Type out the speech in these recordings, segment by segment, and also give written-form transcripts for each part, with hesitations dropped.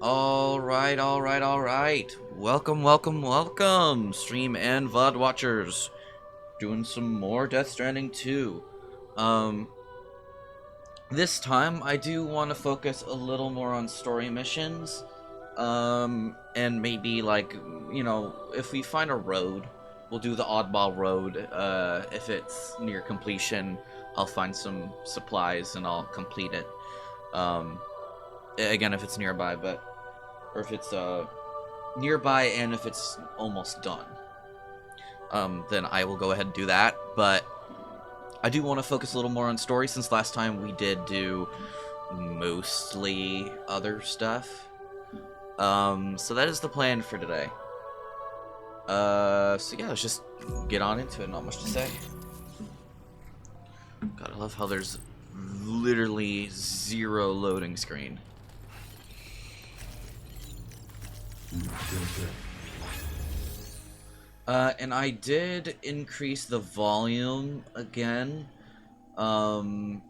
Alright. Welcome, stream and VOD watchers. Doing some more Death Stranding 2. Um, this time I do want to focus a little more on story missions. And maybe if we find a road, we'll do the oddball road. If it's near completion, I'll find some supplies and I'll complete it. Again, if it's nearby, or if it's nearby and if it's almost done, then I will go ahead and do that. But I do want to focus a little more on story, since last time we did do mostly other stuff. So that is the plan for today. So yeah, let's just get on into it. Not much to say. God, I love how there's literally zero loading screen. And I did increase the volume again, to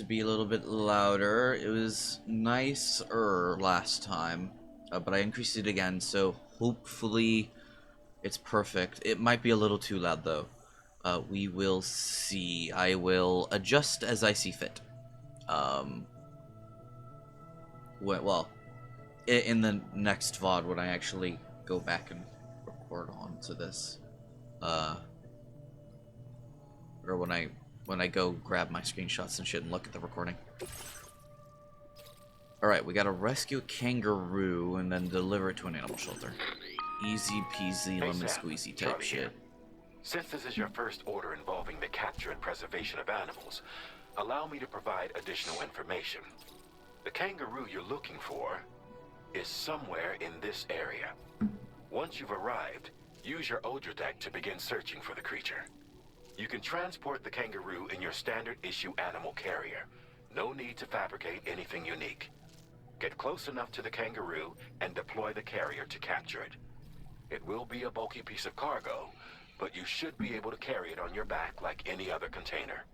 be a little bit louder. It was nicer last time, but I increased it again, so hopefully it's perfect. It might be a little too loud though. We will see. I will adjust as I see fit. Well, in the next VOD when I actually go back and record onto this, or when I go grab my screenshots and shit and look at the recording. Alright, we gotta rescue a kangaroo and then deliver it to an animal shelter. Easy peasy lemon squeezy type shit. Since this is your first order involving the capture and preservation of animals, allow me to provide additional information. The kangaroo you're looking for is somewhere in this area. Once you've arrived, use your Odra deck to begin searching for the creature. You can transport the kangaroo in your standard issue animal carrier. No need to fabricate anything unique. Get close enough to the kangaroo and deploy the carrier to capture it. It will be a bulky piece of cargo, but you should be able to carry it on your back like any other container.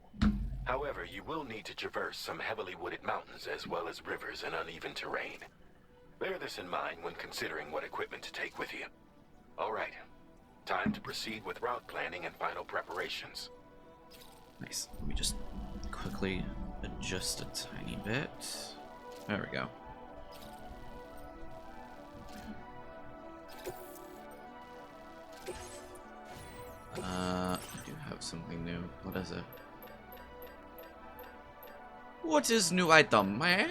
However, you will need to traverse some heavily wooded mountains as well as rivers and uneven terrain. Bear this in mind when considering what equipment to take with you. Alright, time to proceed with route planning and final preparations. Nice. Let me just quickly adjust a tiny bit. There we go. I do have something new. What is it? What is new item, eh?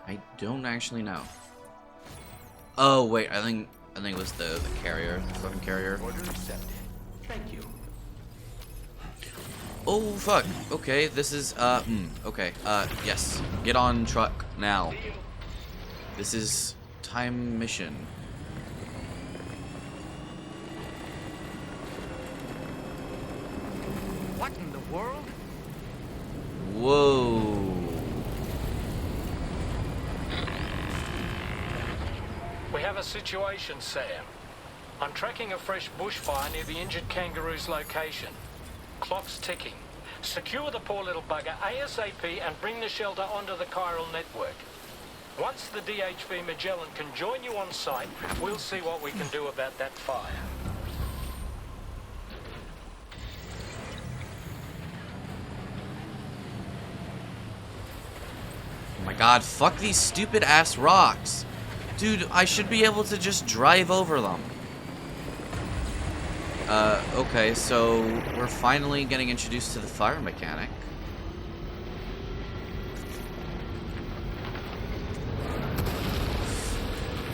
I don't actually know. Oh wait, I think it was the carrier, the fucking carrier. Order accepted. Thank you. Oh fuck. Okay, this is okay. Yes. Get on truck now. This is time mission. What in the world? Whoa. We have a situation, Sam. I'm tracking a fresh bushfire near the injured kangaroo's location. Clock's ticking. Secure the poor little bugger ASAP and bring the shelter onto the chiral network. Once the DHV Magellan can join you on site, we'll see what we can do about that fire. Oh my god, fuck these stupid ass rocks. Dude, I should be able to just drive over them. Okay, so we're finally getting introduced to the fire mechanic.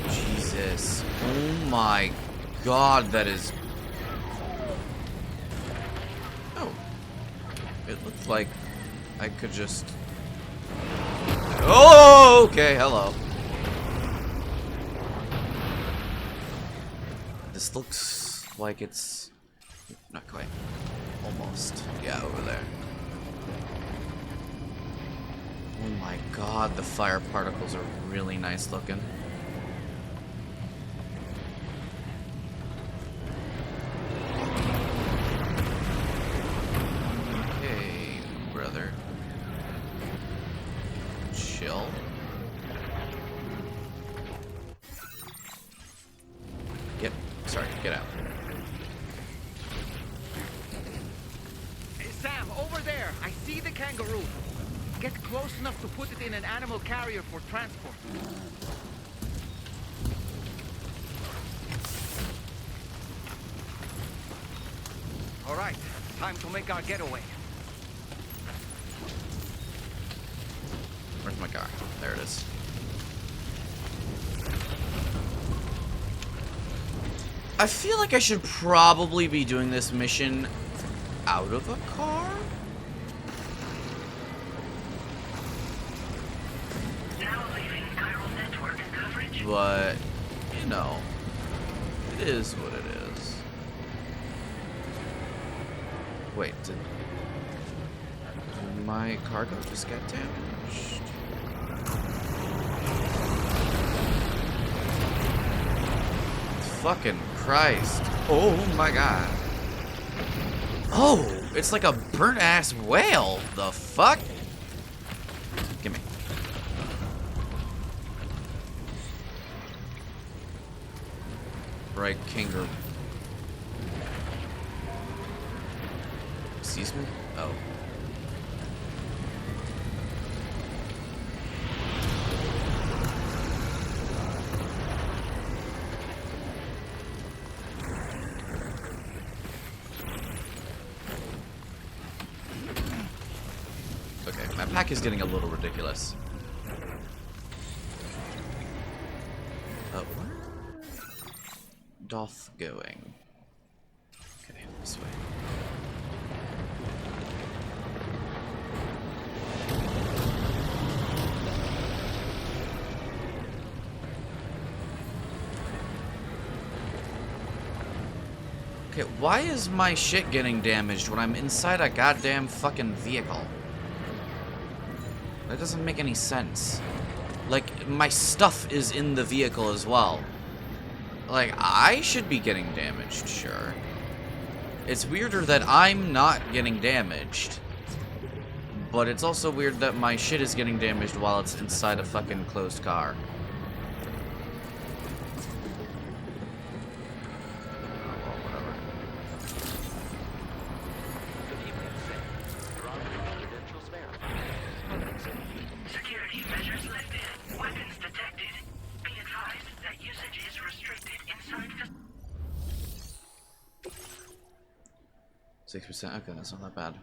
Jesus. Oh my god, that is... Oh. It looks like I could just... Oh, okay, hello. This looks like it's... Not quite. Almost. Yeah, over there. Oh my god, the fire particles are really nice looking. Okay, brother. Chill. Get out. Hey, Sam, over there. I see the kangaroo. Get close enough to put it in an animal carrier for transport. All right, time to make our getaway. Where's my car? There it is. I feel like I should probably be doing this mission out of a car? But, you know, it is what it is. Wait, did my cargo just get damaged? Fucking Christ. Oh my god. Oh, it's like a burnt ass whale. The fuck? Gimme. Right, kangaroo. Excuse me? Oh. Okay, my pack is getting a little ridiculous. Where doth going? Okay, this way. Okay, why is my shit getting damaged when I'm inside a goddamn fucking vehicle? That doesn't make any sense. Like, my stuff is in the vehicle as well. Like, I should be getting damaged, sure. It's weirder that I'm not getting damaged. But it's also weird that my shit is getting damaged while it's inside a fucking closed car. Security measures lifted. Weapons detected. Be advised that usage is restricted inside the... 6%, okay, that's not that bad.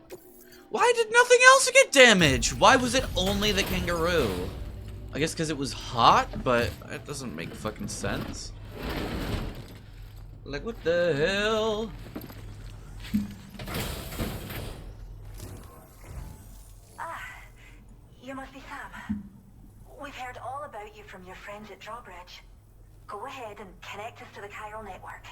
Why did nothing else get damaged? Why was it only the kangaroo? I guess because it was hot, but it doesn't make fucking sense. Like, what the hell? You must be Sam. We've heard all about you from your friends at Drawbridge. Go ahead and connect us to the chiral network.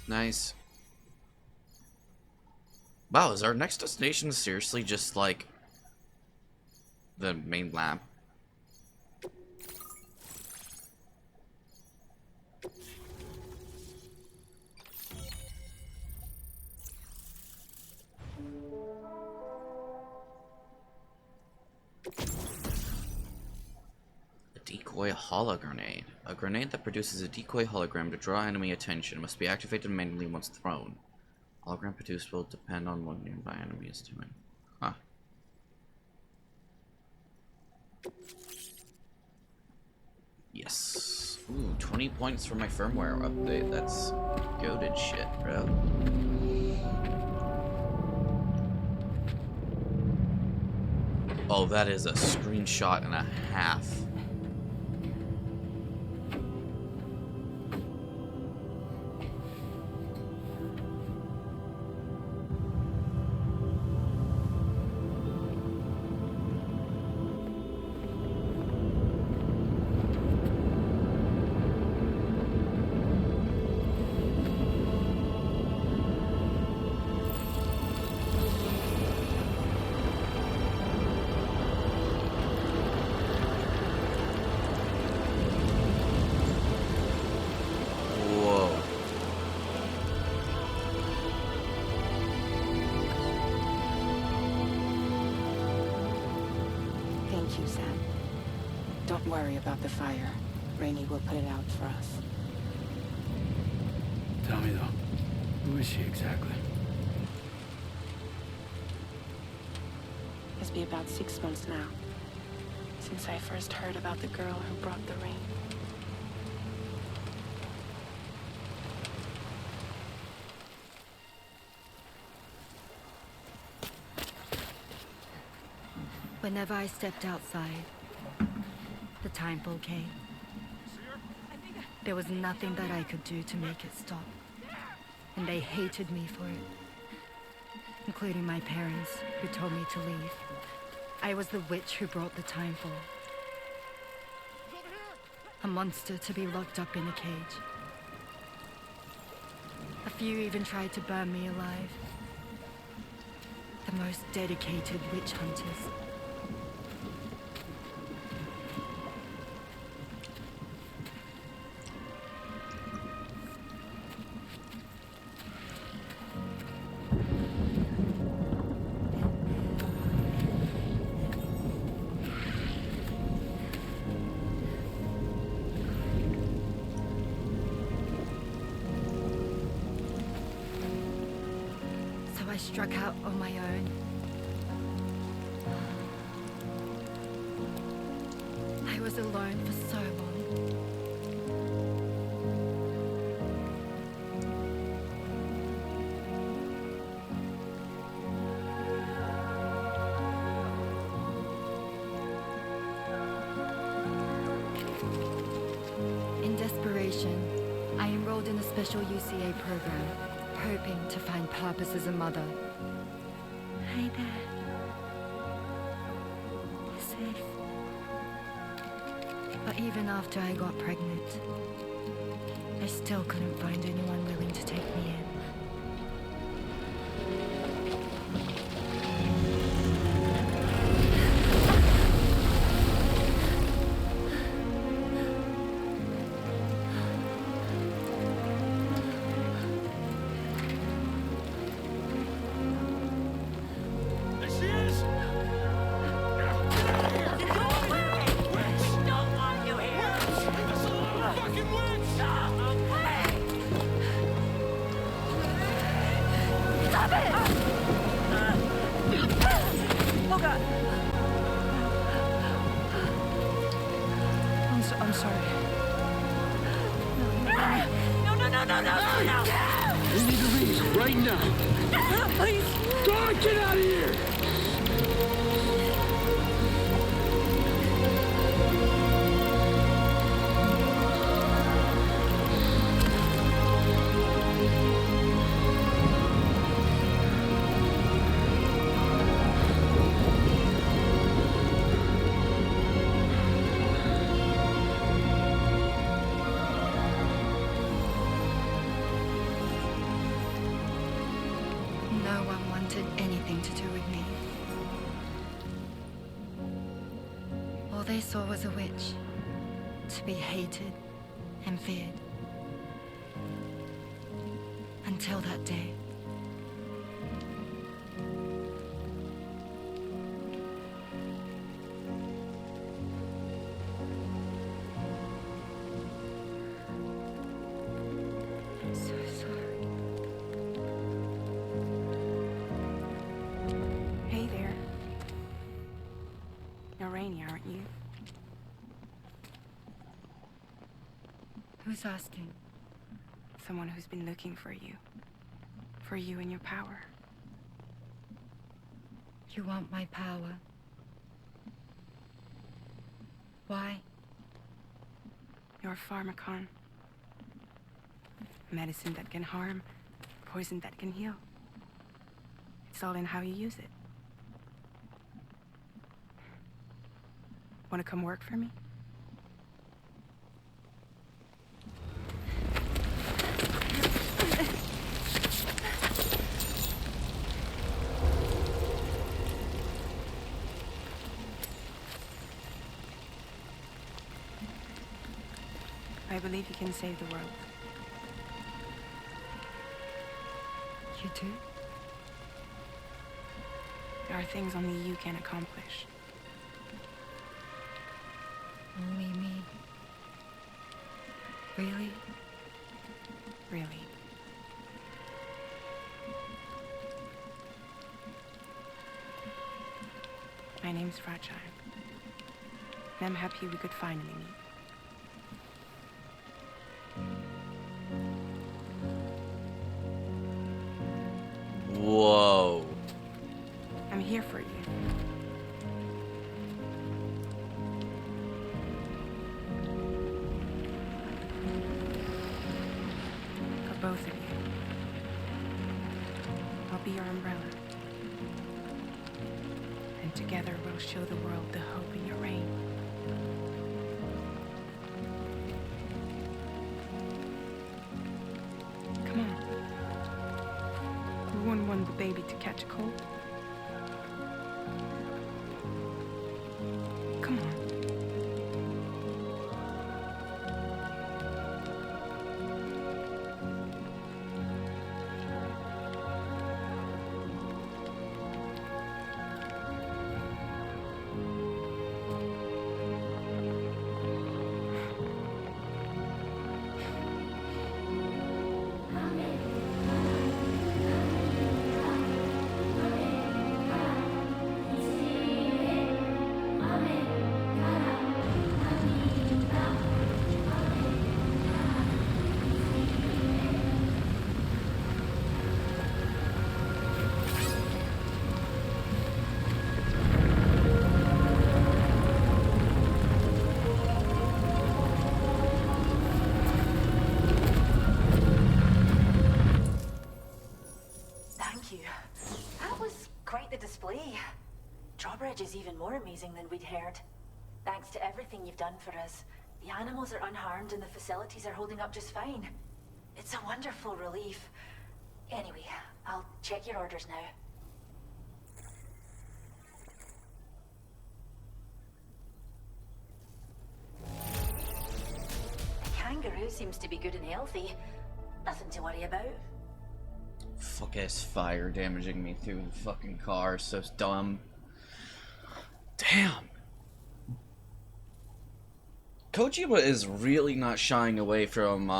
Nice. Wow, is our next destination seriously just like the main lab? Decoy hologrenade. A grenade that produces a decoy hologram to draw enemy attention must be activated manually once thrown. Hologram produced will depend on what nearby enemy is doing. Huh. Yes. Ooh, 20 points for my firmware update. That's goated shit, bro. Oh, that is a screenshot and a half. worry about the fire. Rainey will put it out for us. Tell me though, who is she exactly? It's been about 6 months now, since I first heard about the girl who brought the rain. Whenever I stepped outside, the timefall came. There was nothing that I could do to make it stop. And they hated me for it. Including my parents, who told me to leave. I was the witch who brought the timefall. A monster to be locked up in a cage. A few even tried to burn me alive. The most dedicated witch hunters. I struck out on my own. I was alone for so long. In desperation, I enrolled in a special UCA program, hoping to find purpose as a mother. Hi there. Safe. But even after I got pregnant, I still couldn't find anyone willing to take me in. I'm sorry. We need to leave right now. Please. God, get out of here! No one wanted anything to do with me. All they saw was a witch, to be hated and feared. Until that day. I'm so sorry. Hey there. You're Rainey, aren't you? Who's asking? Someone who's been looking for you. For you and your power. You want my power? Why? You're a pharmacon. Medicine that can harm, poison that can heal. It's all in how you use it. Want to come work for me? I believe you can save the world. You do? There are things only you can accomplish. Only me. Really? Really. My name's Fragile. And I'm happy we could finally meet. Whoa. I'm here for you. For both of you. I'll be your umbrella. And together we'll show the world the hope in your reign. Come on. We wouldn't want the baby to catch a cold. Come on. Thank you. That was quite the display. Drawbridge is even more amazing than we'd heard. Thanks to everything you've done for us, the animals are unharmed and the facilities are holding up just fine. It's a wonderful relief. Anyway, I'll check your orders now. The kangaroo seems to be good and healthy. Nothing to worry about. Fuck ass fire damaging me through the fucking car. So dumb. Damn. Kojima is really not shying away from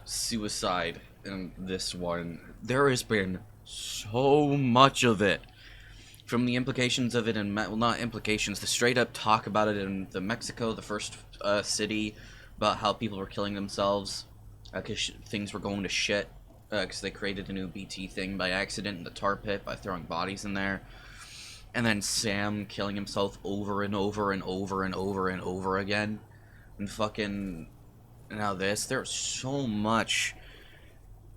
suicide in this one. There has been so much of it. From the implications of it, and well, not implications, the straight up talk about it in the Mexico, the first city, about how people were killing themselves because things were going to shit because they created a new BT thing by accident in the tar pit by throwing bodies in there. And then Sam killing himself over and over and over and over and over again. And fucking now there's so much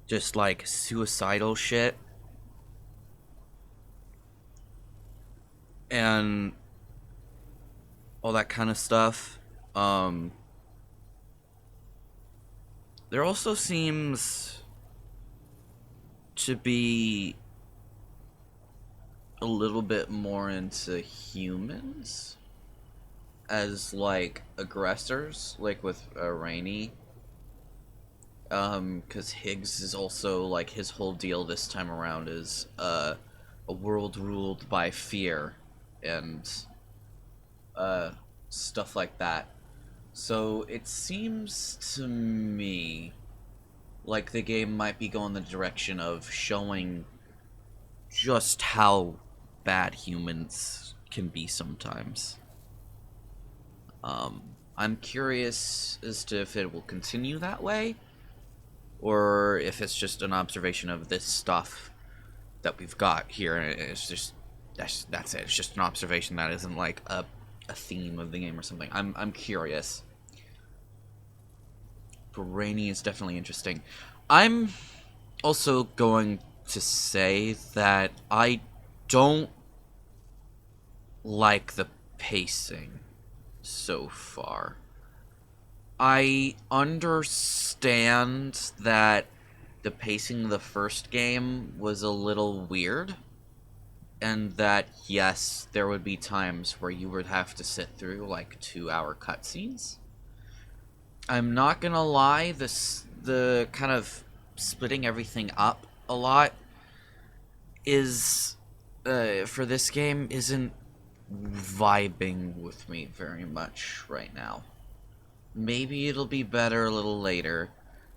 just like suicidal shit and all that kind of stuff. There also seems to be a little bit more into humans as like aggressors, like with Rainey. Because Higgs is also like his whole deal this time around is a world ruled by fear and stuff like that. So it seems to me like the game might be going the direction of showing just how bad humans can be sometimes. I'm curious as to if it will continue that way, or if it's just an observation of this stuff that we've got here, and it's just that's it. It's just an observation that isn't like a theme of the game or something. I'm curious. But Rainy is definitely interesting. I'm also going to say that I don't like the pacing so far. I understand that the pacing of the first game was a little weird, and that, yes, there would be times where you would have to sit through, like, 2-hour cutscenes. I'm not gonna lie, the kind of splitting everything up a lot is, for this game, isn't vibing with me very much right now. maybe it'll be better a little later.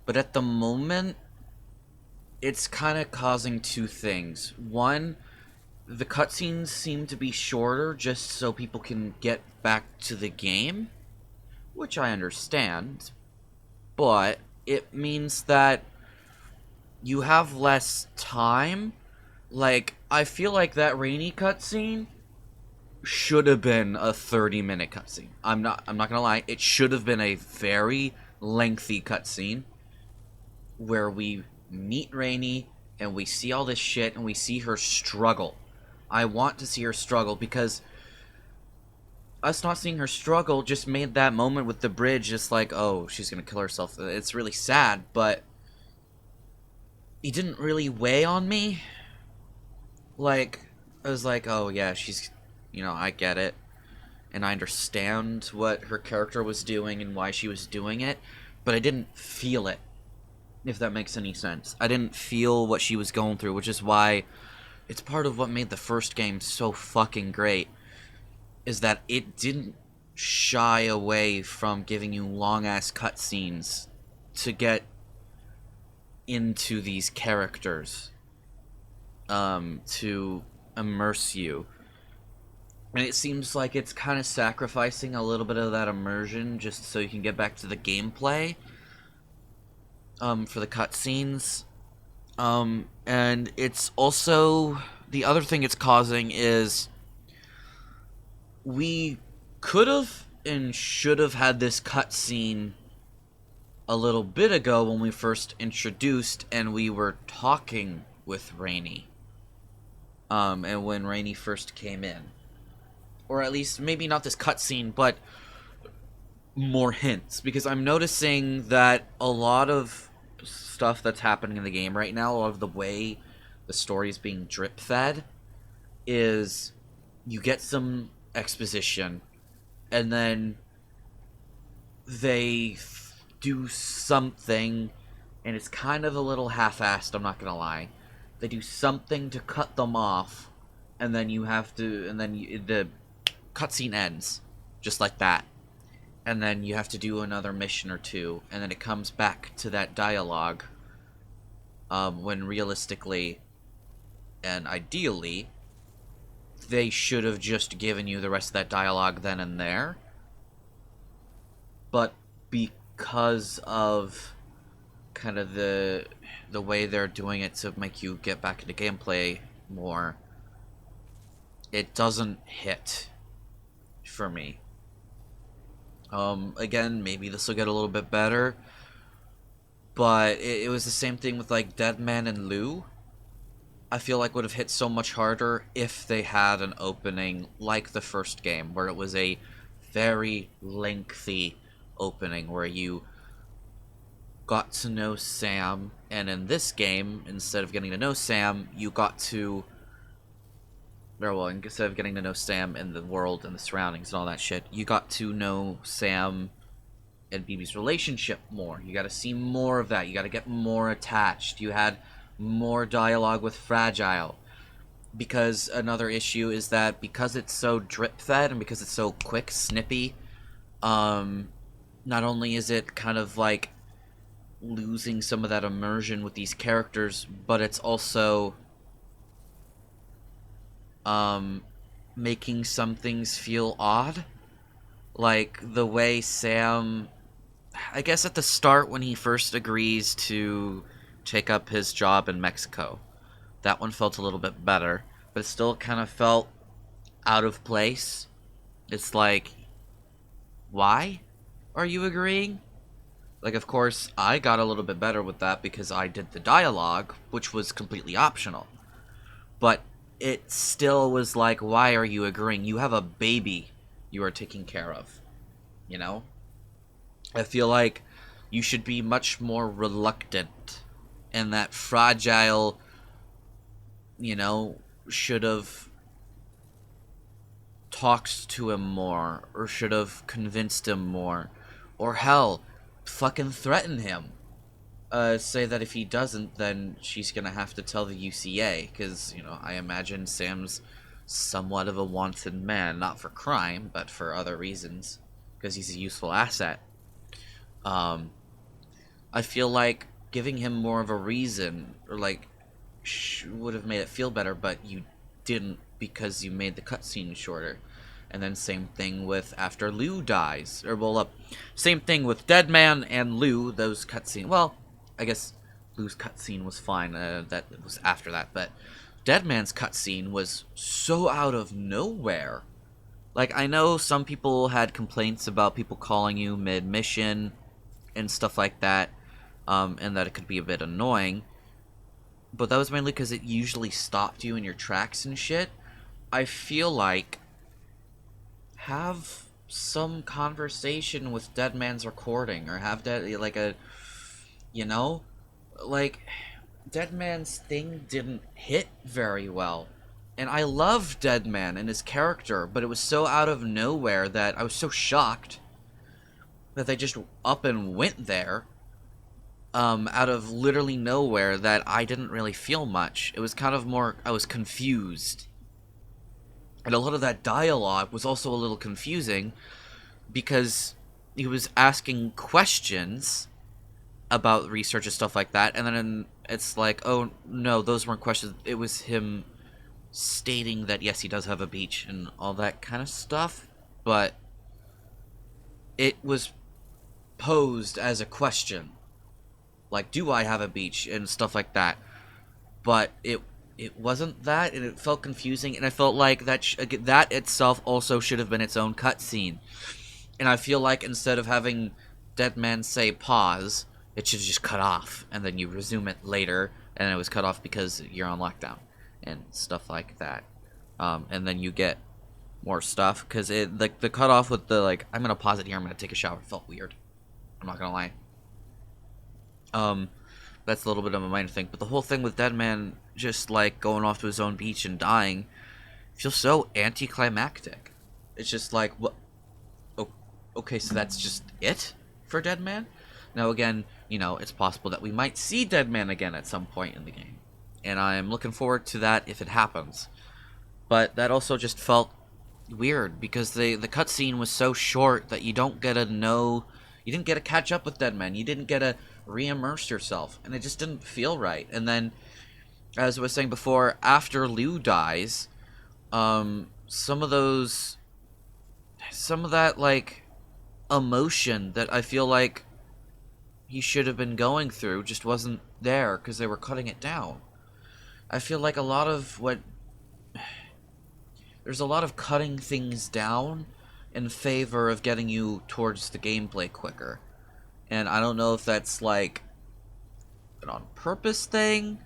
But at the moment, it's kind of causing two things. One, the cutscenes seem to be shorter just so people can get back to the game, which I understand, but it means that you have less time. Like, I feel like that rainy cutscene should have been a 30-minute cutscene. I'm not gonna lie, it should have been a very lengthy cutscene where we meet Rainy and we see all this shit and we see her struggle. I want to see her struggle because us not seeing her struggle just made that moment with the bridge just like, oh, she's gonna kill herself. It's really sad, but it didn't really weigh on me. Like, I was like, oh yeah, she's, I get it. And I understand what her character was doing and why she was doing it, but I didn't feel it, if that makes any sense. I didn't feel what she was going through, which is why it's part of what made the first game so fucking great, is that it didn't shy away from giving you long-ass cutscenes to get into these characters, to immerse you. And it seems like it's kind of sacrificing a little bit of that immersion just so you can get back to the gameplay, for the cutscenes. And it's also, the other thing it's causing is we could have and should have had this cutscene a little bit ago when we first introduced and we were talking with Rainy. And when Rainy first came in. Or at least, maybe not this cutscene, but more hints. Because I'm noticing that a lot of stuff that's happening in the game right now, a lot of the way the story is being drip-fed, is you get some exposition, and then they do something, and it's kind of a little half-assed, I'm not gonna lie. They do something to cut them off, and then you have to, and then the cutscene ends, just like that. And then you have to do another mission or two, and then it comes back to that dialogue, when realistically, and ideally, they should have just given you the rest of that dialogue then and there. But because of kind of the way they're doing it to make you get back into gameplay more, it doesn't hit for me. Again, maybe this will get a little bit better, but it was the same thing with, like, Deadman and Lou. I feel like would have hit so much harder if they had an opening like the first game, where it was a very lengthy opening, where you got to know Sam, and in this game, instead of getting to know Sam, you got to... well, instead of getting to know Sam and the world and the surroundings and all that shit, you got to know Sam and BB's relationship more. You got to see more of that. You got to get more attached. You had more dialogue with Fragile. Because another issue is that because it's so drip-fed and because it's so quick, snippy, not only is it kind of like losing some of that immersion with these characters, but it's also making some things feel odd. Like the way Sam, I guess at the start when he first agrees to take up his job in Mexico, that one felt a little bit better, but it still kind of felt out of place. It's like, why are you agreeing? Like, of course, I got a little bit better with that because I did the dialogue, which was completely optional. But it still was like, why are you agreeing? You have a baby you are taking care of, you know? I feel like you should be much more reluctant, and that Fragile, should have talked to him more, or should have convinced him more, or hell, fucking threaten him. Say that if he doesn't, then she's gonna have to tell the UCA, because, I imagine Sam's somewhat of a wanted man, not for crime, but for other reasons, because he's a useful asset. I feel like giving him more of a reason, or like, would have made it feel better, but you didn't because you made the cutscene shorter. And then same thing with after Lou dies, or well, same thing with Deadman and Lou. Those cutscene. Well, I guess Lou's cutscene was fine. That was after that, but Deadman's cutscene was so out of nowhere. Like, I know some people had complaints about people calling you mid-mission and stuff like that, and that it could be a bit annoying. But that was mainly because it usually stopped you in your tracks and shit. I feel like have some conversation with Deadman's recording, or have like a, you know, like Deadman's thing didn't hit very well. And I love Deadman and his character, but it was so out of nowhere that I was so shocked that they just up and went there, out of literally nowhere, that I didn't really feel much. It was kind of more, I was confused. And a lot of that dialogue was also a little confusing because he was asking questions about research and stuff like that, and then it's like, oh no, those weren't questions. It was him stating that yes, he does have a beach and all that kind of stuff, but it was posed as a question, like, do I have a beach and stuff like that, but it wasn't that, and it felt confusing, and I felt like that itself also should have been its own cutscene. And I feel like instead of having Deadman say pause, it should just cut off, and then you resume it later, and it was cut off because you're on lockdown and stuff like that. And then you get more stuff, because it, like, the cutoff with the, like, I'm gonna pause it here, I'm gonna take a shower, felt weird. I'm not gonna lie. That's a little bit of a minor thing, but the whole thing with Deadman just, like, going off to his own beach and dying feels so anticlimactic. It's just like, what? Oh, okay, so that's just it for Deadman? Now, again, you know, it's possible that we might see Deadman again at some point in the game, and I'm looking forward to that if it happens. But that also just felt weird, because the cutscene was so short that you didn't get to catch up with Deadman, you didn't get to re-immerse yourself, and it just didn't feel right. And then, as I was saying before, after Lou dies, some of that, like, emotion that I feel like he should have been going through just wasn't there, because they were cutting it down. I feel like there's a lot of cutting things down in favor of getting you towards the gameplay quicker. And I don't know if that's, like, an on-purpose thing.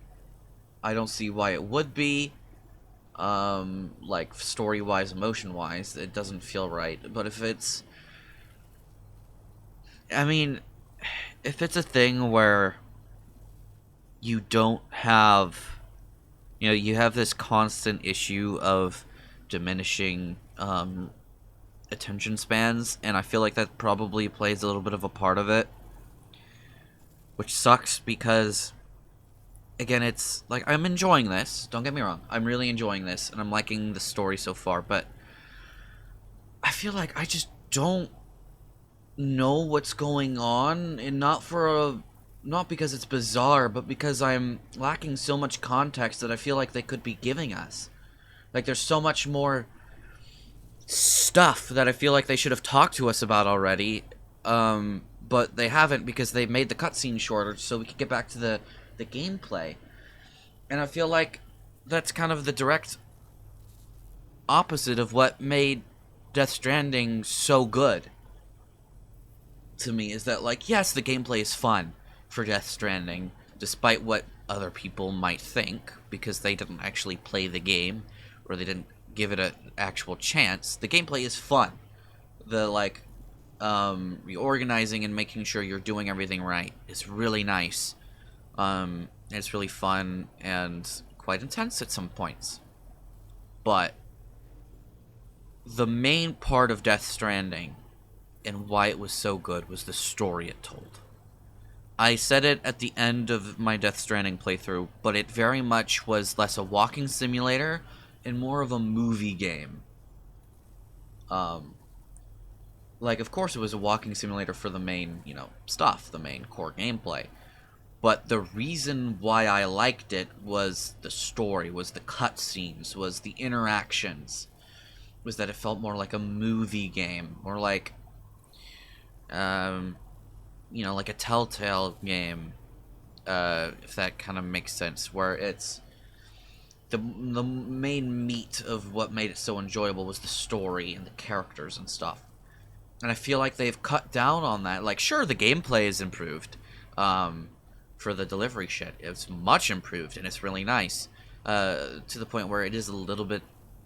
I don't see why it would be. Like, story-wise, emotion-wise, it doesn't feel right. But if it's... I mean, if it's a thing where you don't have... You know, you have this constant issue of diminishing, attention spans, and I feel like that probably plays a little bit of a part of it. Which sucks, because, again, it's, like, I'm enjoying this, don't get me wrong, I'm really enjoying this, and I'm liking the story so far, but I feel like I just don't know what's going on, and not because it's bizarre, but because I'm lacking so much context that I feel like they could be giving us. Like, there's so much more stuff that I feel like they should have talked to us about already, but they haven't, because they made the cutscene shorter so we could get back to the gameplay. And I feel like that's kind of the direct opposite of what made Death Stranding so good to me, is that, like, yes, the gameplay is fun for Death Stranding, despite what other people might think, because they didn't actually play the game, or they didn't give it an actual chance. The gameplay is fun. The, like, reorganizing and making sure you're doing everything right is really nice. It's really fun and quite intense at some points. But the main part of Death Stranding and why it was so good was the story it told. I said it at the end of my Death Stranding playthrough, but it very much was less a walking simulator and more of a movie game. like, of course it was a walking simulator for the main, you know, stuff, the main core gameplay. But the reason why I liked it was the story, was the cutscenes, was the interactions, was that it felt more like a movie game, more like, you know, like a Telltale game, if that kind of makes sense, where it's the main meat of what made it so enjoyable was the story and the characters and stuff. And I feel like they've cut down on that. Like, sure, the gameplay is improved, for the delivery shit. It's much improved, and it's really nice, to the point where it is a little bit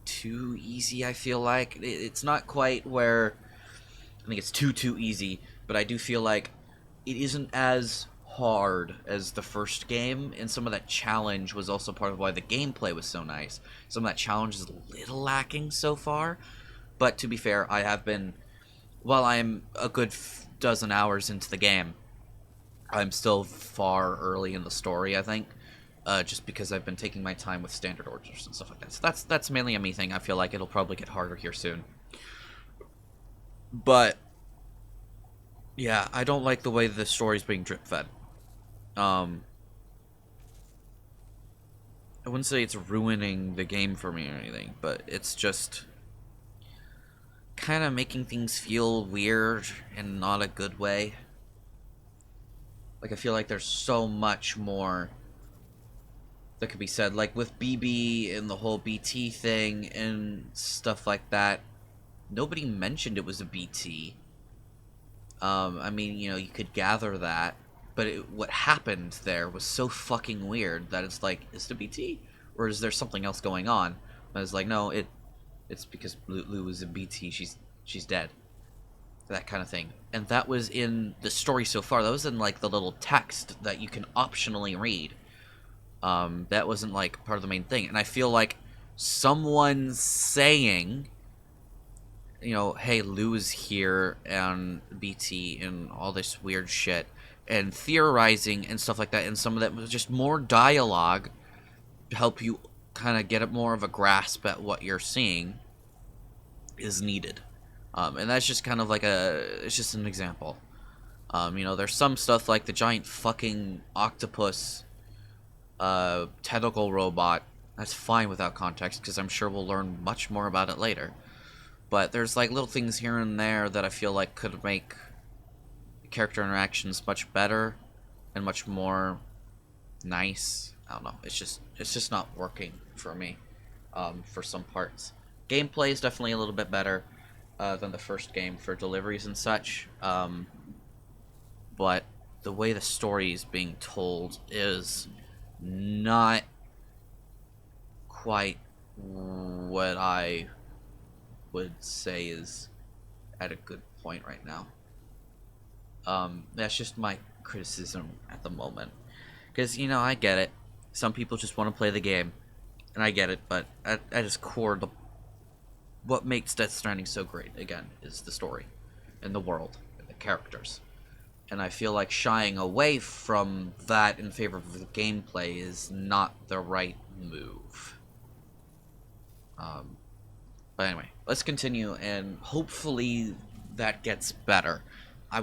too easy, I feel like. It's not quite where I think it's too easy, but I do feel like it isn't as hard as the first game, and some of that challenge was also part of why the gameplay was so nice. Some of that challenge is a little lacking so far, but to be fair, I have been, while I'm a good dozen hours into the game, I'm still far early in the story, I think, just because I've been taking my time with standard orders and stuff like that. So that's mainly a me thing. I feel like it'll probably get harder here soon. But yeah, I don't like the way the story's being drip fed. I wouldn't say it's ruining the game for me or anything, but it's just kind of making things feel weird in not a good way. Like, I feel like there's so much more that could be said, like with BB and the whole BT thing and stuff like that. Nobody mentioned it was a BT. I mean, you know, you could gather that, but what happened there was so fucking weird that it's like, is it a BT? Or is there something else going on? And it's like, no, it's because Lou is a BT, she's dead. That kind of thing. And that was in the story so far. That was in, like, the little text that you can optionally read. That wasn't, like, part of the main thing. And I feel like someone saying, you know, hey, Lou's here and BT and all this weird shit, and theorizing and stuff like that, and some of that was just more dialogue to help you kind of get more of a grasp at what you're seeing is needed. And that's just kind of like it's just an example. You know, there's some stuff like the giant fucking octopus tentacle robot. That's fine without context, because I'm sure we'll learn much more about it later. But there's like little things here and there that I feel like could make character interactions much better and much more nice. I don't know. It's just not working for me, for some parts. Gameplay is definitely a little bit better than the first game for deliveries and such. But the way the story is being told is not quite what I would say is at a good point right now. That's just my criticism at the moment. Because, you know, I get it. Some people just want to play the game. And I get it, but at its core, what makes Death Stranding so great, again, is the story. And the world. And the characters. And I feel like shying away from that in favor of the gameplay is not the right move. But anyway, let's continue, and hopefully that gets better. I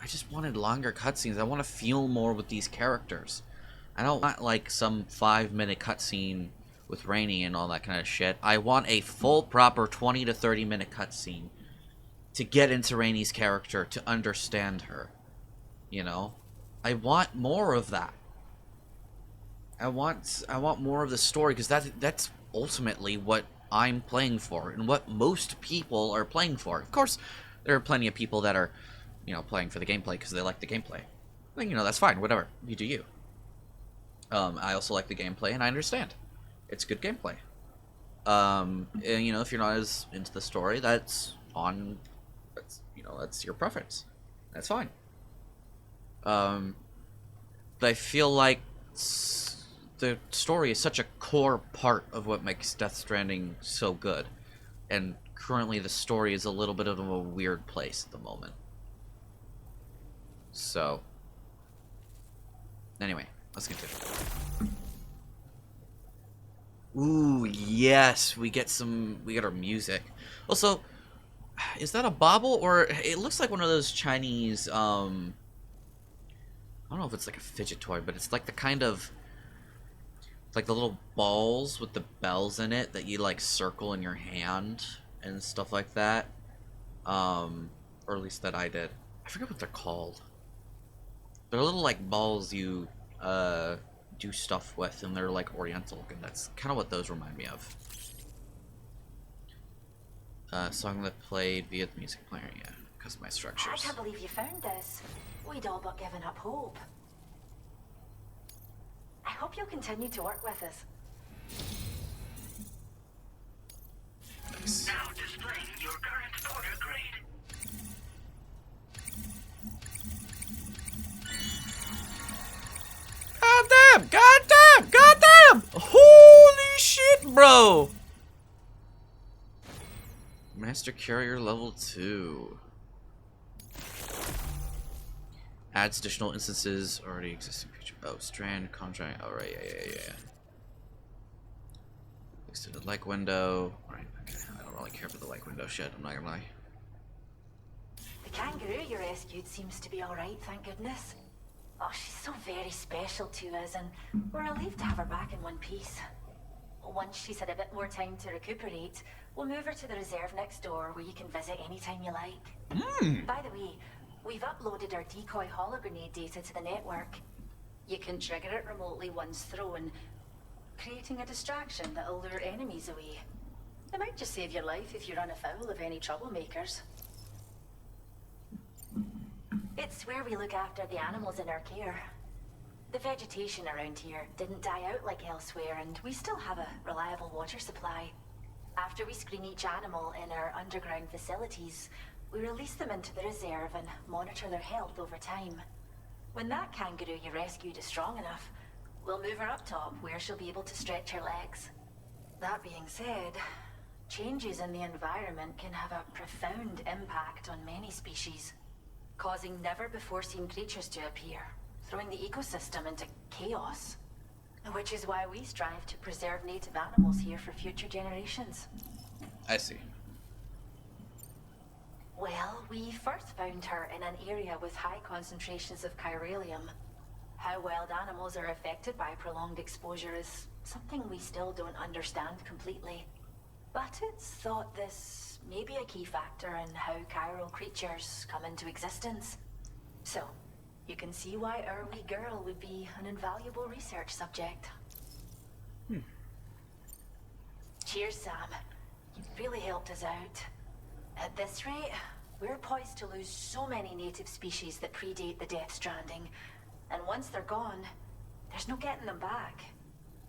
just wanted longer cutscenes. I want to feel more with these characters. I don't want, like, some 5-minute cutscene with Rainey and all that kind of shit. I want a full, proper 20 to 30-minute cutscene to get into Rainey's character, to understand her. You know? I want more of that. I want more of the story, because that's ultimately what I'm playing for, and what most people are playing for. Of course, there are plenty of people that are, you know, playing for the gameplay because they like the gameplay. Well, you know, that's fine, whatever. You do you. I also like the gameplay, and I understand. It's good gameplay. And, you know, if you're not as into the story, that's your preference. That's fine. But I feel like the story is such a core part of what makes Death Stranding so good. And currently the story is a little bit of a weird place at the moment. So, anyway, let's continue. Ooh, yes, we get our music. Also, Is that a bobble, or it looks like one of those Chinese, I don't know if it's like a fidget toy, but it's like the kind of, like the little balls with the bells in it that you like circle in your hand and stuff like that. Or at least that I did. I forget what they're called. They're little like balls you do stuff with, and they're like oriental looking. That's kind of what those remind me of. Song that played via the music player, yeah. Customized structures. I can't believe you found this. We'd all but given up hope. I hope you'll continue to work with us. Nice. Now displaying your current order grade. Goddamn! Goddamn! Goddamn! Holy shit, bro! Master Carrier level 2. Adds additional instances already existing feature. Oh, strand, contract. Oh, right, yeah. Extended like window. Alright, okay. I don't really care for the like window shit, I'm not gonna lie. The kangaroo you rescued seems to be alright, thank goodness. Oh, she's so very special to us, and we're relieved to have her back in one piece. Once she's had a bit more time to recuperate, we'll move her to the reserve next door where you can visit anytime you like. By the way, we've uploaded our decoy hologrenade data to the network. You can trigger it remotely once thrown, creating a distraction that'll lure enemies away. It might just save your life if you run afoul of any troublemakers. It's where we look after the animals in our care. The vegetation around here didn't die out like elsewhere, and we still have a reliable water supply. After we screen each animal in our underground facilities, we release them into the reserve and monitor their health over time. When that kangaroo you rescued is strong enough, we'll move her up top where she'll be able to stretch her legs. That being said, changes in the environment can have a profound impact on many species, causing never-before-seen creatures to appear, throwing the ecosystem into chaos. Which is why we strive to preserve native animals here for future generations. I see. Well, we first found her in an area with high concentrations of chiralium. How wild animals are affected by prolonged exposure is something we still don't understand completely. But it's thought this may be a key factor in how chiral creatures come into existence. So, you can see why our wee girl would be an invaluable research subject. Cheers, Sam. You've really helped us out. At this rate, we're poised to lose so many native species that predate the Death Stranding. And once they're gone, there's no getting them back.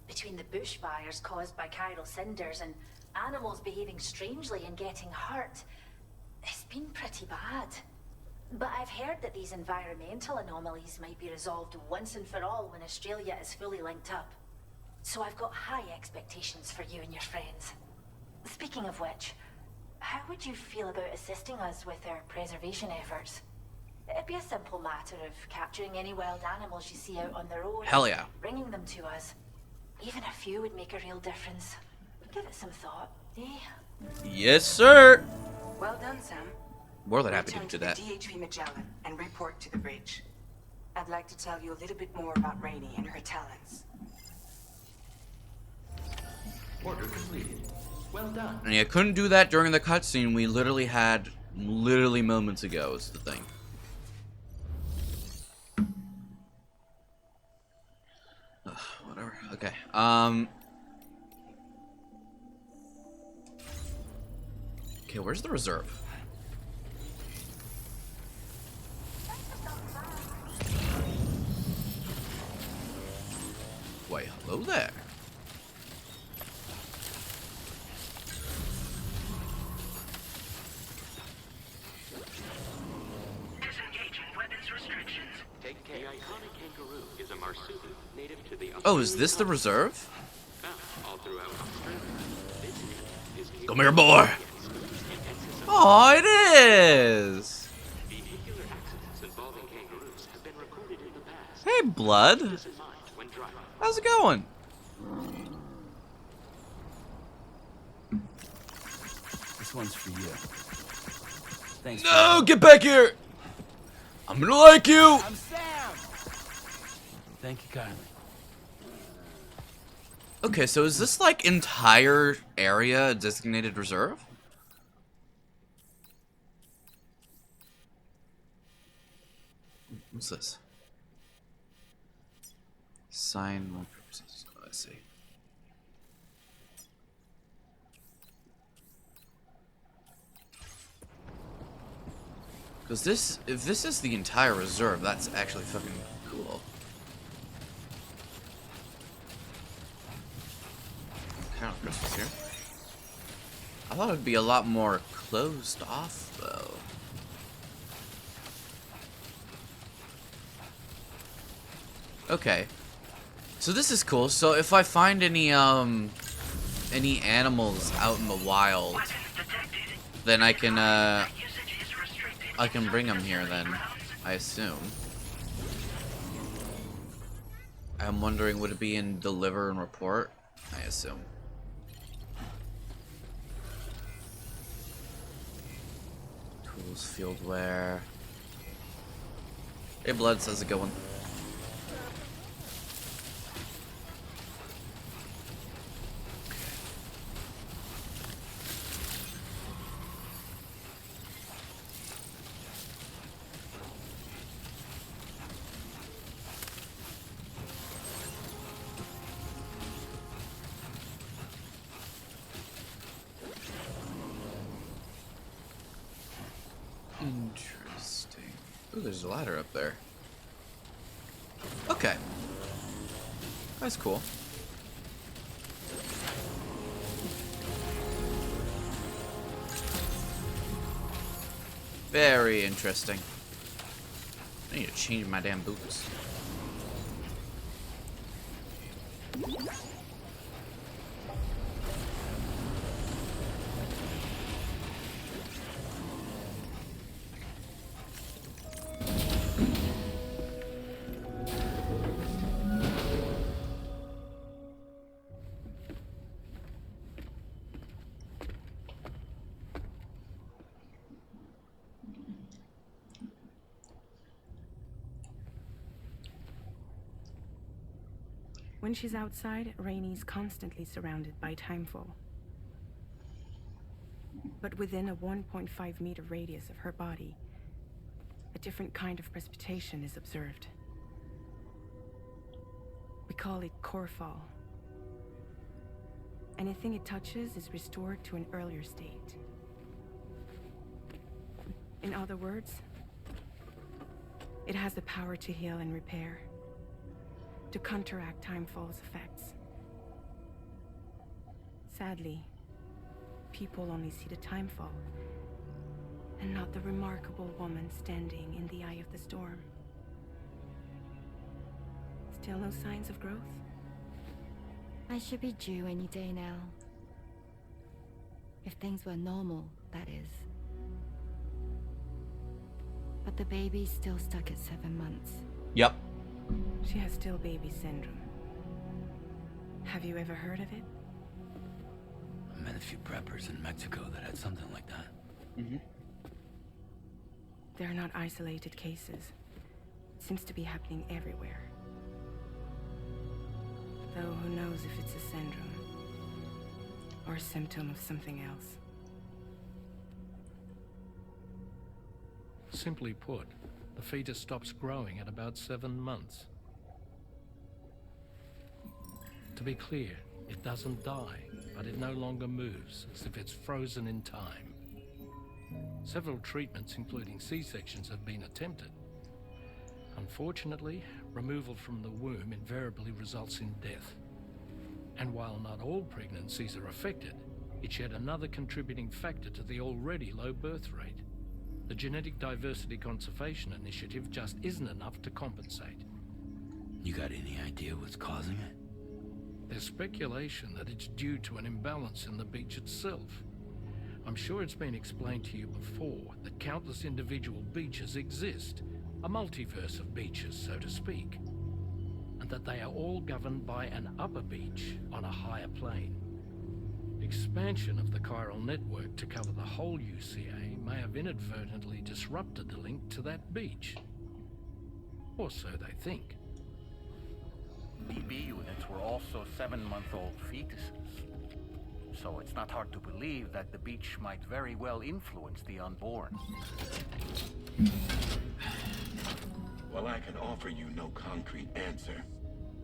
Between the bushfires caused by chiral cinders and animals behaving strangely and getting hurt, it's been pretty bad. But I've heard that these environmental anomalies might be resolved once and for all when Australia is fully linked up. So I've got high expectations for you and your friends. Speaking of which, how would you feel about assisting us with our preservation efforts? It'd be a simple matter of capturing any wild animals you see out on the road. Hell yeah. Bringing them to us. Even a few would make a real difference. Give it some thought, eh? Yes, sir. Well done, Sam. More than happy Return to do that. the DHV Magellan and report to the bridge. I'd like to tell you a little bit more about Rainey and her talents. Order completed. Well done. And you couldn't do that during the cutscene we literally had moments ago is the thing. Ugh, whatever. Okay. Okay, where's the reserve? Why, hello there. Disengaging weapons restrictions. Take care. The iconic kangaroo is a marsupial native to the Oh, is this the reserve? found all throughout Australia. This is Come here, boy. Oh, it is. vehicular accidents involving kangaroos have been recorded in the past. Hey, blood. This in mind when driving. How's it going? This one's for you. Thanks. No, get back here! I'm gonna like you! I'm Sam! Thank you kindly. Okay, so is this like entire area a designated reserve? What's this? Sign my purposes. Oh, I see. Because this, if this is the entire reserve, that's actually fucking cool. Kind of Christmas here. I thought it'd be a lot more closed off, though. Okay. So this is cool. So if I find any animals out in the wild, then I can bring them here then, I assume. I'm wondering, would it be in deliver and report? I assume. Tools, field wear. Hey, Blood, how's it going? Interesting. Ooh, there's a ladder up there. Okay. That's cool. Very interesting. I need to change my damn boots. When she's outside, Rainie's constantly surrounded by timefall. But within a 1.5-meter radius of her body, a different kind of precipitation is observed. We call it core fall. Anything it touches is restored to an earlier state. In other words, it has the power to heal and repair, to counteract timefall's effects. Sadly, people only see the timefall, and not the remarkable woman standing in the eye of the storm. Still no signs of growth? I should be due any day now. If things were normal, that is. But the baby's still stuck at 7 months. Yep. She has still baby syndrome. Have you ever heard of it? I met a few preppers in Mexico that had something like that. Mm-hmm. They're not isolated cases. It seems to be happening everywhere. Though who knows if it's a syndrome or a symptom of something else. Simply put, the fetus stops growing at about 7 months. To be clear, it doesn't die, but it no longer moves, as if it's frozen in time. Several treatments, including C-sections, have been attempted. Unfortunately, removal from the womb invariably results in death. And while not all pregnancies are affected, it's yet another contributing factor to the already low birth rate. The Genetic Diversity Conservation Initiative just isn't enough to compensate. You got any idea what's causing it? There's speculation that it's due to an imbalance in the beach itself. I'm sure it's been explained to you before that countless individual beaches exist, a multiverse of beaches, so to speak, and that they are all governed by an upper beach on a higher plane. Expansion of the chiral network to cover the whole UCA may have inadvertently disrupted the link to that beach. Or so they think. DB units were also 7-month-old fetuses. So it's not hard to believe that the beach might very well influence the unborn. While I can offer you no concrete answer,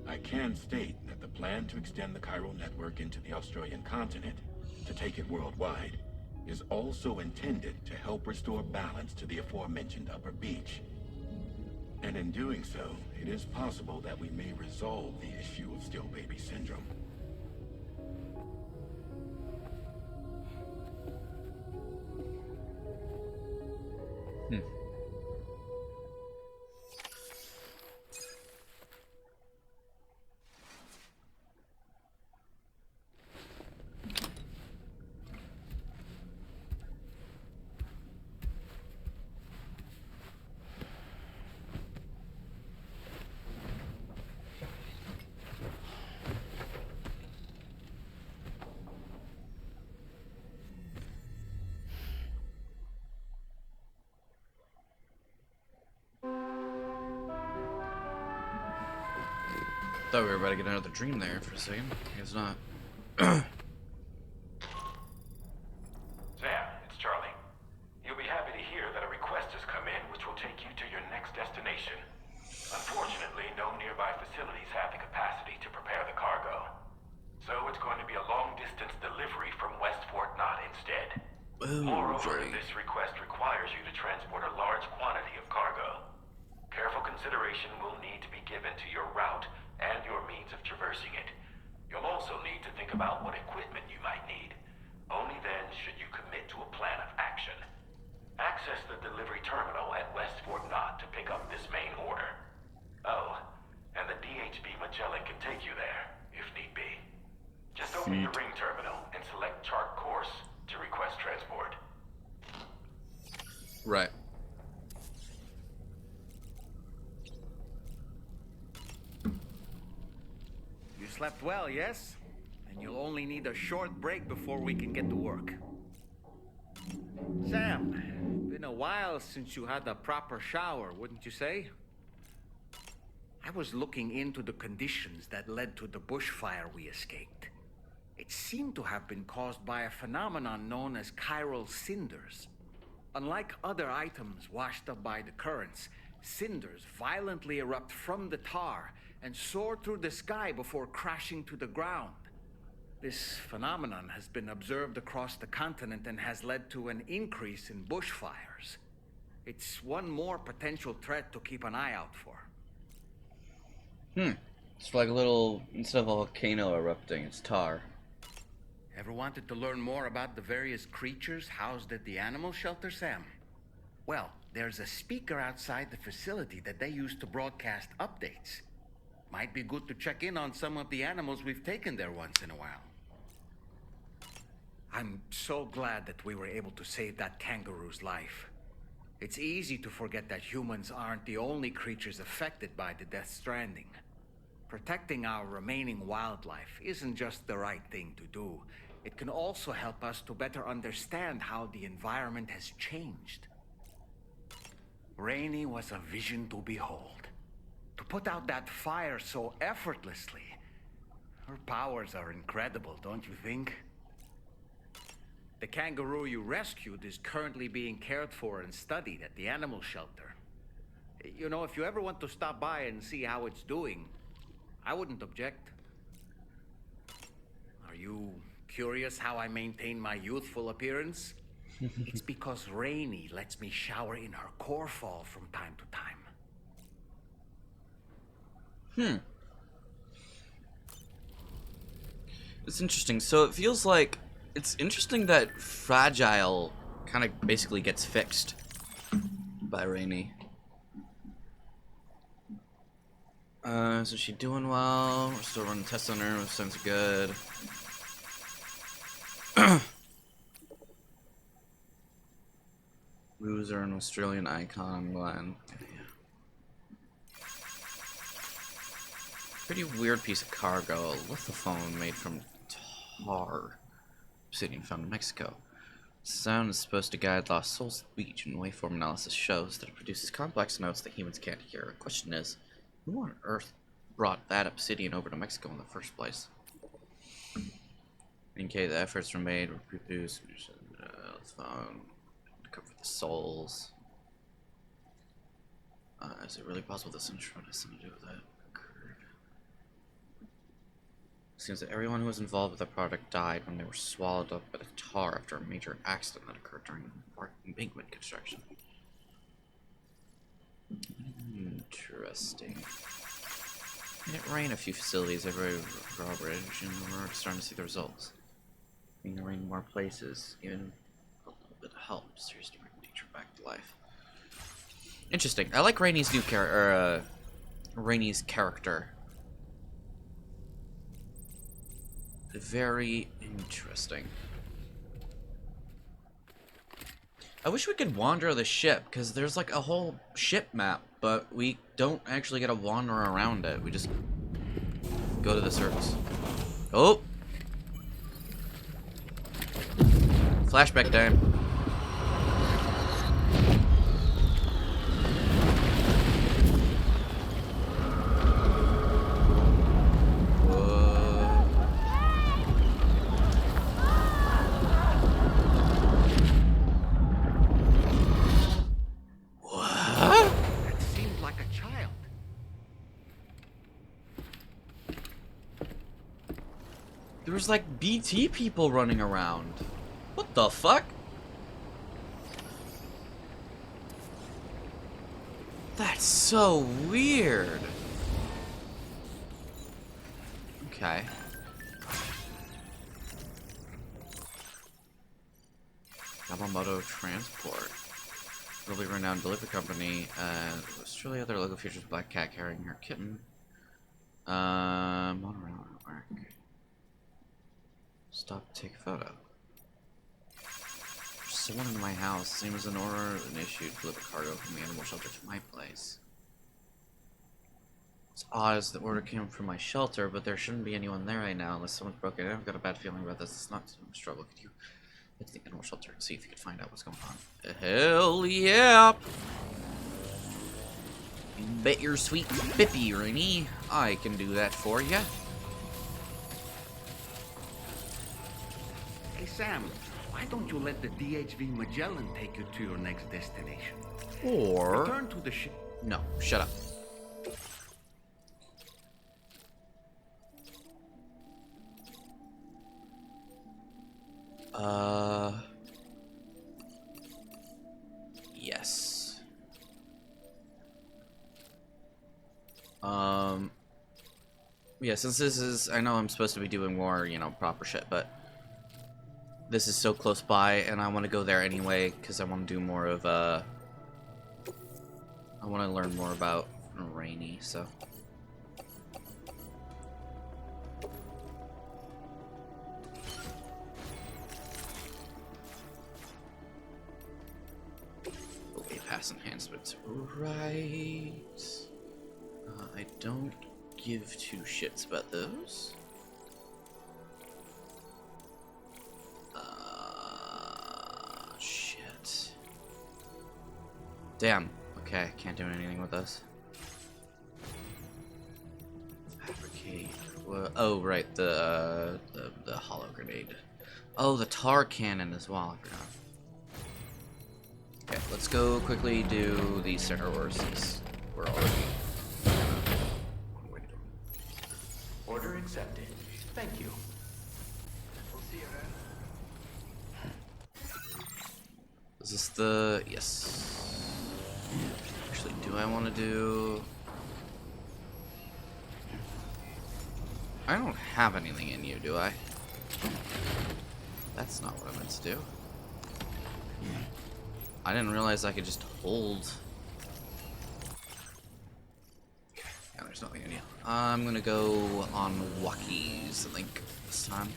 I can state that the plan to extend the chiral network into the Australian continent, to take it worldwide, is also intended to help restore balance to the aforementioned upper beach. And in doing so, it is possible that we may resolve the issue of still baby syndrome. Thought we were about to get another dream there for a second. I guess not. Sam, it's Charlie. You'll be happy to hear that a request has come in which will take you to your next destination. Unfortunately, no nearby facilities have the capacity to prepare the cargo. So it's going to be a long-distance delivery from West Fort Knott instead. Moreover, this request requires you to transport a large quantity of cargo. Careful consideration will need to be given to your route and your means of traversing it. You'll also need to think about what equipment you might need. Only then should you commit to a plan of action. Access the delivery terminal at West Fort Knott to pick up this main order. Oh, and the DHB Magellan can take you there, if need be. Just open your ring terminal and select chart course to request transport. Right. You slept well, yes? And you'll only need a short break before we can get to work. Sam, been a while since you had a proper shower, wouldn't you say? I was looking into the conditions that led to the bushfire we escaped. It seemed to have been caused by a phenomenon known as chiral cinders. Unlike other items washed up by the currents, cinders violently erupt from the tar and soar through the sky before crashing to the ground. This phenomenon has been observed across the continent and has led to an increase in bushfires. It's one more potential threat to keep an eye out for. It's like a little, instead of a volcano erupting, it's tar. Ever wanted to learn more about the various creatures housed at the animal shelter, Sam? Well, there's a speaker outside the facility that they use to broadcast updates. Might be good to check in on some of the animals we've taken there once in a while. I'm so glad that we were able to save that kangaroo's life. It's easy to forget that humans aren't the only creatures affected by the Death Stranding. Protecting our remaining wildlife isn't just the right thing to do. It can also help us to better understand how the environment has changed. Rainey was a vision to behold. To put out that fire so effortlessly. Her powers are incredible, don't you think? The kangaroo you rescued is currently being cared for and studied at the animal shelter. You know, if you ever want to stop by and see how it's doing, I wouldn't object. Are you curious how I maintain my youthful appearance? It's because Rainey lets me shower in her core fall from time to time. It's interesting. So it feels like it's interesting that Fragile kind of basically gets fixed by Rainey. So she doing well. We're still running tests on her, which sounds good. Loser, an Australian icon, I'm glad. Pretty weird piece of cargo. A lithophone made from tar. Obsidian found in Mexico. Sound is supposed to guide lost souls to the beach, and waveform analysis shows that it produces complex notes that humans can't hear. The question is, who on earth brought that obsidian over to Mexico in the first place? In case the efforts were made, were produced, found to cover the souls. Is it really possible this intro has something to do with that? Seems that everyone who was involved with the project died when they were swallowed up by the tar after a major accident that occurred during embankment construction. Interesting. It rained a few facilities every drawbridge, and we're starting to see the results. Being rain in more places, even a little bit of help, seriously to bring the teacher back to life. Interesting. I like Rainey's new character. Rainey's character. Very interesting. I wish we could wander the ship, because there's like a whole ship map, but we don't actually get to wander around it. We just go to the surface. Oh! Flashback time. There's like BT people running around. What the fuck? That's so weird. Okay. Yamamoto Transport. Really renowned delivery company. Australia, other logo features black cat carrying her kitten. Monorail network. Stop to take a photo. There's someone in my house. Same as an order and issued to deliver cargo from the animal shelter to my place. It's odd as the order came from my shelter, but there shouldn't be anyone there right now unless someone's broken in. I've got a bad feeling about this. It's not so much trouble. Could you head to the animal shelter and see if you could find out what's going on? Hell yeah! Bet your sweet bippy, Rainy. I can do that for ya. Hey, Sam, why don't you let the DHV Magellan take you to your next destination? Or... return to the ship. No, shut up. Yes. Yeah, since this is... I know I'm supposed to be doing more, you know, proper shit, but... this is so close by, and I want to go there anyway, because I want to do more of, I want to learn more about Rainy, so... okay, pass enhancements. Right... I don't give two shits about those. Shit. Damn. Okay, can't do anything with those. Fabricate. Oh, right, the hollow grenade. Oh, the tar cannon as well. I forgot. Okay, let's go quickly do the Center Wars since we're already. Order accepted. Thank you. We'll see you then. Is this the... yes. Actually, do I want to do... I don't have anything in you, do I? That's not what I meant to do. I didn't realize I could just hold... yeah, there's nothing in you. I'm gonna go on walkies, I think, this time.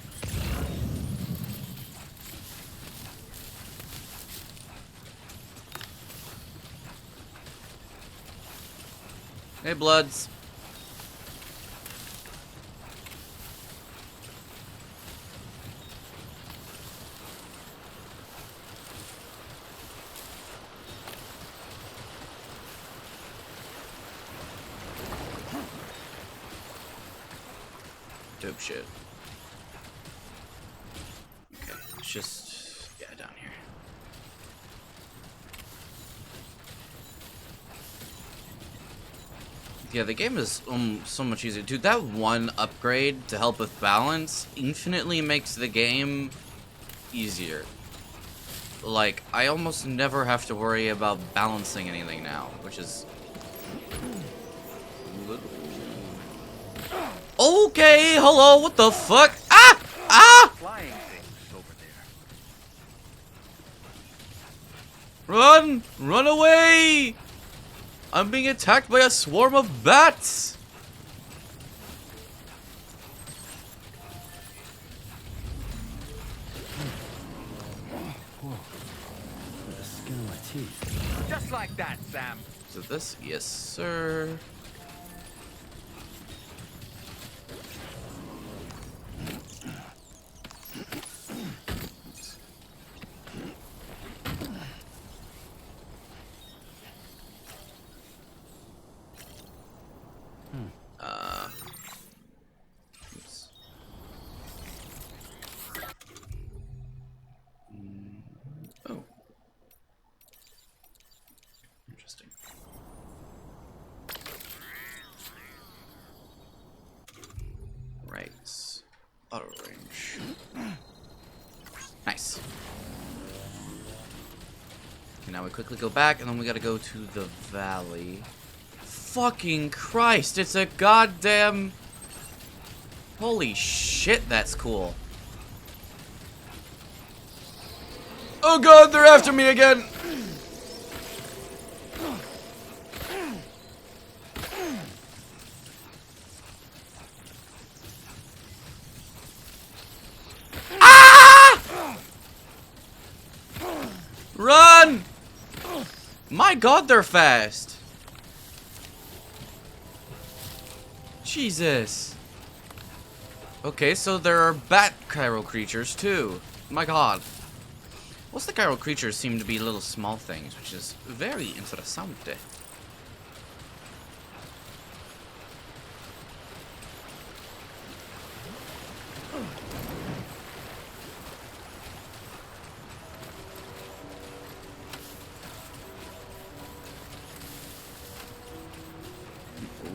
Hey, Bloods. Dope shit. Okay, it's just yeah, down here. Yeah, the game is so much easier. Dude, that one upgrade to help with balance infinitely makes the game easier. Like, I almost never have to worry about balancing anything now, which is... Okay, hello, what the fuck? Ah! Ah! Flying things over there. Run! Run away! I'm being attacked by a swarm of bats! With the skin of my teeth. Just like that, Sam. Is it this? Yes, sir. Oops. Oh. Interesting. Right. Auto range. Nice. Okay, now we quickly go back, and then we gotta go to the valley. Fucking Christ, it's a goddamn... Holy shit, that's cool. Oh god, they're after me again! Ah! Run! My god, they're fast. Jesus. Okay, so there are bat chiral creatures too. My god. Most of the chiral creatures seem to be little small things, which is very interessante.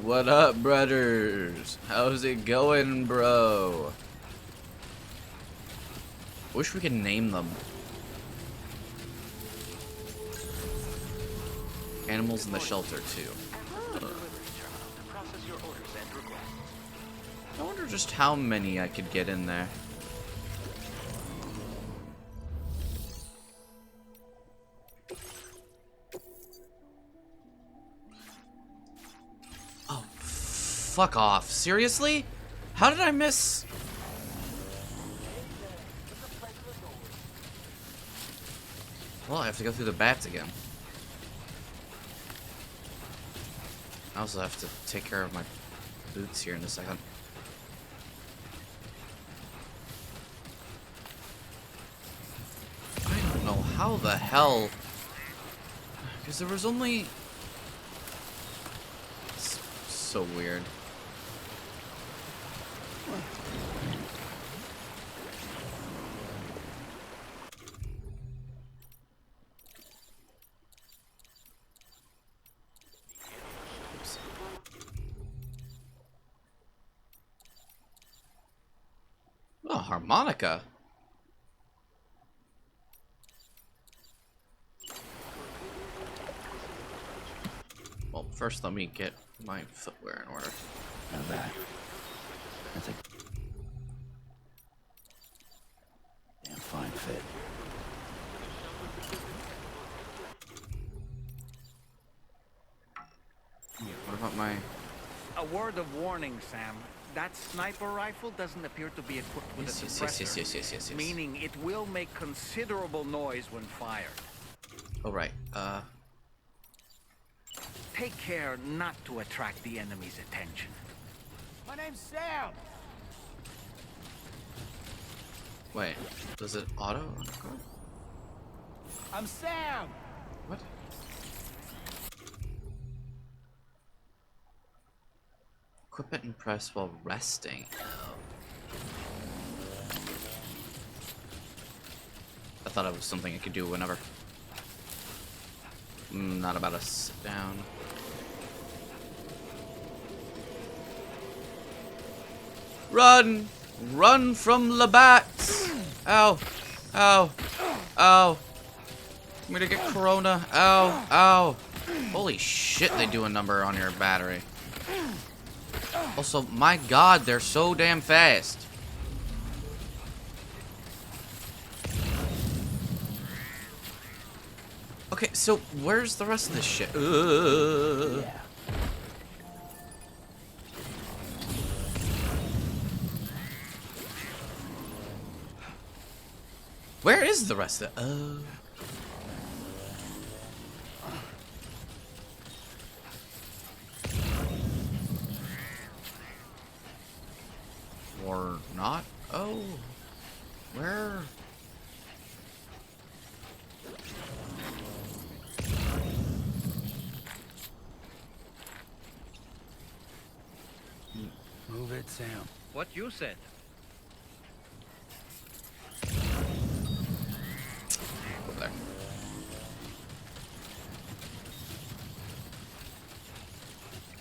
What up, brothers? How's it going, bro? Wish we could name them. Animals in the shelter, too. I wonder just how many I could get in there. Fuck off. Seriously? How did I miss? Well, I have to go through the bats again. I also have to take care of my boots here in a second. I don't know how the hell... Because there was only... It's so weird. Oh, harmonica. Well, first let me get my footwear in order. Now that's a damn fine fit. What about my... A word of warning, Sam. That sniper rifle doesn't appear to be equipped with a suppressor. Yes. Meaning it will make considerable noise when fired. Oh, right. Take care not to attract the enemy's attention. My name's Sam. Wait. Does it auto? I'm Sam. What? Equip it and press while resting. Oh. thought it was something I could do whenever. Not about to sit down. Run! Run from the bats! Ow! Ow! Ow! I'm gonna get corona. Ow! Ow! Holy shit, they do a number on your battery. Also, my god, they're so damn fast. Okay, so where's the rest of this shit? Yeah. Where is the rest of it? Or not? Oh. Where? Move it, Sam. What you said. Over there.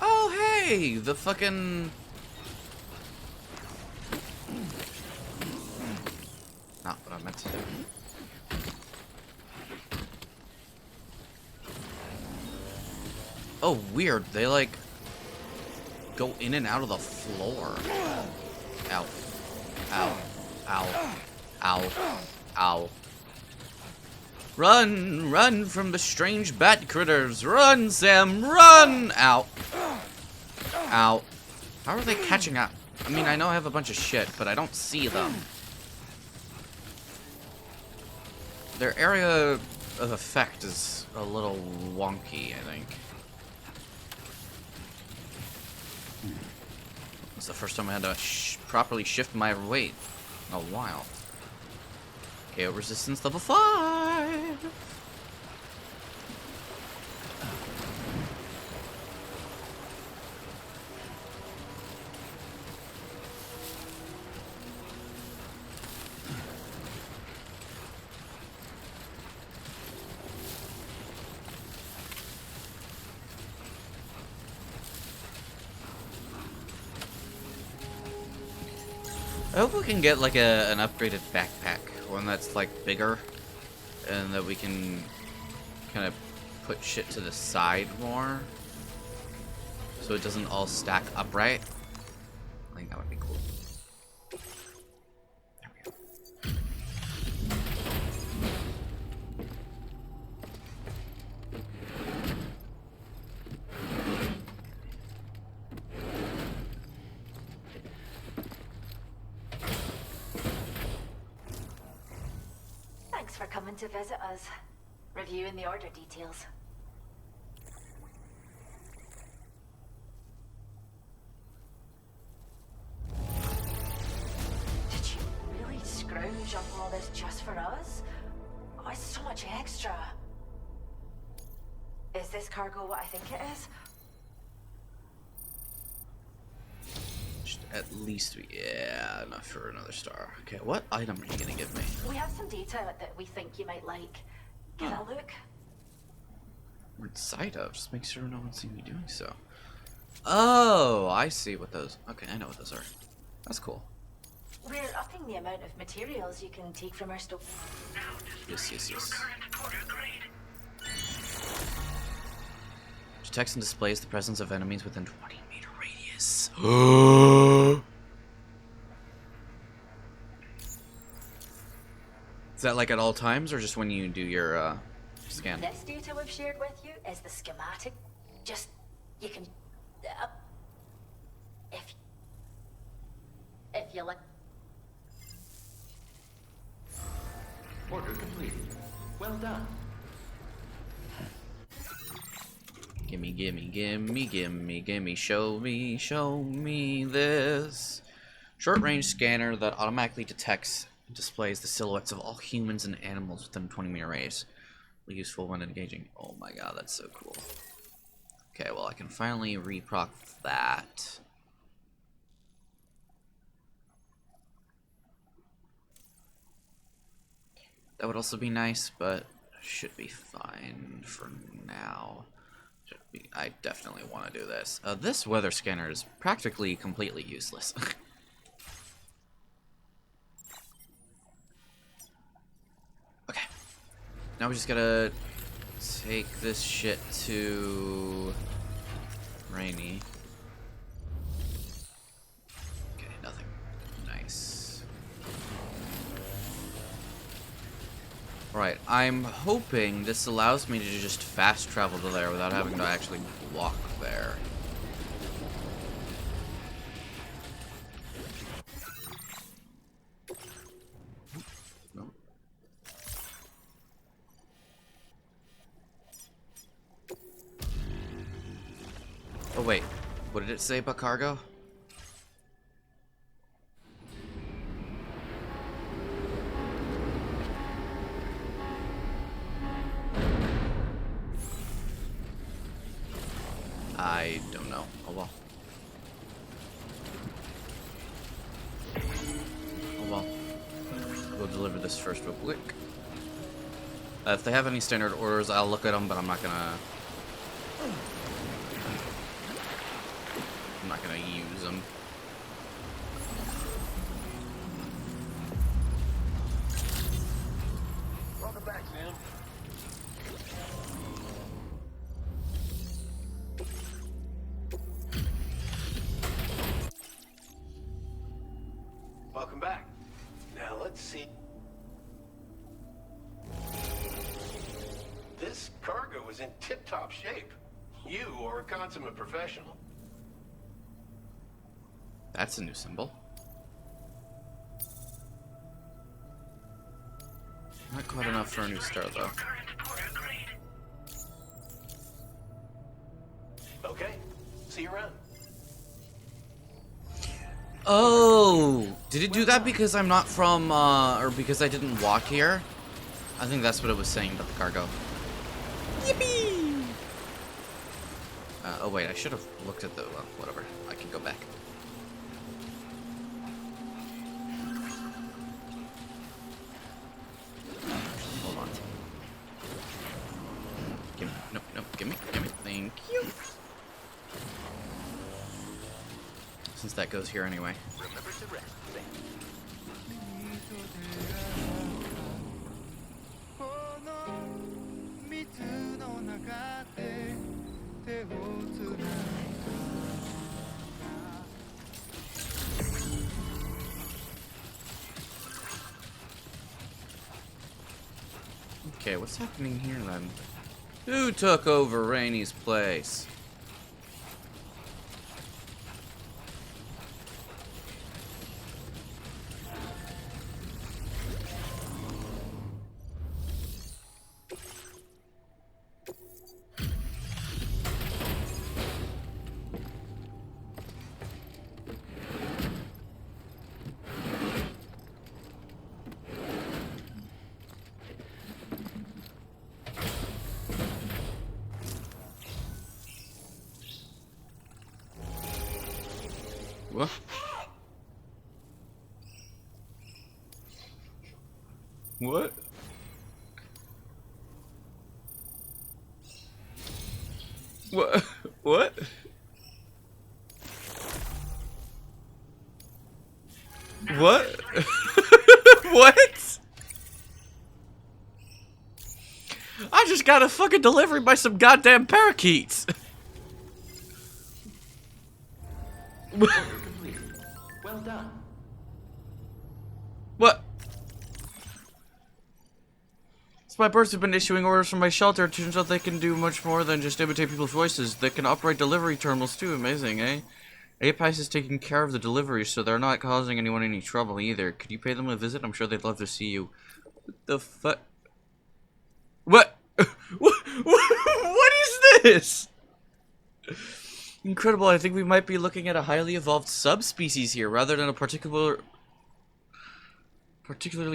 Oh, hey! The fucking... Not what I meant to do. Oh, weird. They, like, go in and out of the floor. Ow. Ow. Ow. Ow. Ow. Run! Run from the strange bat critters! Run, Sam! Run! Ow. Ow. How are they catching up? I mean, I know I have a bunch of shit, but I don't see them. Their area of effect is a little wonky, I think. It's the first time I had to properly shift my weight in a while. KO resistance level 5! I hope we can get like an upgraded backpack, one that's like bigger, and that we can kind of put shit to the side more, so it doesn't all stack upright. I think that would be cool. There we go. Thanks for coming to visit us. Reviewing the order details. Did you really scrounge up all this just for us? Oh, it's so much extra. Is this cargo what I think it is? At least we, yeah, enough for another star. Okay, what item are you gonna give me? We have some data that we think you might like. Give it a look. We're inside of. Just make sure no one's seen me doing so. Oh, I see what those. Okay, I know what those are. That's cool. We're upping the amount of materials you can take from our store. Yes, yes, yes. Detects and displays the presence of enemies within 20-meter radius. Is that like at all times, or just when you do your scan? This data we've shared with you is the schematic. Just, you can, if you like. Order complete. Well done. Gimme, gimme, gimme, gimme, gimme, show me this. Short-range scanner that automatically detects and displays the silhouettes of all humans and animals within 20-meter radius. Useful when engaging. Oh my god, that's so cool. Okay, well, I can finally reproc that. That would also be nice, but should be fine for now. I definitely want to do this. This weather scanner is practically completely useless. Okay. Now we just gotta take this shit to Rainy. Okay, nothing. Nice. Right, I'm hoping this allows me to just fast travel to there without having to actually walk there. No. Oh wait, what did it say about cargo? I don't know. Oh well. Oh well. We'll deliver this first real quick. If they have any standard orders, I'll look at them, but I'm not gonna use them. Welcome back, Sam. Welcome back. Now let's see. This cargo is in tip-top shape. You are a consummate professional. That's a new symbol. Not quite enough for a new star, though. Okay, see you around. Oh! Did it do that because I'm not from, or because I didn't walk here? I think that's what it was saying about the cargo. Yippee! Oh wait, I should have looked at the, well, whatever. I can go back. Hold on. Gimme, nope, gimme, thank you. Since that goes here anyway. Remember to rest, Sam. Okay, what's happening here then? Who took over Rainy's place? What? What? What? What? What? What? I just got a fucking delivery by some goddamn parakeets. Order completed. Well done. What? So my birds have been issuing orders from my shelter. It turns out they can do much more than just imitate people's voices. They can operate delivery terminals too. Amazing, eh? Apex is taking care of the deliveries, so they're not causing anyone any trouble either. Could you pay them a visit? I'm sure they'd love to see you. What the fuck? What? What is this? Incredible. I think we might be looking at a highly evolved subspecies here, rather than a particularly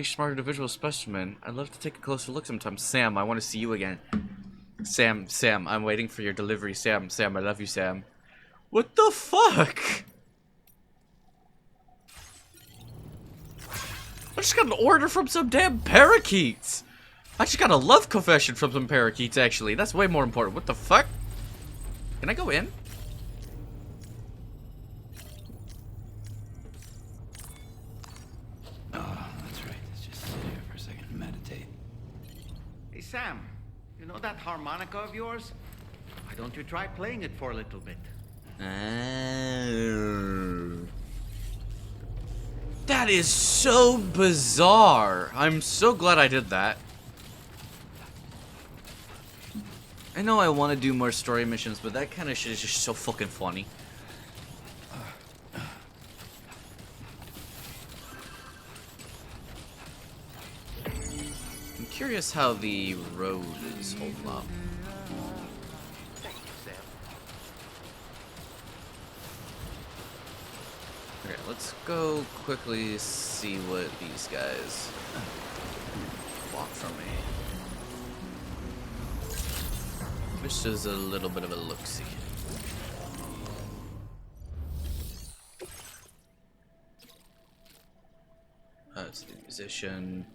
smart individual specimen. I'd love to take a closer look sometime. Sam, I want to see you again. Sam, I'm waiting for your delivery. Sam, I love you, Sam. What the fuck? I just got an order from some damn parakeets. I just got a love confession from some parakeets, actually. That's way more important. What the fuck? Can I go in? Oh, that's right. Let's just sit here for a second and meditate. Hey, Sam, you know that harmonica of yours? Why don't you try playing it for a little bit? That is so bizarre. I'm so glad I did that. I know I want to do more story missions, but that kind of shit is just so fucking funny. I'm curious how the road is holding up. Thank you, Sam. Okay, let's go quickly see what these guys want from me. This is a little bit of a look-see. It's the musician.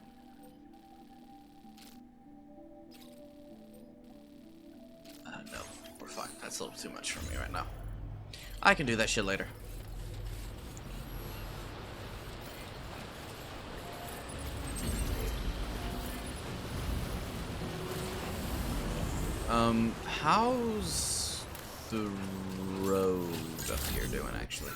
No, we're fine. That's a little too much for me right now. I can do that shit later. How's the road up here doing, actually?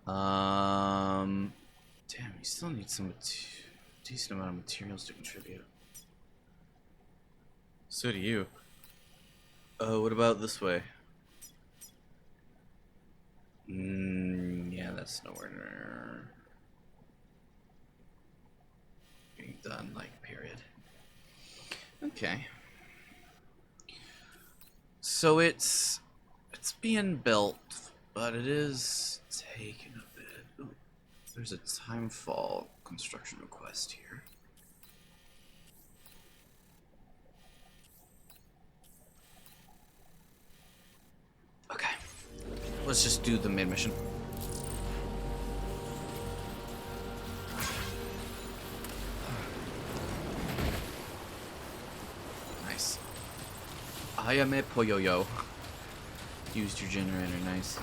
Damn, you still need some decent amount of materials to contribute. So do you. What about this way? Yeah, that's nowhere near being done, like, period. Okay. So it's being built, but it is taking a bit. Ooh, there's a timefall construction request here. Okay. Let's just do the main mission. Nice. Ayame Poyoyo. Used your generator, nice.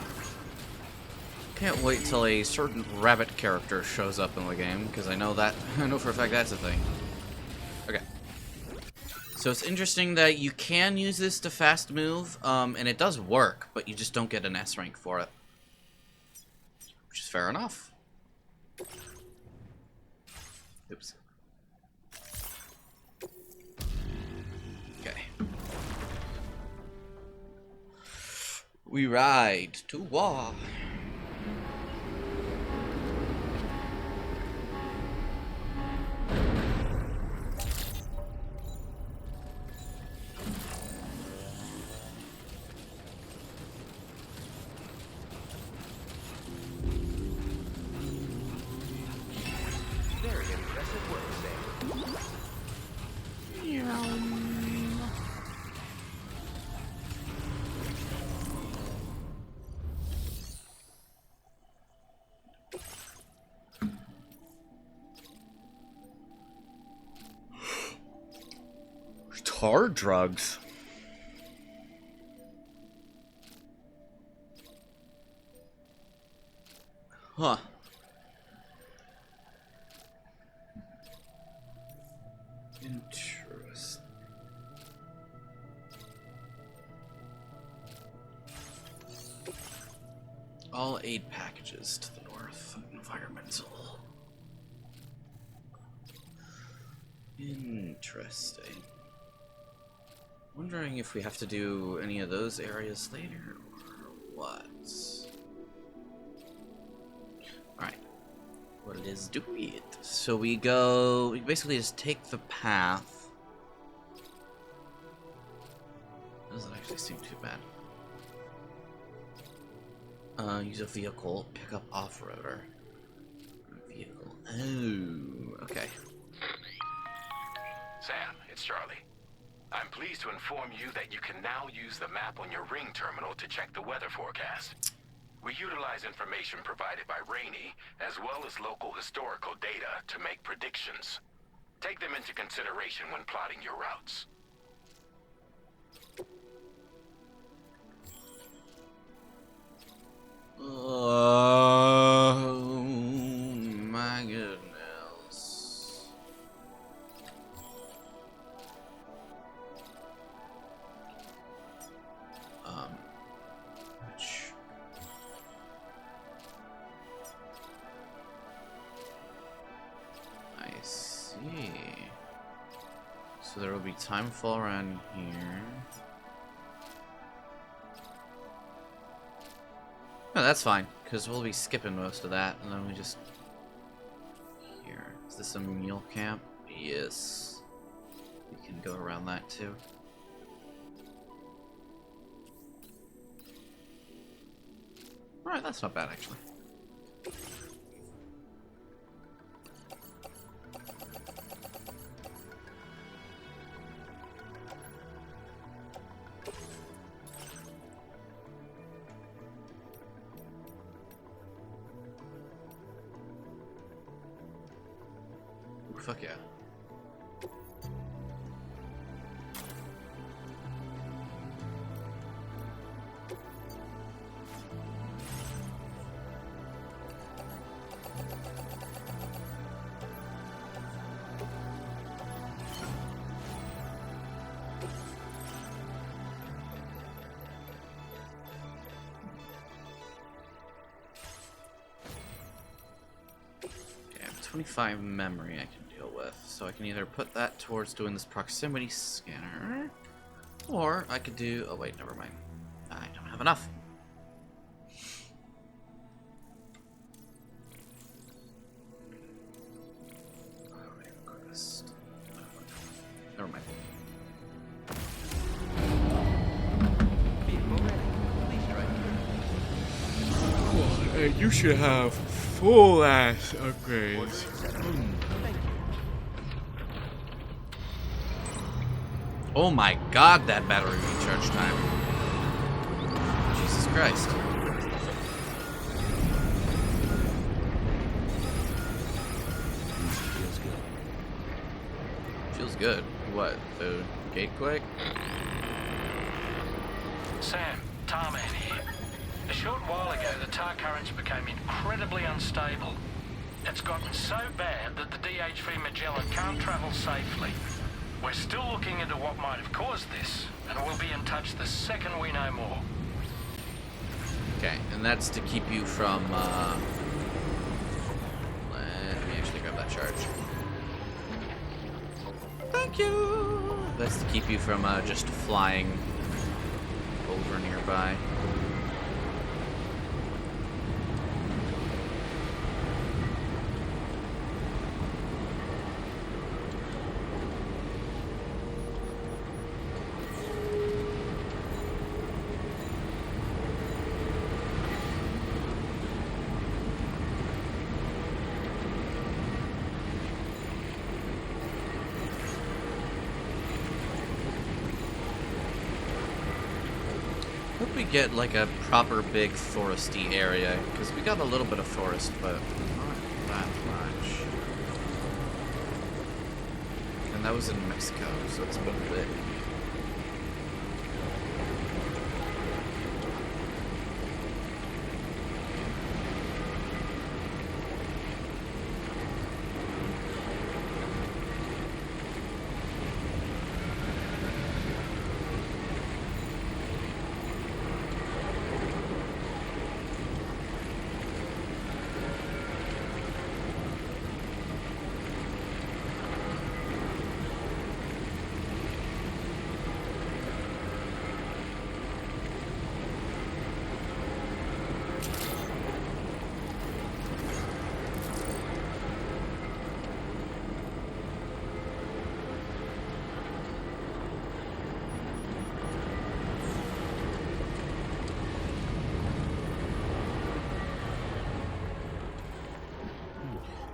Can't wait till a certain rabbit character shows up in the game, because I know for a fact that's a thing. Okay. So it's interesting that you can use this to fast move, and it does work, but you just don't get an S rank for it. Which is fair enough. Oops. Okay. We ride to war. Very impressive work, Sam. Hard drugs. Huh. Interesting. All aid packages to the north. Environmental. Interesting. Wondering if we have to do any of those areas later or what. Alright. Well, let's do it. So we basically just take the path. Doesn't actually seem too bad. Use a vehicle, pick up off-roader. Vehicle. Oh, okay. Sam, it's Charlie. I'm pleased to inform you that you can now use the map on your ring terminal to check the weather forecast. We utilize information provided by Rainey, as well as local historical data, to make predictions. Take them into consideration when plotting your routes. Oh my goodness. Which... I see. So there will be timefall around here. No, that's fine, because we'll be skipping most of that, and then we just... Here. Is this a mule camp? Yes. We can go around that, too. Alright, that's not bad, actually. Fuck yeah. Okay, I have 25 memory I can deal with, so I can either put that towards doing this proximity scanner, or I could do... Oh wait, never mind. I don't have enough. Never mind. You should have full ass upgrades. Oh my god, that battery recharge time. Jesus Christ. Feels good. Feels good. What? The gate quick? Sam, Tarman here. A short while ago, the tar currents became incredibly unstable. It's gotten so bad that the DHV Magellan can't travel safely. We're still looking into what might have caused this, and we'll be in touch the second we know more. Okay, and that's to keep you from, let me actually grab that charge. Thank you! That's to keep you from, just flying over nearby. Hope we get like a proper big foresty area, because we got a little bit of forest, but not that much. And that was in Mexico, so it's been big.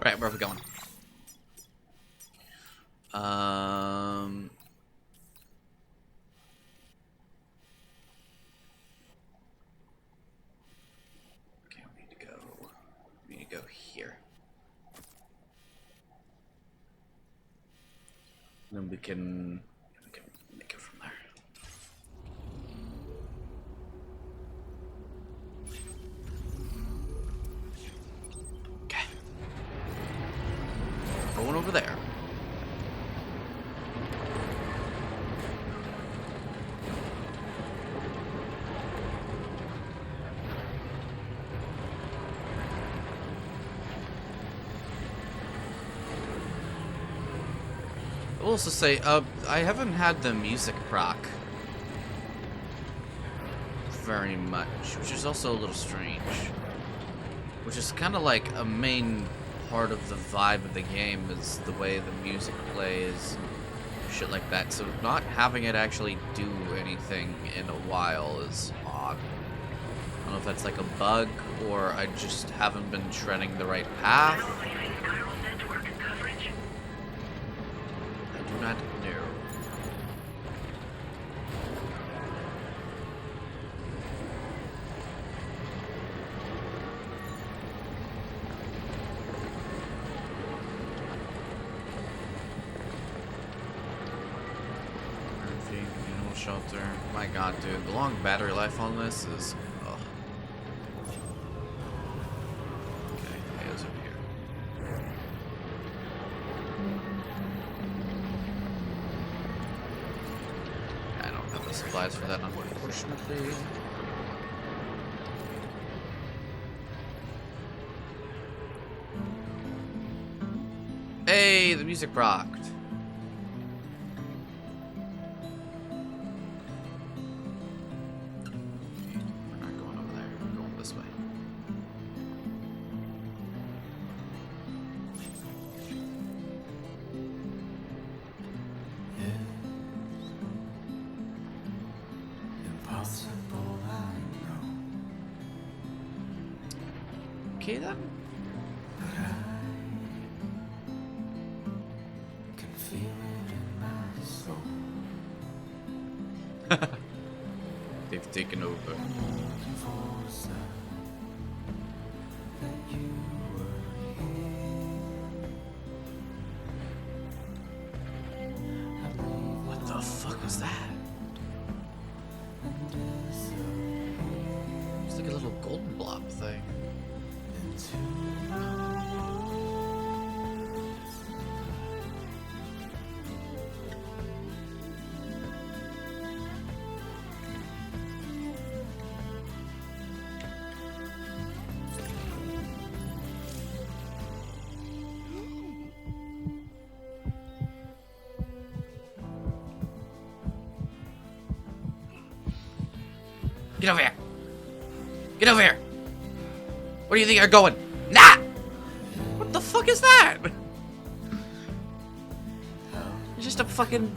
Right, where are we going? then we can make it from there. Okay. Going over there. I will also say, I haven't had the music proc very much, which is also a little strange. Which is kind of like a main part of the vibe of the game, is the way the music plays, shit like that. So not having it actually do anything in a while is odd. I don't know if that's like a bug, or I just haven't been treading the right path. I do not know. Animal shelter. My god, dude. The long battery life on this is... Ugh. Okay, Leo's over here. I don't have the supplies for that, unfortunately. Hey, the music rocked. We're not going over there. We're going this way. Impossible, I know. Okay then. But I can feel it in my soul. They've taken over. Looking for a sign that you were here. What the fuck was that? It's like a little golden blob thing. Get over here! Get over here! Where do you think you're going? Nah! What the fuck is that? It's just a fucking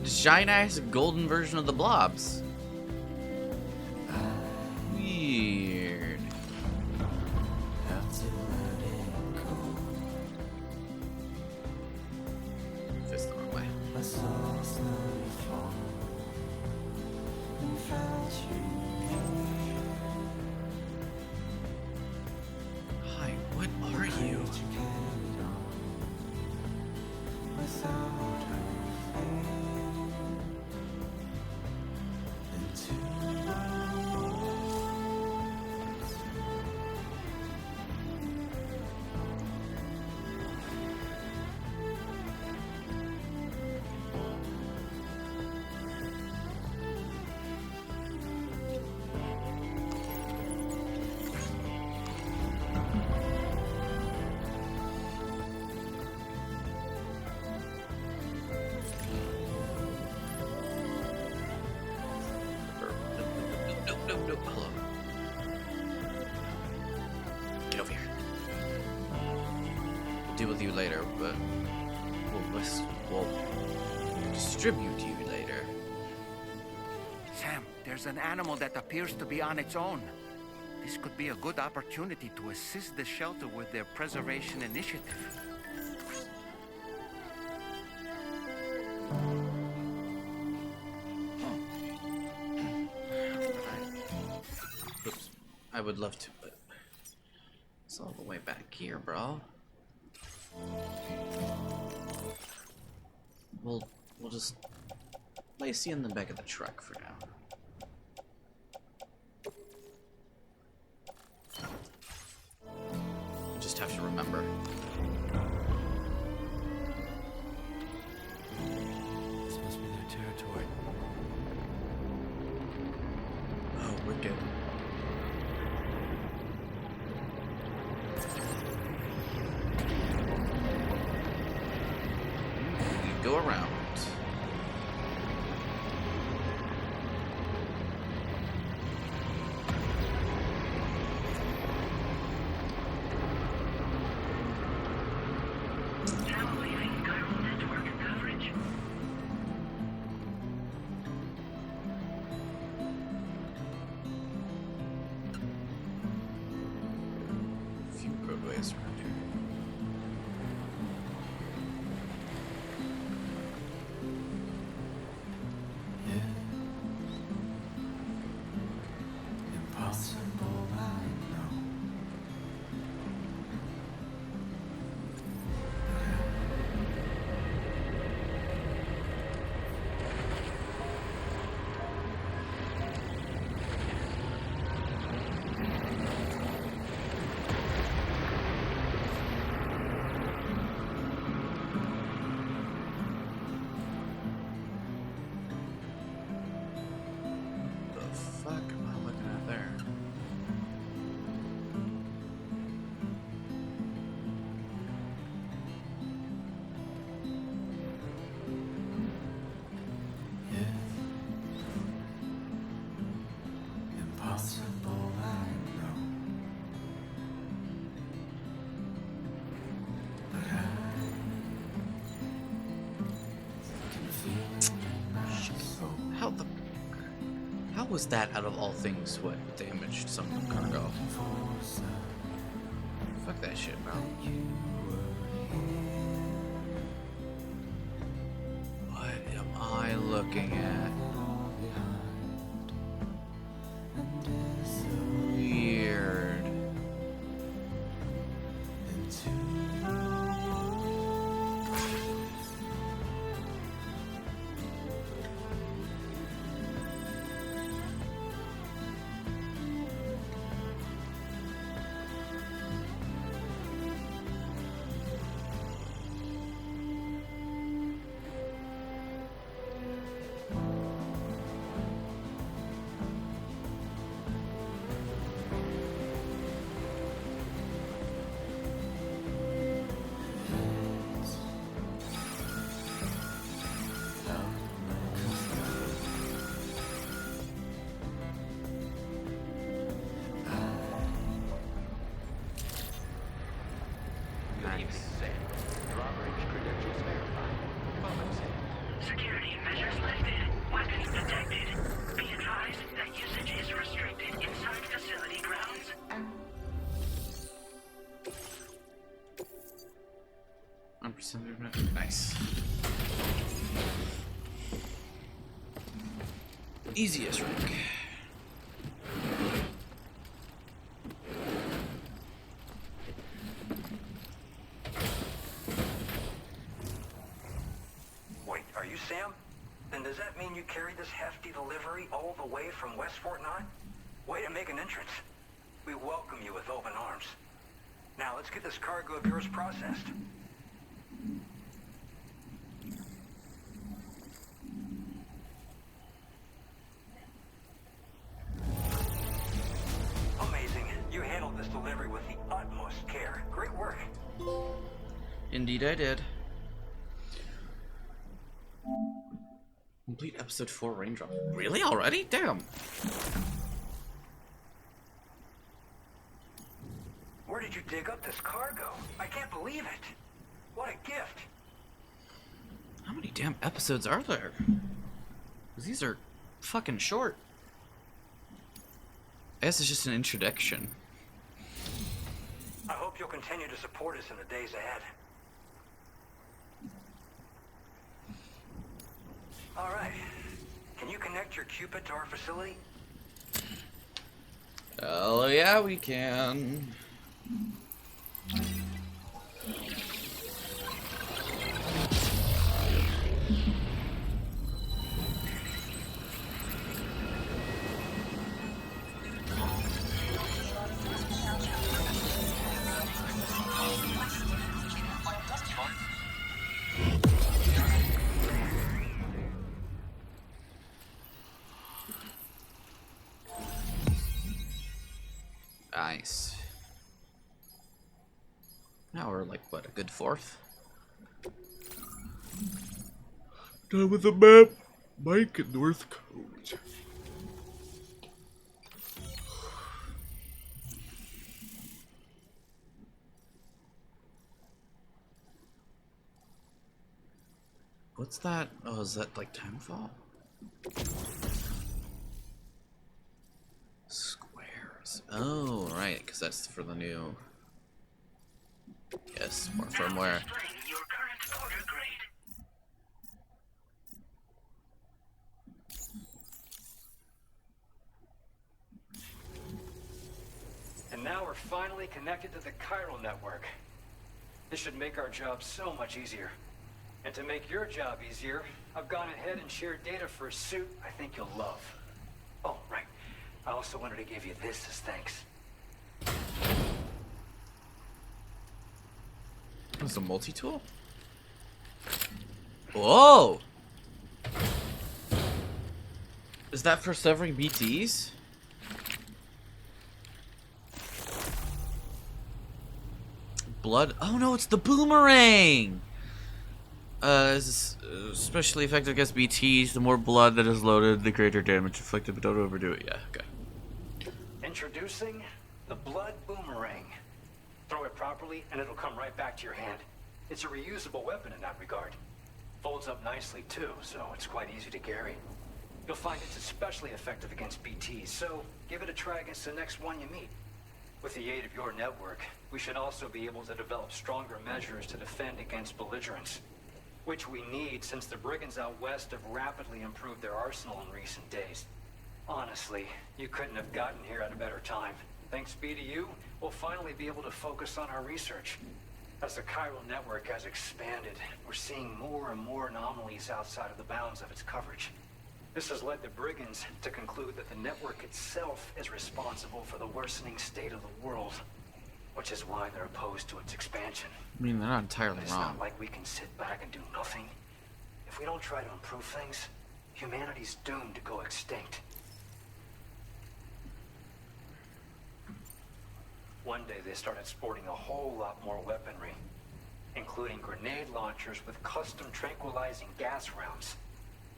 giant ass golden version of the blobs. Weird. This the wrong way. Hi, what are you? Nope. Hello. Get over here. We'll deal with you later, but we'll distribute you later. Sam, there's an animal that appears to be on its own. This could be a good opportunity to assist the shelter with their preservation initiative. Oops. I would love to, but it's all the way back here, bro. we'll just place you in the back of the truck for now. Just have to remember. This must be their territory. Oh, we're good. We go around. Now leaving chiral network coverage. Few roadways around here. Impossible, I know. The fuck am I looking at there? Impossible, I know. But I can feel it in my soul. How was that out of all things what damaged some cargo? Fuck that shit, bro. What am I looking at? Weird. Security measures lifted. Weapons detected. Be advised that usage is restricted inside facility grounds. Nice. Easiest rank. Wait, are you Sam? Then does that mean you carried this hefty delivery all the way from West Fort 9? Way to make an entrance. We welcome you with open arms. Now let's get this cargo of yours processed. Amazing. You handled this delivery with the utmost care. Great work. Indeed I did. Complete episode 4 raindrop. Really? Already? Damn. Where did you dig up this cargo? I can't believe it. What a gift. How many damn episodes are there? 'Cause these are fucking short. I guess it's just an introduction. I hope you'll continue to support us in the days ahead. All right. Can you connect your Cupid to our facility? Oh yeah, we can. Nice. Now we're like, what, a good fourth? Done with the map. Mike and North Code. What's that? Oh, is that like Timefall? Squares. Oh, right, because that's for the new. Yes, more firmware. Your current order grade. And now we're finally connected to the chiral network. This should make our job so much easier. And to make your job easier, I've gone ahead and shared data for a suit I think you'll love. Oh, right. I also wanted to give you this as thanks. It's a multi-tool? Whoa! Is that for severing BTs? Blood? Oh no, it's the boomerang! Is especially effective against BTs. The more blood that is loaded, the greater damage inflicted, but don't overdo it. Yeah, okay. Introducing the blood boomerang. Throw it properly and it'll come right back to your hand. It's a reusable weapon in that regard. Folds up nicely too, so it's quite easy to carry. You'll find it's especially effective against BTs, so give it a try against the next one you meet. With the aid of your network, we should also be able to develop stronger measures to defend against belligerents. Which we need since the brigands out west have rapidly improved their arsenal in recent days. Honestly, you couldn't have gotten here at a better time. Thanks be to you, we'll finally be able to focus on our research. As the chiral network has expanded, we're seeing more and more anomalies outside of the bounds of its coverage. This has led the brigands to conclude that the network itself is responsible for the worsening state of the world, which is why they're opposed to its expansion. I mean, they're not entirely It's wrong. not like we can sit back and do nothing. If we don't try to improve things, humanity's doomed to go extinct. One day they started sporting a whole lot more weaponry, including grenade launchers with custom tranquilizing gas rounds.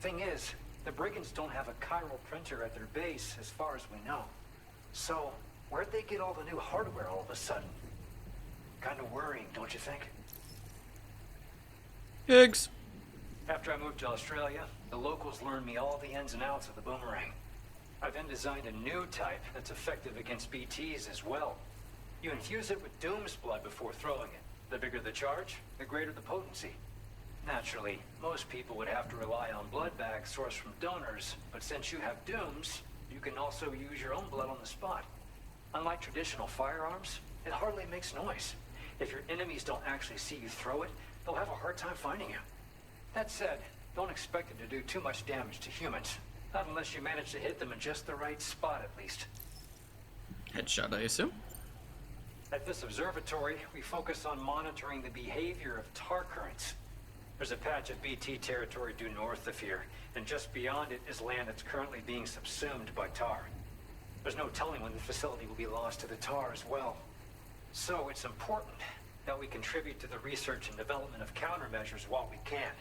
Thing is, the brigands don't have a chiral printer at their base as far as we know. So, where'd they get all the new hardware all of a sudden? Kind of worrying, don't you think? Higgs. After I moved to Australia, the locals learned me all the ins and outs of the boomerang. I then designed a new type that's effective against BTs as well. You infuse it with Doom's blood before throwing it. The bigger the charge, the greater the potency. Naturally, most people would have to rely on blood bags sourced from donors, but since you have Doom's, you can also use your own blood on the spot. Unlike traditional firearms, it hardly makes noise. If your enemies don't actually see you throw it, they'll have a hard time finding you. That said, don't expect it to do too much damage to humans. Not unless you manage to hit them in just the right spot, at least. Headshot, I assume? At this observatory, we focus on monitoring the behavior of tar currents. There's a patch of BT territory due north of here, and just beyond it is land that's currently being subsumed by tar. There's no telling when the facility will be lost to the tar as well. So it's important that we contribute to the research and development of countermeasures while we can.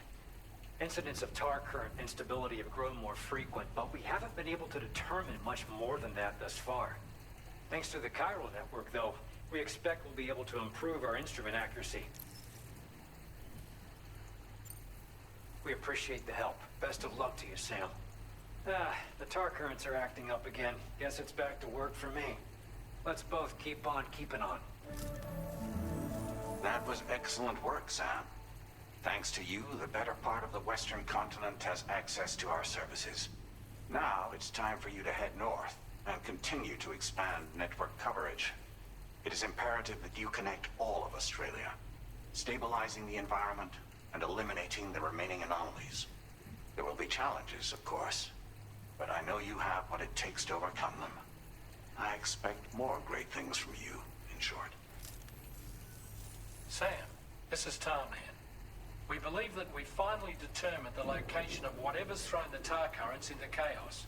Incidents of tar current instability have grown more frequent, but we haven't been able to determine much more than that thus far. Thanks to the chiral network, though, we expect we'll be able to improve our instrument accuracy. We appreciate the help. Best of luck to you, Sam. The tar currents are acting up again. Guess it's back to work for me. Let's both keep on keeping on. That was excellent work, Sam. Thanks to you, the better part of the Western continent has access to our services. Now it's time for you to head north and continue to expand network coverage. It is imperative that you connect all of Australia, stabilizing the environment and eliminating the remaining anomalies. There will be challenges, of course, but I know you have what it takes to overcome them. I expect more great things from you, in short. Sam, this is Tarman. We believe that we finally determined the location of whatever's thrown the tar currents into chaos.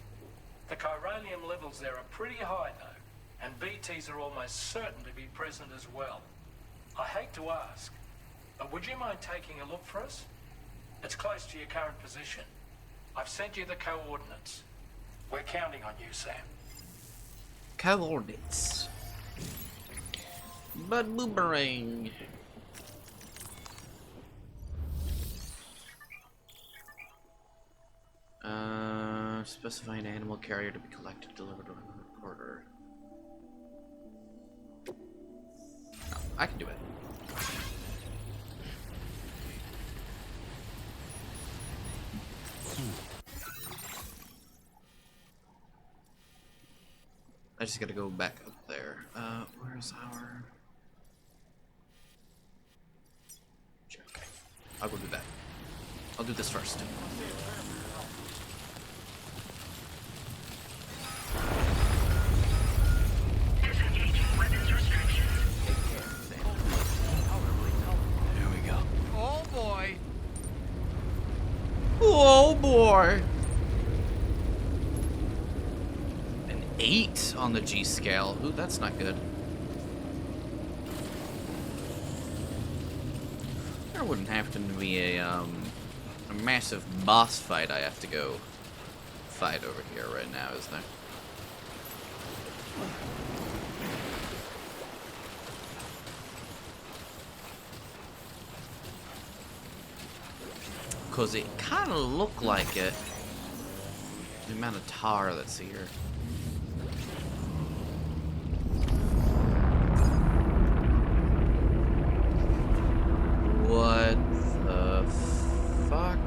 The chiralium levels there are pretty high, though. and BTs are almost certain to be present as well. I hate to ask, but would you mind taking a look for us? It's close to your current position. I've sent you the coordinates. We're counting on you, Sam. Coordinates. But boomerang. Specify an animal carrier to be collected, delivered, or reporter. No, I can do it. I just gotta go back up there. Where's our... Okay, I'll go do that. I'll do this first. Disengaging weapons restrictions. Here we go. Oh boy. Oh boy! An 8 on the G scale. Ooh, that's not good. There wouldn't happen to be a massive boss fight I have to go fight over here right now, is there? Because it kind of looked like it. The amount of tar that's here. What the fuck?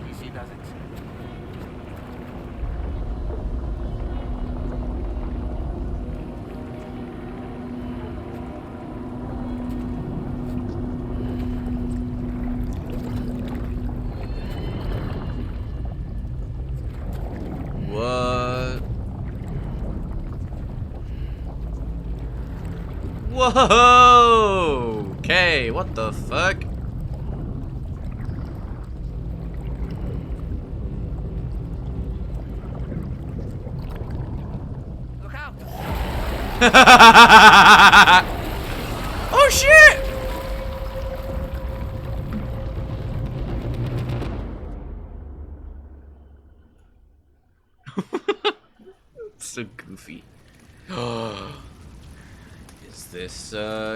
PC does it. What? Whoa! Okay, what the fuck? Look out! Oh shit! So goofy.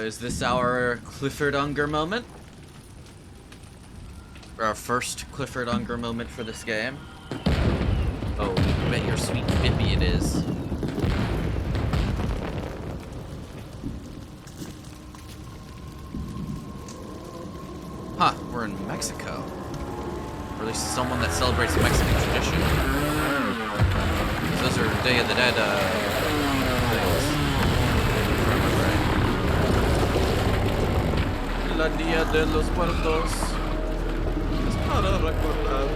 Is this our Clifford Unger moment? Or our first Clifford Unger moment for this game? Oh, you bet your sweet bippy it is. Huh, we're in Mexico. Or at least someone that celebrates Mexican tradition. Those are Day of the Dead, things. La Dia de los Muertos es para recordar.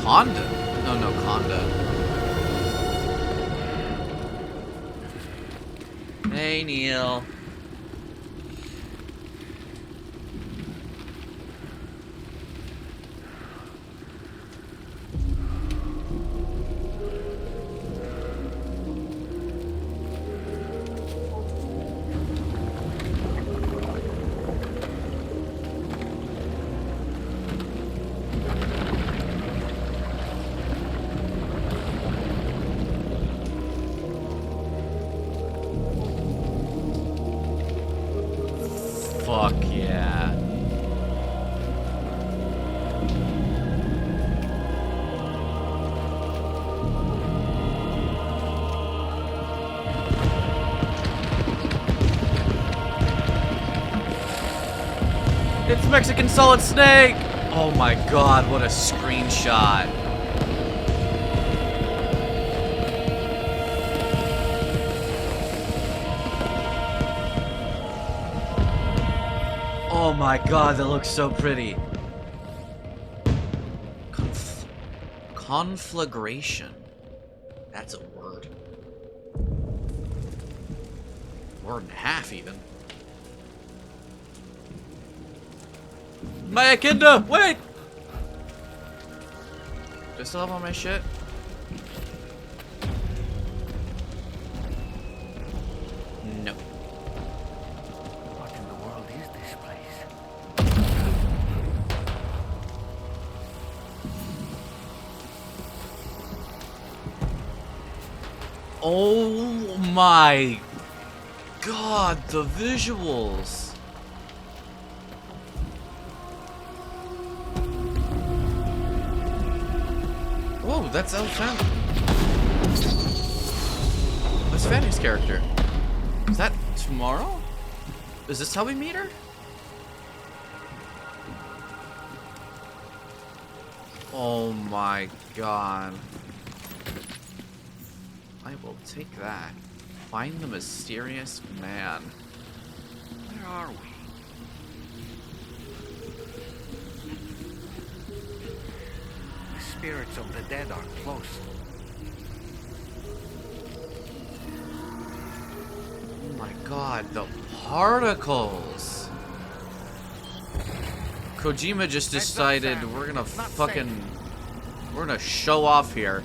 Honda? No, no, Honda. Hey, Neil. Fuck yeah. It's Mexican Solid Snake! Oh my god, what a screenshot. Oh my god, that looks so pretty. Conflagration. That's a word. Word and a half, even. Maya Kinda! Wait! Do I still have all my shit? No. What in the world is this place? Oh my god, the visuals. Whoa, that's Elfan. That's Fanny's character. Is that tomorrow? Is this how we meet her? Oh my god. I will take that. Find the mysterious man. Where are we? The spirits of the dead are close. Oh my god, the particles. Kojima just decided we're gonna we're gonna show off here.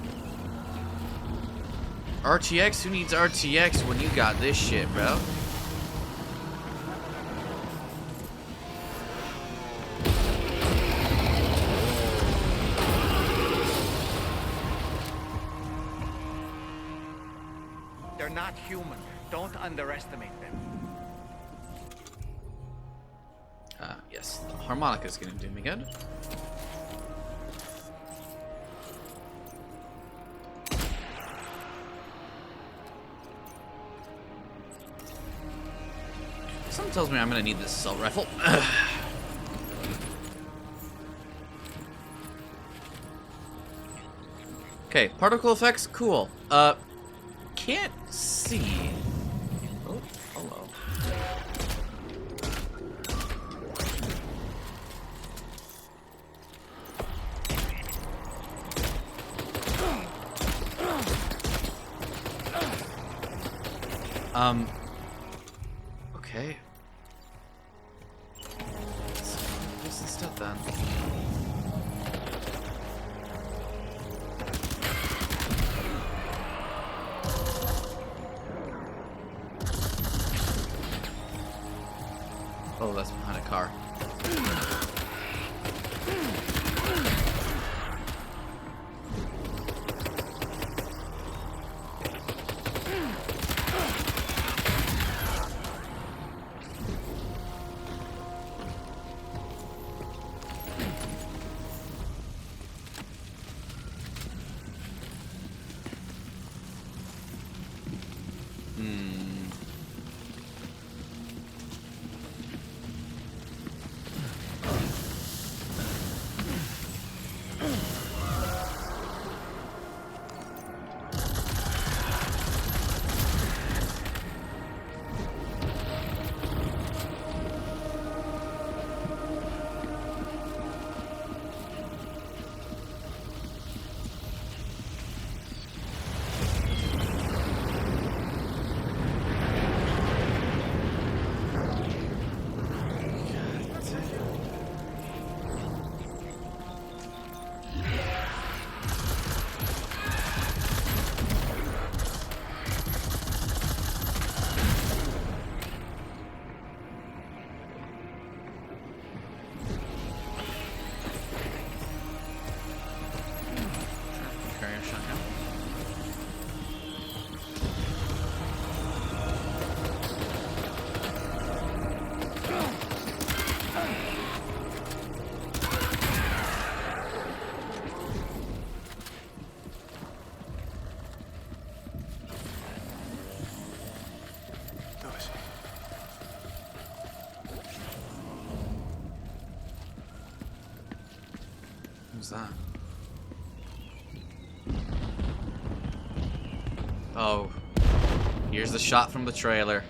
RTX? Who needs RTX when you got this shit, bro? They're not human. Don't underestimate them. Yes, the harmonica's gonna do me good. Something tells me I'm gonna need this assault rifle. Okay, particle effects, cool. Can't see. Oh, hello. Okay. What's this stuff then? Oh, that's behind a car. was that? Oh, here's the shot from the trailer.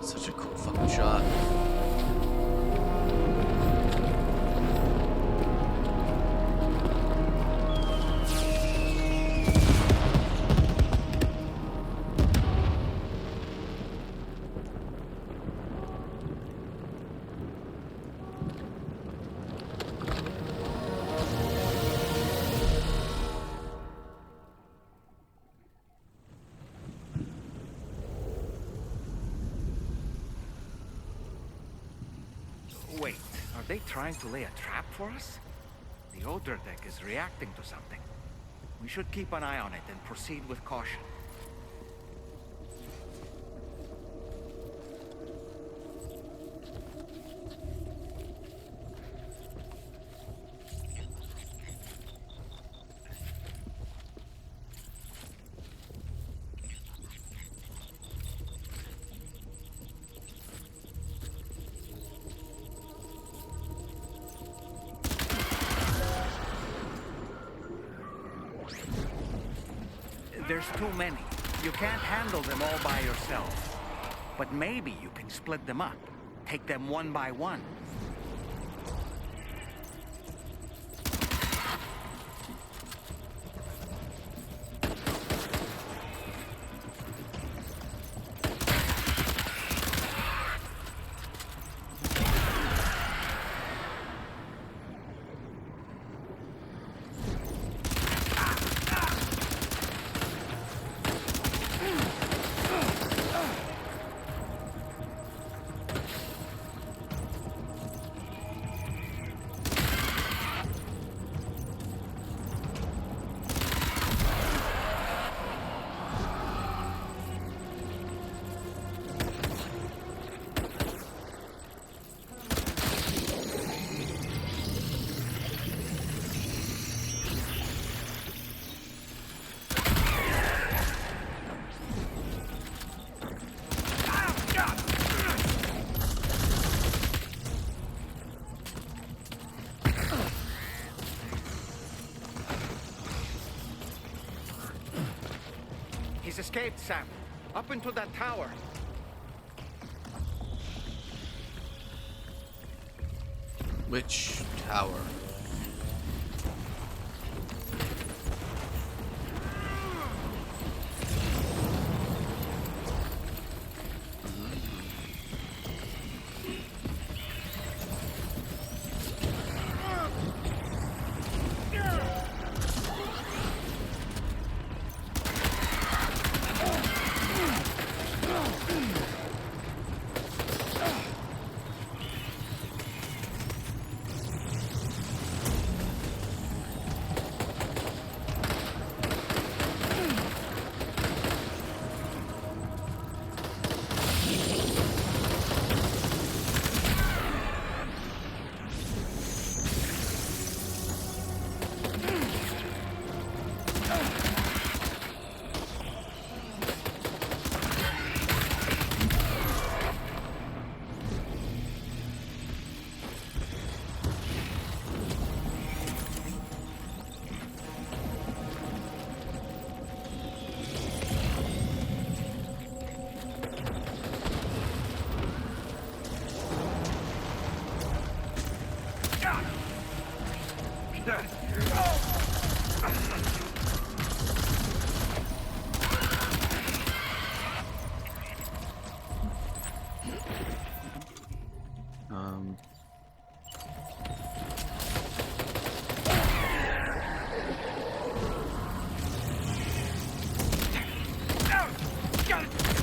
Such a cool fucking shot. Wait, are they trying to lay a trap for us? The odor deck is reacting to something. We should keep an eye on it and proceed with caution. There's too many. You can't handle them all by yourself. But maybe you can split them up. Take them one by one. He's escaped, Sam. Up into that tower. Which tower? Got it!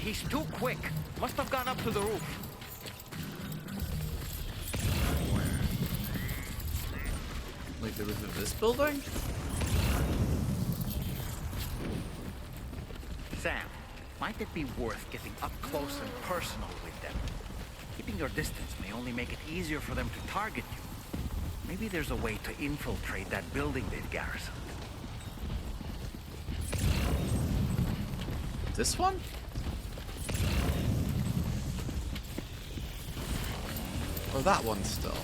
He's too quick. Must have gone up to the roof. Like the roof of this building? Sam, might it be worth getting up close and personal with them? Keeping your distance may only make it easier for them to target you. Maybe there's a way to infiltrate that building they've garrisoned. This one? Or that one still?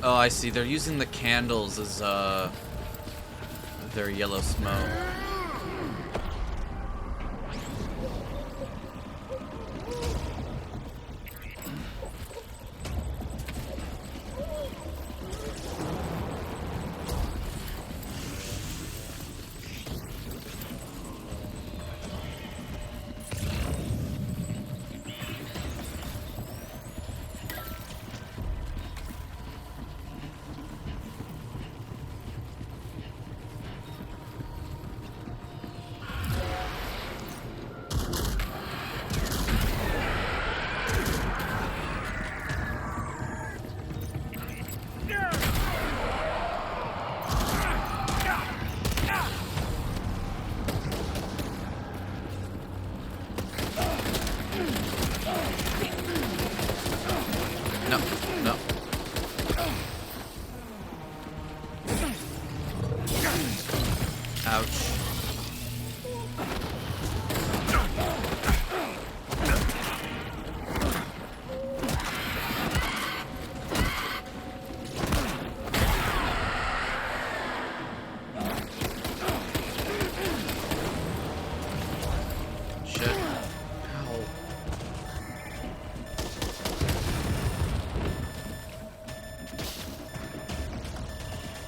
Oh, I see. They're using the candles as their yellow smoke.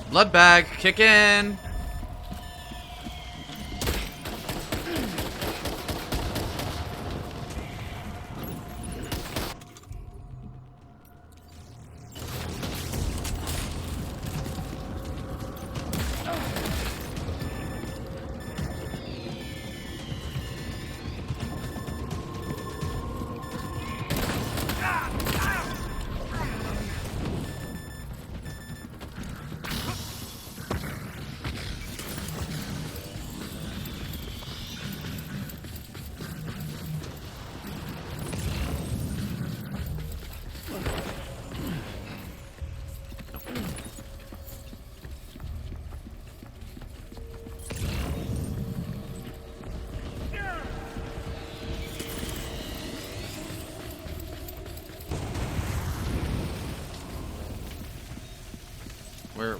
Blood bag, kick in.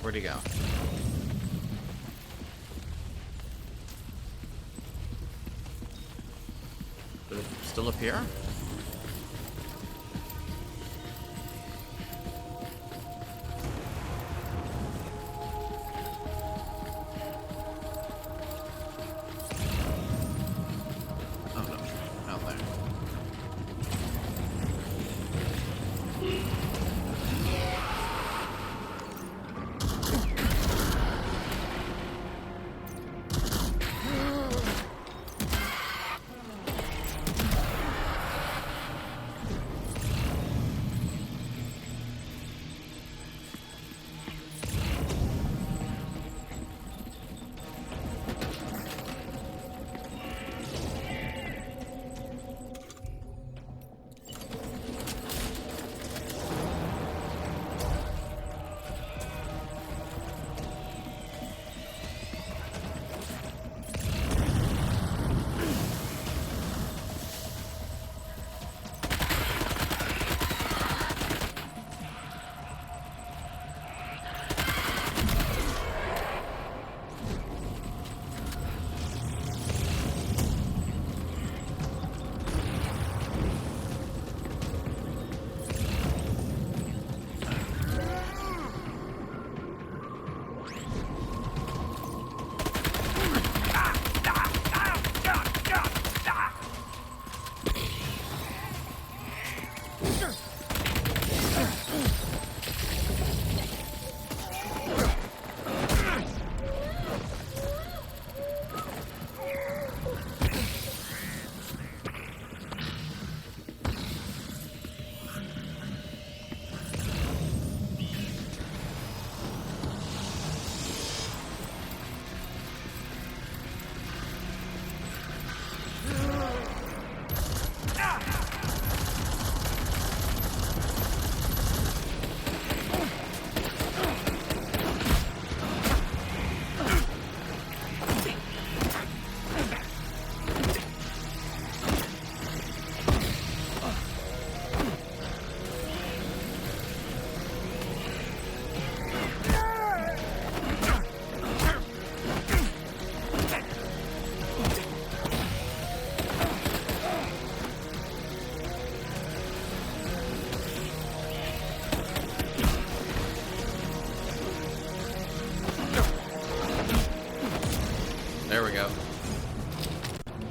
Where'd he go? Is it still up here? Oh no, out there.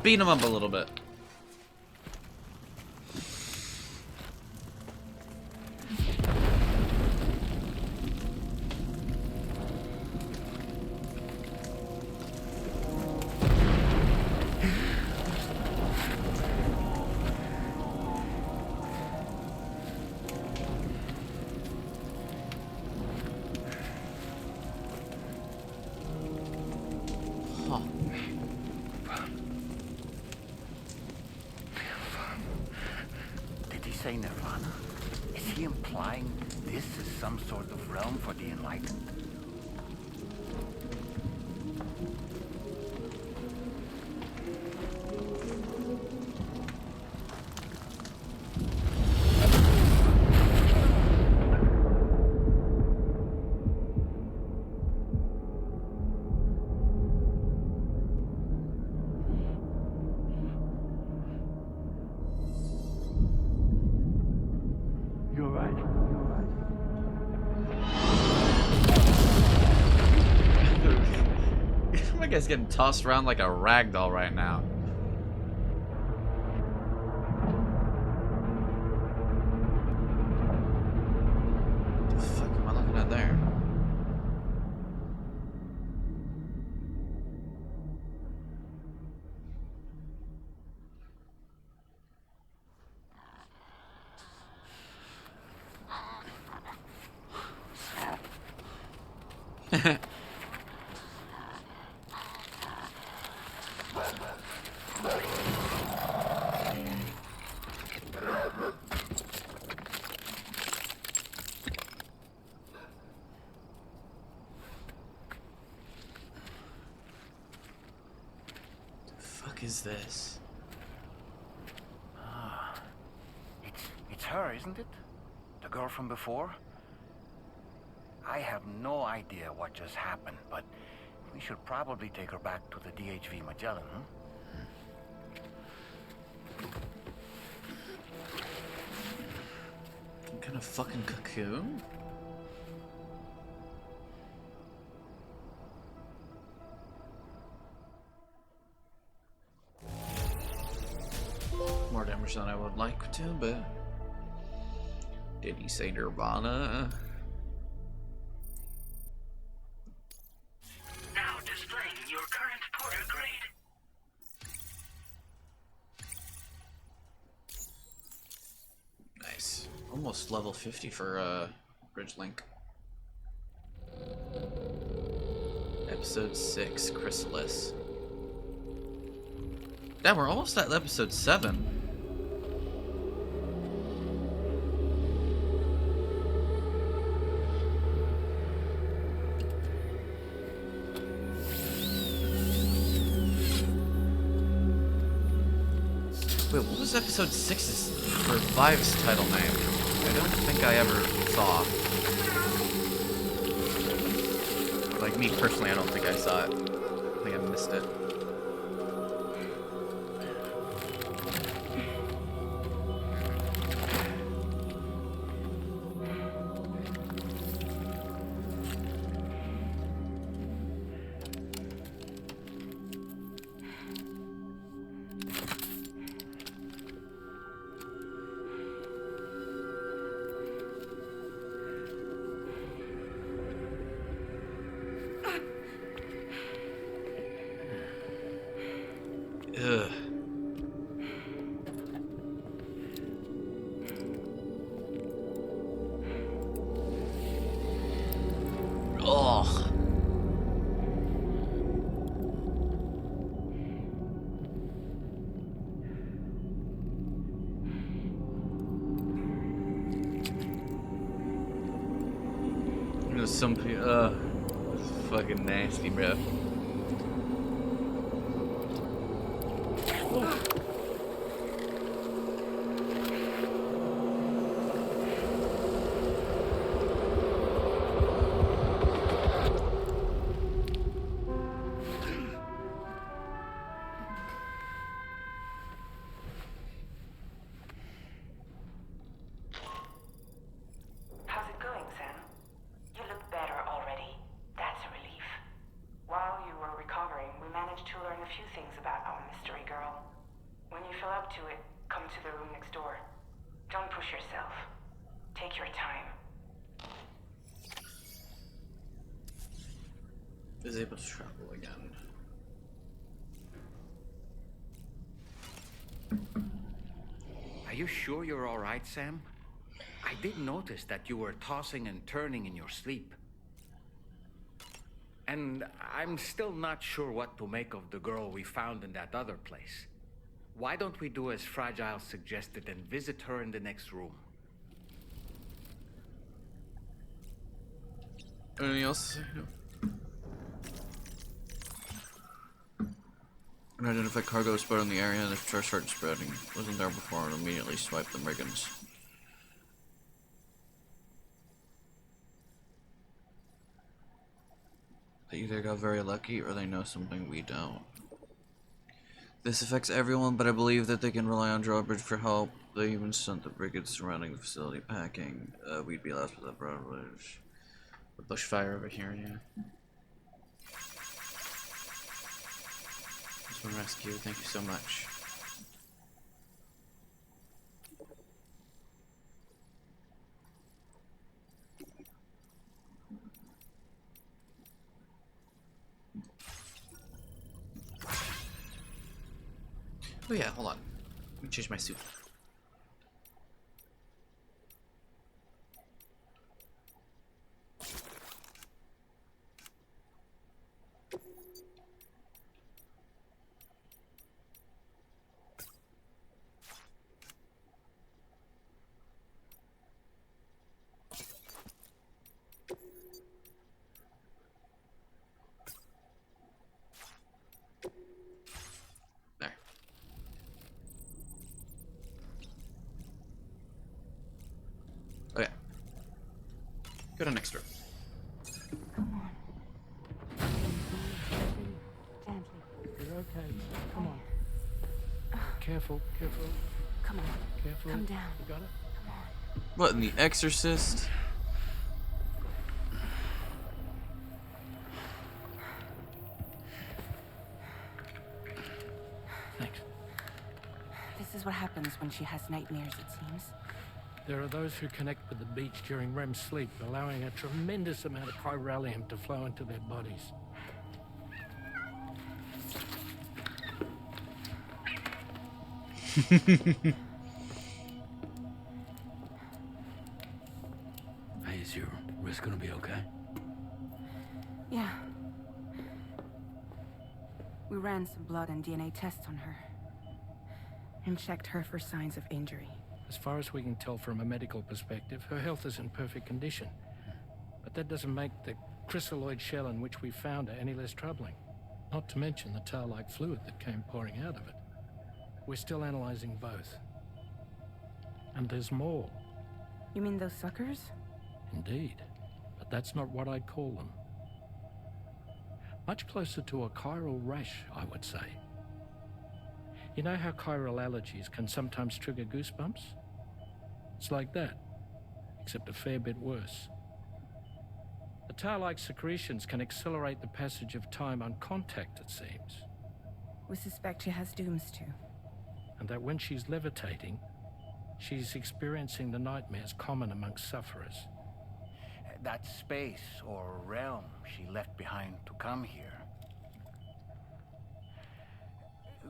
beat him up a little bit. Did he say Nirvana? Is he implying this is some sort of realm for the enlightened? You're right. My guy's getting tossed around like a rag doll right now. What the fuck am I looking at there? Fuck is this? It's her, isn't it? The girl from before? I have no idea what just happened, but we should probably take her back to the DHV Magellan, huh? Some kind of fucking cocoon? More damage than I would like to, but did he say Nirvana? Now displaying your current porter grade. Nice. Almost level 50 for Bridge Link. Episode 6, Chrysalis. Damn, we're almost at episode 7. Wait, what was episode 6's or 5's title name? I don't think I ever saw. Like me personally, I don't think I saw it. I think I missed it. Ugh. Ugh. There's some people, it's fucking nasty, bro. How's it going, Sam? You look better already. That's a relief. While up to it, come to the room next door. Don't push yourself. Take your time. Is able to travel again. Are you sure you're all right, Sam? I did notice that you were tossing and turning in your sleep. And I'm still not sure what to make of the girl we found in that other place. Why don't we do as Fragile suggested and visit her in the next room? Anything else? Identify cargo spread in the area and if trust started spreading. Wasn't there before and immediately swiped the brigands. They either got very lucky or they know something we don't. This affects everyone, but I believe that they can rely on Drawbridge for help. They even sent the brigands surrounding the facility packing. We'd be lost without Drawbridge. The bushfire over here, yeah. This one rescue, thank you so much. Oh yeah, hold on. Let me change my suit. There. Okay. Go to next room. Come on. Gently. You're okay. Come on. Careful, careful. Come on. Careful. Come down. You got it? Come on. What in The Exorcist? Thanks. This is what happens when she has nightmares, it seems. There are those who connect with the beach during REM sleep, allowing a tremendous amount of chiralium to flow into their bodies. Hey, is your wrist gonna be okay? Yeah. We ran some blood and DNA tests on her. And checked her for signs of injury. As far as we can tell from a medical perspective, her health is in perfect condition. But that doesn't make the crystalloid shell in which we found her any less troubling. Not to mention the tar-like fluid that came pouring out of it. We're still analyzing both. And there's more. You mean those suckers? Indeed. But that's not what I'd call them. Much closer to a chiral rash, I would say. You know how chiral allergies can sometimes trigger goosebumps? It's like that, except a fair bit worse. The tar-like secretions can accelerate the passage of time on contact, it seems. We suspect she has dooms too. And that when she's levitating, she's experiencing the nightmares common amongst sufferers. That space or realm she left behind to come here.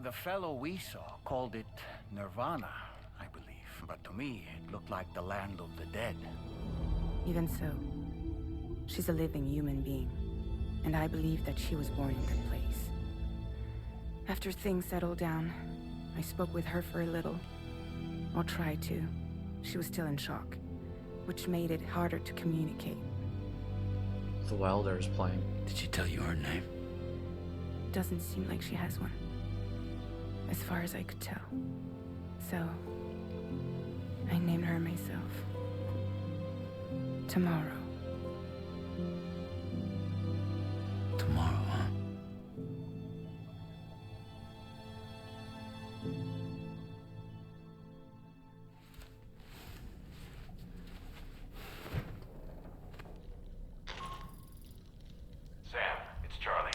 The fellow we saw called it Nirvana, I believe. But to me, it looked like the land of the dead. Even so, she's a living human being. And I believe that she was born in that place. After things settled down, I spoke with her for a little. Or tried to. She was still in shock, which made it harder to communicate. The Wilder is playing. Did she tell you her name? Doesn't seem like she has one. As far as I could tell. So, I named her myself. Tomorrow. Tomorrow, huh? Sam, it's Charlie.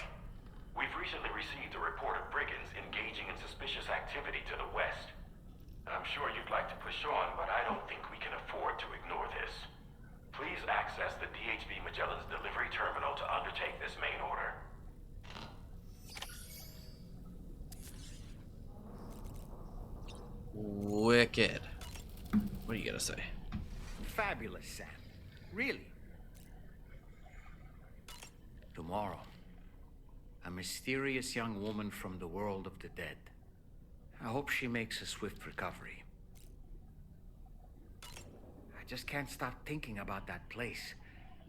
We've recently received a report of brigands engaging in suspicious activity to the west. Wicked. What do you gotta say? Fabulous, Sam. Really. Tomorrow, a mysterious young woman from the world of the dead. I hope she makes a swift recovery. I just can't stop thinking about that place.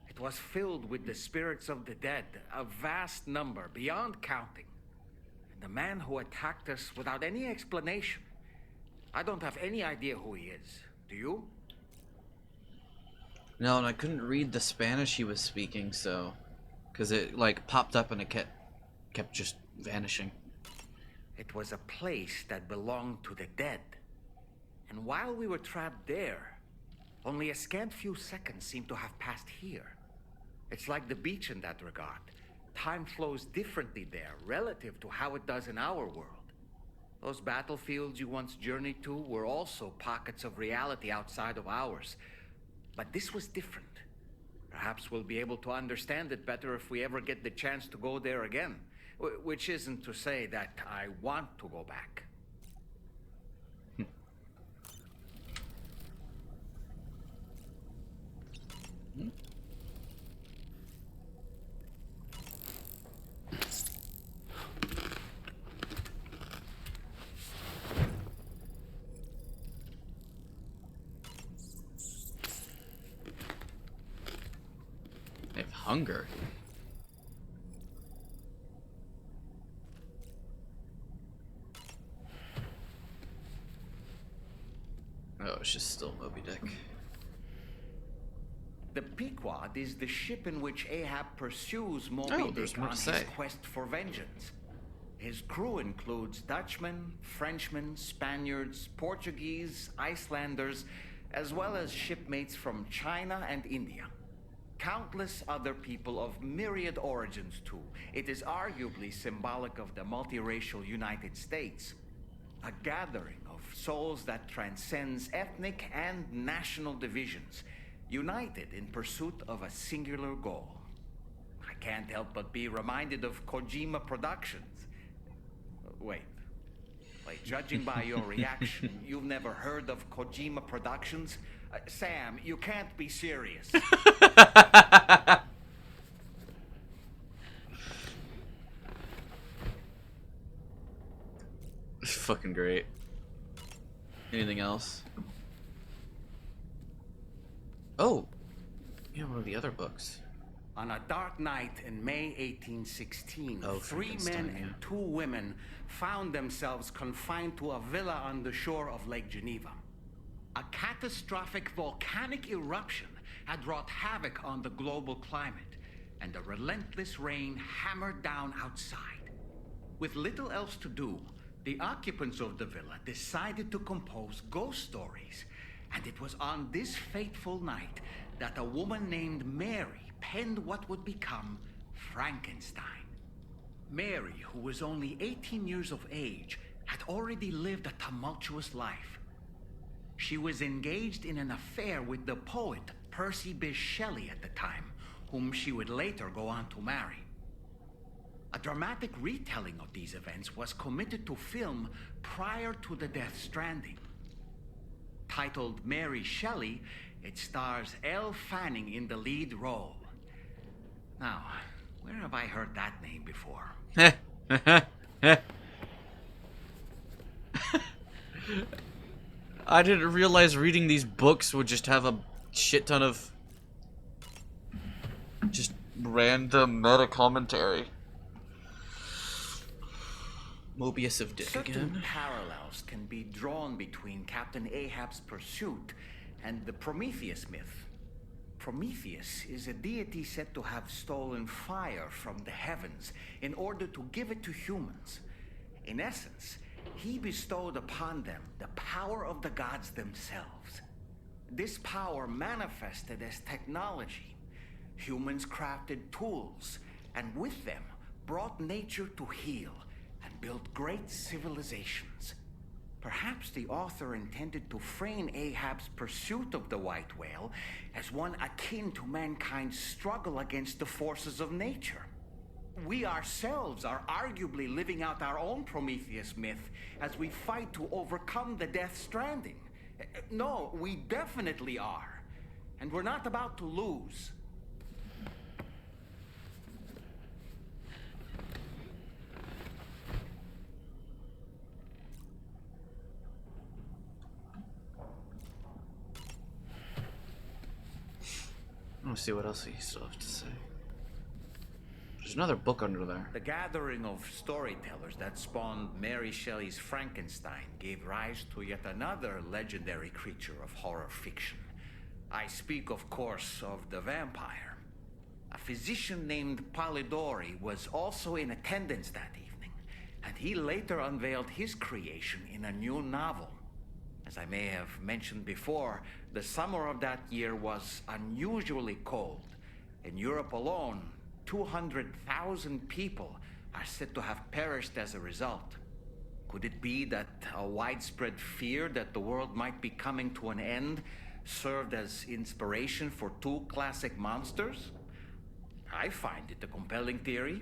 It was filled with the spirits of the dead, a vast number, beyond counting. And the man who attacked us without any explanation. I don't have any idea who he is. Do you? No, and I couldn't read the Spanish he was speaking, so... Because it, like, popped up and it kept just vanishing. It was a place that belonged to the dead. And while we were trapped there, only a scant few seconds seemed to have passed here. It's like the beach in that regard. Time flows differently there, relative to how it does in our world. Those battlefields you once journeyed to were also pockets of reality outside of ours. But this was different. Perhaps we'll be able to understand it better if we ever get the chance to go there again. Which isn't to say that I want to go back. They have hunger. Oh, it's just still Moby Dick. The Pequod is the ship in which Ahab pursues Moby Dick on his quest for vengeance. His crew includes Dutchmen, Frenchmen, Spaniards, Portuguese, Icelanders, as well as shipmates from China and India. Countless other people of myriad origins, too. It is arguably symbolic of the multiracial United States. A gathering of souls that transcends ethnic and national divisions, united in pursuit of a singular goal. I can't help but be reminded of Kojima Productions. Wait, judging by your reaction, you've never heard of Kojima Productions? Sam, you can't be serious. Fucking great. Anything else? Oh! Yeah, one of the other books. On a dark night in May 1816, 3 men and 2 women found themselves confined to a villa on the shore of Lake Geneva. A catastrophic volcanic eruption had wrought havoc on the global climate, and a relentless rain hammered down outside. With little else to do, the occupants of the villa decided to compose ghost stories. And it was on this fateful night that a woman named Mary penned what would become Frankenstein. Mary, who was only 18 years of age, had already lived a tumultuous life. She was engaged in an affair with the poet Percy Bysshe Shelley at the time, whom she would later go on to marry. A dramatic retelling of these events was committed to film prior to the Death Stranding. Titled Mary Shelley, it stars Elle Fanning in the lead role. Now, where have I heard that name before? I didn't realize reading these books would just have a shit ton of just random meta commentary. Mobius of Dick Certain again. parallels can be drawn between Captain Ahab's pursuit and the Prometheus myth. Prometheus is a deity said to have stolen fire from the heavens in order to give it to humans. In essence, he bestowed upon them the power of the gods themselves. This power manifested as technology. Humans crafted tools, and with them brought nature to heal and built great civilizations. Perhaps the author intended to frame Ahab's pursuit of the white whale as one akin to mankind's struggle against the forces of nature. We ourselves are arguably living out our own Prometheus myth as we fight to overcome the Death Stranding. No, we definitely are. And we're not about to lose. Let's see what else he still have to say. There's another book under there. The gathering of storytellers that spawned Mary Shelley's Frankenstein gave rise to yet another legendary creature of horror fiction. I speak, of course, of the vampire. A physician named Polidori was also in attendance that evening, and he later unveiled his creation in a new novel. As I may have mentioned before, the summer of that year was unusually cold. In Europe alone, 200,000 people are said to have perished as a result. Could it be that a widespread fear that the world might be coming to an end served as inspiration for two classic monsters? I find it a compelling theory.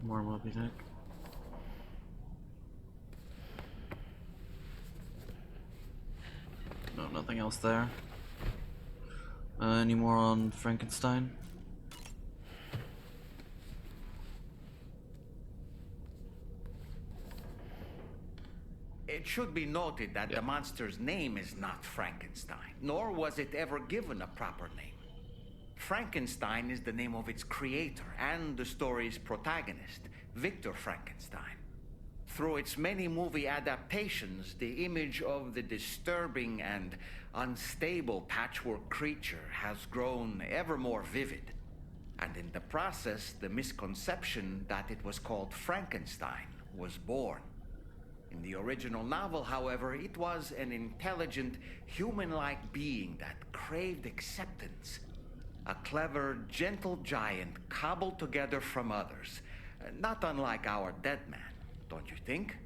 More Moby Dick. No, nothing else there. Any more on Frankenstein? It should be noted that the monster's name is not Frankenstein, nor was it ever given a proper name. Frankenstein is the name of its creator and the story's protagonist, Victor Frankenstein. Through its many movie adaptations, the image of the disturbing and unstable patchwork creature has grown ever more vivid. And in the process, the misconception that it was called Frankenstein was born. In the original novel, however, it was an intelligent, human-like being that craved acceptance. A clever, gentle giant cobbled together from others, not unlike our dead man, don't you think?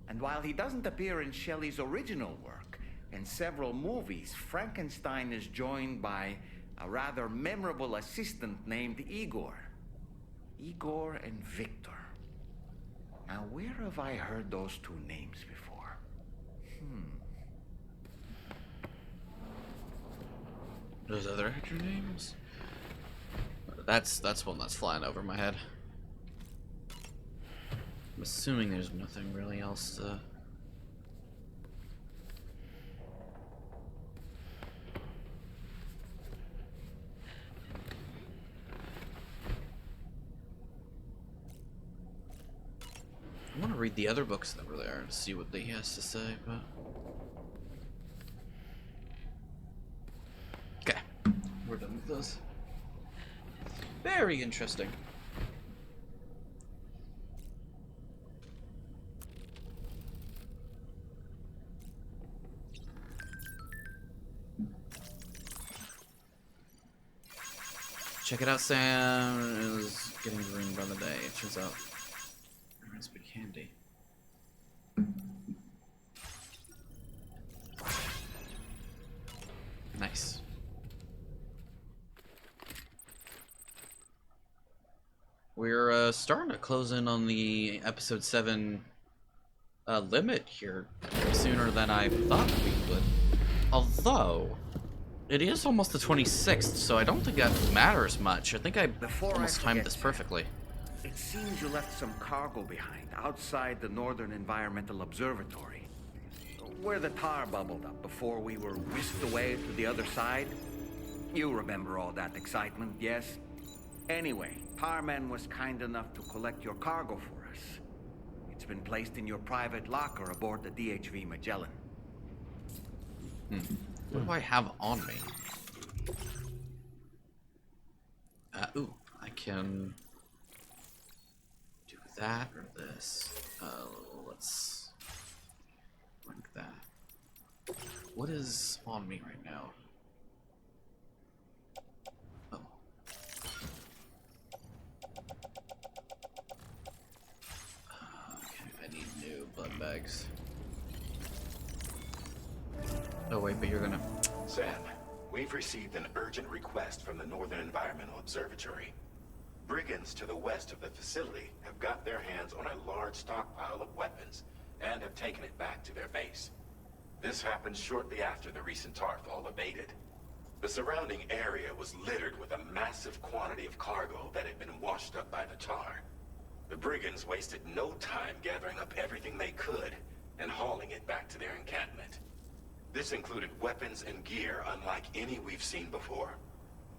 And while he doesn't appear in Shelley's original work, in several movies, Frankenstein is joined by a rather memorable assistant named Igor. Igor and Victor. Now, where have I heard those two names before? Those other actor names? That's one that's flying over my head. I'm assuming there's nothing really else to... I want to read the other books that were there and see what he has to say, but... Okay, we're done with this. Very interesting. Check it out, Sam is getting ruined by the day. It turns out it's big candy. Nice. We're starting to close in on the episode 7 limit here sooner than I thought we would. Although, it is almost the 26th, so I don't think that matters much. I think I almost timed this perfectly. It seems you left some cargo behind outside the Northern Environmental Observatory, where the tar bubbled up before we were whisked away to the other side. You remember all that excitement, yes? Anyway, Tarman was kind enough to collect your cargo for us. It's been placed in your private locker aboard the DHV Magellan. What do I have on me? Ooh, I can do that or this. Let's rank that. What is on me right now? Oh. Oh wait, but you're gonna... Sam, we've received an urgent request from the Northern Environmental Observatory. Brigands to the west of the facility have got their hands on a large stockpile of weapons and have taken it back to their base. This happened shortly after the recent Tarfall abated. The surrounding area was littered with a massive quantity of cargo that had been washed up by the tar. The brigands wasted no time gathering up everything they could and hauling it back to their encampment. This included weapons and gear unlike any we've seen before.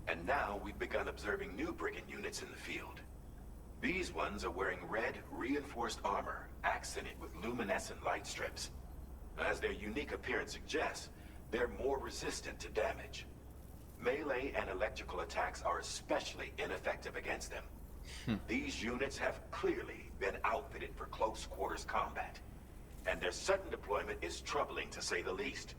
And now we've begun observing new brigand units in the field. These ones are wearing red, reinforced armor, accented with luminescent light strips. As their unique appearance suggests, they're more resistant to damage. Melee and electrical attacks are especially ineffective against them. These units have clearly been outfitted for close quarters combat, and their sudden deployment is troubling to say the least.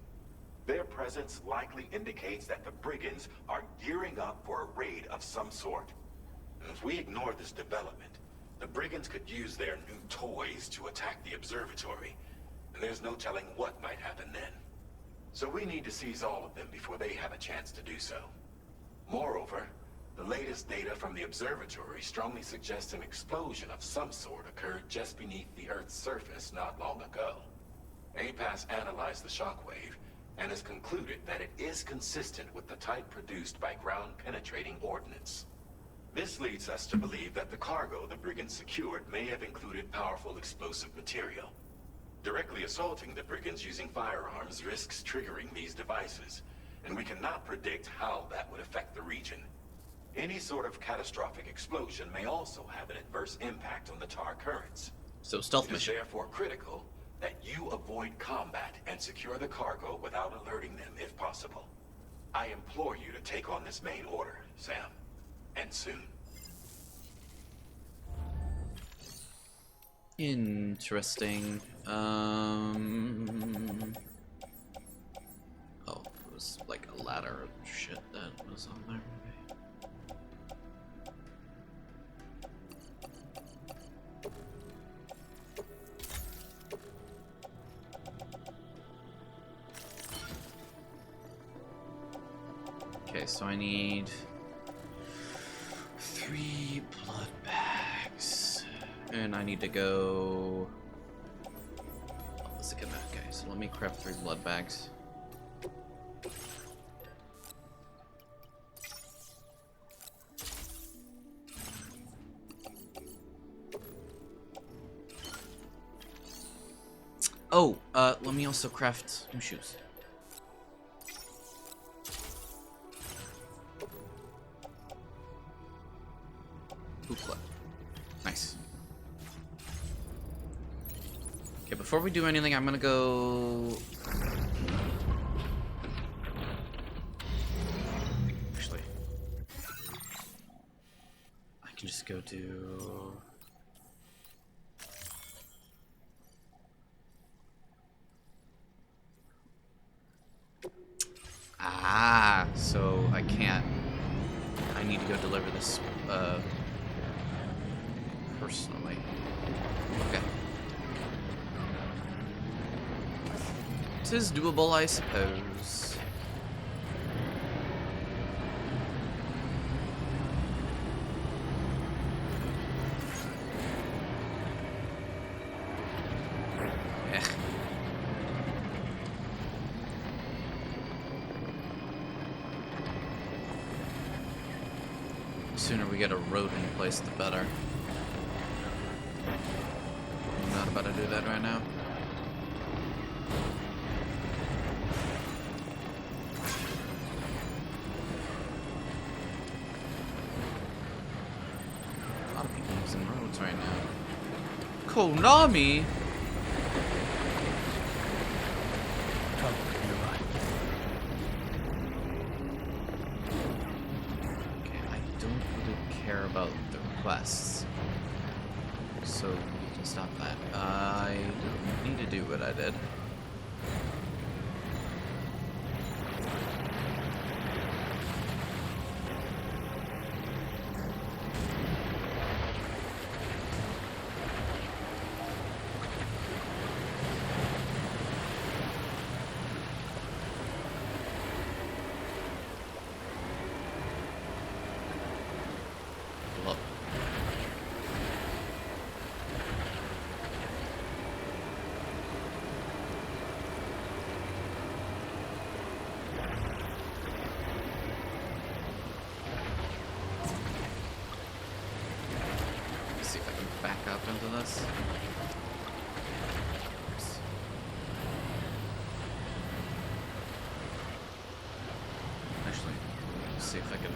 Their presence likely indicates that the brigands are gearing up for a raid of some sort. If we ignore this development, the brigands could use their new toys to attack the observatory, and there's no telling what might happen then. So we need to seize all of them before they have a chance to do so. Moreover, the latest data from the observatory strongly suggests an explosion of some sort occurred just beneath the Earth's surface not long ago. APAS analyzed the shockwave and has concluded that it is consistent with the type produced by ground-penetrating ordnance. This leads us to believe that the cargo the brigands secured may have included powerful explosive material. Directly assaulting the brigands using firearms risks triggering these devices, and we cannot predict how that would affect the region. Any sort of catastrophic explosion may also have an adverse impact on the tar currents. So stealth mission. It is mission. therefore critical that you avoid combat and secure the cargo without alerting them if possible. I implore you to take on this main order, Sam. And soon. Interesting. Oh, it was like a ladder of shit that was on there. Okay, so I need 3 blood bags. And I need to go... Oh, let's look at that. Okay, so let me craft 3 blood bags. Oh, let me also craft new shoes. Hoopla. Nice. Okay, before we do anything, I'm gonna go... Actually, I can just go do... Ah, so I can't. I need to go deliver this, personally. Okay. It is doable, I suppose. Eh. The sooner we get a road in place, the better. I'm not about to do that right now. A lot of people using roads right now. Konami? Okay, I don't really care about the requests. So we can stop that. I don't need to do what I did. up into this. Actually, let's see if I can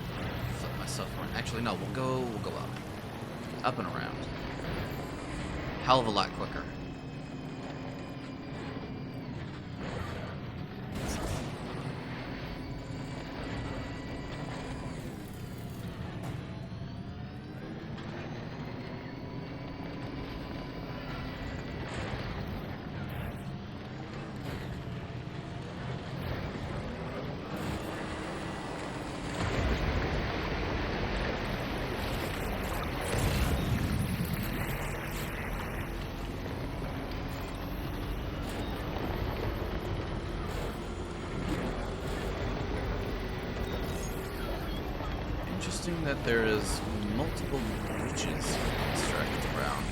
flip myself around. Actually, no, we'll go up. Up and around. Hell of a lot quicker. Interesting that there is multiple breaches constructed around.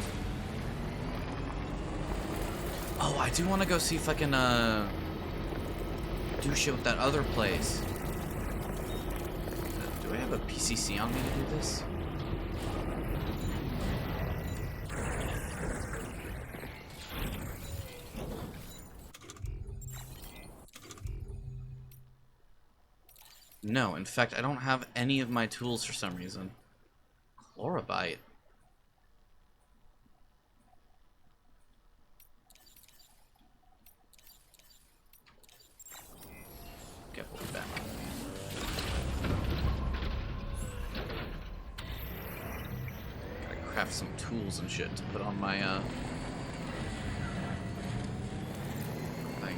Oh, I do want to go see if I can do shit with that other place. Do I have a PCC on me to do this? No, in fact, I don't have any of my tools for some reason. Chlorobite. Get way back. Gotta craft some tools and shit to put on my thing.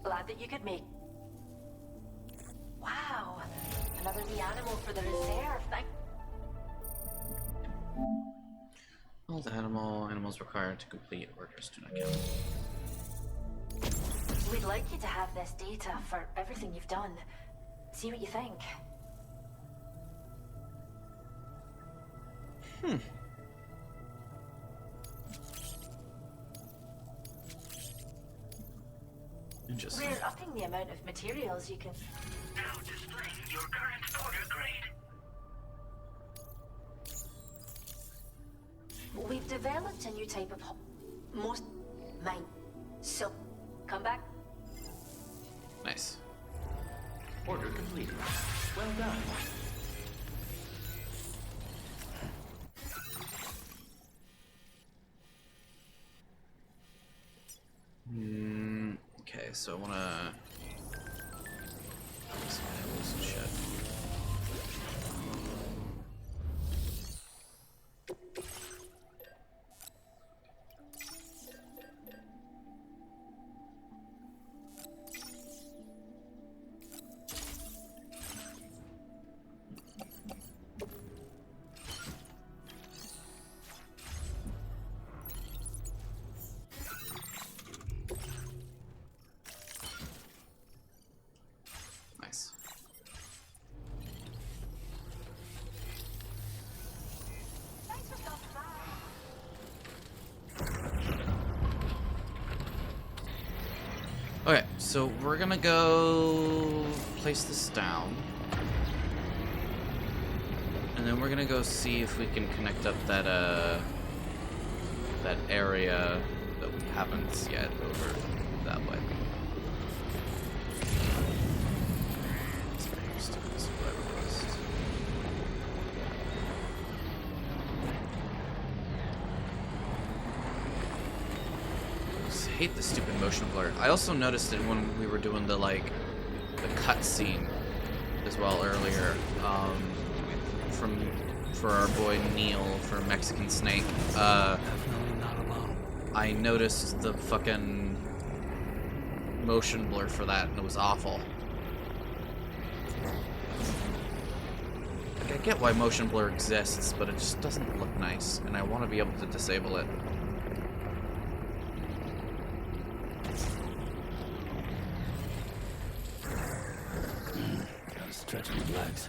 Glad that you could make. Wow, another wee animal for the reserve. Thank. Old animals required to complete orders do not count. We'd like you to have this data for everything you've done. See what you think. Interesting. We're upping the amount of materials you can. Now displaying your current order grade. We've developed a new type of most mine. So, come back. Nice. Order completed. Well done. Okay, so I wanna some tools and shit. Okay, so we're gonna go place this down. And then we're gonna go see if we can connect up that that area that we haven't yet over that way. I hate the stupid motion blur. I also noticed it when we were doing the the cutscene as well earlier. For our boy Neil for Mexican Snake. I noticed the fucking motion blur for that, and it was awful. Like, I get why motion blur exists, but it just doesn't look nice, and I want to be able to disable it. Gotta stretch my legs.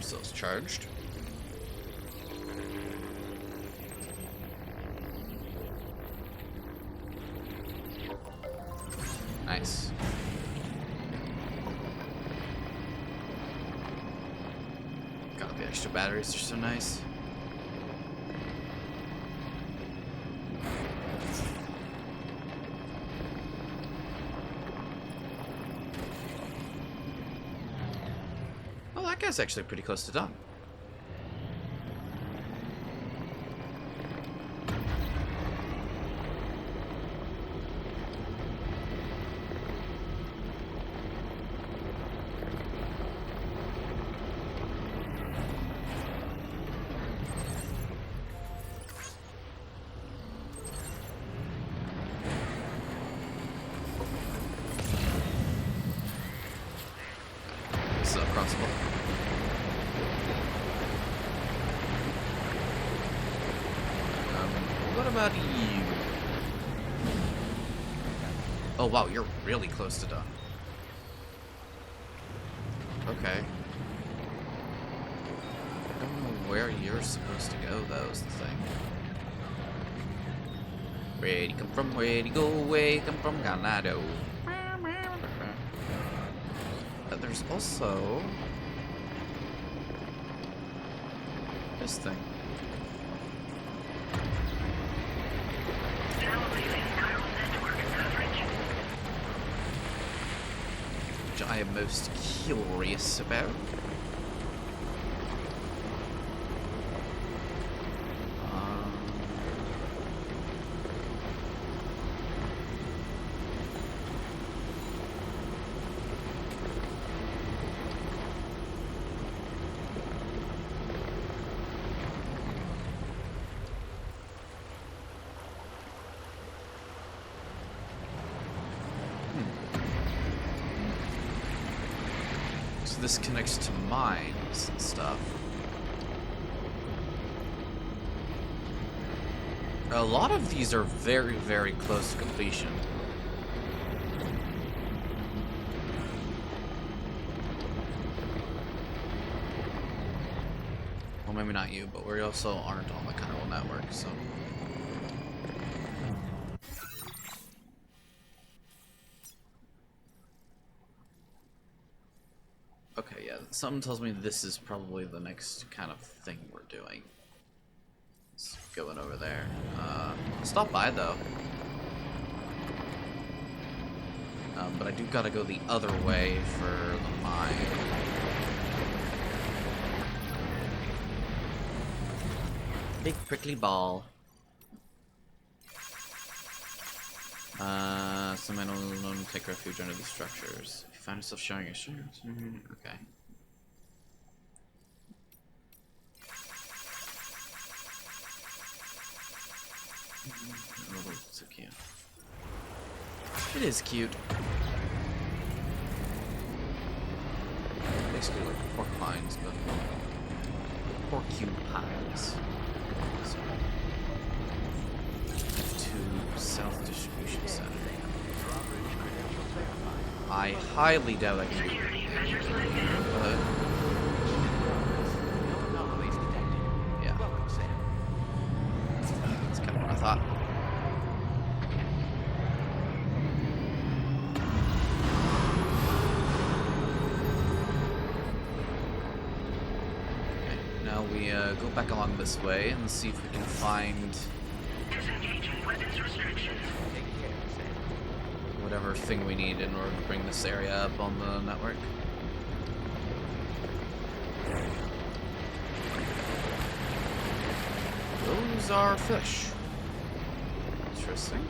Those charged. Nice. God, the extra batteries are so nice. Well, that guy's actually pretty close to done. So crossbow. What about you? Oh wow, you're really close to done. Okay. I don't know where you're supposed to go though, is the thing. Where'd you come from? Where'd you go? Where you come from? Ganado. But there's also this thing. Which I am most curious about. So this connects to mines and stuff. A lot of these are very, very close to completion. Well, maybe not you, but we also aren't on the Chiral network, so... Okay, yeah, something tells me this is probably the next kind of thing we're doing. It's going over there. Stop by, though. But I do gotta go the other way for the mine. Big prickly ball. Some men alone take refuge under these structures. If you find yourself showing your strength, okay. So cute. It is cute. Basically like porcupines, but porcupines. So, to South Distribution Center. I highly doubt I can do it. Yeah. That's kind of what I thought. Okay, now we go back along this way and see if we can find whatever thing we need in order to bring this area up on the network. Those are fish. Interesting.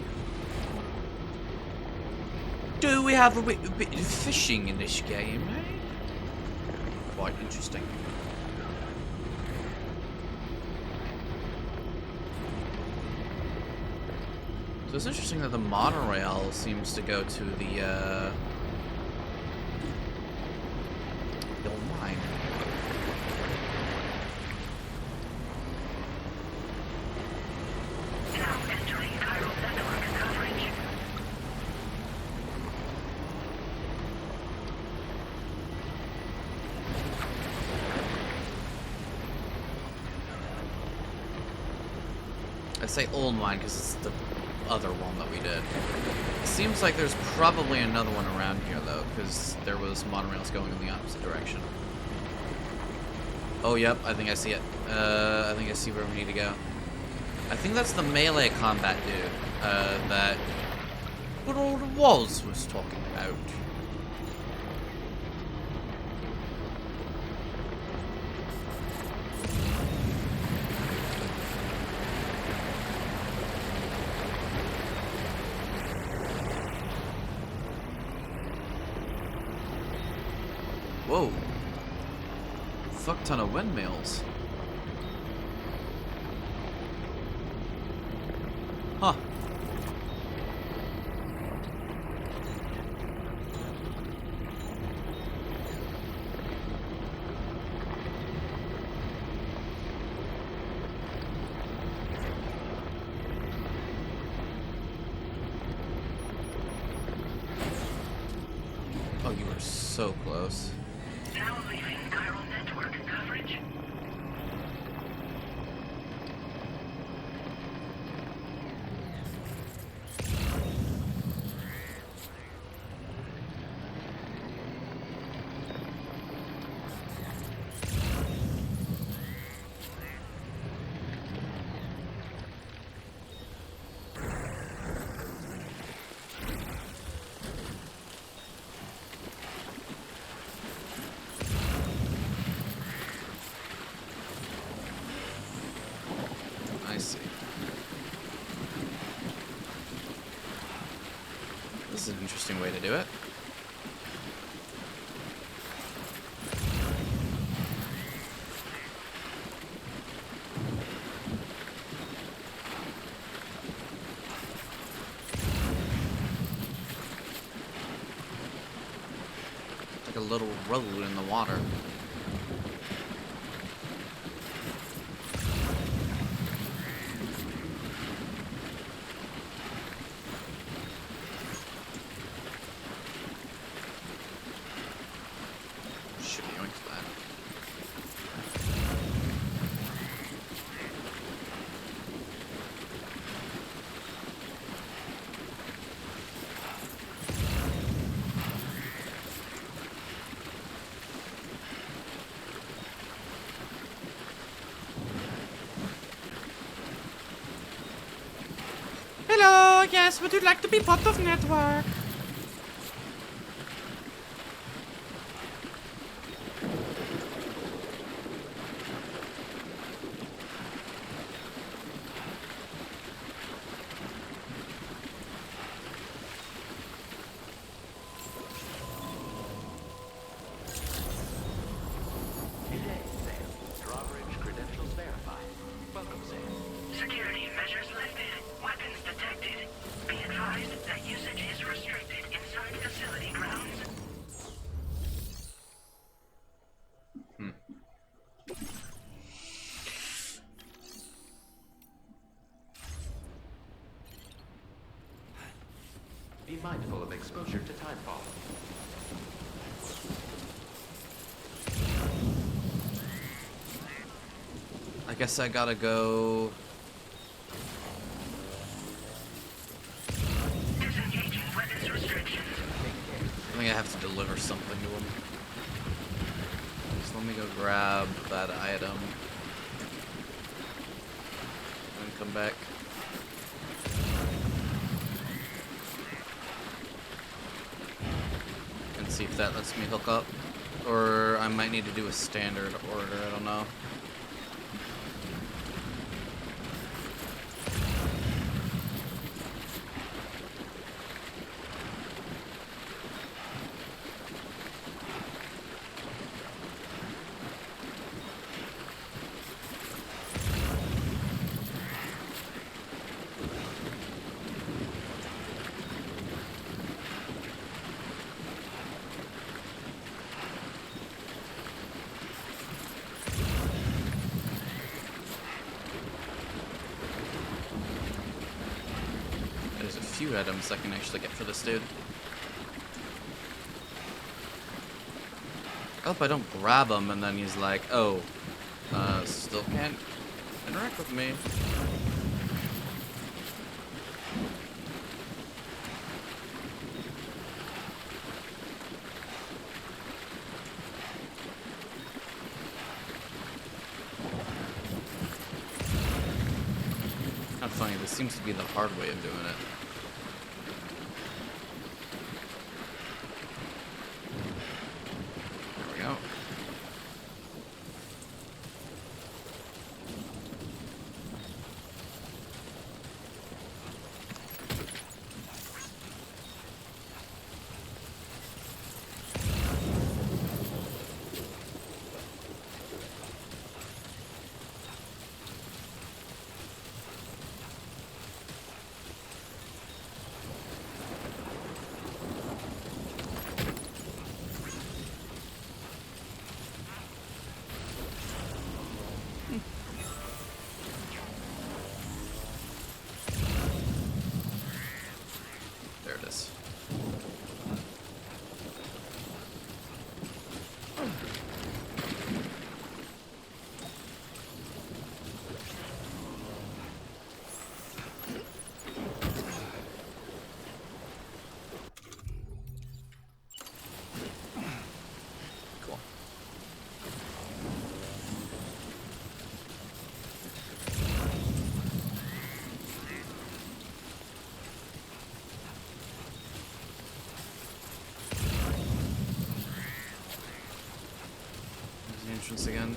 Do we have a bit of fishing in this game, eh? Quite interesting. So it's interesting that the monorail seems to go to the old mine. Now entering chiral network coverage. I say old mine because it's the other one that we did. It seems like there's probably another one around here though, because there was monorails going in the opposite direction. Oh yep, I think I see it. I think I see where we need to go. I think that's the melee combat dude that good old Woz was talking about. Whoa. Fuck ton of windmills. Huh. Oh, you were so close. Now leaving chiral network coverage. I see. This is an interesting way to do it. Like a little road in the water. Should be yoink for that. Hello, yes, would you like to be part of network? Drawbridge credentials verified. Welcome, Sam. Security measures lifted. Weapons detected. Be mindful of exposure to timefall. I guess I gotta go. Disengaging weapons restrictions. I think I have to deliver something to him. So let me go grab that item. And come back. And see if that lets me hook up. Or I might need to do a standard order, I don't know. There's a few items I can actually get for this dude. I hope I don't grab him and then he's like, oh, still can't interact with me. Not funny, this seems to be the hard way of doing it. There we go. There it is. Cool. There's the entrance again.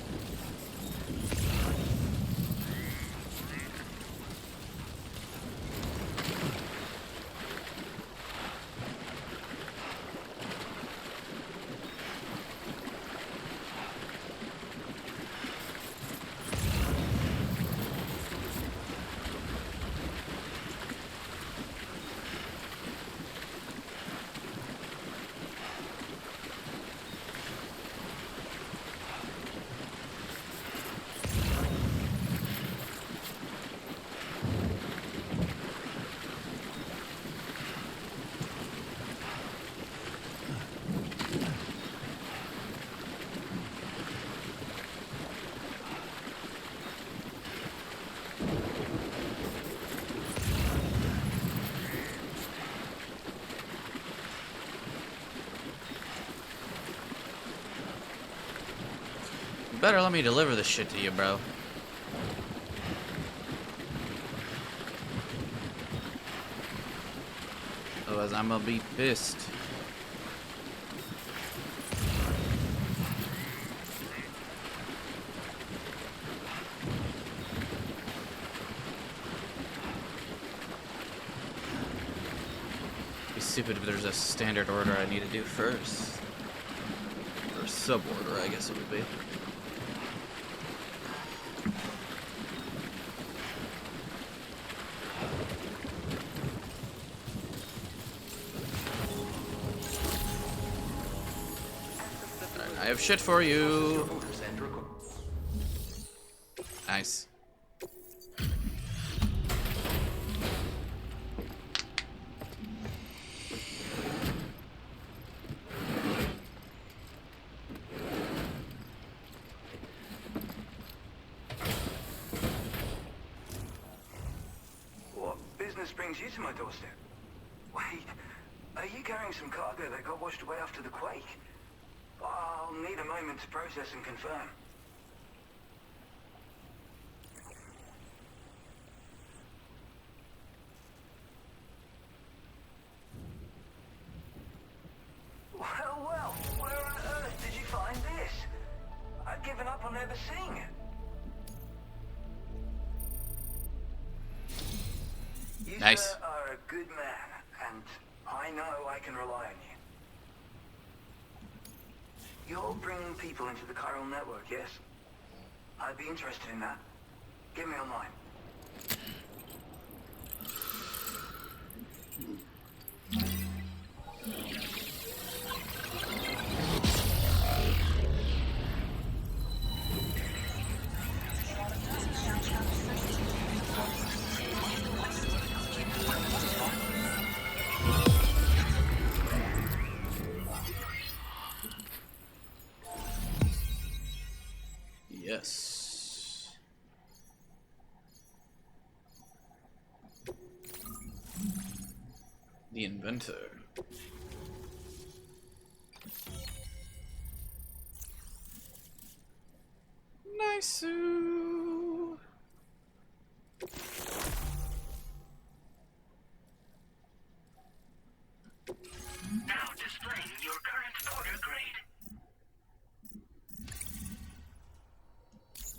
You better let me deliver this shit to you, bro. Otherwise, I'm gonna be pissed. It'd be stupid if there's a standard order I need to do first. Or sub order, I guess it would be. I have shit for you. Nice. business brings you to my doorstep? Wait, are you carrying some cargo that got washed away after the quake? I'll need a moment to process and confirm. Well, where on earth did you find this? I've given up on ever seeing it. You, Nice. sir, are a good man, and I know I can rely on you. You're bringing people into the chiral network, yes? I'd be interested in that. Get me online. Yes. The inventor. Nice. Now displaying your current order grade.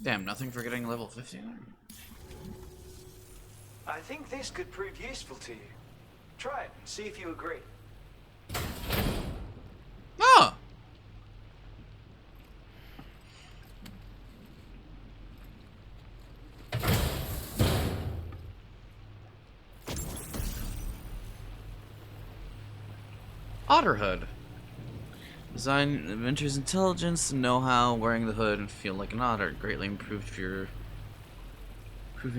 Damn, nothing for getting level 50. I think this could prove useful to you. Try it and see if you agree. Ah! Otter hood. Design inventor's intelligence and know-how. Wearing the hood and feel like an otter. Greatly improving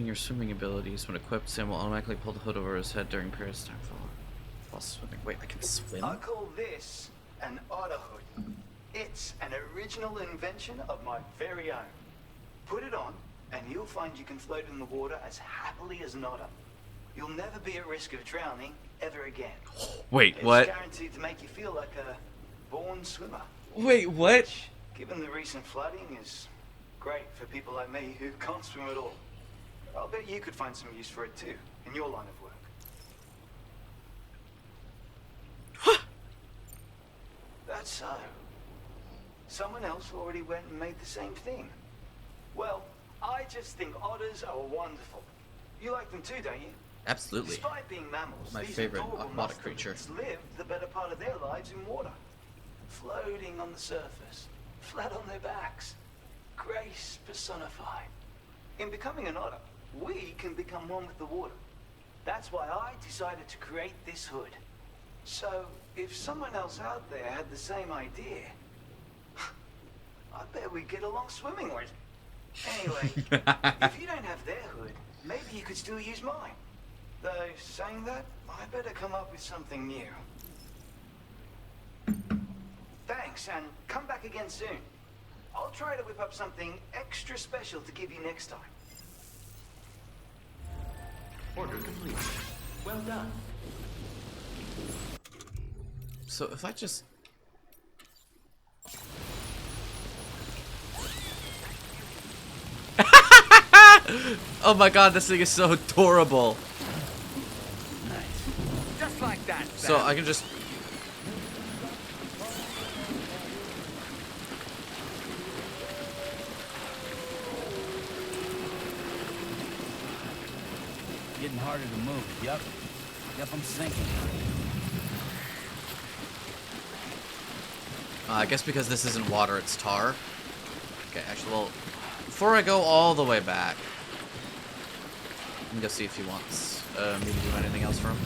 your swimming abilities. When equipped, Sam will automatically pull the hood over his head during periods of time while swimming. Wait, I can swim? I call this an otter hood. It's an original invention of my very own. Put it on, and you'll find you can float in the water as happily as an otter. You'll never be at risk of drowning ever again. Wait, what? It's guaranteed to make you feel like a born swimmer. Wait, what? Which, given the recent flooding, is great for people like me who can't swim at all. I'll bet you could find some use for it too, in your line of work. That's so. Someone else already went and made the same thing. Well, I just think otters are wonderful. You like them too, don't you? Absolutely. Despite being mammals, My these favorite adorable aquatic creature. mastodons live the better part of their lives in water. Floating on the surface, flat on their backs. Grace personified. In becoming an otter, we can become one with the water. That's why I decided to create this hood. So, if someone else out there had the same idea, I bet we'd get along swimmingly. Anyway, if you don't have their hood, maybe you could still use mine. Though, saying that, I better come up with something new. Thanks, and come back again soon. I'll try to whip up something extra special to give you next time. Order complete. Well done. So if I just... Oh my god, this thing is so adorable. Nice. Just like that. So I can just... Getting harder to move. Yep, I'm sinking. I guess because this isn't water, it's tar. Okay, actually, well, before I go all the way back, I'm gonna see if he wants me to do anything else for him.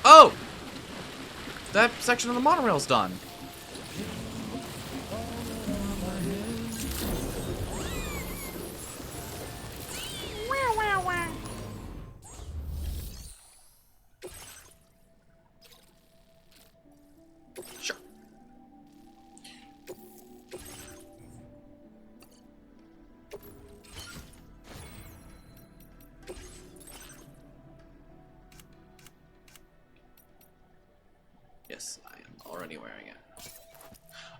Oh! That section of the monorail's done. Yes, I am already wearing it.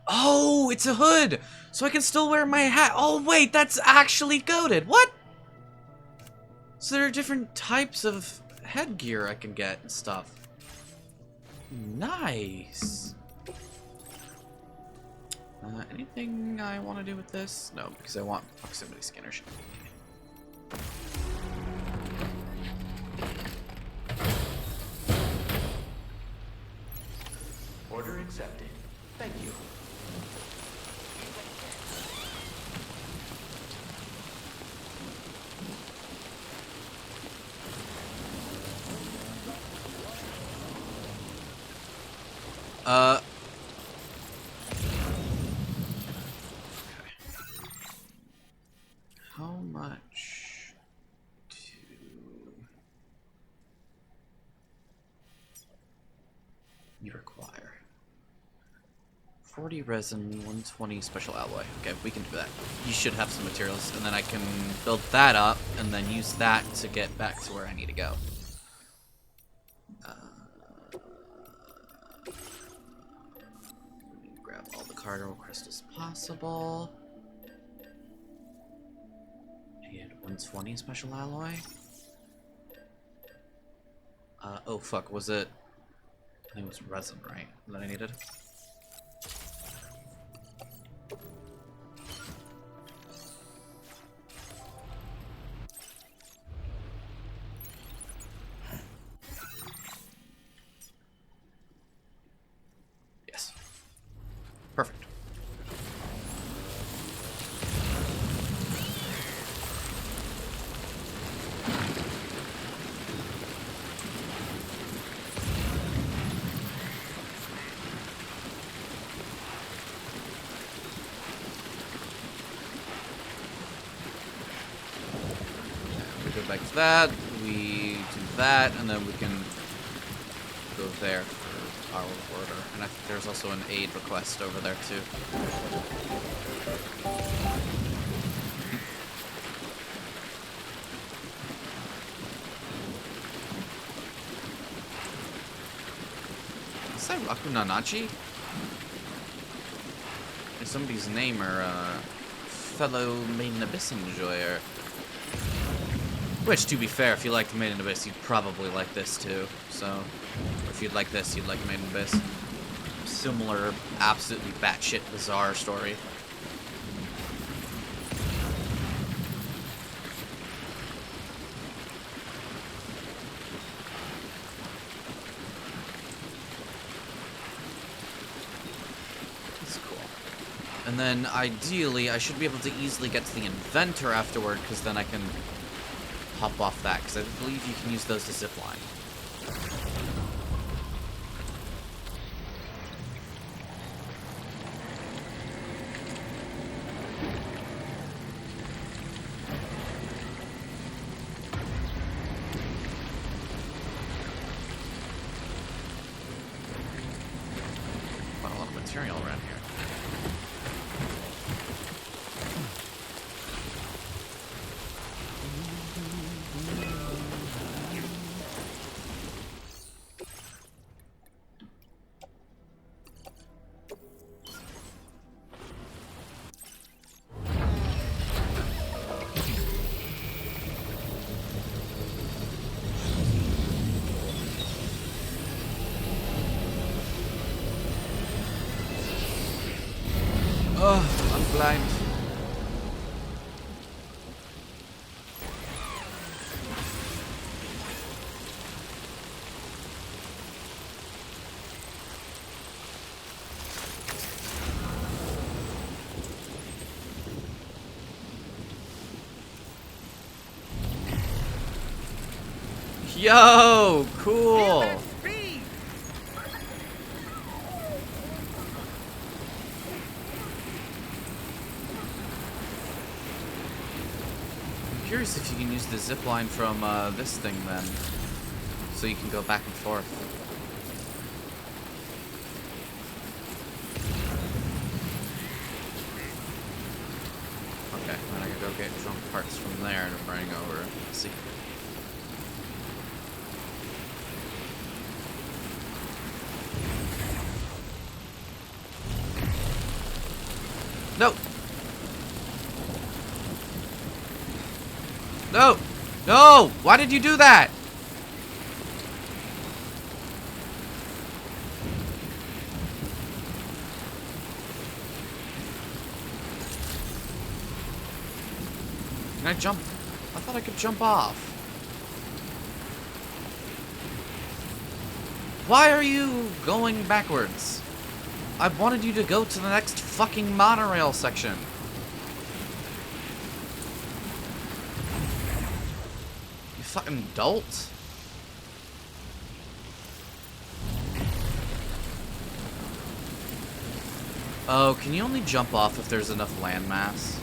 Oh, it's a hood! So I can still wear my hat. Oh, wait, that's actually goated. What? So there are different types of headgear I can get and stuff. Nice. Anything I want to do with this? No, because I want proximity scanners. Order accepted. Thank you. How much to... you require? 40 resin, 120 special alloy. Okay, we can do that. You should have some materials, and then I can build that up, and then use that to get back to where I need to go. Grab all the cargo crystals possible. And 120 special alloy. Oh fuck, was it... I think it was resin, right? That I needed? Yes. Perfect. We go back to that, we do that, and then we can go there for our order. And I think there's also an aid request over there too. Is that Raku Nanachi? Is somebody's name or fellow Made in Abyss enjoyer? Which, to be fair, if you liked Made in Abyss, you'd probably like this too. So, if you'd like this, you'd like Made in Abyss. Similar, absolutely batshit bizarre story. That's cool. And then, ideally, I should be able to easily get to the Inventor afterward, because then I can hop off that, because I believe you can use those to zipline. Quite a lot of material around here. Oh, I'm blind. Yo, cool. I'm curious if you can use the zip line from this thing then, so you can go back and forth. Okay, then I can go get jump parts from there to bring over. Let's see. No! No! No! Why did you do that? Can I jump? I thought I could jump off. Why are you going backwards? I wanted you to go to the next fucking monorail section. You fucking dolt. Oh, can you only jump off if there's enough landmass?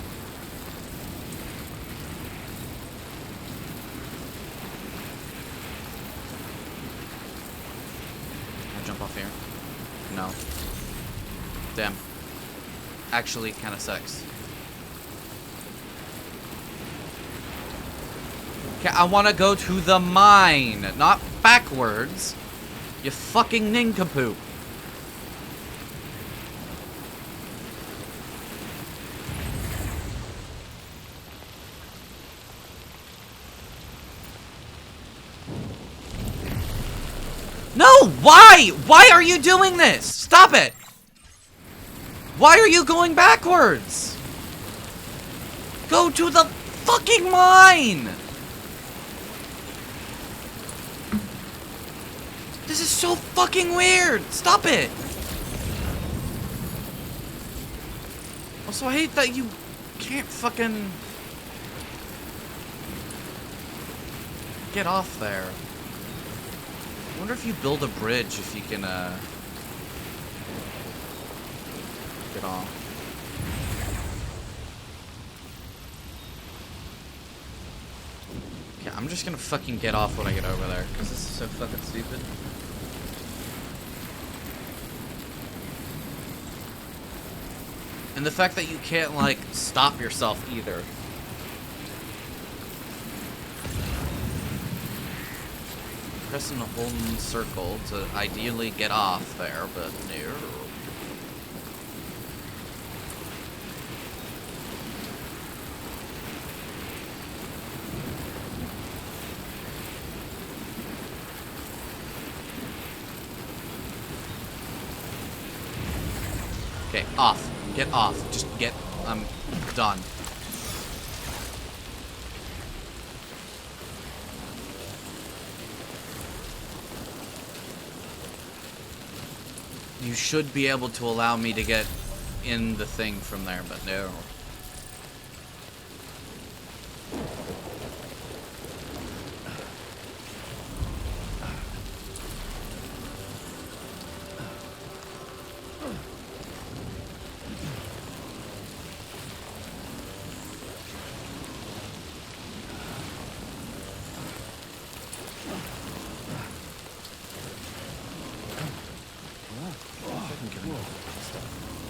Can I jump off here? No. Damn. Actually, kind of sucks. Okay, I want to go to the mine, not backwards. You fucking nincompoop. No! Why? Why are you doing this? Stop it! Why are you going backwards? Go to the fucking mine! This is so fucking weird! Stop it! Also, I hate that you can't fucking get off there. I wonder if you build a bridge if you can, get off. Okay, I'm just gonna fucking get off when I get over there, because this is so fucking stupid. And the fact that you can't, like, stop yourself either. Pressing and holding circle to ideally get off there, but no. Okay, off. Get off. Just get... I'm done. You should be able to allow me to get in the thing from there, but no.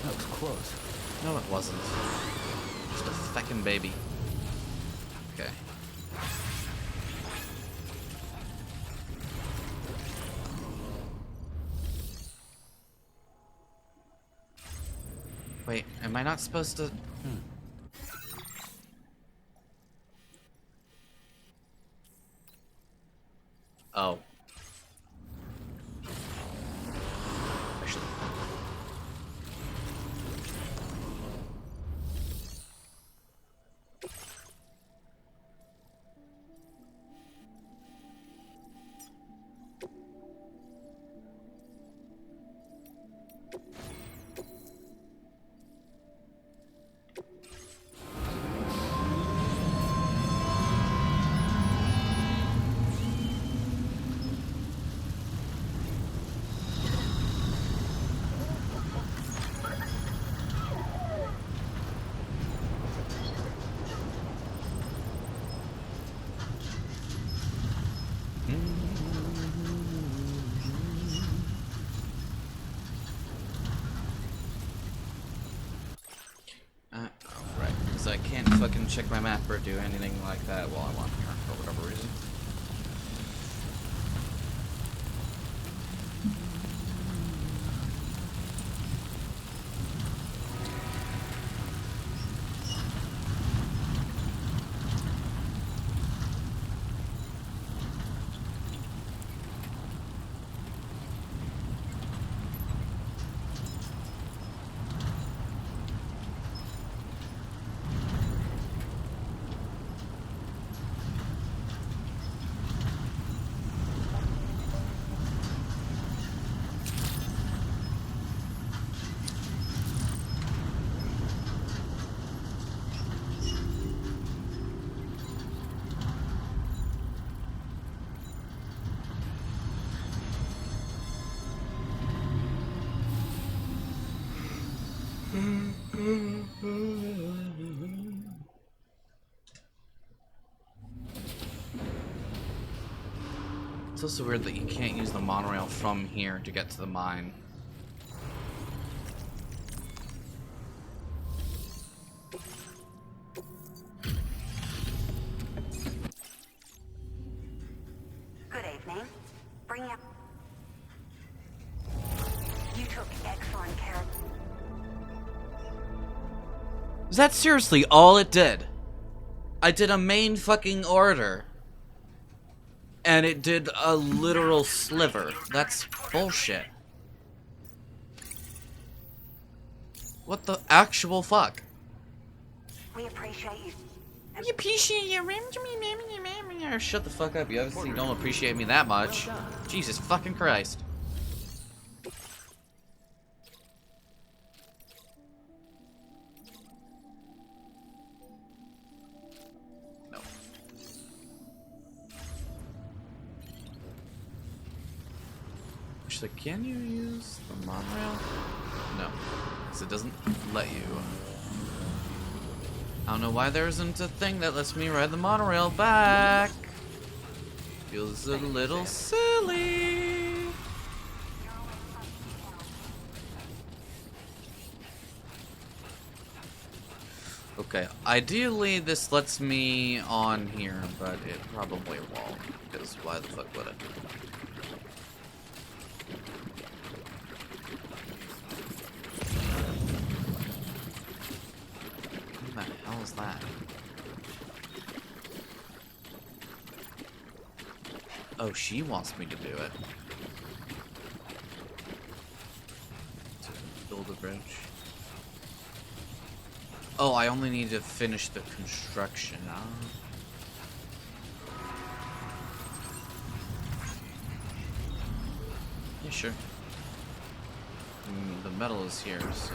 That was close. No, it wasn't. Just a feckin' baby. Okay. Wait, am I not supposed to... Oh. Actually... check my map or do anything like that while I'm on here for whatever reason. It's also weird that you can't use the monorail from here to get to the mine. Good evening. Bring up. You took excellent care. Is that seriously all it did? I did a main fucking order. And it did a literal sliver. That's bullshit. What the actual fuck? We appreciate you. We appreciate you. Shut the fuck up. You obviously don't appreciate me that much. Jesus fucking Christ. No. Actually, can you use the monorail? No. Because it doesn't let you. I don't know why there isn't a thing that lets me ride the monorail back. Feels a little silly. Okay, ideally this lets me on here, but it probably won't, because why the fuck would it? What the hell is that? Oh, she wants me to do it. To build a bridge. Oh, I only need to finish the construction. Yeah, sure. The metal is here, so...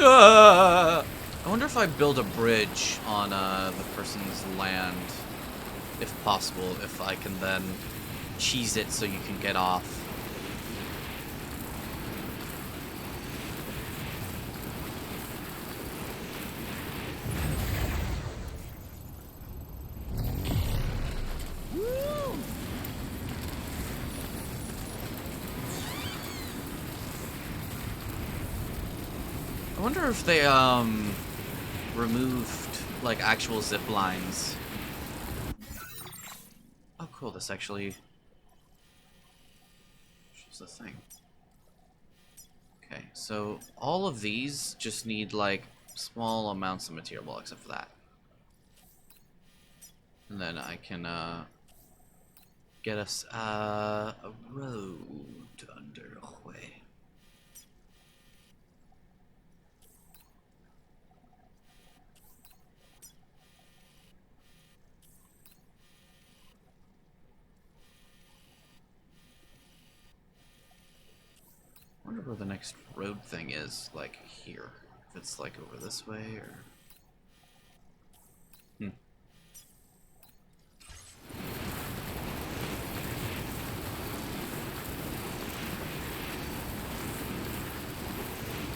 I wonder if I build a bridge on the person's land, if possible, if I can then cheese it so you can get off. I wonder if they removed like actual zip lines. Oh cool, this actually shows the thing. Okay, so all of these just need like small amounts of material, well, except for that. And then I can get us a road underway. wonder where the next road thing is, like here. If it's like over this way or.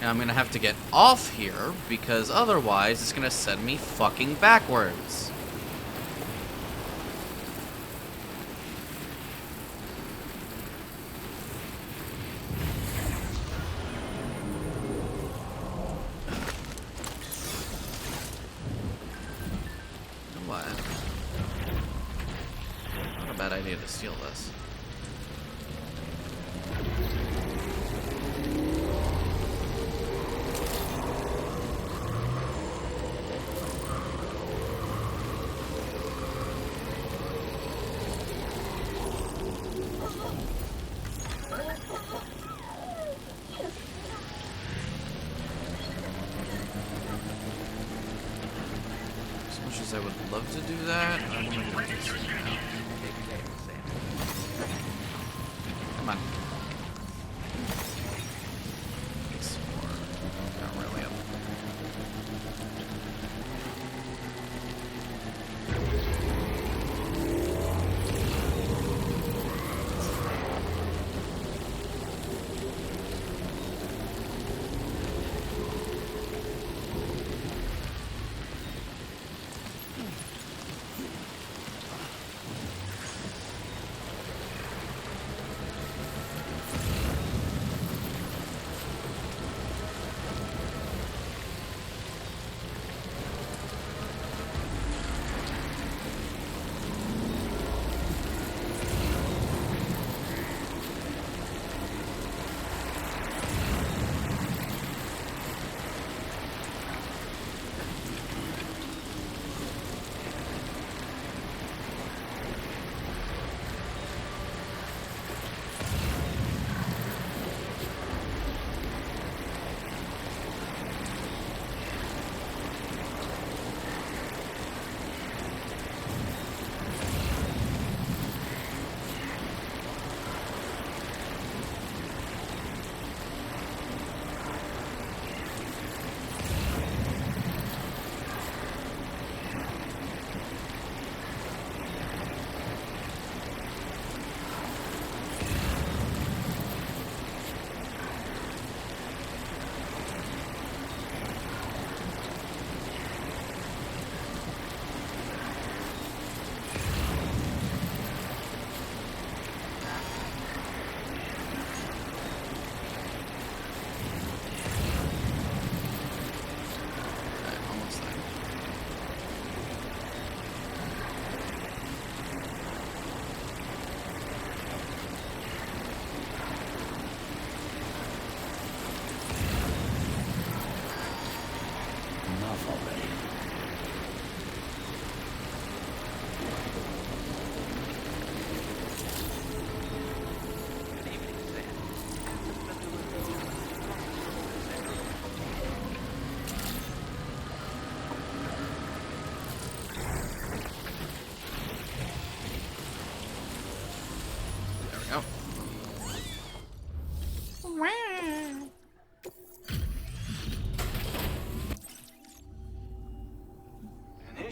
And I'm gonna have to get off here because otherwise it's gonna send me fucking backwards. You know what? Not a bad idea to steal this. As much as I would love to do that, I want to do this now. Come on. Get some more. Not really up.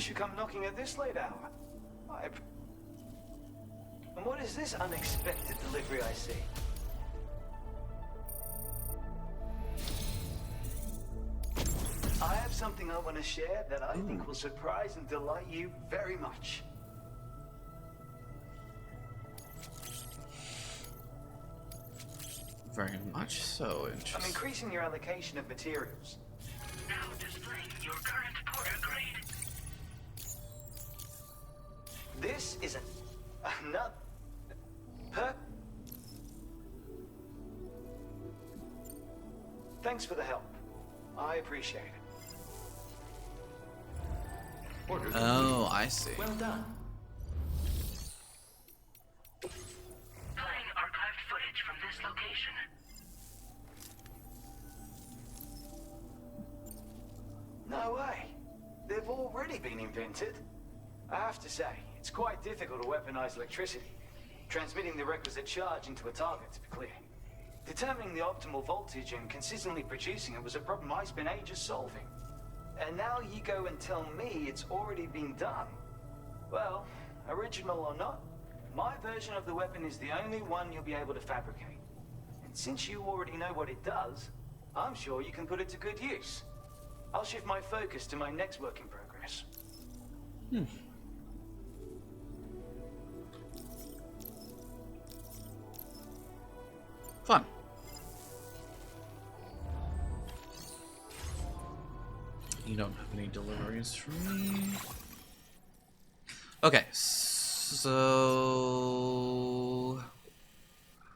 You come knocking at this late hour. And what is this unexpected delivery I see? I have something I want to share that I think will surprise and delight you very much. Very much so. I'm increasing your allocation of materials. Now displaying your current porter grade. This is another Thanks for the help. I appreciate it. Oh, I see. Well done. Playing archived footage from this location. No way. They've already been invented. I have to say, it's quite difficult to weaponize electricity. Transmitting the requisite charge into a target, to be clear. Determining the optimal voltage and consistently producing it was a problem I spent ages solving. And now you go and tell me it's already been done. Well, original or not, my version of the weapon is the only one you'll be able to fabricate. And since you already know what it does, I'm sure you can put it to good use. I'll shift my focus to my next work in progress. Fun. You don't have any deliveries for me. Okay, so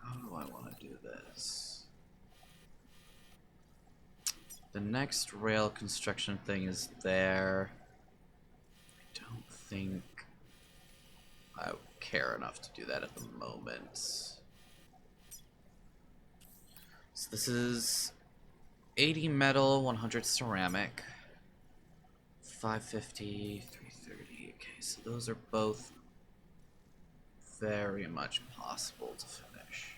how do I want to do this? The next rail construction thing is there. I don't think I care enough to do that at the moment. So this is 80 metal, 100 ceramic, 550, 330. Okay, so those are both very much possible to finish.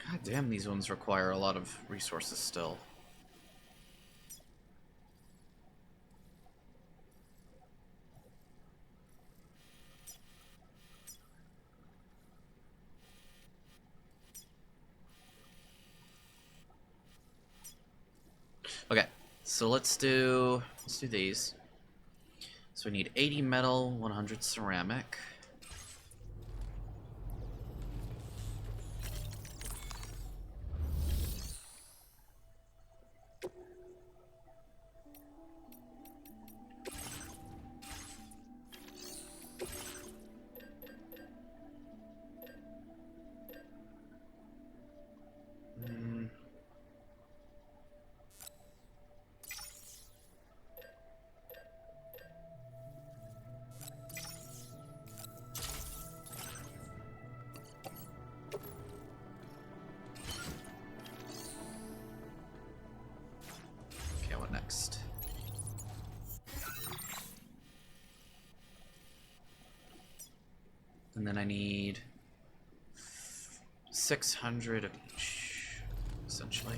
God damn, these ones require a lot of resources still. Okay, so let's do these. So we need 80 metal, 100 ceramic. Next. And then I need 600 of each, essentially.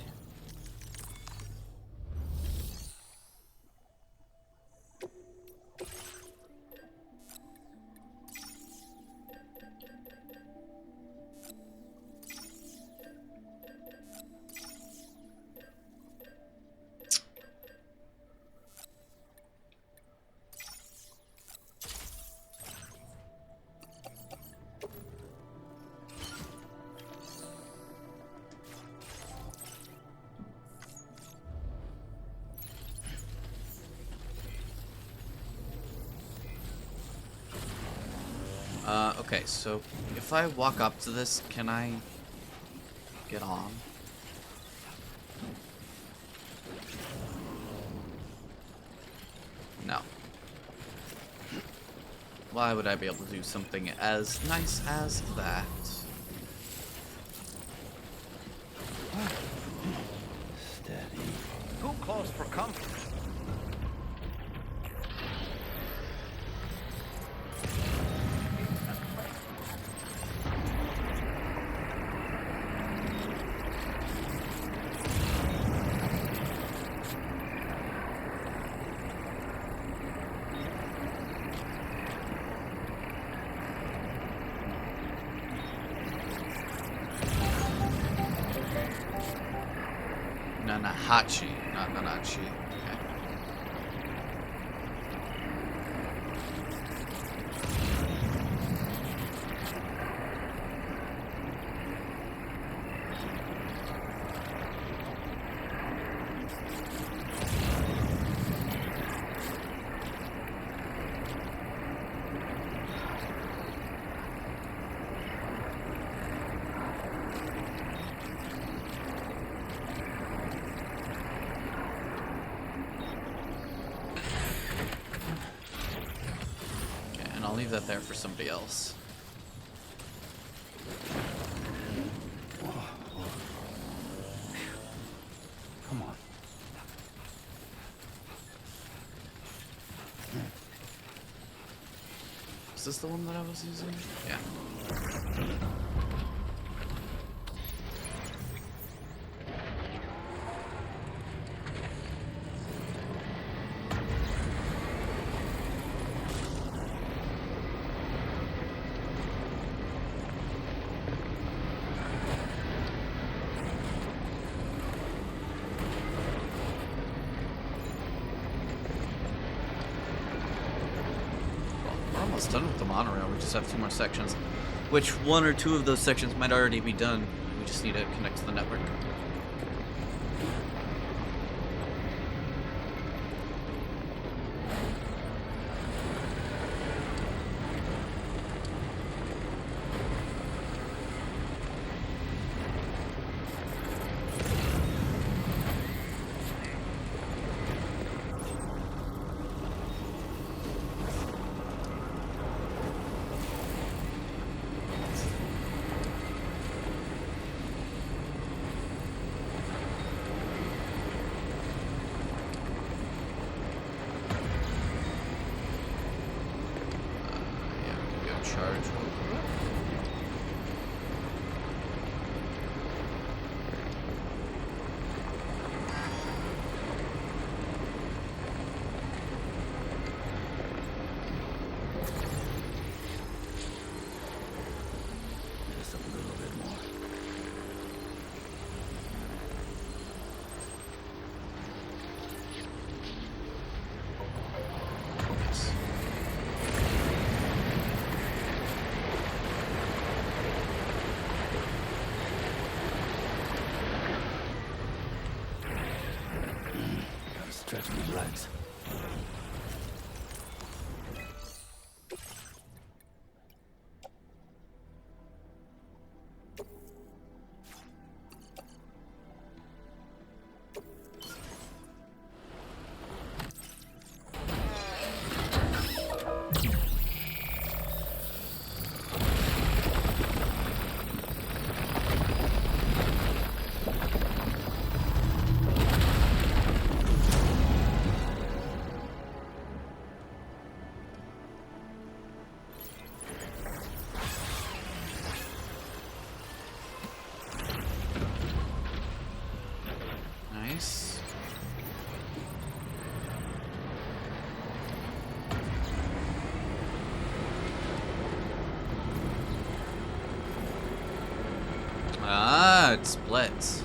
Okay, so if I walk up to this, can I get on? No. Why would I be able to do something as nice as that? Steady. Too close for comfort. Nanahachi, not Nanachi. Okay. I'll leave that there for somebody else. Come on. this the one that I was using? Yeah. Done with the monorail. We just have 2 more sections, which 1 or 2 of those sections might already be done. We just need to connect to the network. Stretch my legs. Nice. Ah, it splits.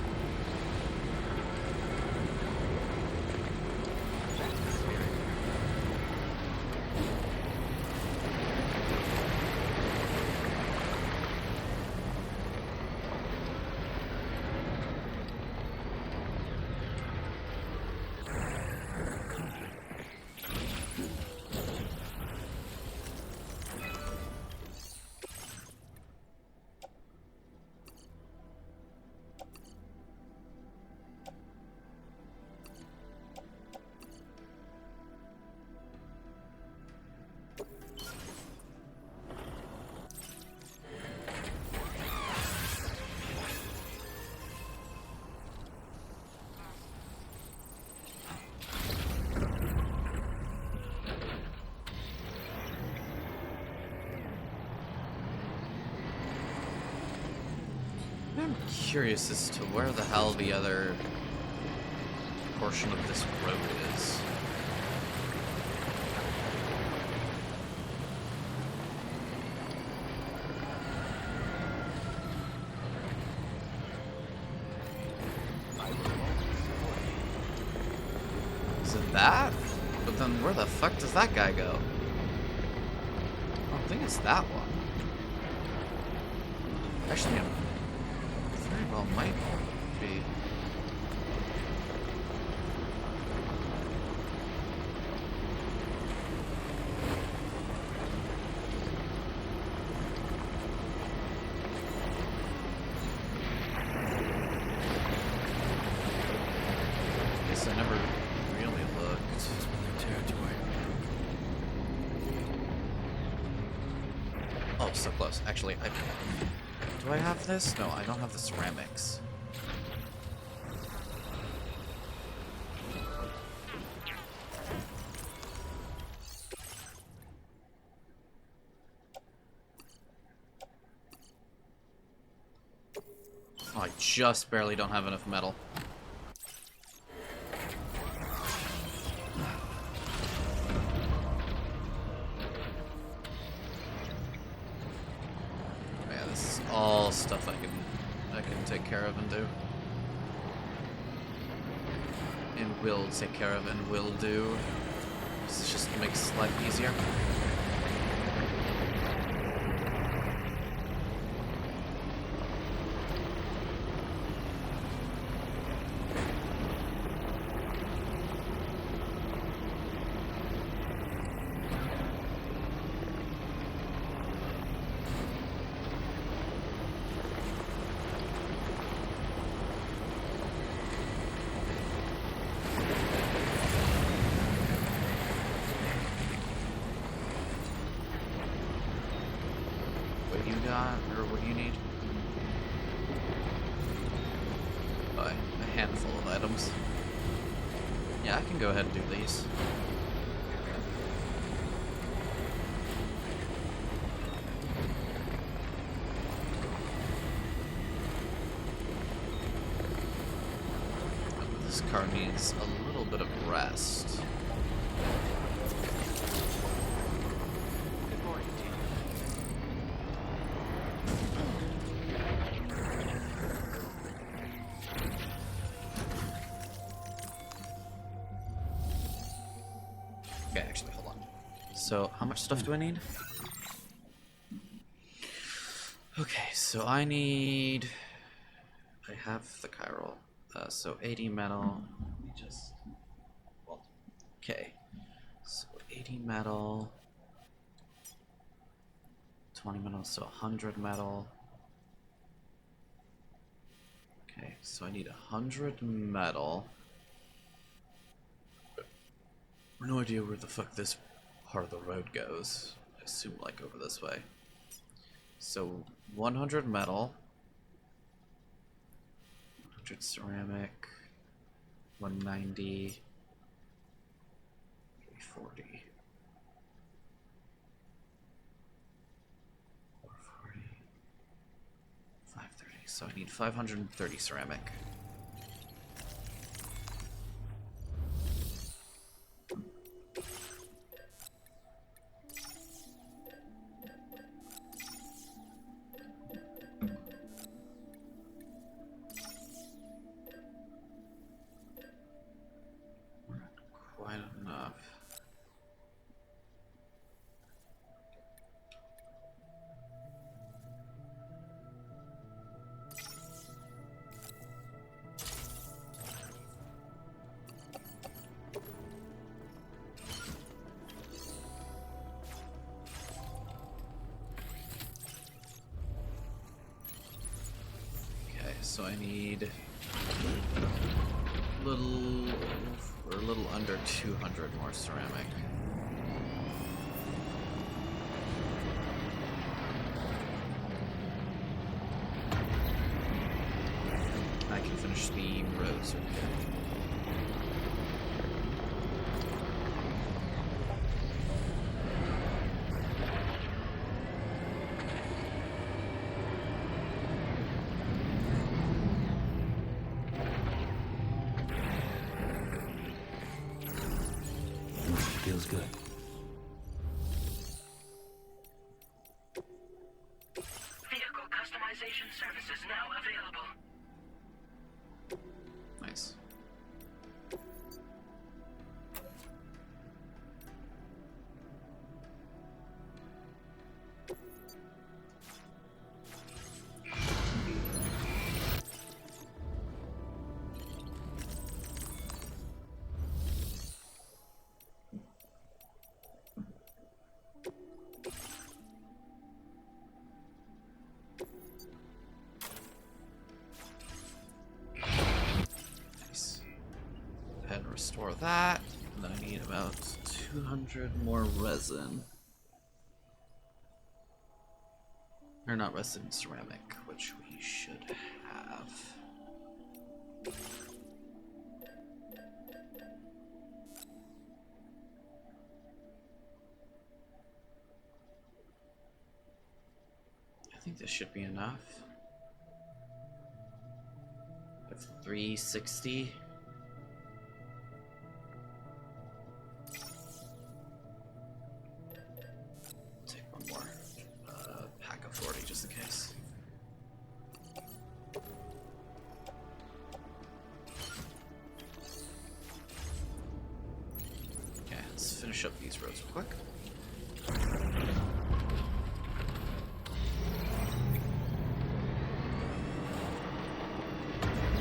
I'm curious as to where the hell the other portion of this road is. Is it that? But then where the fuck does that guy go? I don't think it's that one. Actually, I'm very well might be. Guess I never really looked. It's my territory. Oh, so close. Actually, do I have this? No, I don't have the ceramics. just barely don't have enough metal. Yeah, this is all stuff I can take care of and do. And will take care of and will do. This just makes life easier. What do you got, or what do you need? Oh, a handful of items. Yeah, I can go ahead and do these. This car needs a little bit of rest. Okay, actually, hold on. So, how much stuff do I need? Okay, so I need... I have the chiral. So 80 metal. Let me just... Well, okay. So 80 metal. 20 metal, so 100 metal. Okay, so I need 100 metal. No idea where the fuck this part of the road goes. I assume like over this way. So 100 metal, 100 ceramic, 190, 340, 440, 530. So I need 530 ceramic. Quite enough. Okay, so I need a little under 200 more ceramic. I can finish the roads. Feels good. Vehicle customization services now available. Nice. And restore that. And then I need about 200 more resin. Or not resin, ceramic, which we should have. I think this should be enough. 360. Take one more pack of 40 just in case. Okay, let's finish up these roads real quick.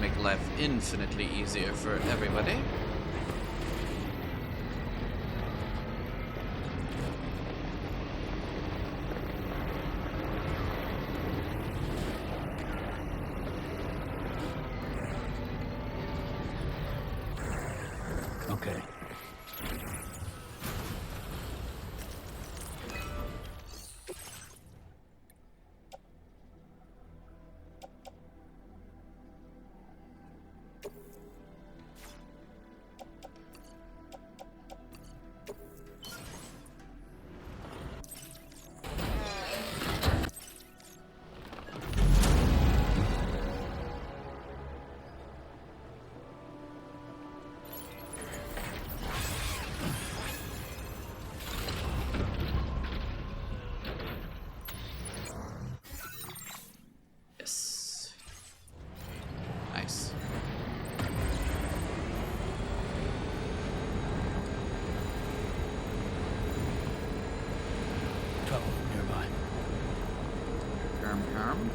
Make life infinitely easier for everybody. Okay. Yes. Nice. Trouble nearby. Harm.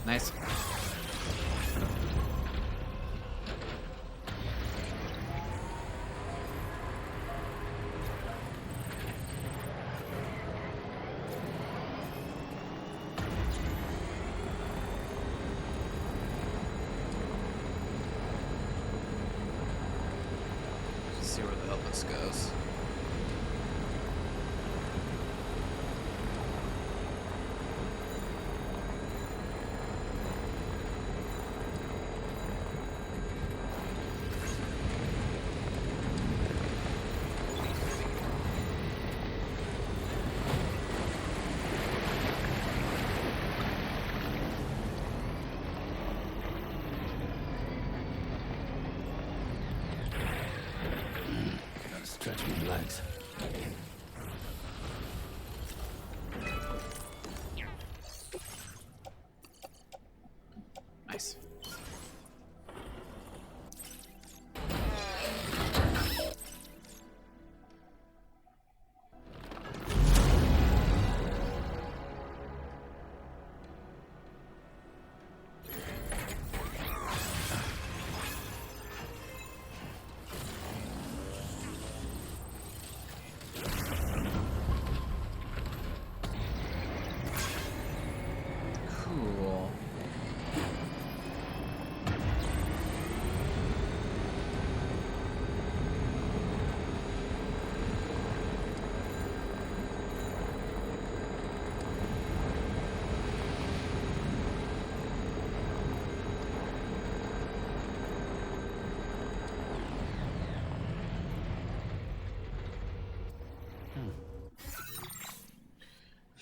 Nice. See where the hell this goes. Gotta stretch my legs. Nice. Cool.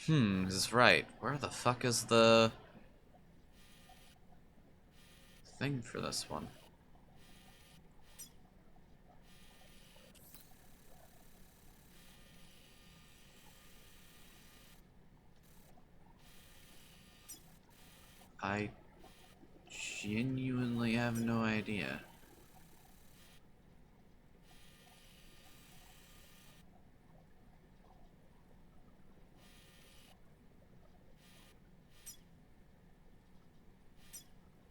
This is right. Where the fuck is the thing for this one? I genuinely have no idea.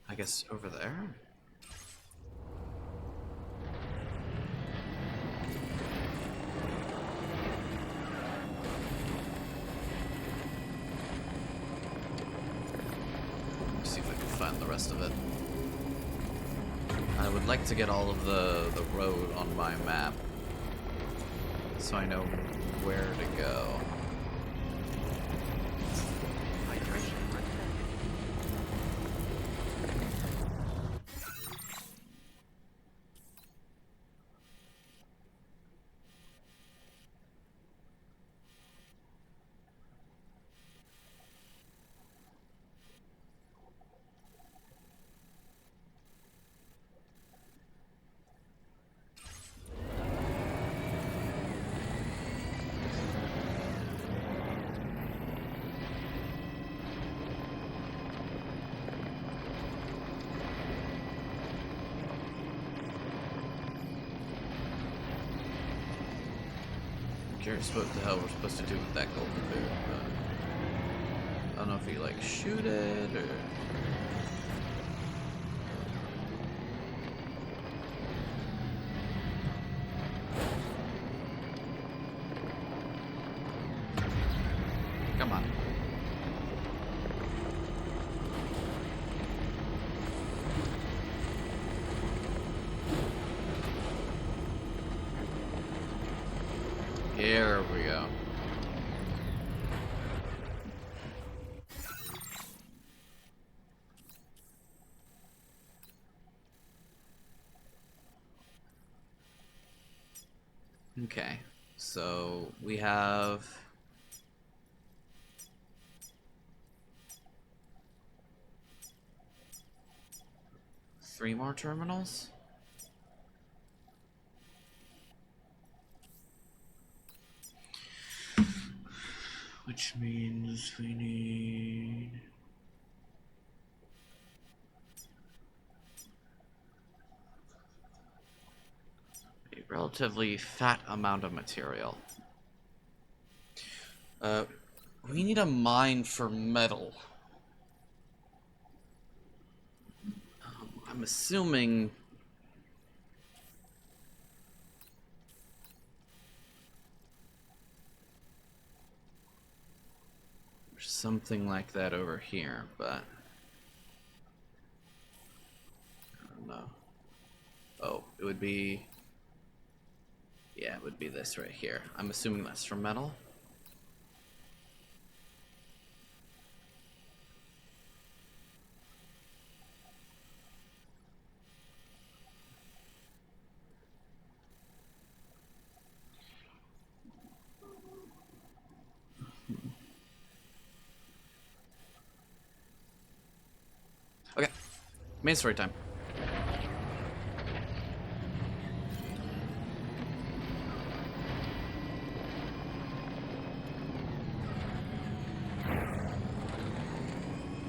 I guess over there? Let's see if I can find the rest of it. I would like to get all of the road on my map so I know where to go. Curious what the hell we're supposed to do with that golden food, but I don't know if you like shoot it or. Come on. Here we go. Okay, so we have three more terminals. Which means we need a relatively fat amount of material. We need a mine for metal. I'm assuming there's something like that over here, but I don't know. Oh, it would be, yeah, it would be this right here. I'm assuming that's for metal. Okay, main story time.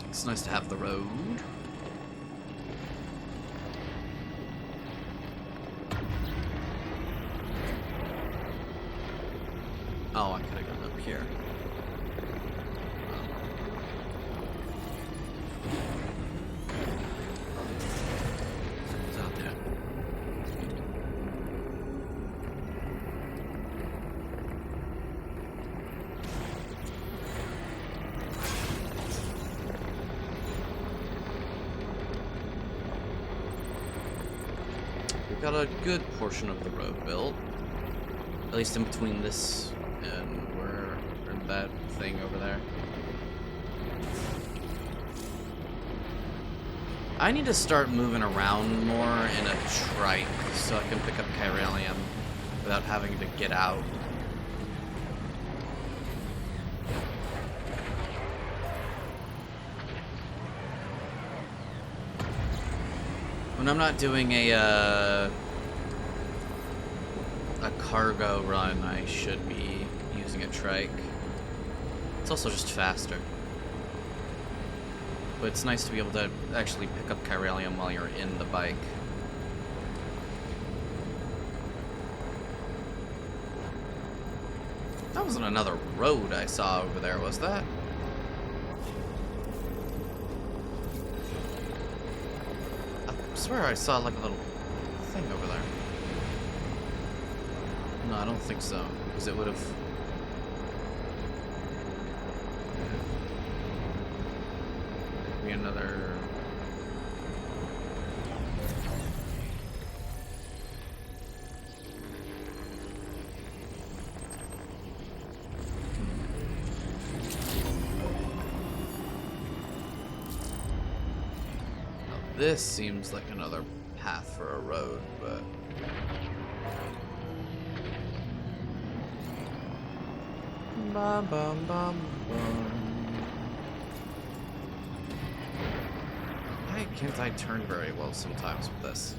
It's nice to have the road. Oh, I could have gone up here. Something's out there. We've got a good portion of the road built. At least in between this and that thing over there. I need to start moving around more in a trike so I can pick up chiralium without having to get out. When I'm not doing a cargo run, I should be using a trike. It's also just faster. but it's nice to be able to actually pick up chiralium while you're in the bike. That wasn't another road I saw over there, was that? I swear I saw like a little thing over there. No, I don't think so, because it would have... Be another... This seems like another path for a road, but... Bum, bum, bum, bum. Why can't I turn very well sometimes with this?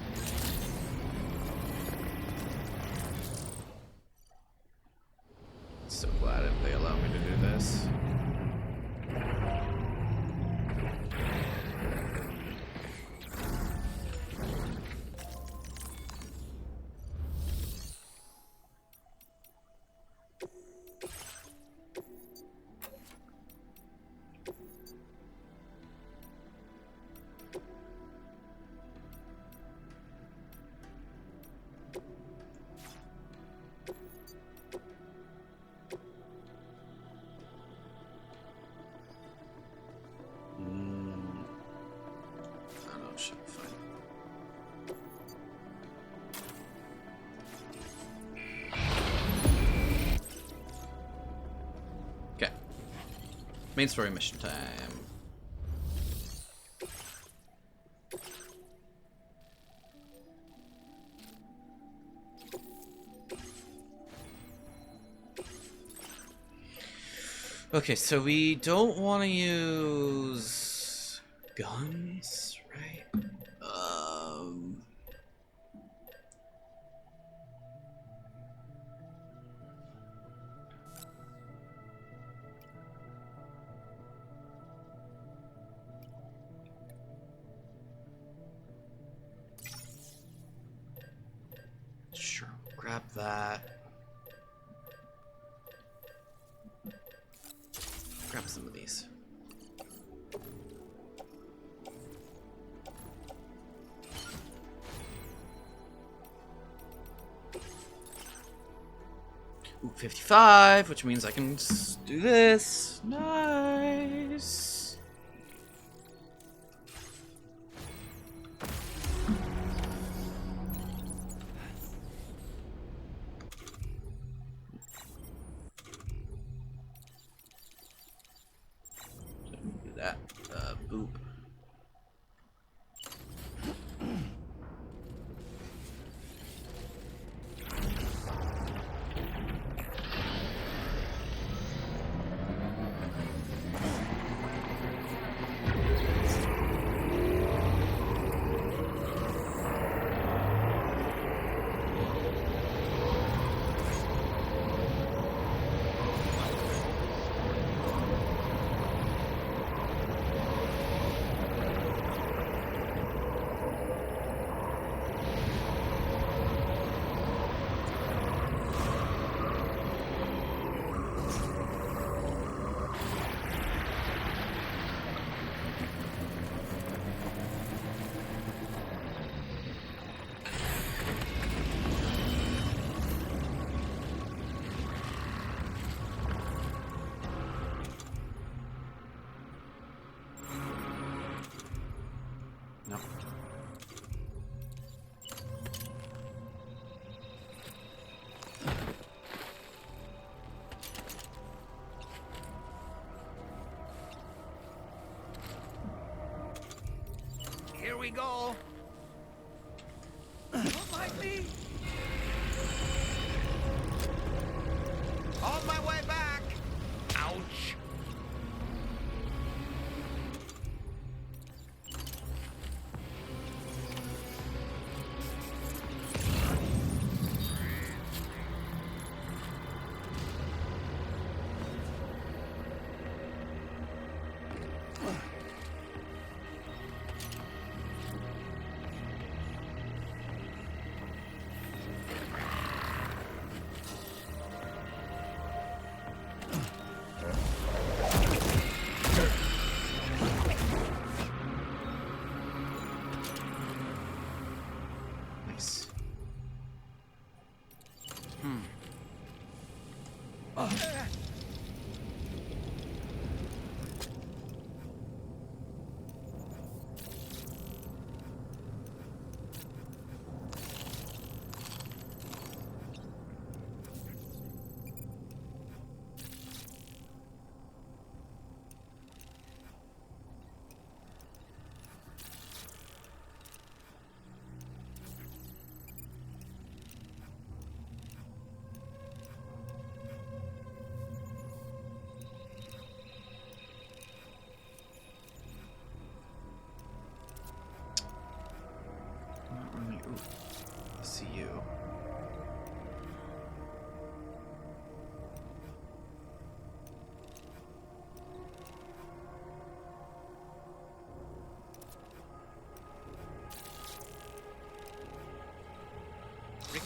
So glad if they allow me to do this. Okay. Main story mission time. Okay, so we don't want to use guns, right? Sure, grab that. Grab some of these. Ooh, 55, which means I can do this. Nice. Do that. Boop. No. Here we go. Don't mind me. On my way back. Ouch.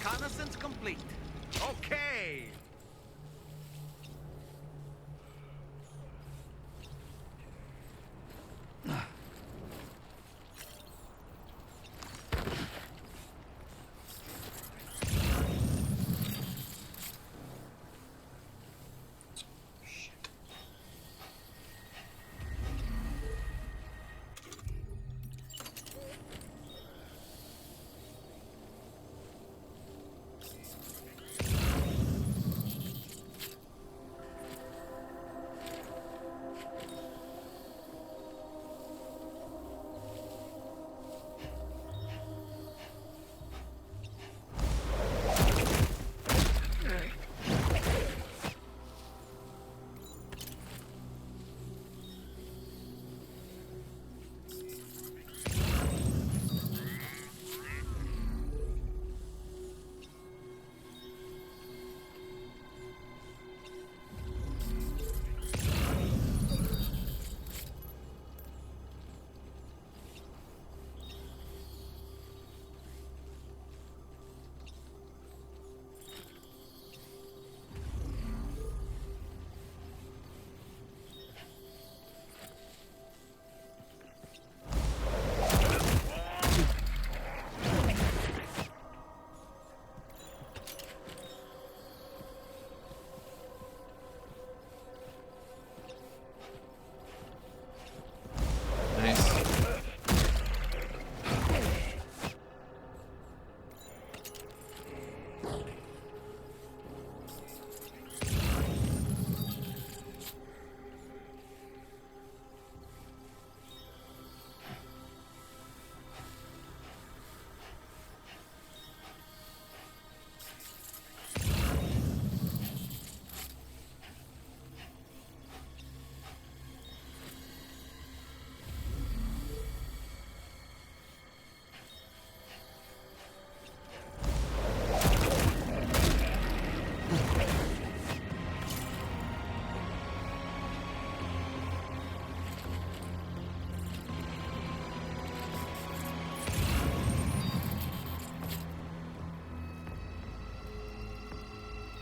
Reconnaissance complete. Okay.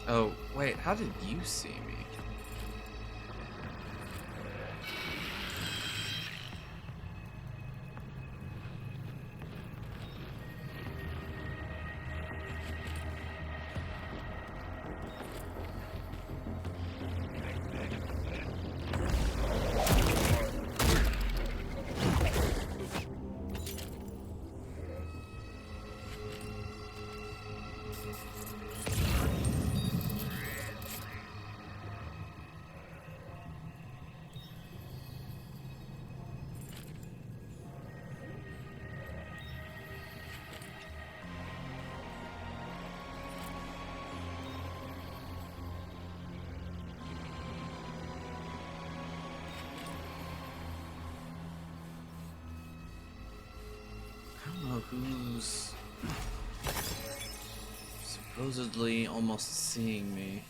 Oh, wait, how did you see me? I don't know who's supposedly almost seeing me.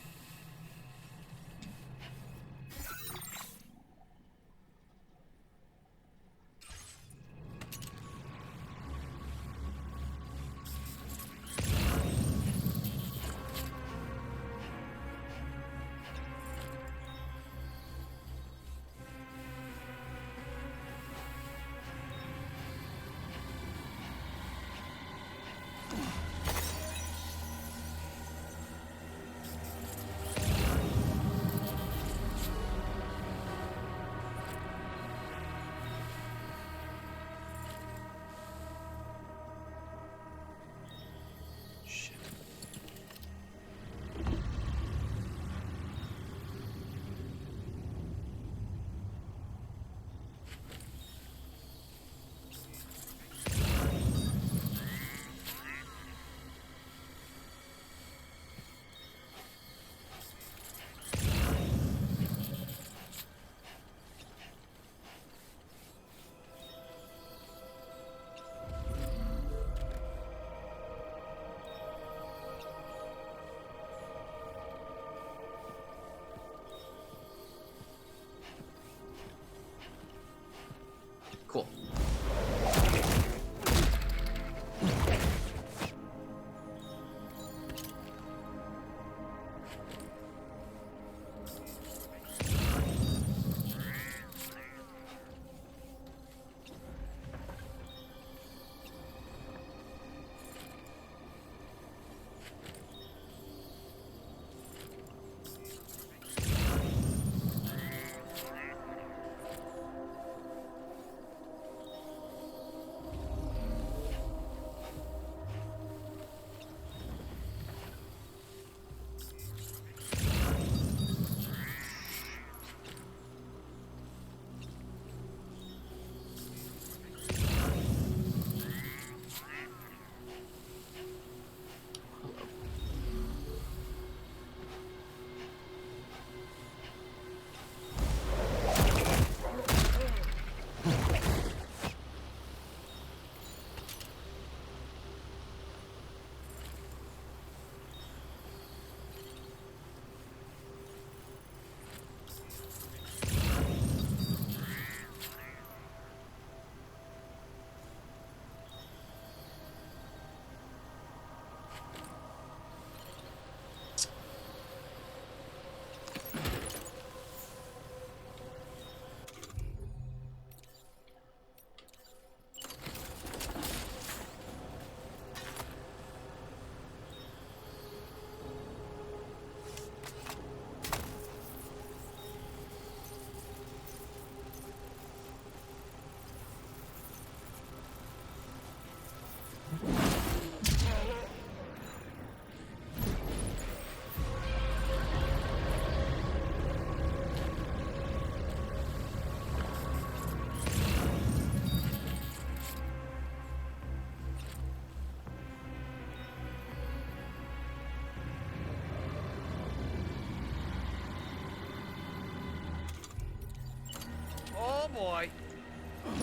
Oh boy.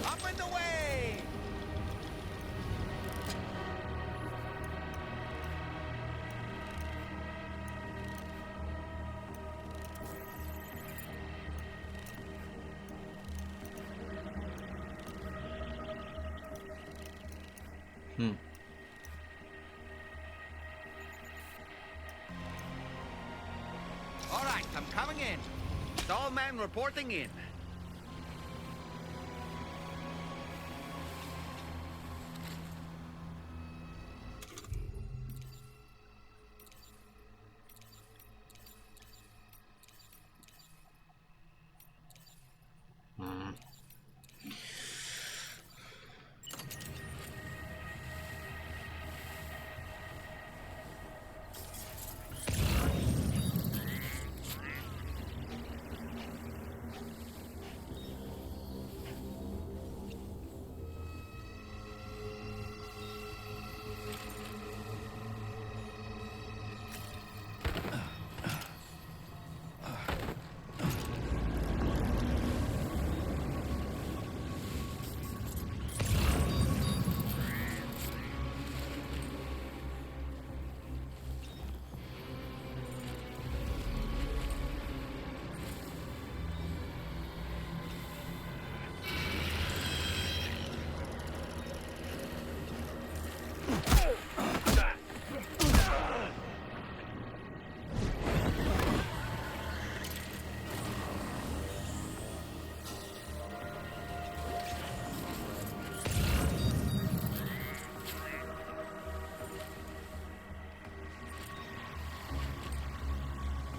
Up and away! All right, I'm coming in. Stallman reporting in.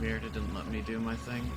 Weird, it didn't let me do my thing.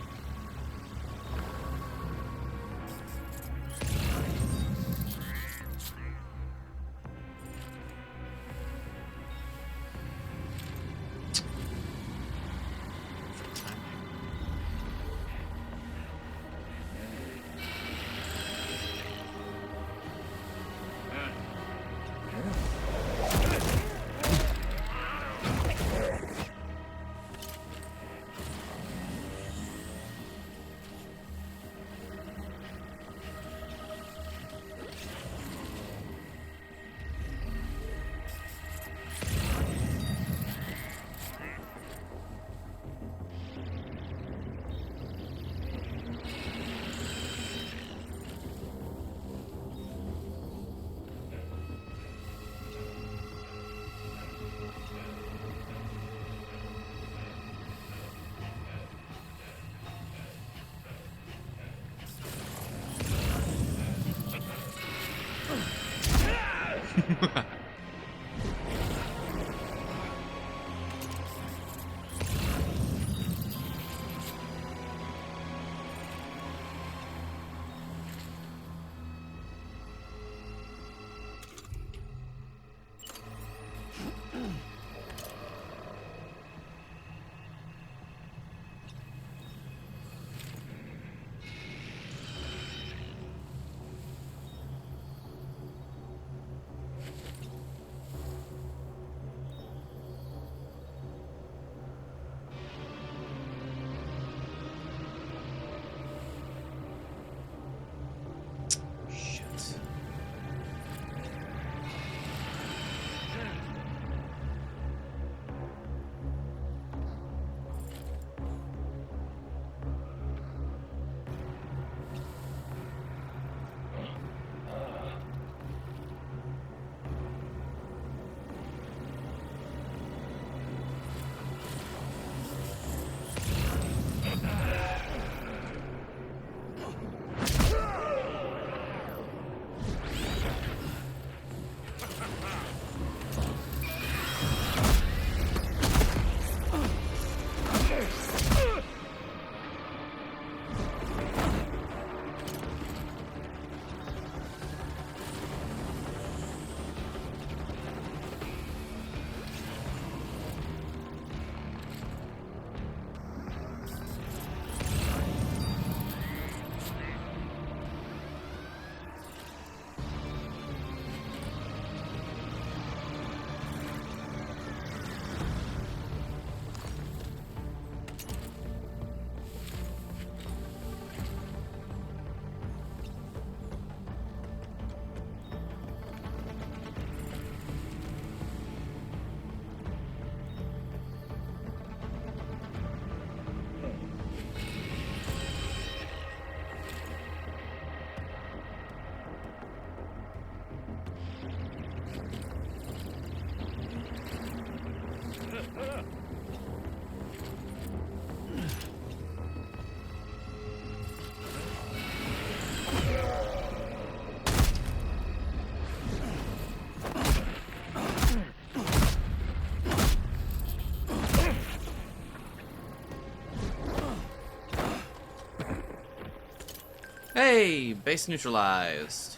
Hey, base neutralized.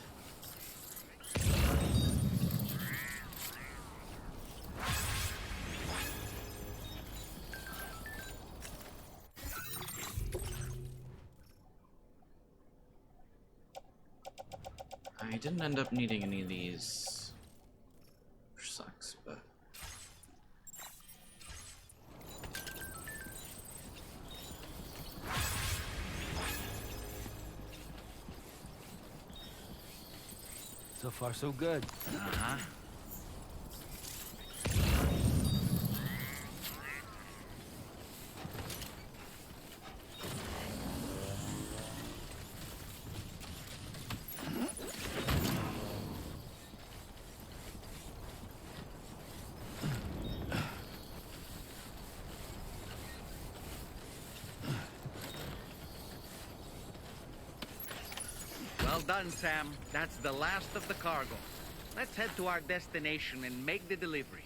I didn't end up needing any of these, which sucks, but... So far, so good. Uh-huh. Well done, Sam. That's the last of the cargo. Let's head to our destination and make the delivery.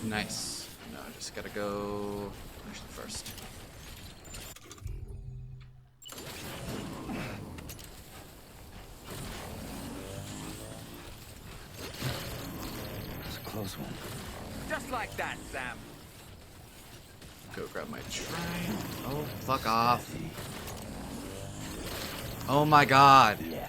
Nice. No, I just gotta go... Actually, first. It's a close one. Just like that, Sam. Go grab my train. Oh, fuck off. Oh my god. Yeah.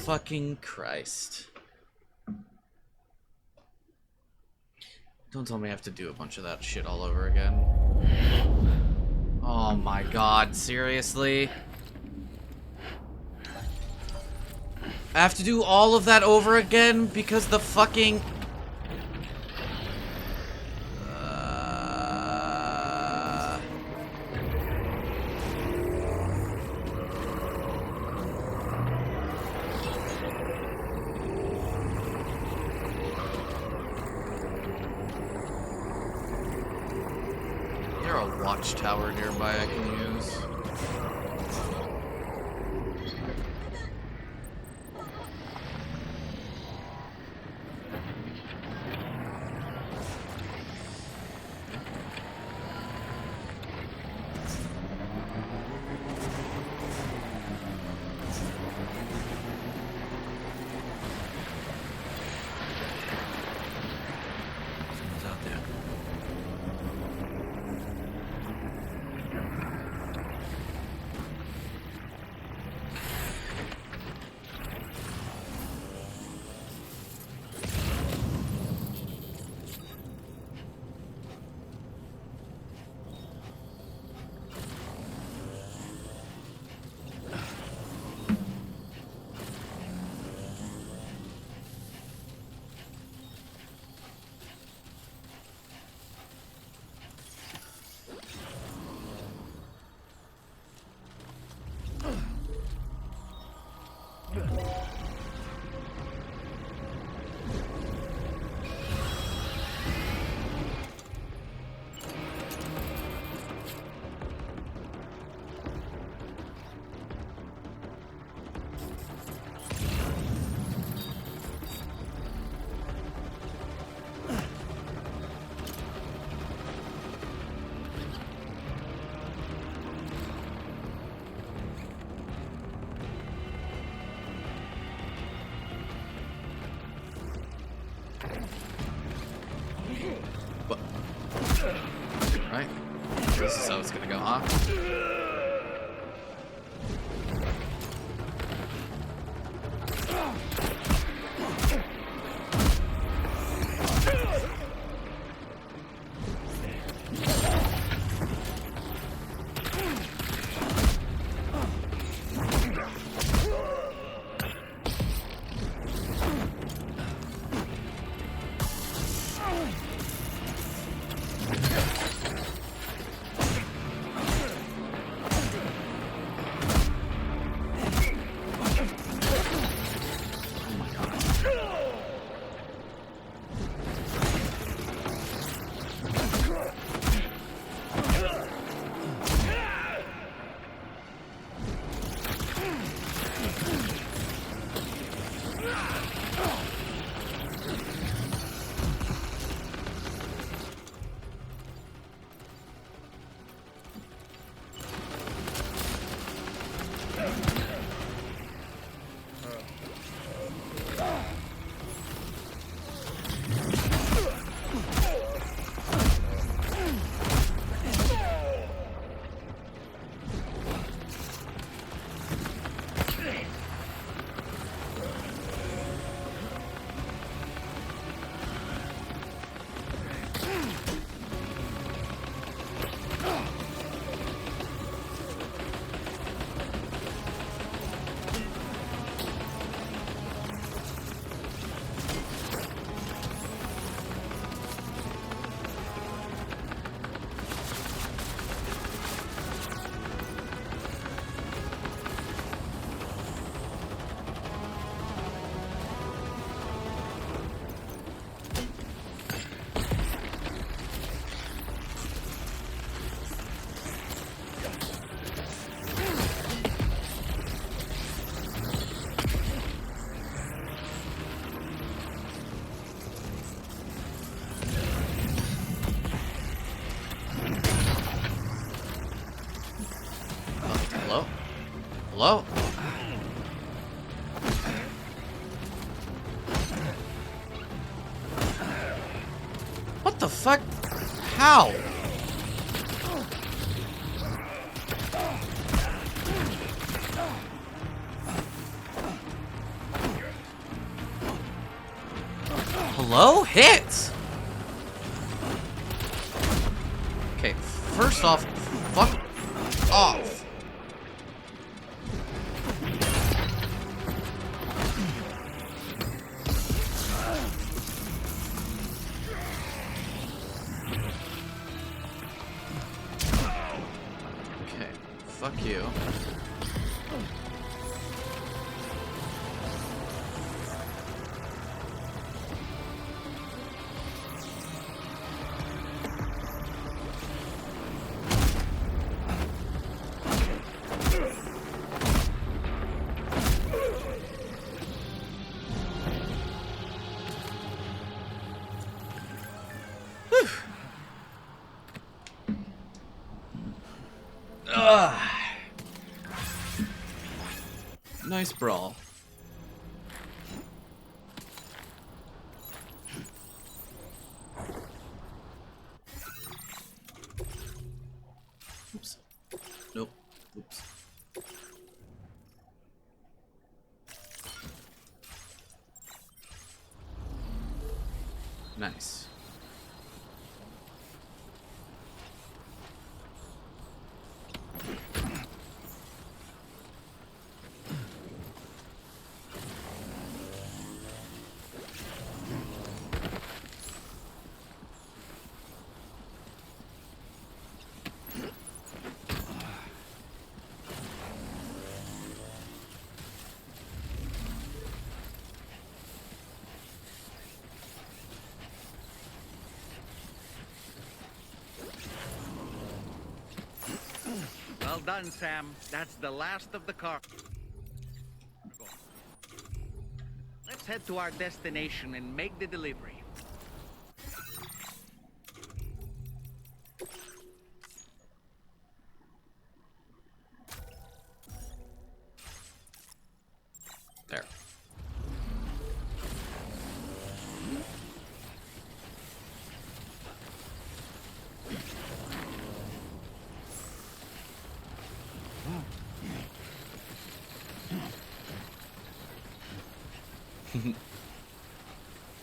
Fucking Christ. Don't tell me I have to do a bunch of that shit all over again. Oh my god, seriously? I have to do all of that over again because the fucking... Watchtower nearby I can use. Someone's out there. Right? This is how it's gonna go, huh? Hello? What the fuck? How? Hello? Hits! Okay, first off, fuck off. Okay, fuck you. Ugh. Nice brawl. Oops. Nope. Oops. Nice. Well done, Sam. That's the last of the car. Let's head to our destination and make the delivery. There.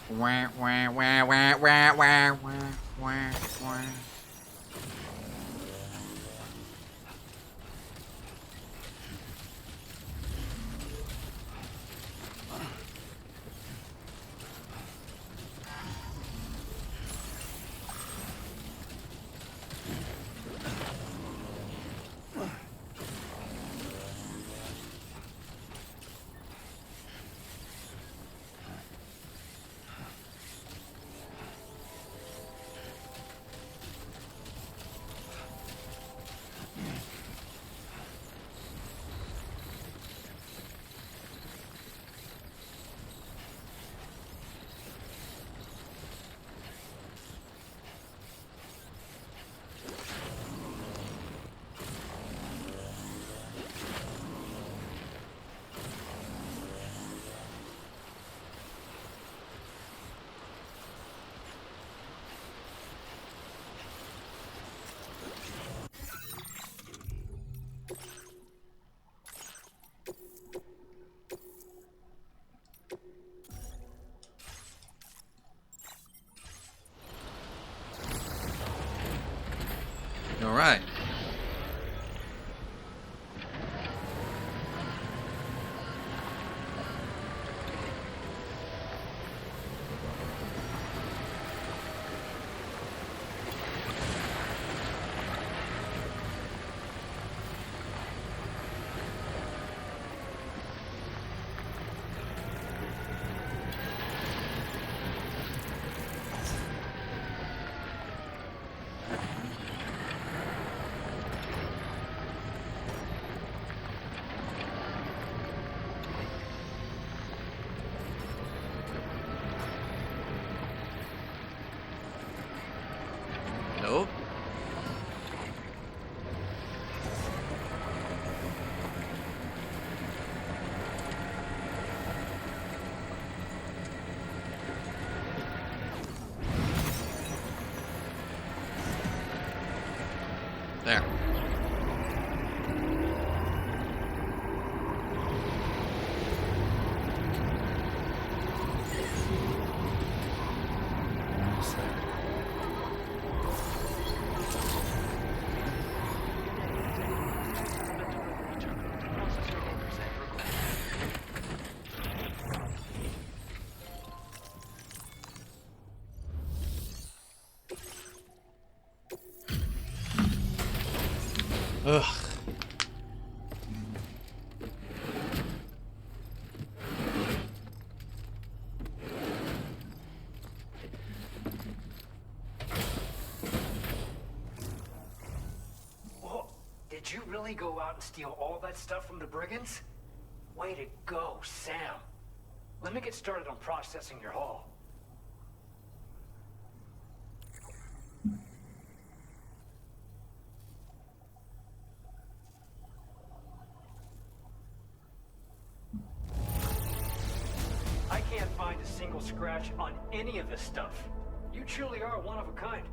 Wah, wah, wah, wah, wah, wah, wah, wah, wah. All right. There. Ugh. Whoa, did you really go out and steal all that stuff from the brigands? Way to go, Sam. Let me get started on processing your haul. I can't find a single scratch on any of this stuff. You truly are one of a kind.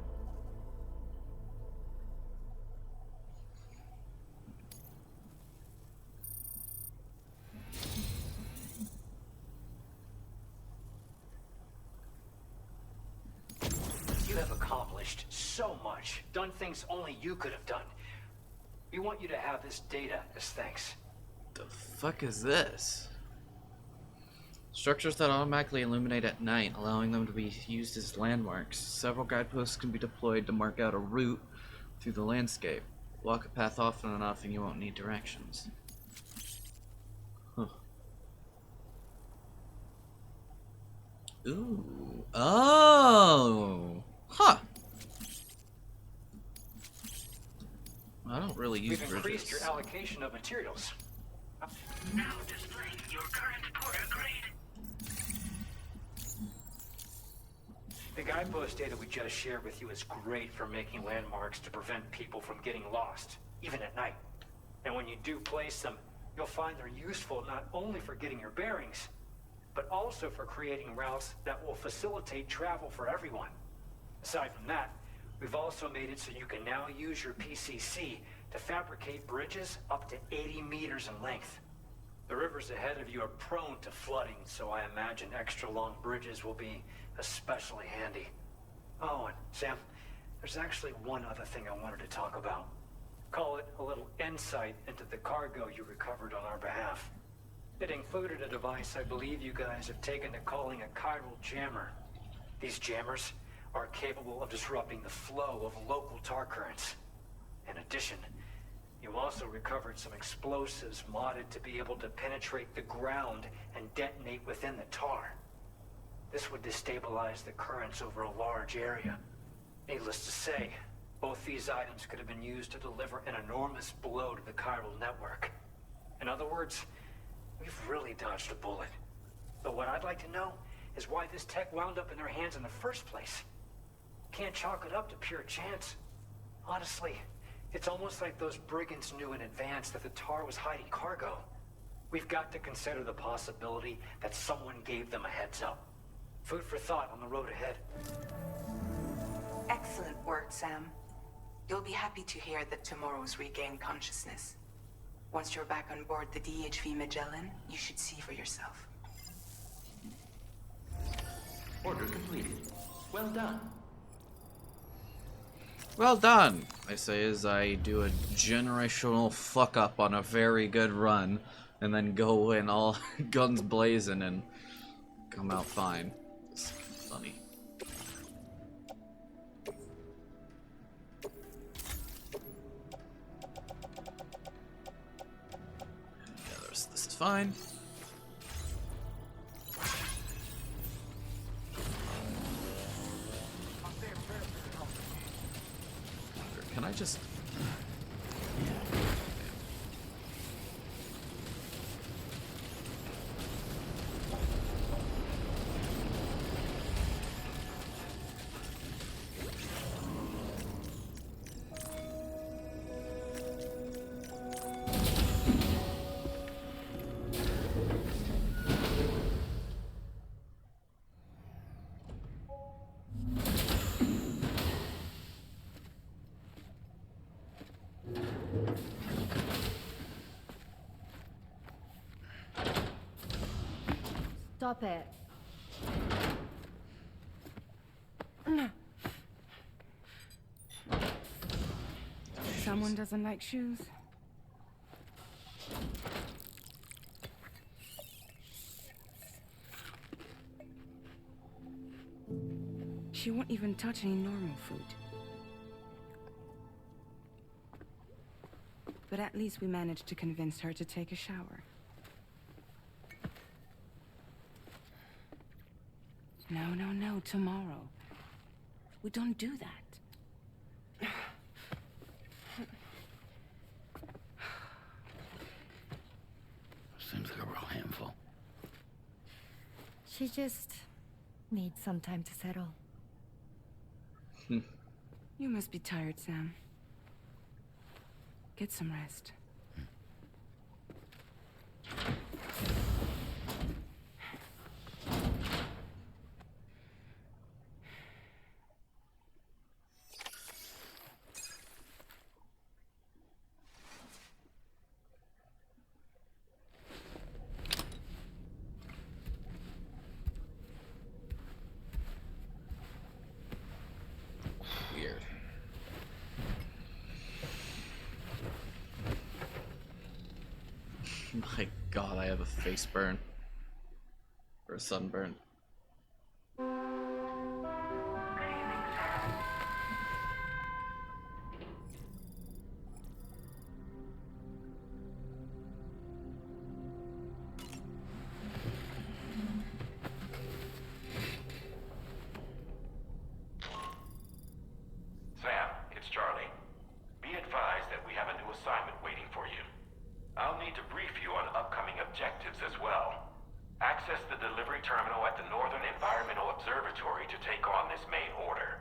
You have accomplished so much, done things only you could have done. We want you to have this data as thanks. The fuck is this? Structures that automatically illuminate at night, allowing them to be used as landmarks. Several guideposts can be deployed to mark out a route through the landscape. Walk a path often enough and you won't need directions. Huh. Ooh. Oh! Huh. I don't really use We've bridges. increased your allocation of materials. Now displaying your current porter grade. The guidepost data we just shared with you is great for making landmarks to prevent people from getting lost, even at night. And when you do place them, you'll find they're useful not only for getting your bearings, but also for creating routes that will facilitate travel for everyone. Aside from that, we've also made it so you can now use your PCC to fabricate bridges up to 80 meters in length. The rivers ahead of you are prone to flooding, so I imagine extra long bridges will be especially handy. Oh, and Sam, there's actually one other thing I wanted to talk about. Call it a little insight into the cargo you recovered on our behalf. It included a device I believe you guys have taken to calling a chiral jammer. These jammers are capable of disrupting the flow of local tar currents. In addition, you also recovered some explosives modded to be able to penetrate the ground and detonate within the tar. This would destabilize the currents over a large area. Needless to say, both these items could have been used to deliver an enormous blow to the chiral network. In other words, we've really dodged a bullet. But what I'd like to know is why this tech wound up in their hands in the first place. Can't chalk it up to pure chance. Honestly, it's almost like those brigands knew in advance that the tar was hiding cargo. We've got to consider the possibility that someone gave them a heads up. Food for thought on the road ahead. Excellent work, Sam. You'll be happy to hear that tomorrow's regained consciousness. Once you're back on board the DHV Magellan, you should see for yourself. Order completed. Well done. Well done, I say as I do a generational fuck up on a very good run, and then go in all guns blazing and come out fine. It's funny. Yeah, this is fine. Can I just... Stop it. Someone doesn't like shoes. She won't even touch any normal food. But at least we managed to convince her to take a shower. No, tomorrow. We don't do that. Seems like a real handful. She just needs some time to settle. You must be tired, Sam. Get some rest. Weird. My god, I have a face burn. Or a sunburn. Sam, it's Charlie. Be advised that we have a new assignment waiting for you. I'll need to brief you on upcoming objectives as well. Access the delivery terminal at the Northern Environmental Observatory to take on this main order.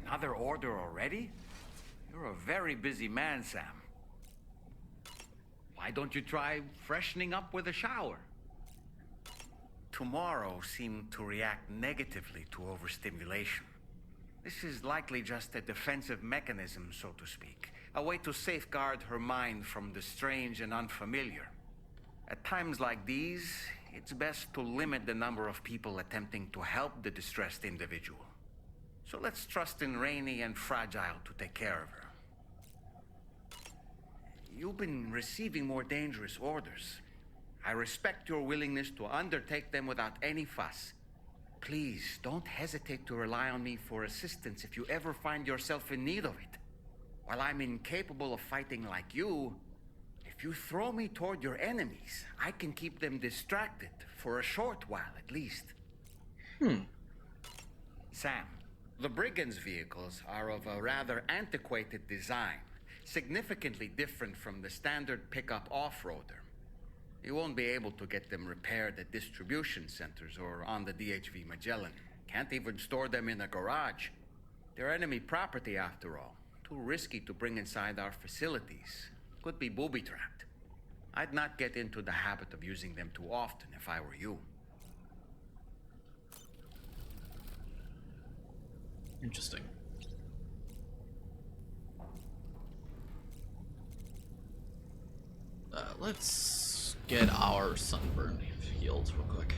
Another order already? You're a very busy man, Sam. Why don't you try freshening up with a shower? Tomorrow seemed to react negatively to overstimulation. This is likely just a defensive mechanism, so to speak. A way to safeguard her mind from the strange and unfamiliar. At times like these, it's best to limit the number of people attempting to help the distressed individual. So let's trust in Rainey and Fragile to take care of her. You've been receiving more dangerous orders. I respect your willingness to undertake them without any fuss. Please, don't hesitate to rely on me for assistance if you ever find yourself in need of it. While I'm incapable of fighting like you, if you throw me toward your enemies, I can keep them distracted for a short while at least. Sam, the Brigands' vehicles are of a rather antiquated design, significantly different from the standard pickup off-roader. You won't be able to get them repaired at distribution centers or on the DHV Magellan. Can't even store them in a garage. They're enemy property after all. Too risky to bring inside our facilities. Could be booby-trapped. I'd not get into the habit of using them too often if I were you. Interesting. Let's get our sunburn healed real quick.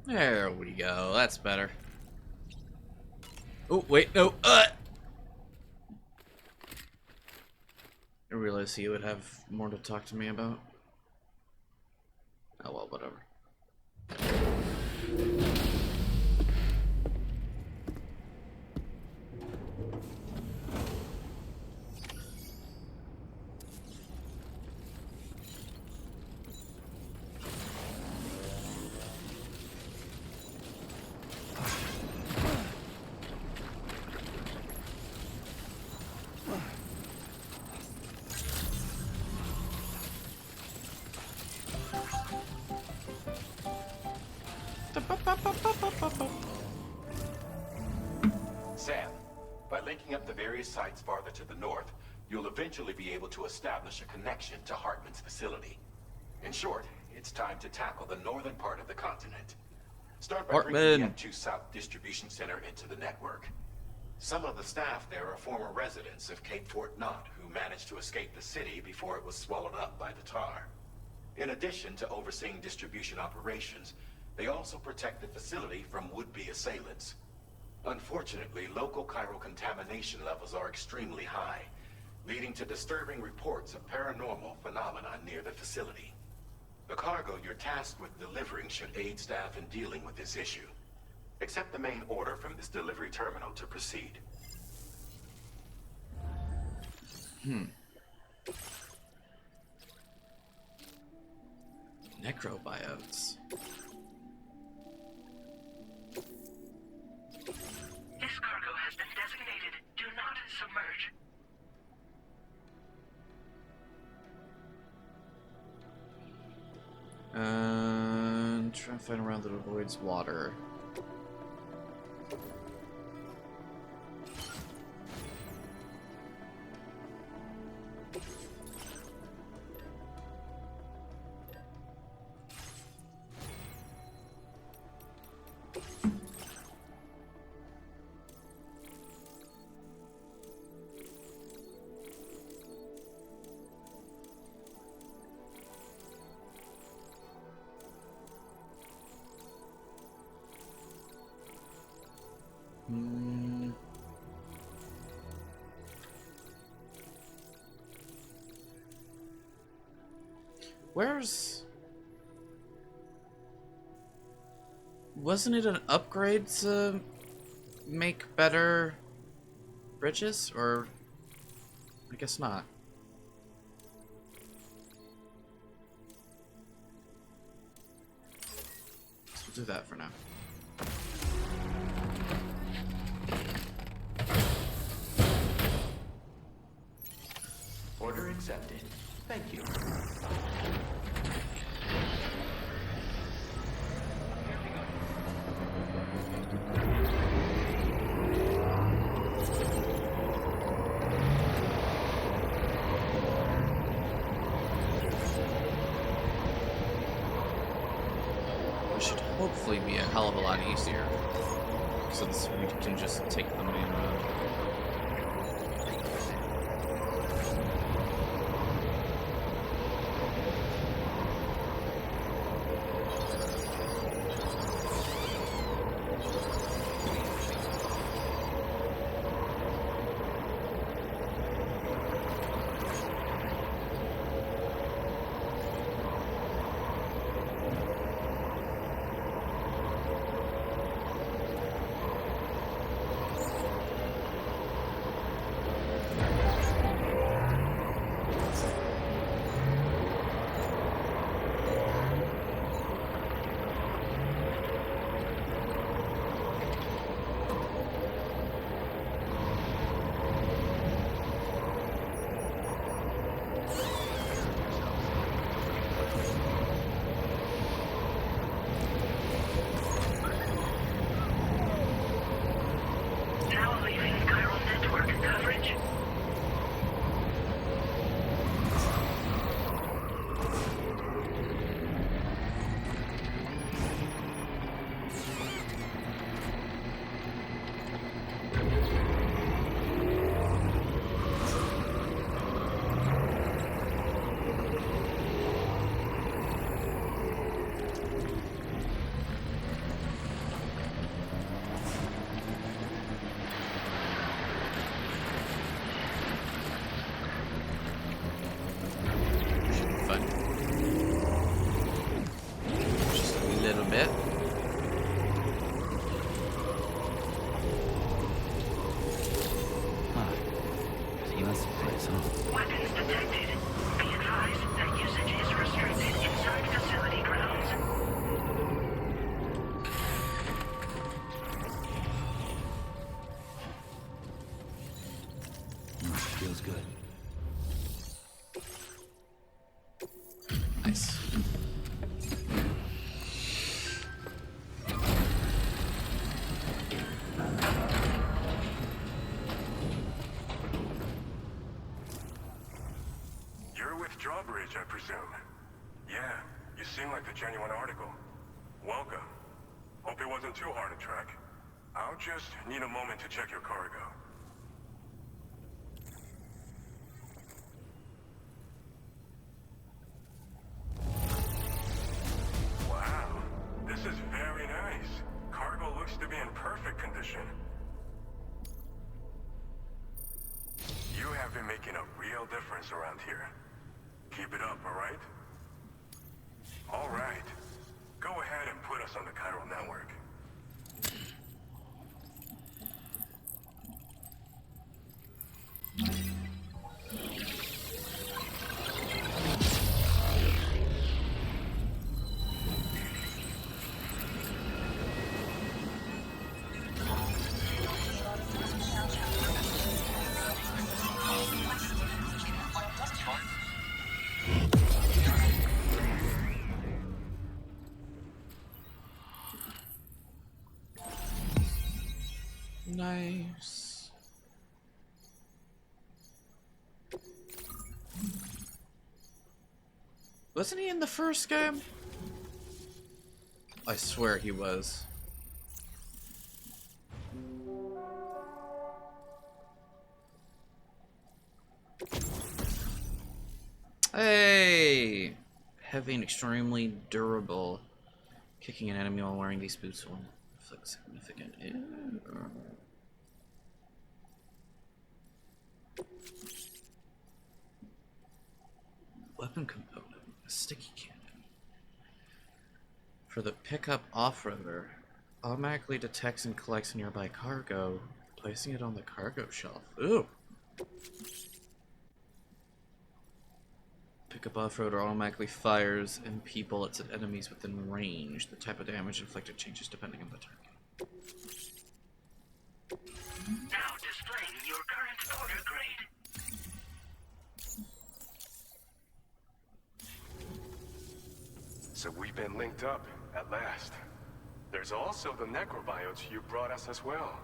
There we go. That's better. Oh, wait, no. I realized he would have more to talk to me about. Oh, well, whatever. various sites farther to the north, you'll eventually be able to establish a connection to Hartman's facility. In short, it's time to tackle the northern part of the continent. Start by bringing the F2 South Distribution Center into the network. Some of the staff there are former residents of Cape Fort Knot who managed to escape the city before it was swallowed up by the tar. In addition to overseeing distribution operations, they also protect the facility from would-be assailants. Unfortunately, local chiral contamination levels are extremely high, leading to disturbing reports of paranormal phenomena near the facility. The cargo you're tasked with delivering should aid staff in dealing with this issue. Accept the main order from this delivery terminal to proceed. Necrobiotes. This cargo has been designated Do Not Submerge. And try to find around that avoids water. Wasn't it an upgrade to make better bridges? Or I guess not. So we'll do that for now. Order accepted. Thank you. It should hopefully be a hell of a lot easier, since we can just take the main road. Now leaving chiral network coverage. Should be fun. Just a little bit. That's the place, huh? Weapons detected. Be advised that usage is restricted inside facility grounds. Feels good. Nice. You're with Drawbridge, I presume. Yeah, you seem like the genuine article. Welcome. Hope it wasn't too hard to track. I'll just need a moment to check your cargo. Wow, this is very nice. Cargo looks to be in perfect condition. You have been making a real difference around here. Keep it up, alright? Alright. Go ahead and put us on the chiral network. Nice. Wasn't he in the first game? I swear he was. Hey! Heavy and extremely durable. Kicking an enemy while wearing these boots will inflict significant. Weapon component. A sticky cannon. For the pickup off-roader, automatically detects and collects nearby cargo, placing it on the cargo shelf. Ooh! Pickup off-roader automatically fires MP bullets at enemies within range. The type of damage inflicted changes depending on the target. Now displaying your current order grade. So we've been linked up, at last. There's also the necrobiotes you brought us as well.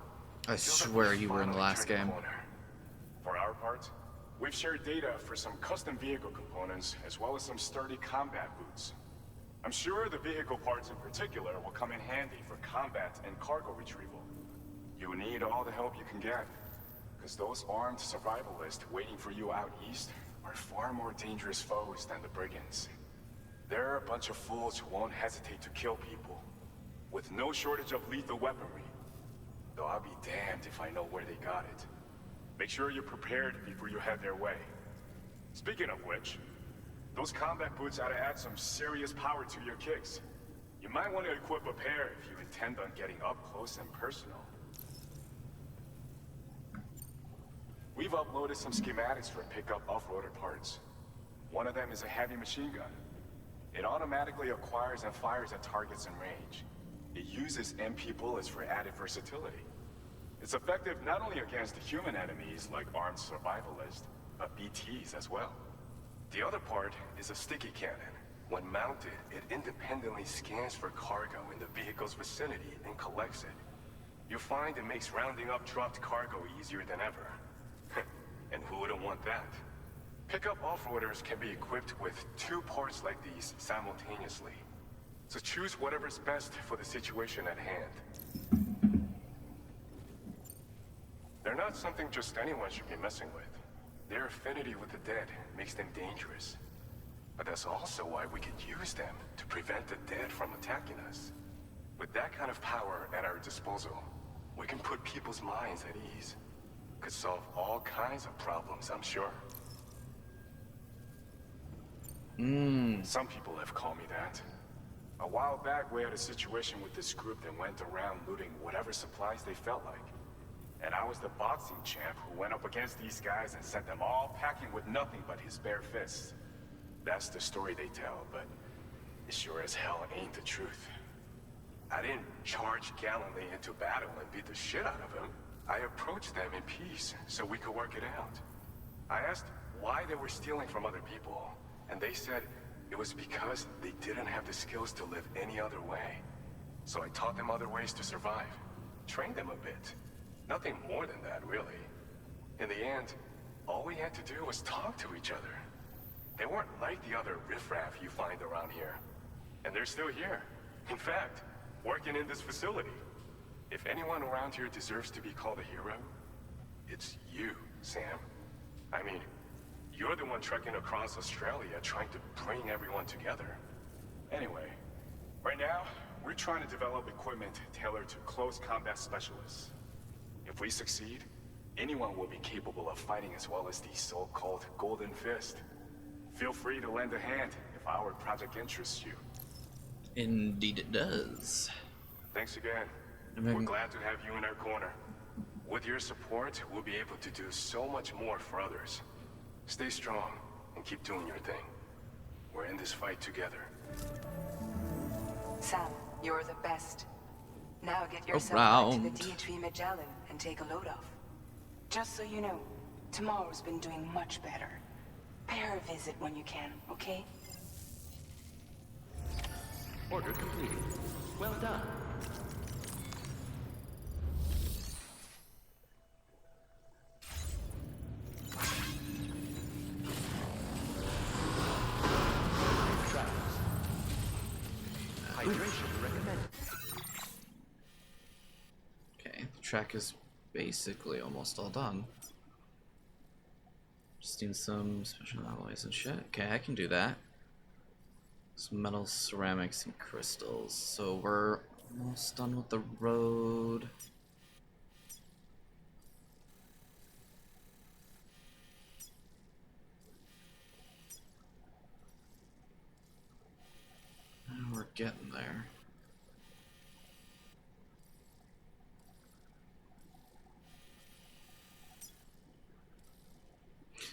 I swear you were in the last game. For our part, we've shared data for some custom vehicle components, as well as some sturdy combat boots. I'm sure the vehicle parts in particular will come in handy for combat and cargo retrieval. You need all the help you can get, because those armed survivalists waiting for you out east are far more dangerous foes than the brigands. They're a bunch of fools who won't hesitate to kill people, with no shortage of lethal weaponry. Though I'll be damned if I know where they got it. Make sure you're prepared before you head their way. Speaking of which, those combat boots ought to add some serious power to your kicks. You might want to equip a pair if you intend on getting up close and personal. We've uploaded some schematics for pickup off-roader parts. One of them is a heavy machine gun. It automatically acquires and fires at targets in range. It uses MP bullets for added versatility. It's effective not only against human enemies like armed survivalists, but BTs as well. The other part is a sticky cannon. When mounted, it independently scans for cargo in the vehicle's vicinity and collects it. You'll find it makes rounding up dropped cargo easier than ever. And who wouldn't want that? Pickup off-roaders can be equipped with 2 parts like these simultaneously. So choose whatever's best for the situation at hand. They're not something just anyone should be messing with. Their affinity with the dead makes them dangerous. But that's also why we can use them to prevent the dead from attacking us. With that kind of power at our disposal, we can put people's minds at ease. Could solve all kinds of problems, I'm sure. Some people have called me that. A while back, we had a situation with this group that went around looting whatever supplies they felt like. And I was the boxing champ who went up against these guys and sent them all packing with nothing but his bare fists. That's the story they tell, but it sure as hell ain't the truth. I didn't charge gallantly into battle and beat the shit out of them. I approached them in peace so we could work it out. I asked why they were stealing from other people, and they said it was because they didn't have the skills to live any other way. So I taught them other ways to survive, trained them a bit. Nothing more than that, really. In the end, all we had to do was talk to each other. They weren't like the other riffraff you find around here. And they're still here. In fact, working in this facility. If anyone around here deserves to be called a hero, it's you, Sam. I mean, you're the one trekking across Australia trying to bring everyone together. Anyway, right now, we're trying to develop equipment tailored to close combat specialists. If we succeed, anyone will be capable of fighting as well as the so-called Golden Fist. Feel free to lend a hand if our project interests you. Indeed it does. Thanks again. We're glad to have you in our corner. With your support, we'll be able to do so much more for others. Stay strong and keep doing your thing. We're in this fight together. Sam, you're the best. Now get yourself Around. back to the DHV Magellan and take a load off. Just so you know, tomorrow's been doing much better. Pay her a visit when you can, okay? Order completed. Well done. Hydration recommended. Okay, the track is basically almost all done. Just need some special alloys and shit. Okay, I can do that. Some metal, ceramics, and crystals. So we're almost done with the road. We're getting there.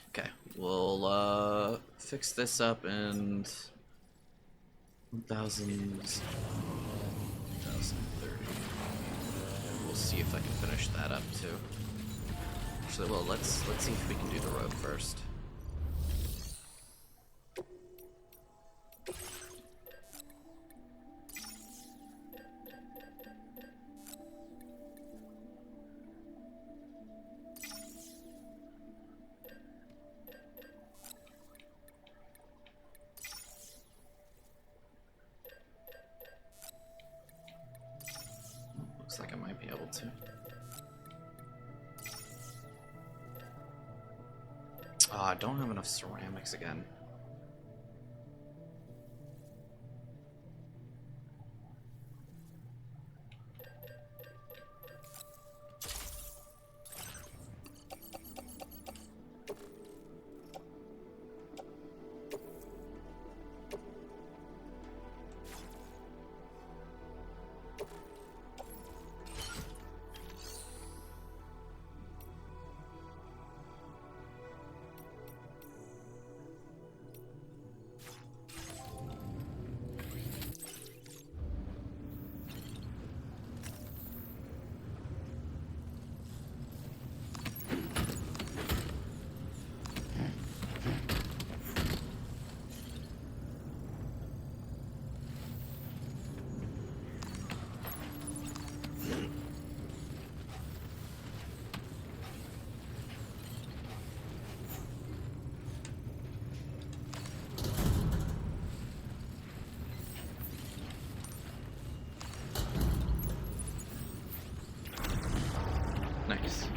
Okay, we'll fix this up in 1030. And we'll see if I can finish that up too. Actually, well, let's see if we can do the road first. Looks like I might be able to. Oh, I don't have enough ceramics again. Nice.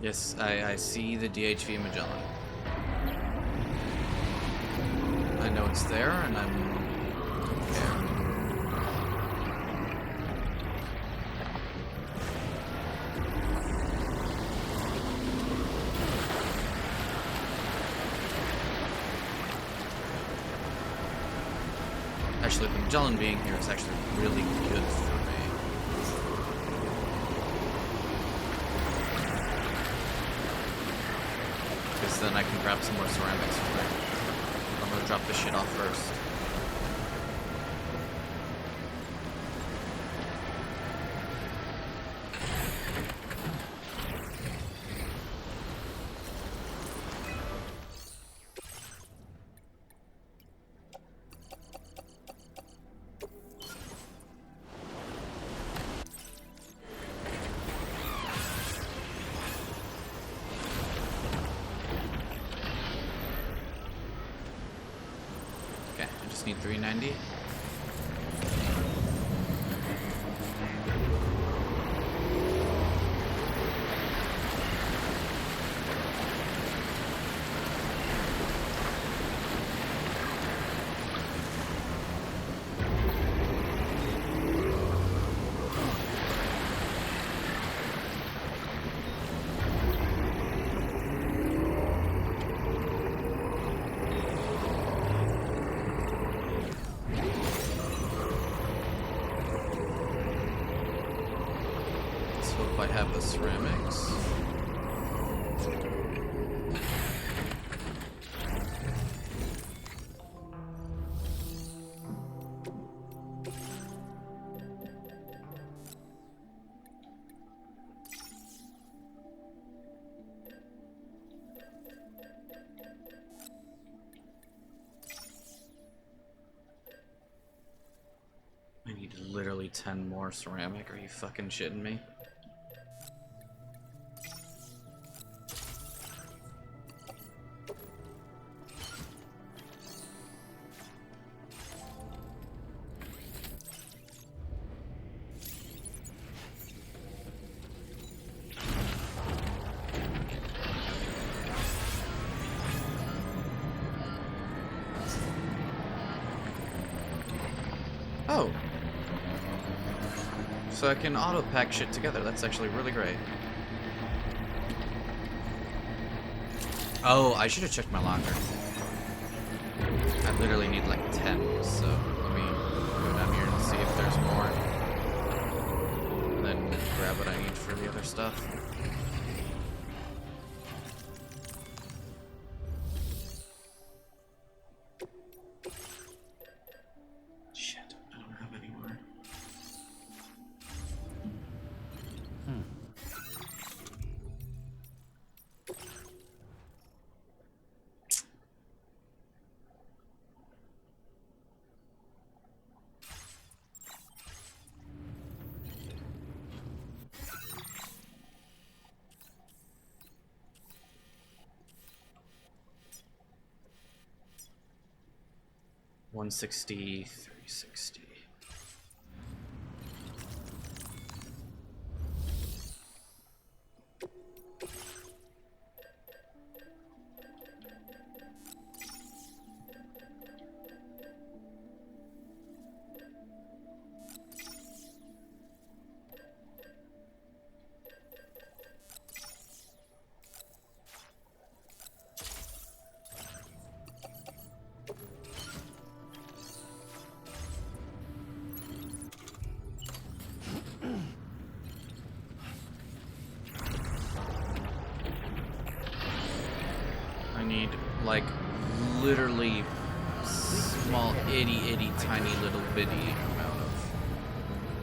Yes, I see the DHV Magellan. I know it's there, and I'm there. Actually, the Magellan being here is actually really good for me. Because then I can grab some more ceramics from there. I'm gonna drop this shit off first. need 390. I have the ceramics. I need literally 10 more ceramic. Are you fucking shitting me? Oh. So I can auto-pack shit together. That's actually really great. Oh, I should have checked my locker. I literally need like 10, so let me go down here and see if there's more. And then grab what I need for the other stuff. Shit, I don't have any more. 160, 360. I need, like, literally small, itty tiny little bitty amount of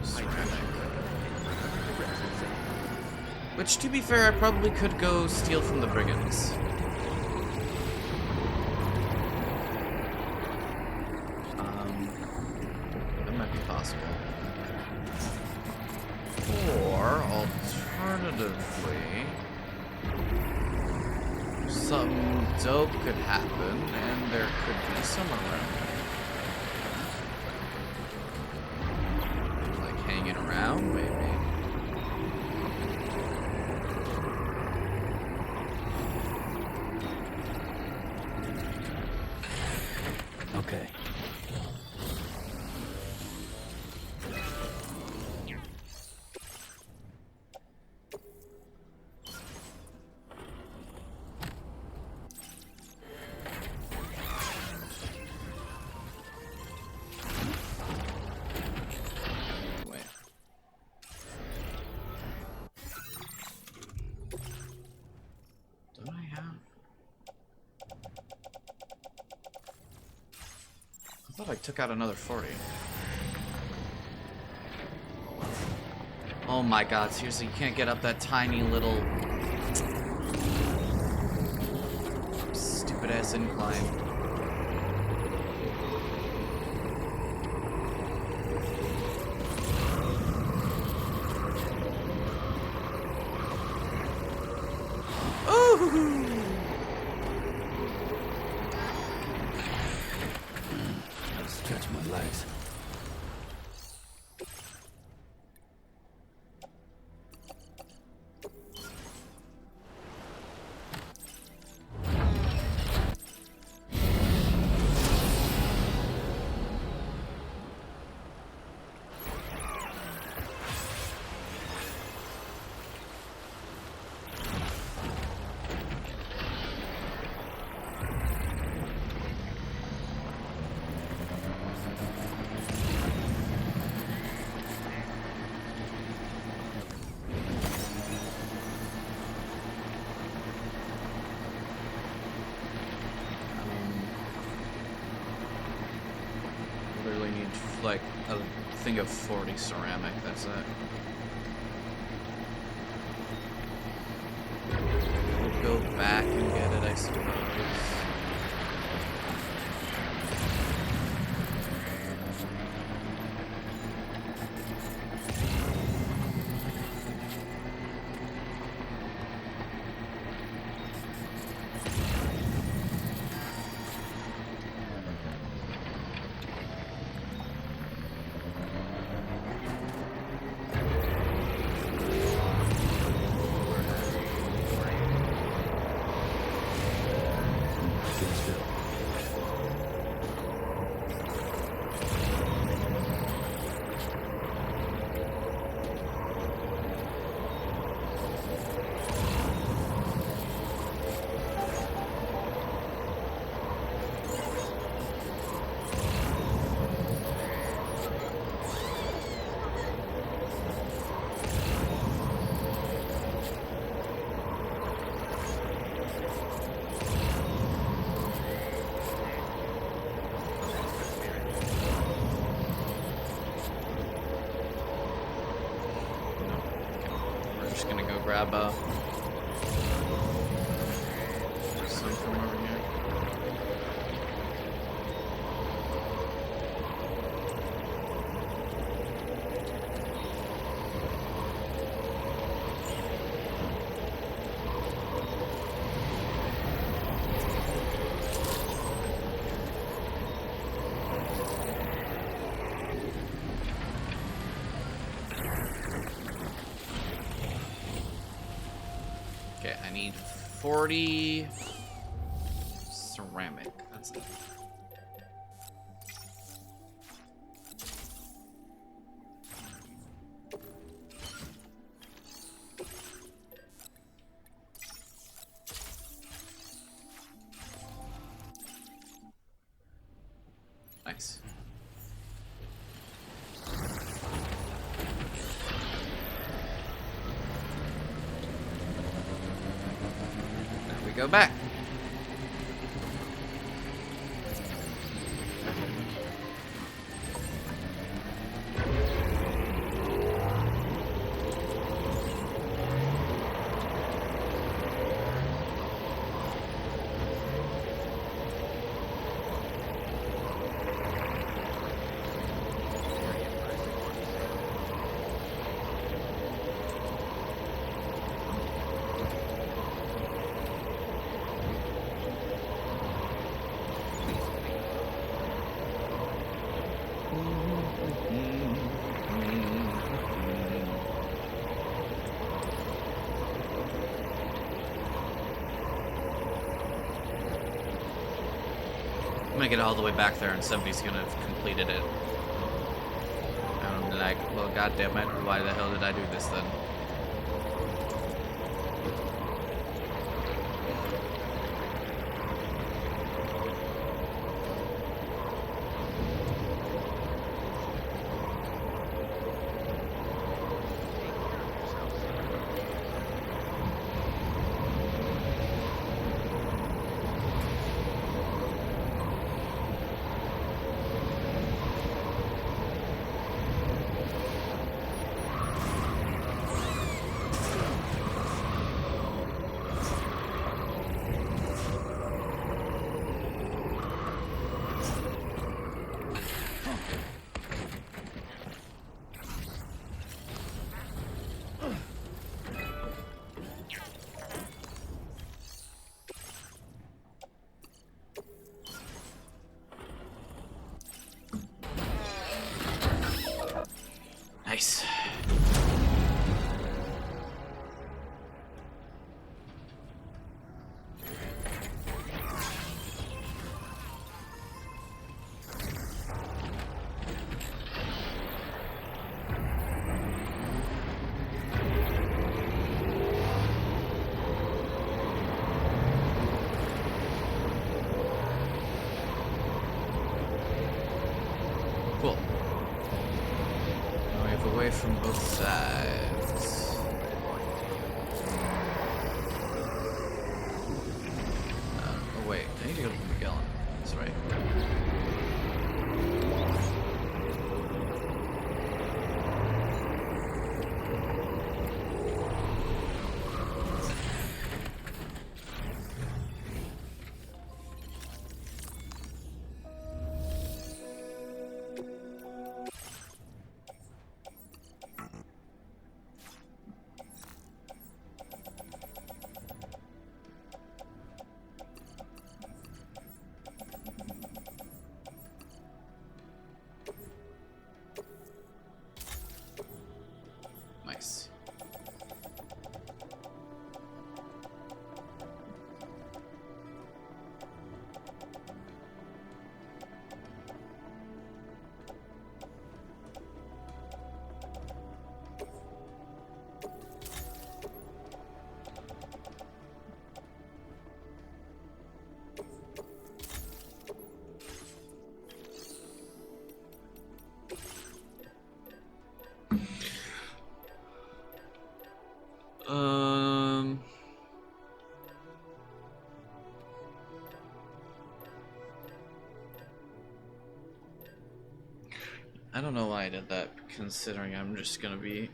ceramic. Which, to be fair, I probably could go steal from the brigands. That might be possible. Or, alternatively, something dope could happen, and there could be someone around. Like hanging around, maybe. Okay. I thought I took out another 40. Oh my god, seriously, you can't get up that tiny little stupid ass incline. like a thing of 40 ceramic, that's it. We'll go back and get it, I suppose. Grab some from over here. Okay, I need 40 ceramic. That's it. Nice. Go back. I'm gonna get all the way back there and somebody's gonna have completed it. And I'm like, well, goddamn it, why the hell did I do this then? Nice. Cool. Now we have a way from both sides. Oh wait, I need to go to Magellan. That's right. Um. I don't know why I did that, considering I'm just gonna be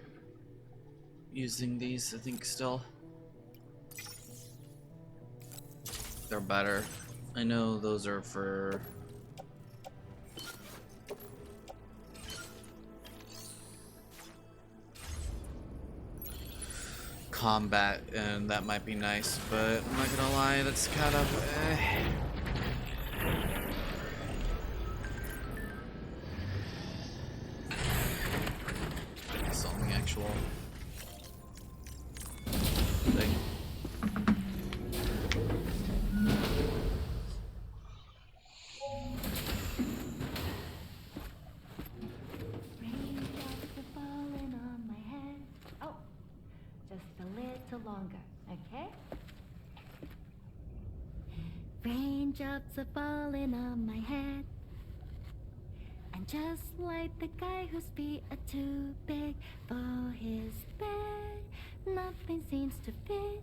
using these, I think, still. They're better. I know those are for combat, and that might be nice, but I'm not gonna lie, that's kind of something actual thing. Falling on my head. Oh, just a little longer, okay? Raindrops are falling on my head. And just like the guy whose feet are too big for his bed, nothing seems to fit.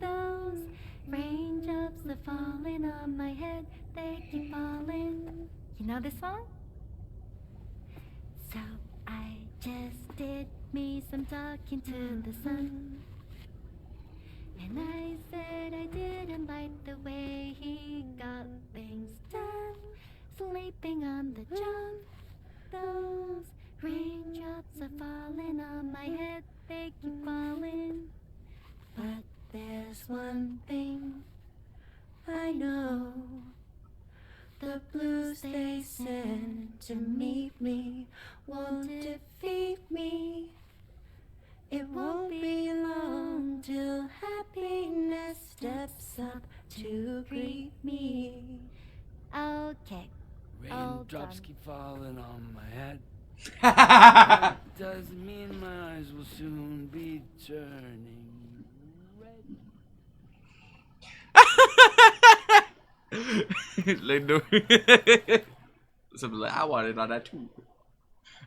Those raindrops are falling on my head, they keep falling. You know this song? So I just did me some talking to the sun. And I said I didn't like the way he got things done. Sleeping on the job. Those raindrops are falling on my head, they keep falling. But there's one thing I know. The blues they sent to meet me won't defeat me. It won't be long till happiness steps up to greet me. Okay. Raindrops keep falling on my head. That doesn't mean my eyes will soon be turning red. Like, no. Something like, I wanted on that too.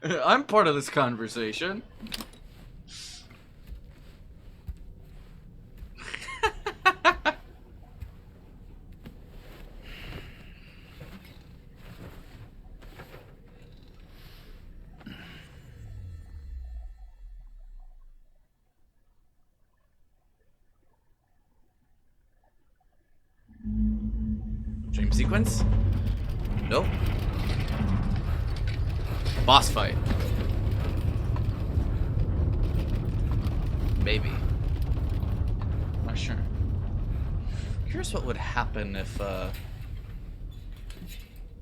I'm part of this conversation. Dream sequence? Nope. Boss fight. Maybe. Not sure. Curious what would happen if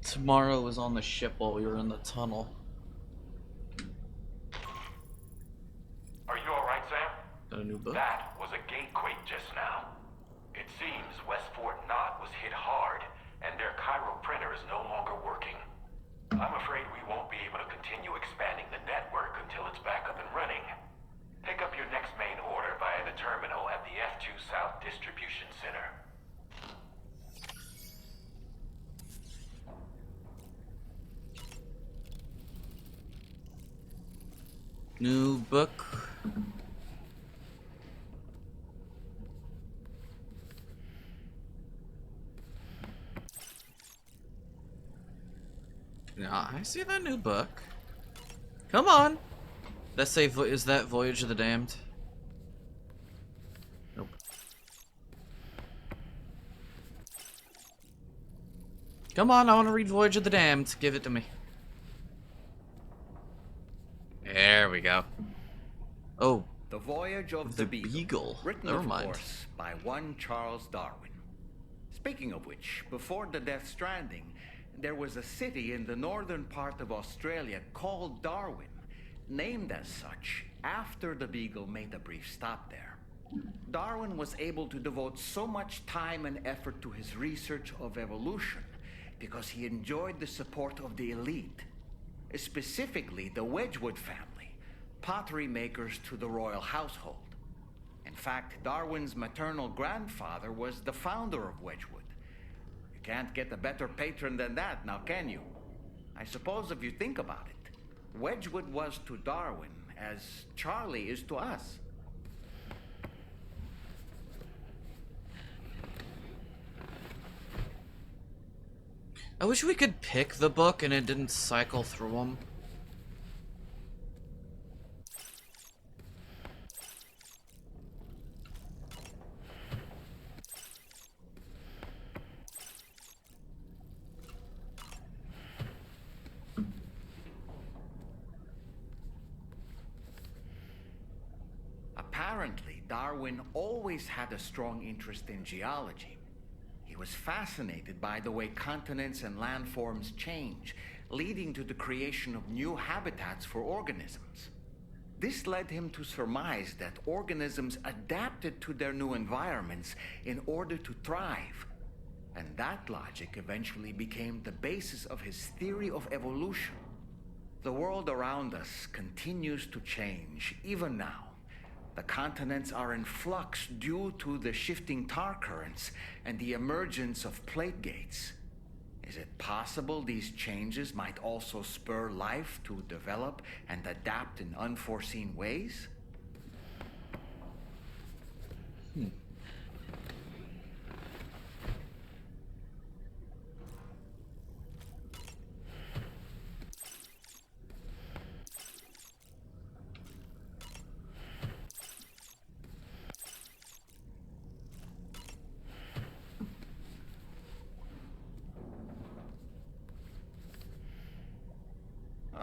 tomorrow was on the ship while we were in the tunnel. Are you alright, Sam? Got a new book? That was a gatequake just now. It seems Westport Knot was hit hard, and their Cairo printer is no longer working. I'm afraid we won't be able to continue expanding the network until it's back up and running. Pick up your next main order via the terminal at the F2 South Distribution Center. New book. Yeah, I see that new book. Come on. Let's say, is that Voyage of the Damned? Nope. Come on, I want to read Voyage of the Damned. Give it to me. There we go. Oh. The Voyage of the Beagle. Written, Never of mind. course, by one Charles Darwin. Speaking of which, before the Death Stranding, there was a city in the northern part of Australia called Darwin, named as such after the Beagle made a brief stop there. Darwin was able to devote so much time and effort to his research of evolution because he enjoyed the support of the elite, specifically the Wedgwood family, pottery makers to the royal household. In fact, Darwin's maternal grandfather was the founder of Wedgwood. You can't get a better patron than that, now can you? I suppose if you think about it, Wedgwood was to Darwin as Charlie is to us. I wish we could pick the book and it didn't cycle through them. Apparently, Darwin always had a strong interest in geology. He was fascinated by the way continents and landforms change, leading to the creation of new habitats for organisms. This led him to surmise that organisms adapted to their new environments in order to thrive. And that logic eventually became the basis of his theory of evolution. The world around us continues to change, even now. The continents are in flux due to the shifting tar currents and the emergence of plate gates. Is it possible these changes might also spur life to develop and adapt in unforeseen ways?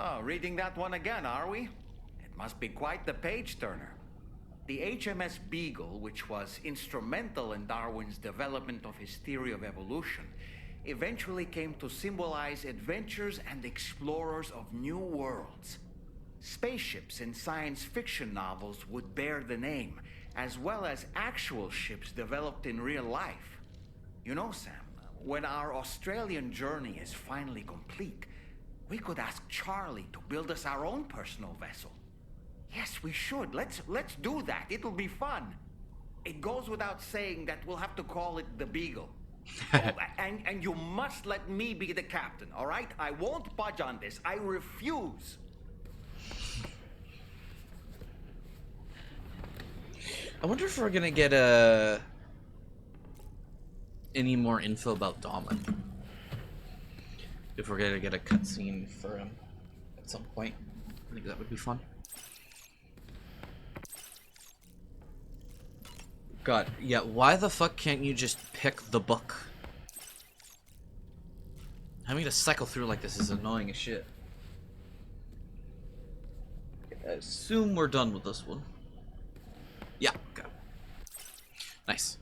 Oh, reading that one again, are we? It must be quite the page-turner. The HMS Beagle, which was instrumental in Darwin's development of his theory of evolution, eventually came to symbolize adventures and explorers of new worlds. Spaceships in science fiction novels would bear the name, as well as actual ships developed in real life. You know, Sam, when our Australian journey is finally complete, we could ask Charlie to build us our own personal vessel. Yes, we should. Let's do that. It'll be fun. It goes without saying that we'll have to call it the Beagle. Oh, and you must let me be the captain, all right? I won't budge on this. I refuse. I wonder if we're gonna get any more info about Dahman. If we're gonna get a cutscene for him at some point. I think that would be fun. God, yeah, why the fuck can't you just pick the book? Having to cycle through like this is annoying as shit. I assume we're done with this one. Yeah, okay. Nice.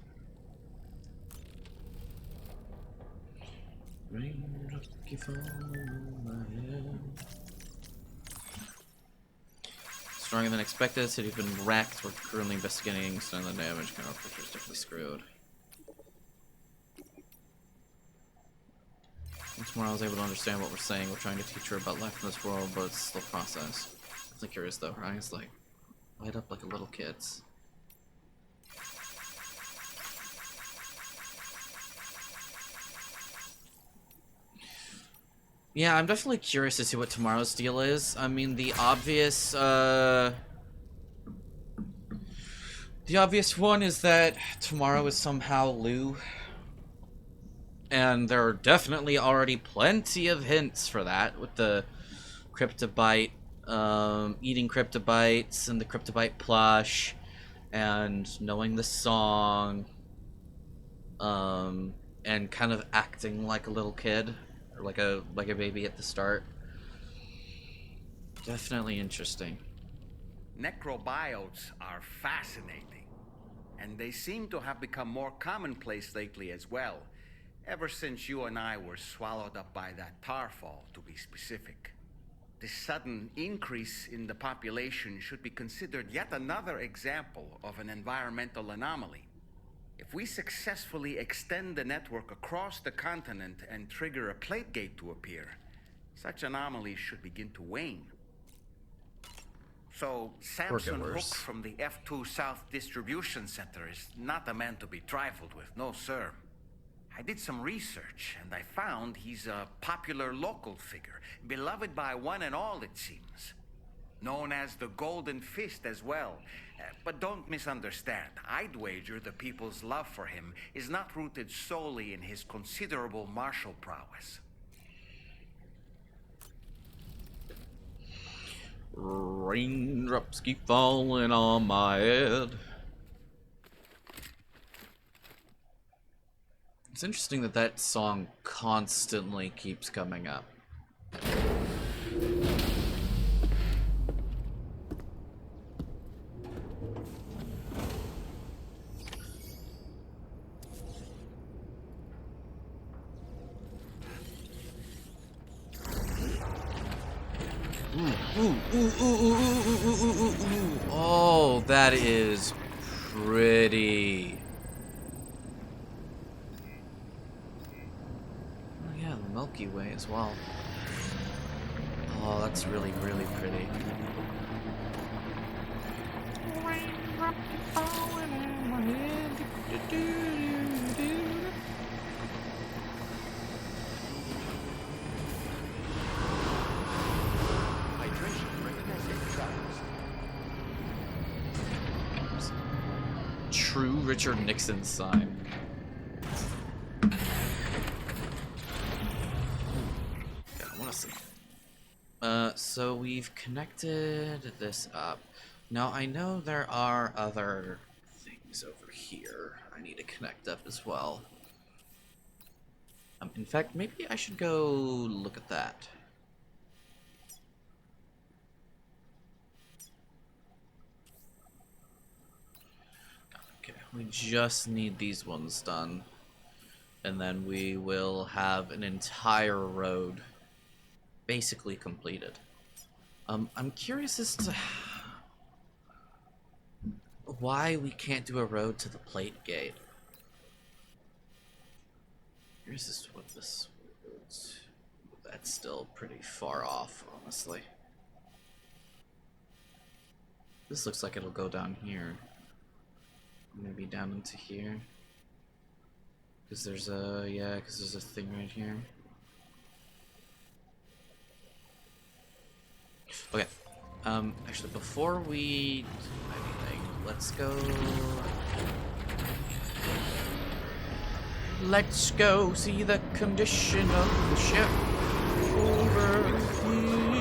Stronger than expected. City's been wrecked. We're currently investigating some of the damage. Kind of picture's definitely screwed. Once more, I was able to understand what we're saying. We're trying to teach her about life in this world, but it's still a process. I'm curious though. Her eyes like light up like a little kid's. Yeah, I'm definitely curious to see what tomorrow's deal is. I mean, the obvious one is that tomorrow is somehow Lou. And there are definitely already plenty of hints for that with the Cryptobite, eating Cryptobites and the Cryptobite plush and knowing the song, and kind of acting like a little kid. Or like a baby at the start. Definitely interesting. Necrobiotes are fascinating, and they seem to have become more commonplace lately as well, ever since you and I were swallowed up by that tar fall, to be specific. This sudden increase in the population should be considered yet another example of an environmental anomaly. If we successfully extend the network across the continent and trigger a plate gate to appear, such anomalies should begin to wane. So, Samson Hook from the F2 South Distribution Center is not a man to be trifled with, no sir. I did some research, and I found he's a popular local figure, beloved by one and all, it seems. Known as the Golden Fist as well. But don't misunderstand. I'd wager the people's love for him is not rooted solely in his considerable martial prowess. Raindrops keep falling on my head. It's interesting that that song constantly keeps coming up. Ooh. Oh, that is pretty. Oh yeah, the Milky Way as well. Oh, that's really, really pretty. True Richard Nixon sign. God, I want to see. So we've connected this up. Now I know there are other things over here I need to connect up as well. In fact, maybe I should go look at that. Okay, we just need these ones done. And then we will have an entire road basically completed. I'm curious as to why we can't do a road to the plate gate. Here's this what this is. That's still pretty far off, honestly. This looks like it'll go down here. Maybe down into here. Because there's a, yeah, because there's a thing right here. Okay. Actually, before we do anything, let's go... Let's go see the condition of the ship over here.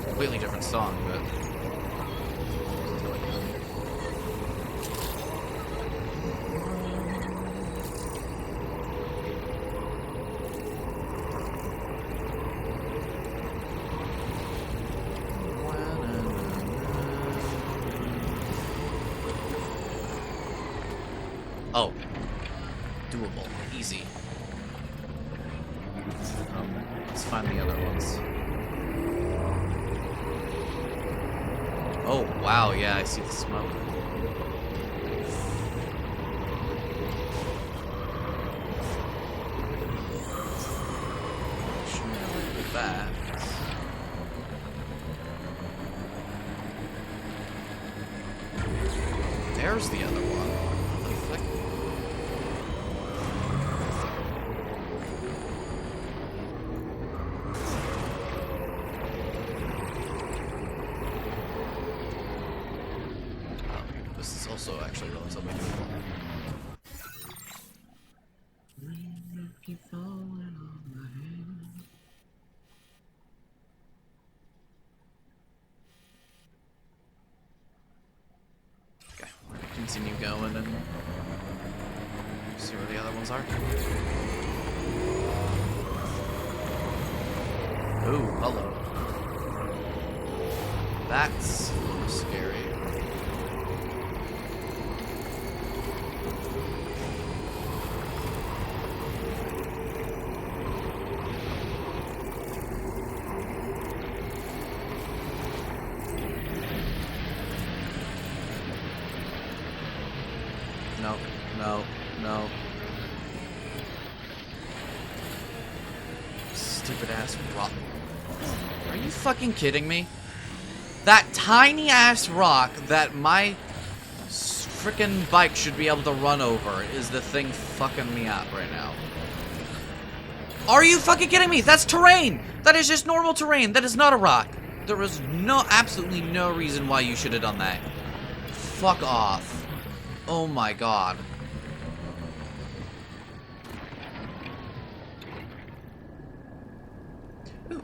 Completely different song, but... Oh, doable, easy. Let's find the other ones. Oh, wow, yeah, I see the smoke. Shouldn't really do that. There's the other one. Also, actually, relatively doable. Okay, we're gonna continue going and see where the other ones are. Ooh, hello. That's a little scary. No. Stupid ass rock. Are you fucking kidding me? That tiny ass rock that my frickin' bike should be able to run over is the thing fucking me up right now. Are you fucking kidding me? That's terrain! That is just normal terrain. That is not a rock. There was absolutely no reason why you should have done that. Fuck off. Oh my god. Ooh.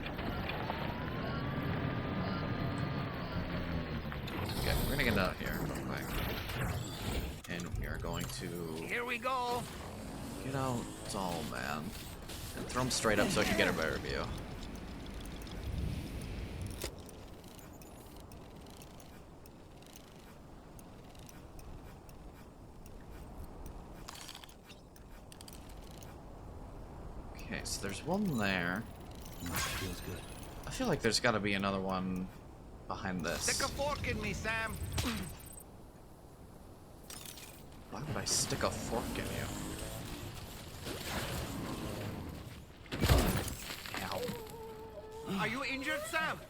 Okay, we're gonna get out of here real quick. And we are going to... Here we go! Get out, tall man. And throw him straight up so I can get a better view. Okay, so there's one there. Feels good. I feel like there's gotta be another one behind this. Stick a fork in me, Sam! Why would I stick a fork in you? Ow. Are you injured, Sam?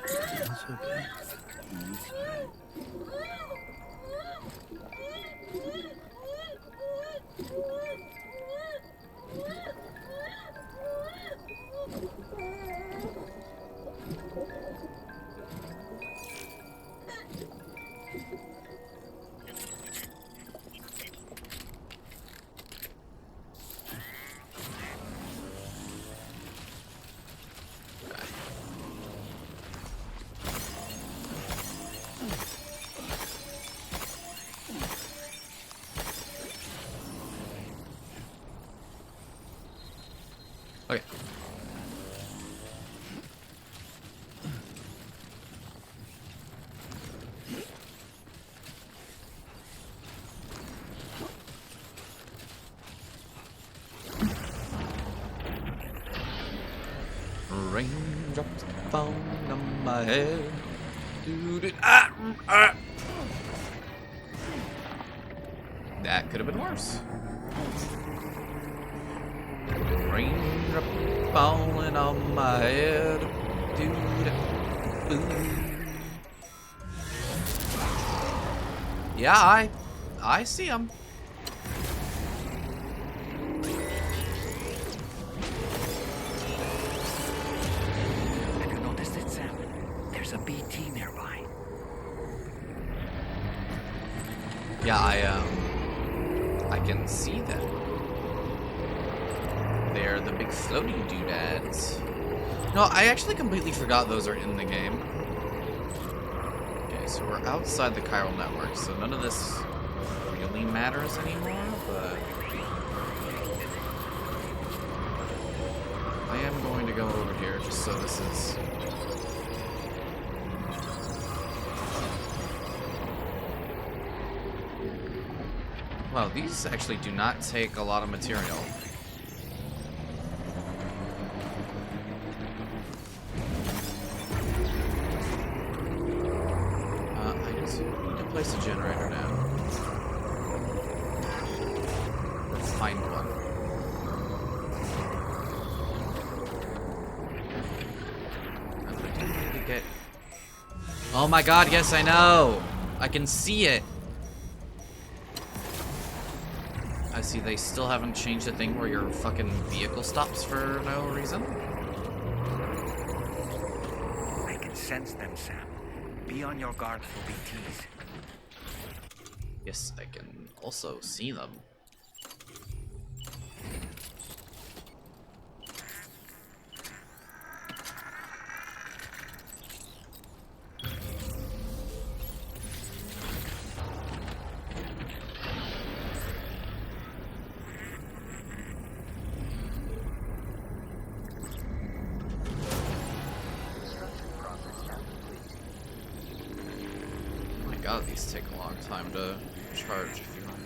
It's okay. Okay. Raindrops falling on my head. That could have been worse. Raindrop falling on my head. Yeah, I see him. Have you noticed it, Sam? There's a BT nearby. Yeah, I can see them. They're the big floaty doodads. No, I actually completely forgot those are in the game. Okay, so we're outside the chiral network, so none of this really matters anymore, but... I am going to go over here just so this is... Wow, these actually do not take a lot of material. Place a generator down. Let's find one. I do need to get... Oh my god, yes I know! I can see it! I see they still haven't changed the thing where your fucking vehicle stops for no reason. I can sense them, Sam. Be on your guard for BTs. Yes, I can also see them. Oh my god, these take a long time to charge if you want.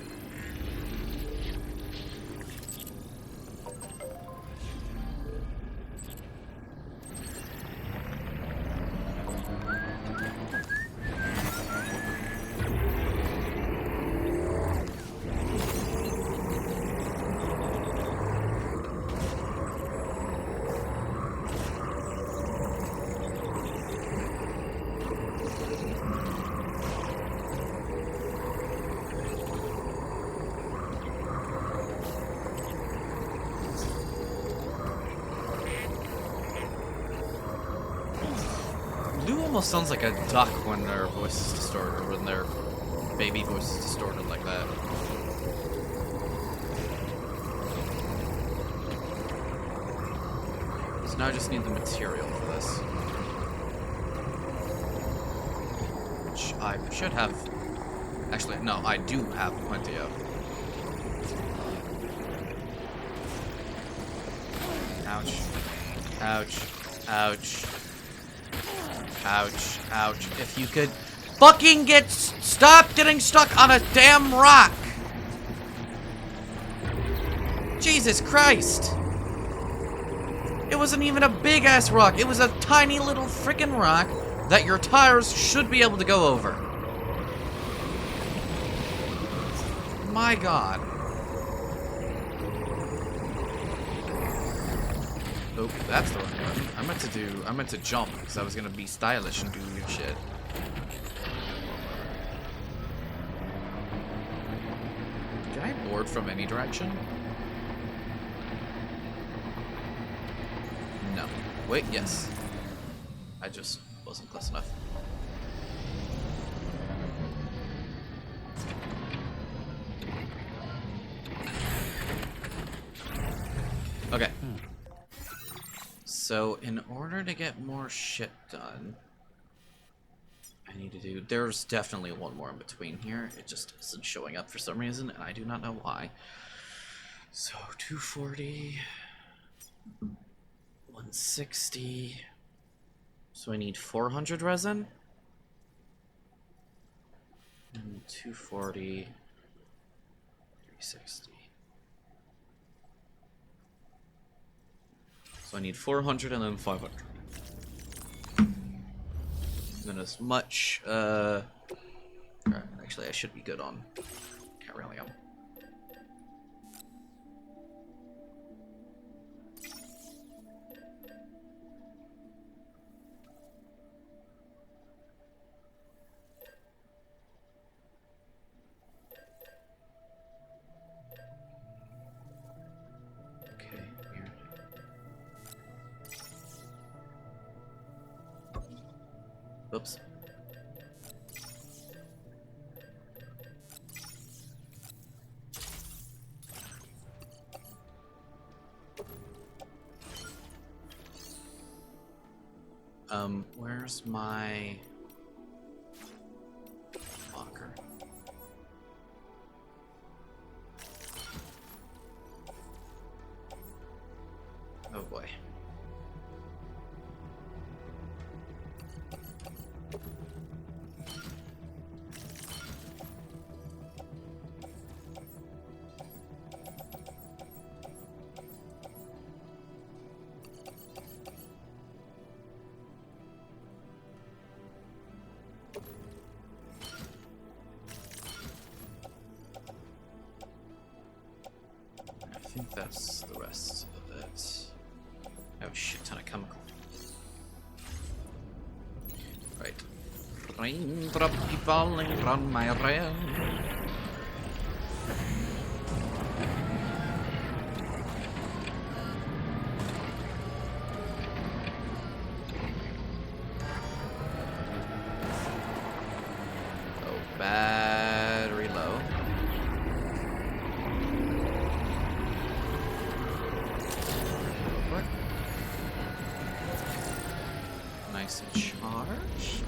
Lou almost sounds like a duck when their voice is distorted, or when they're baby voice is distorted like that. So now I just need the material for this. Which I should have. Actually, no, I do have plenty of. Ouch. Ouch. Ouch. Ouch. Ouch. If you could fucking stop getting stuck on a damn rock! Jesus Christ! It wasn't even a big ass rock, it was a tiny little frickin' rock that your tires should be able to go over. My god. Oh, that's the wrong button. I meant to jump, because I was gonna be stylish and do weird shit. Can I board from any direction? No. Wait, yes. I just wasn't close enough. Okay. So, in order to get more shit done, I need to do... There's definitely one more in between here. It just isn't showing up for some reason, and I do not know why. So, 240... 160... So I need 400 resin? And 240... 360... So I need 400 and then 500. And then as much, actually I should be good on Carelium. Oops. Where's my locker? Oh boy. I think that's the rest of it. Oh, shit ton of chemical. Right. Raindrop keep falling on my rail. Oh, battery low. Nice and charged.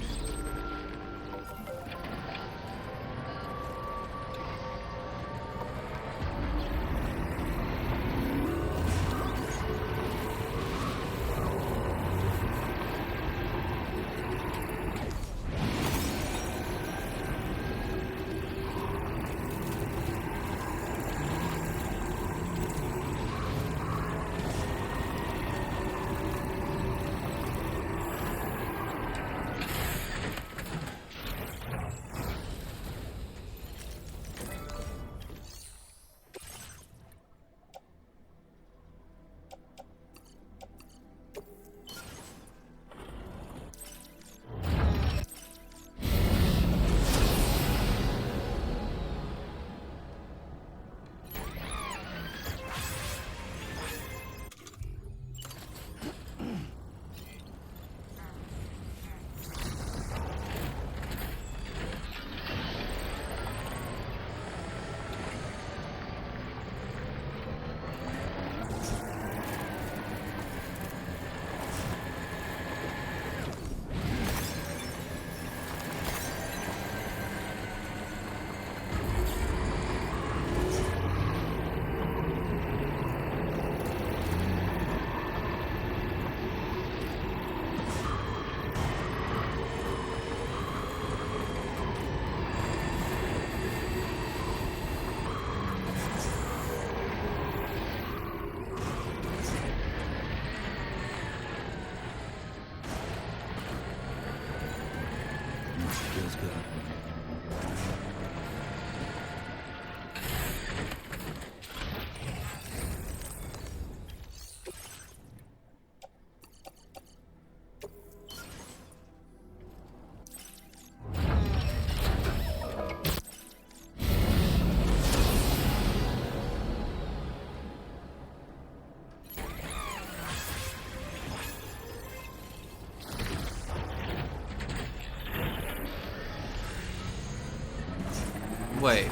Wait.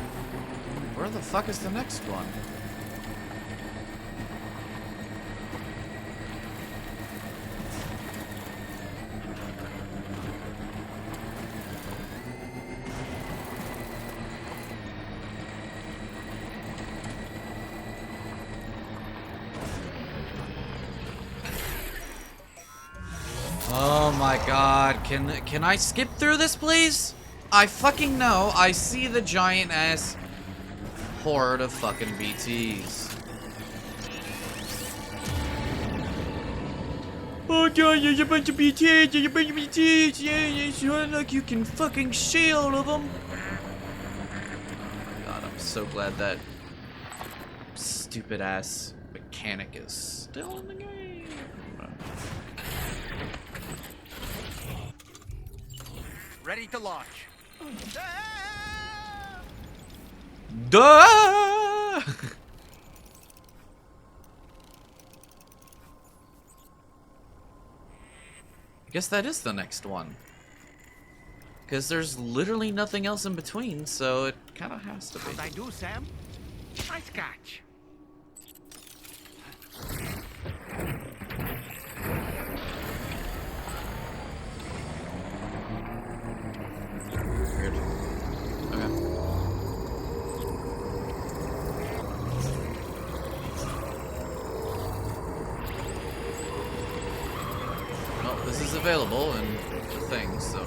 Where the fuck is the next one? Oh my god, can I skip through this, please? I fucking know. I see the giant ass horde of fucking BTs. Oh god, there's a bunch of BTs, there's a bunch of BTs, yeah, it's like you can fucking see all of them. God, I'm so glad that stupid ass mechanic is still in the game. Ready to launch. Duh! I guess that is the next one. Because there's literally nothing else in between, so it kind of has to be. How'd I do, Sam? Nice catch. Weird. Okay. Well, this is available in the thing, so.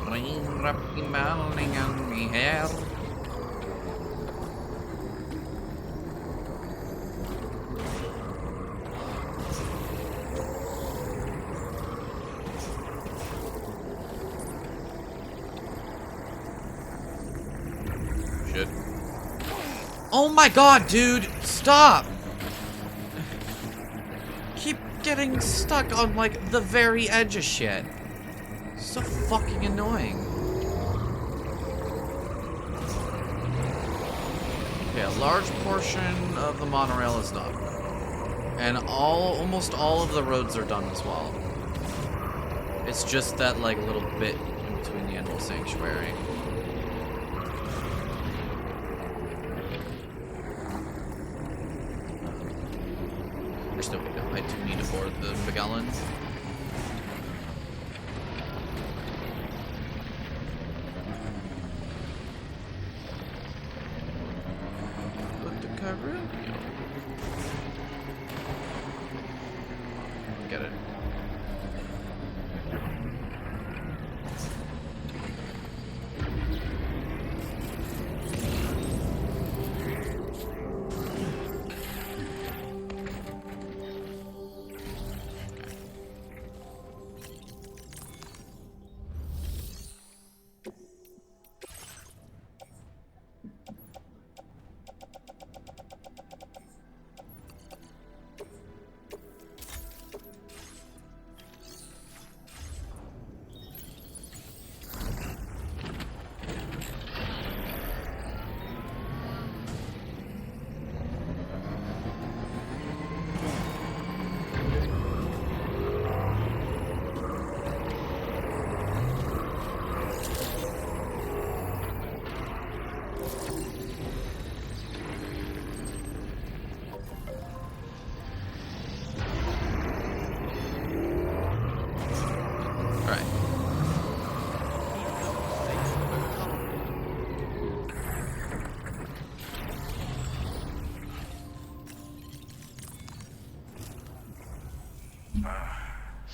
Rain wrapping mounting on me hair. Shit. Oh my god, dude! Stop! Keep getting stuck on, like, the very edge of shit. So fucking annoying. Okay, a large portion of the monorail is done. And almost all of the roads are done as well. It's just that, like, little bit in between the Animal Sanctuary. There's no way. I do need to board the Magellan. Go to Caribbean. Get it.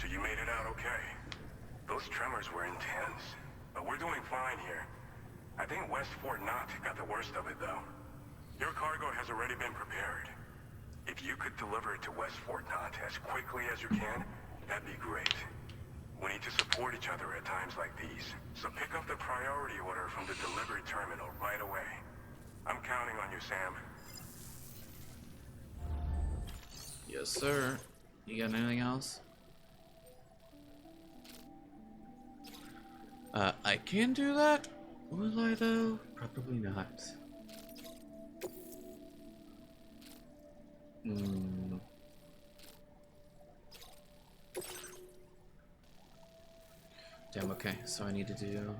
So you made it out okay. Those tremors were intense, but we're doing fine here. I think West Fort Knott got the worst of it, though. Your cargo has already been prepared. If you could deliver it to West Fort Knott as quickly as you can, that'd be great. We need to support each other at times like these, so pick up the priority order from the delivery terminal right away. I'm counting on you, Sam. Yes, sir. You got anything else? I can do that. Will I, though? Probably not. Damn, okay. So I need to do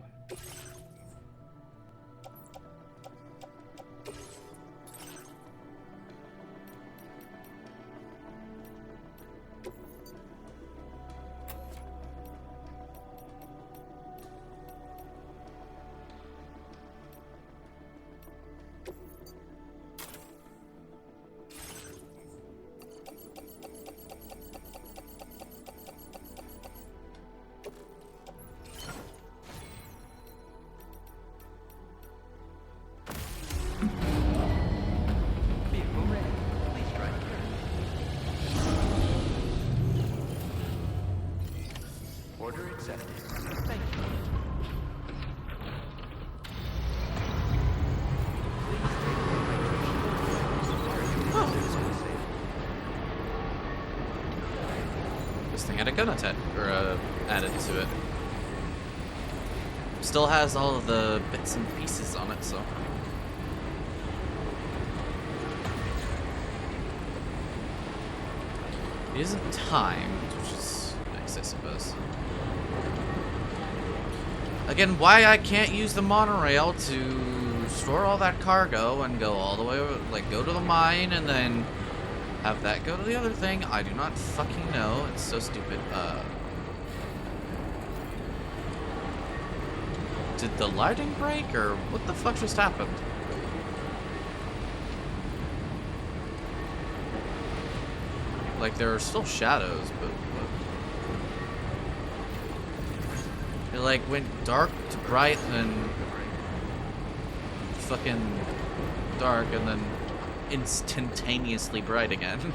Vehicle ready. Please drive clear. Order accepted. Thank you. This thing had a gun added to it. Still has all of the bits and pieces on it, so. It isn't timed, which is nice, I suppose. Again, why I can't use the monorail to store all that cargo and go all the way, like go to the mine and then have that go to the other thing, I do not fucking know. It's so stupid. Did the lighting break, or what the fuck just happened? Like, there are still shadows, but it like went dark to bright and then fucking dark and then instantaneously bright again.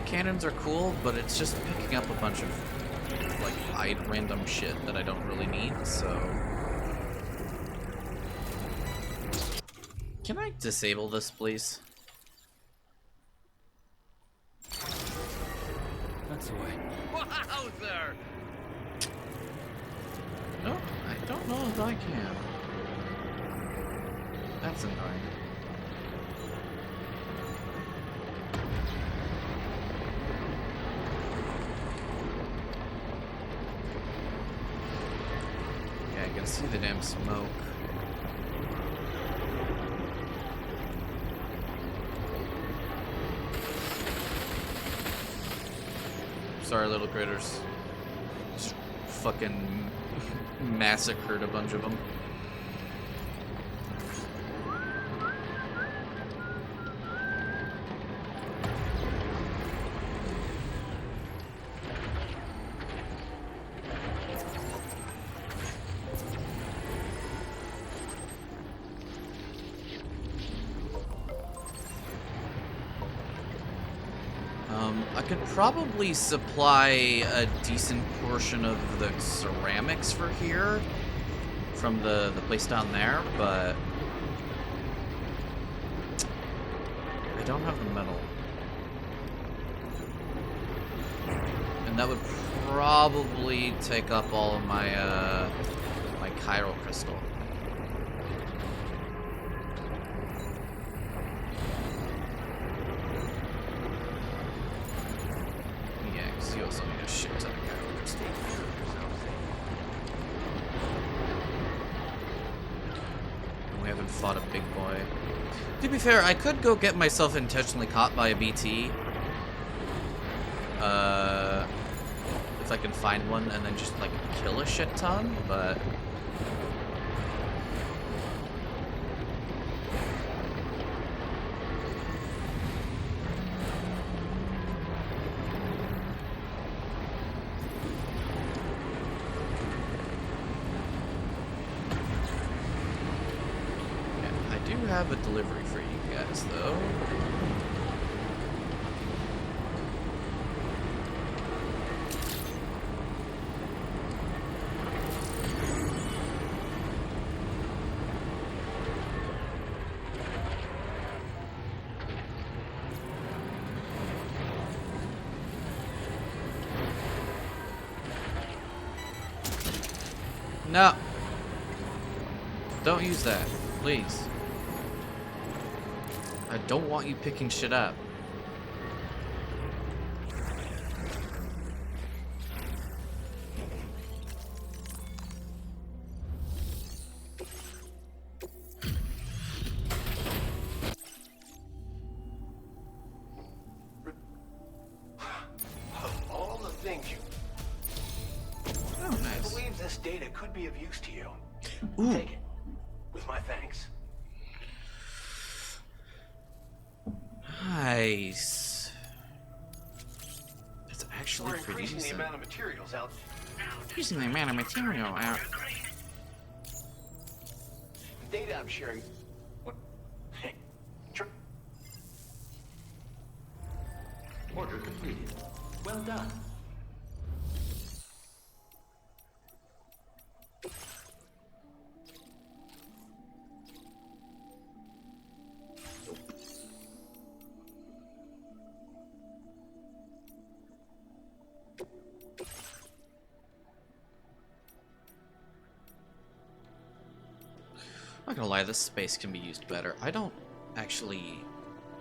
Cannons are cool, but it's just picking up a bunch of like random shit that I don't really need, so. Can I disable this, please? That's the way. Wowzer! No, I don't know if I can. That's annoying. I can see the damn smoke. Sorry, little critters. Just fucking massacred a bunch of them. I could probably supply a decent portion of the ceramics for here from the place down there, but I don't have the metal. And that would probably take up all of my my chiral crystal. You also need a shit ton of chiral crystal. We haven't fought a big boy. To be fair, I could go get myself intentionally caught by a BT. If I can find one and then just like kill a shit ton, but have a delivery for you guys, though. No! Don't use that, please. I don't want you picking shit up. Of all the things you... Oh, nice. I believe this data could be of use to you. Ooh. Take it. With my thanks. Nice. It's actually We're pretty increasing decent. the amount of materials out. Increasing the amount of material out. The data I'm sharing. What? Order completed. Well done. I'm not gonna lie, this space can be used better. I don't actually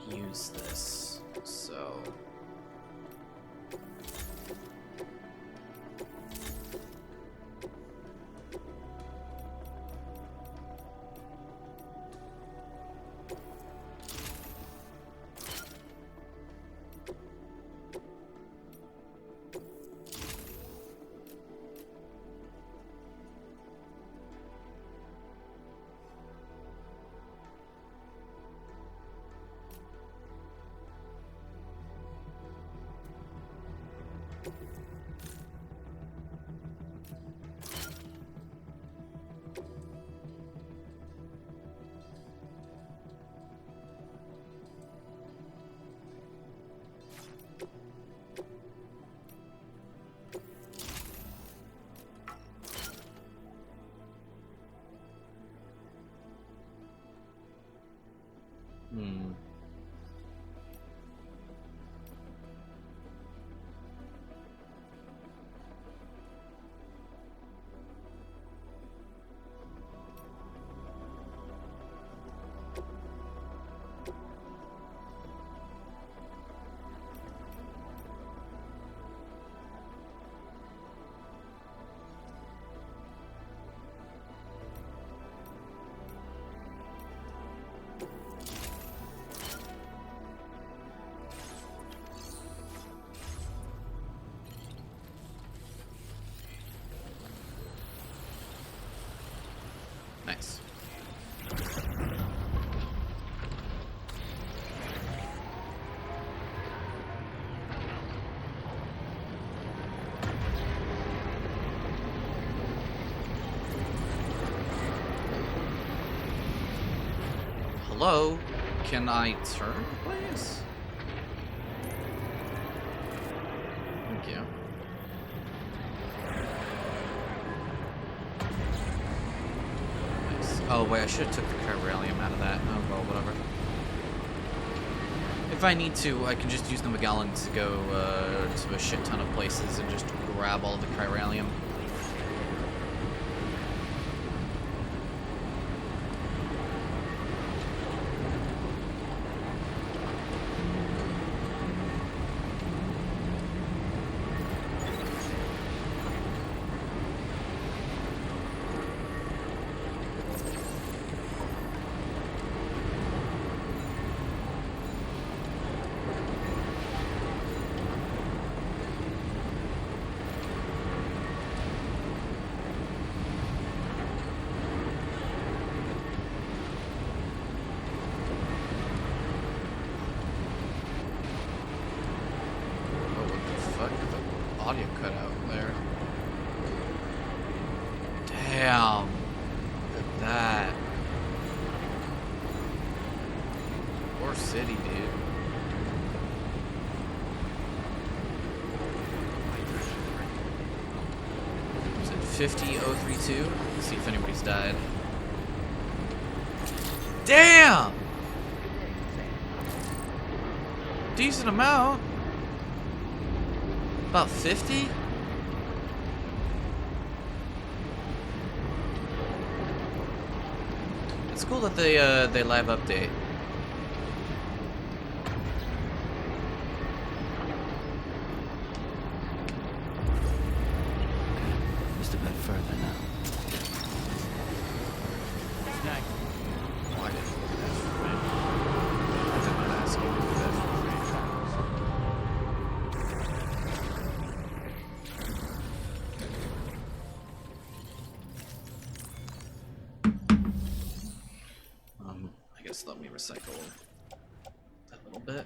use this, so... Nice. Hello? Can I turn, please? Thank you. Nice. Oh wait, I should have took the Chiralium out of that. Oh well, whatever. If I need to, I can just use the Magellan to go to a shit ton of places and just grab all the Chiralium. city, dude. Is it 50032? Let's see if anybody's died. Damn! Decent amount. About 50? It's cool that they live update. Just a bit further now. Snag. Why did I did not ask you for that. I guess let me recycle that little bit.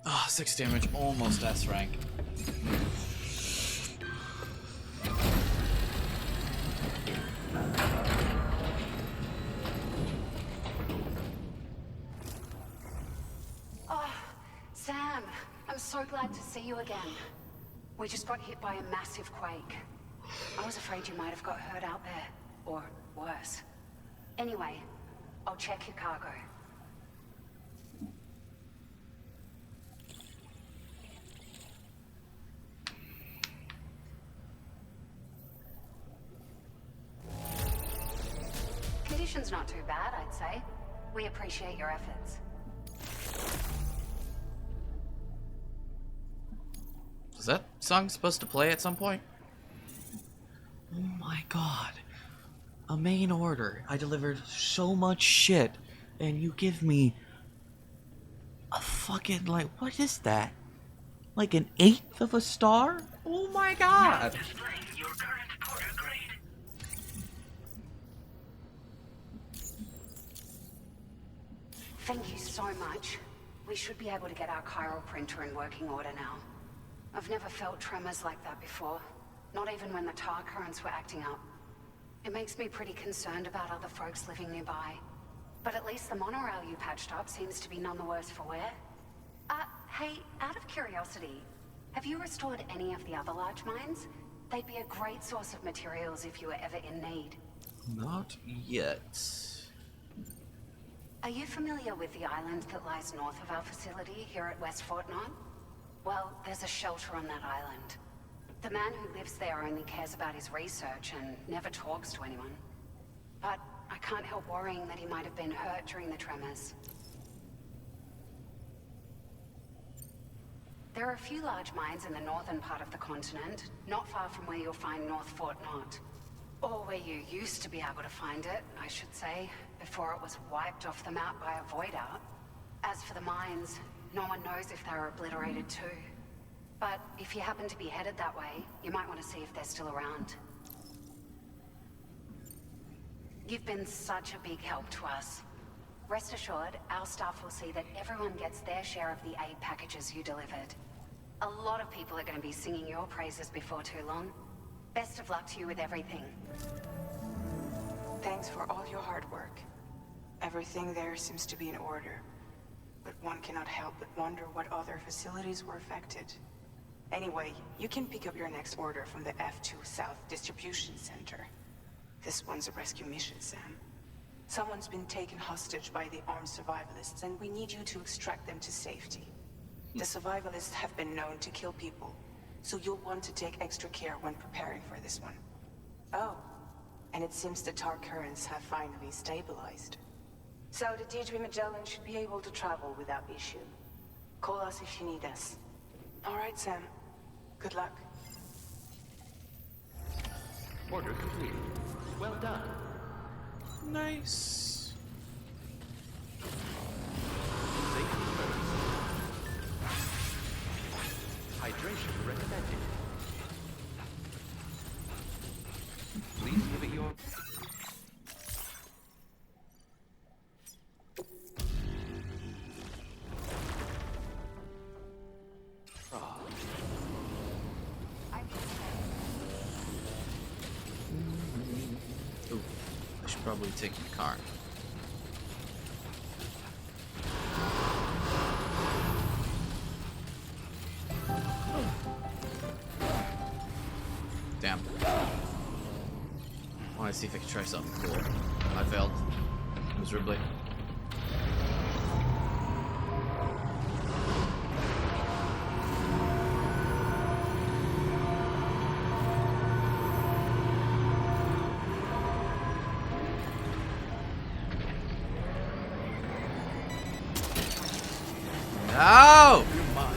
Ah, 6 damage, almost S rank. Sam, I'm so glad to see you again. We just got hit by a massive quake. I was afraid you might have got hurt out there, or worse. Anyway, I'll check your cargo. Conditions not too bad, I'd say. We appreciate your efforts. Was that song supposed to play at some point? Oh my god. A main order. I delivered so much shit, and you give me a fucking, like, what is that? Like an 1/8 of a star? Oh my god. Thank you so much. We should be able to get our chiral printer in working order now. I've never felt tremors like that before, not even when the tar currents were acting up. It makes me pretty concerned about other folks living nearby. But at least the monorail you patched up seems to be none the worse for wear. Hey, out of curiosity, have you restored any of the other large mines? They'd be a great source of materials if you were ever in need. Not yet. Are you familiar with the island that lies north of our facility here at West Fort Knot? Well, there's a shelter on that island. The man who lives there only cares about his research and never talks to anyone. But I can't help worrying that he might have been hurt during the tremors. There are a few large mines in the northern part of the continent, not far from where you'll find North Fort Knot. Or where you used to be able to find it, I should say, before it was wiped off the map by a void out. As for the mines, no one knows if they were obliterated too. But if you happen to be headed that way, you might want to see if they're still around. You've been such a big help to us. Rest assured, our staff will see that everyone gets their share of the aid packages you delivered. A lot of people are going to be singing your praises before too long. Best of luck to you with everything. Thanks for all your hard work. Everything there seems to be in order. But one cannot help but wonder what other facilities were affected. Anyway, you can pick up your next order from the F2 South Distribution Center. This one's a rescue mission, Sam. Someone's been taken hostage by the armed survivalists, and we need you to extract them to safety. The survivalists have been known to kill people, so you'll want to take extra care when preparing for this one. Oh, and it seems the tar currents have finally stabilized. So the DHV Magellan should be able to travel without issue. Call us if you need us. All right, Sam. Good luck. Order completed. Well done. Nice. Safety first. Hydration recommended. Please give it your... Probably taking the car. Damn. I want to see if I can try something cool. I failed miserably. No! Come on.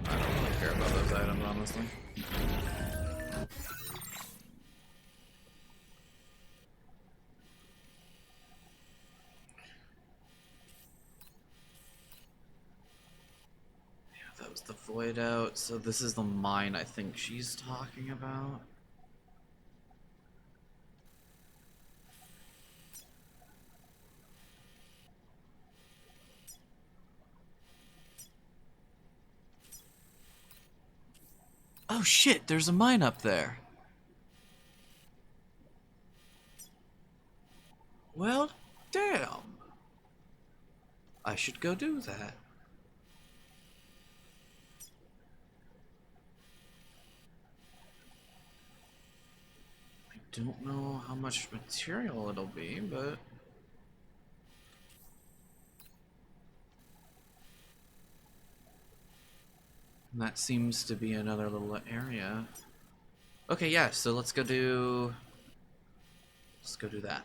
I don't really care about those items, honestly. Yeah, that was the void out. So this is the mine I think she's talking about. Oh shit, there's a mine up there. Well, damn. I should go do that. I don't know how much material it'll be, but... And that seems to be another little area. Okay, yeah, so let's go do that.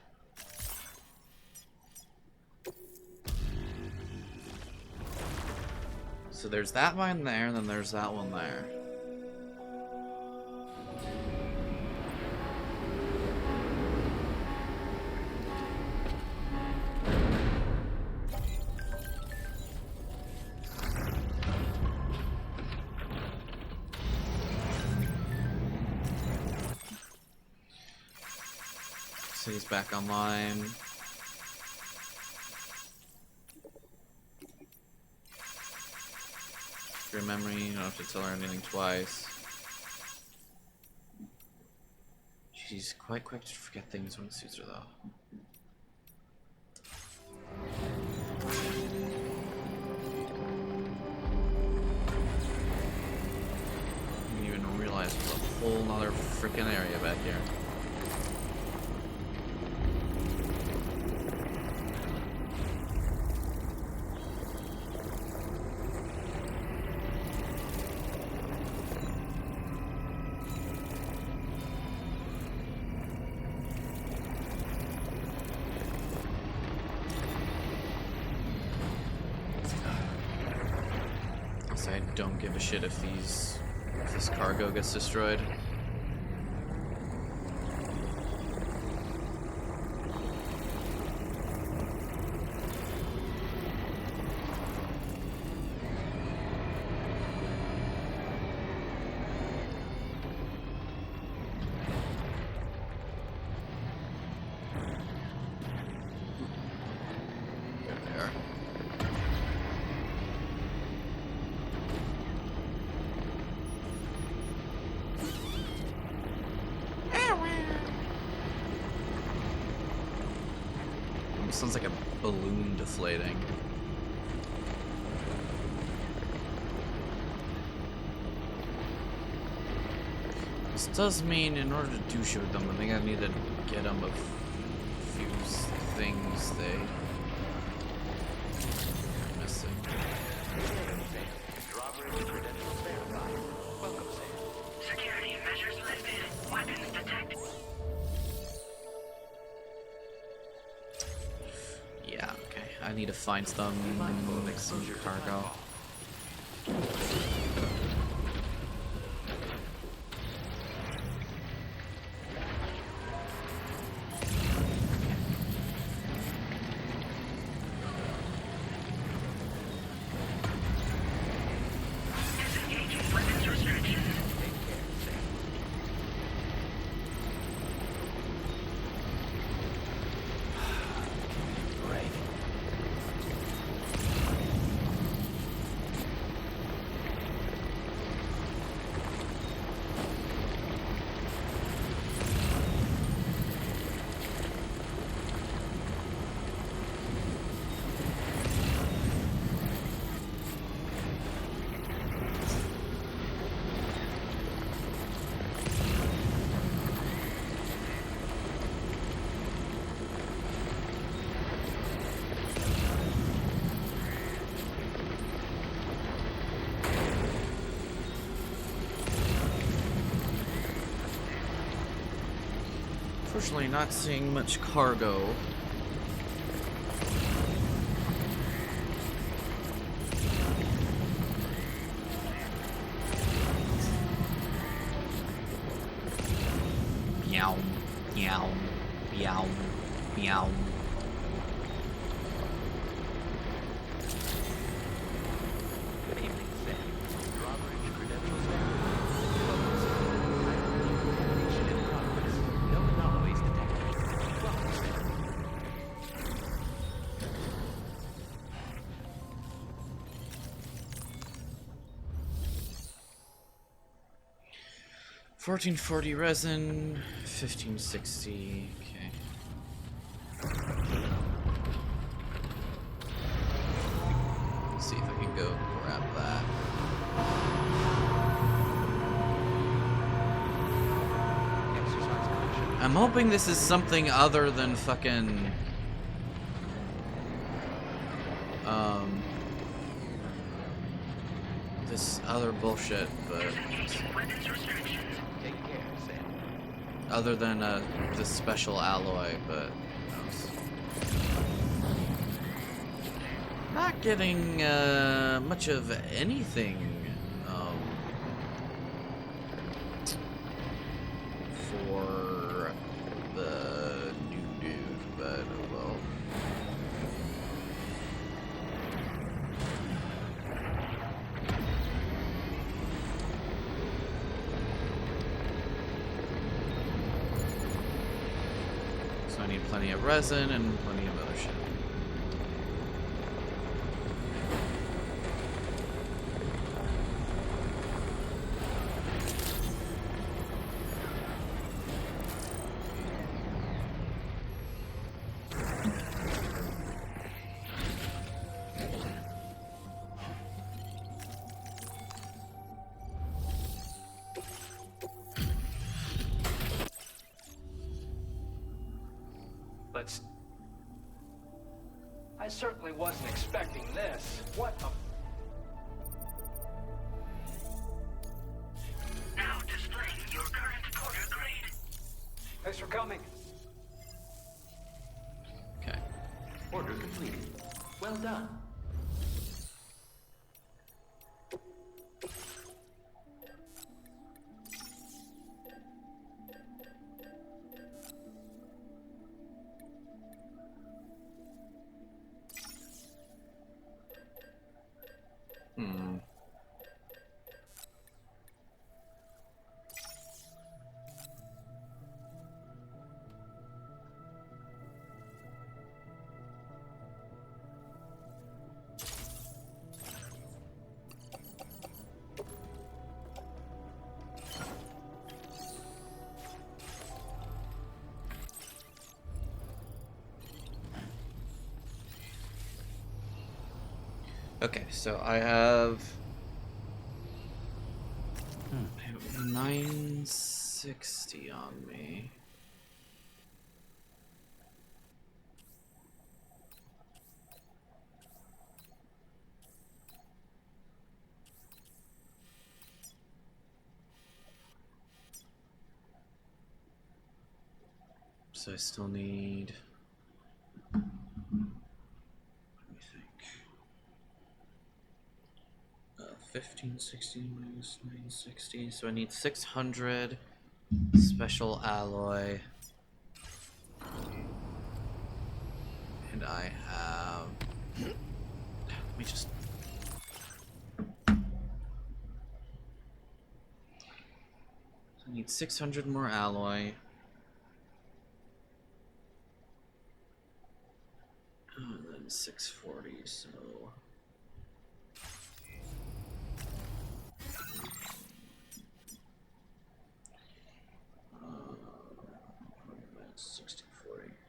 So there's that mine there, and then there's that one there. So he's back online. Your memory, you don't have to tell her anything twice. She's quite quick to forget things when it suits her, though. I didn't even realize there's a whole nother freaking area back here. I don't give a shit if this cargo gets destroyed. Sounds like a balloon deflating. This does mean in order to do shit with them, I think I need to get them a few things they are missing. Security measures lifted. Weapons detected. Yeah, okay. I need to find some cargo. Disengaging weapons restrictions. Unfortunately, not seeing much cargo. Meow, meow, meow, meow. Good evening, Sam. Drawbridge credentials verified. Welcome, sir. Identification in progress. No anomalies detected. Welcome, sir. 1440 resin, 1560. Okay. Let's see if I can go grab that. I'm hoping this is something other than fucking this other bullshit, but Take care, Sam. other than this special alloy, but not getting much of anything for the new dude, but oh well. So I need plenty of resin and plenty of other shit. I certainly wasn't expecting this. What a... Now displaying your current quarter grade. Thanks for coming. Okay. Order completed. Well done. Okay, so I have 960 on me. So I still need... 1560 minus 960, so I need 600 special alloy, and I have, let me just, so I need 600 more alloy, and then 640, so...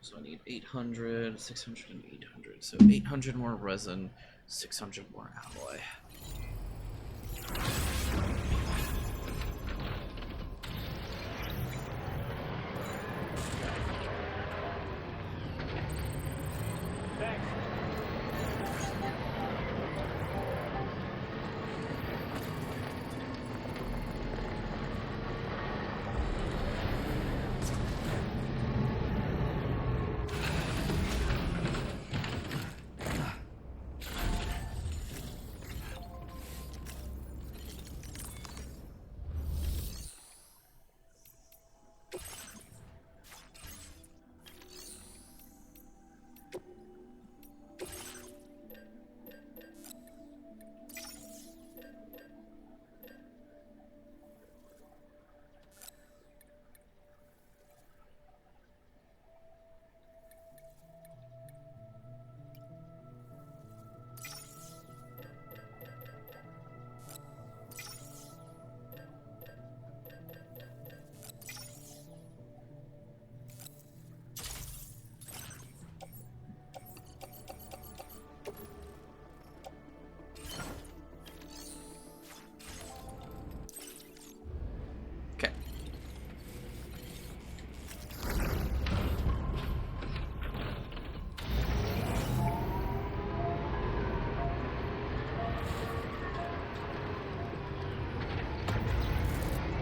So I need 800, 600, and 800. So 800 more resin, 600 more alloy.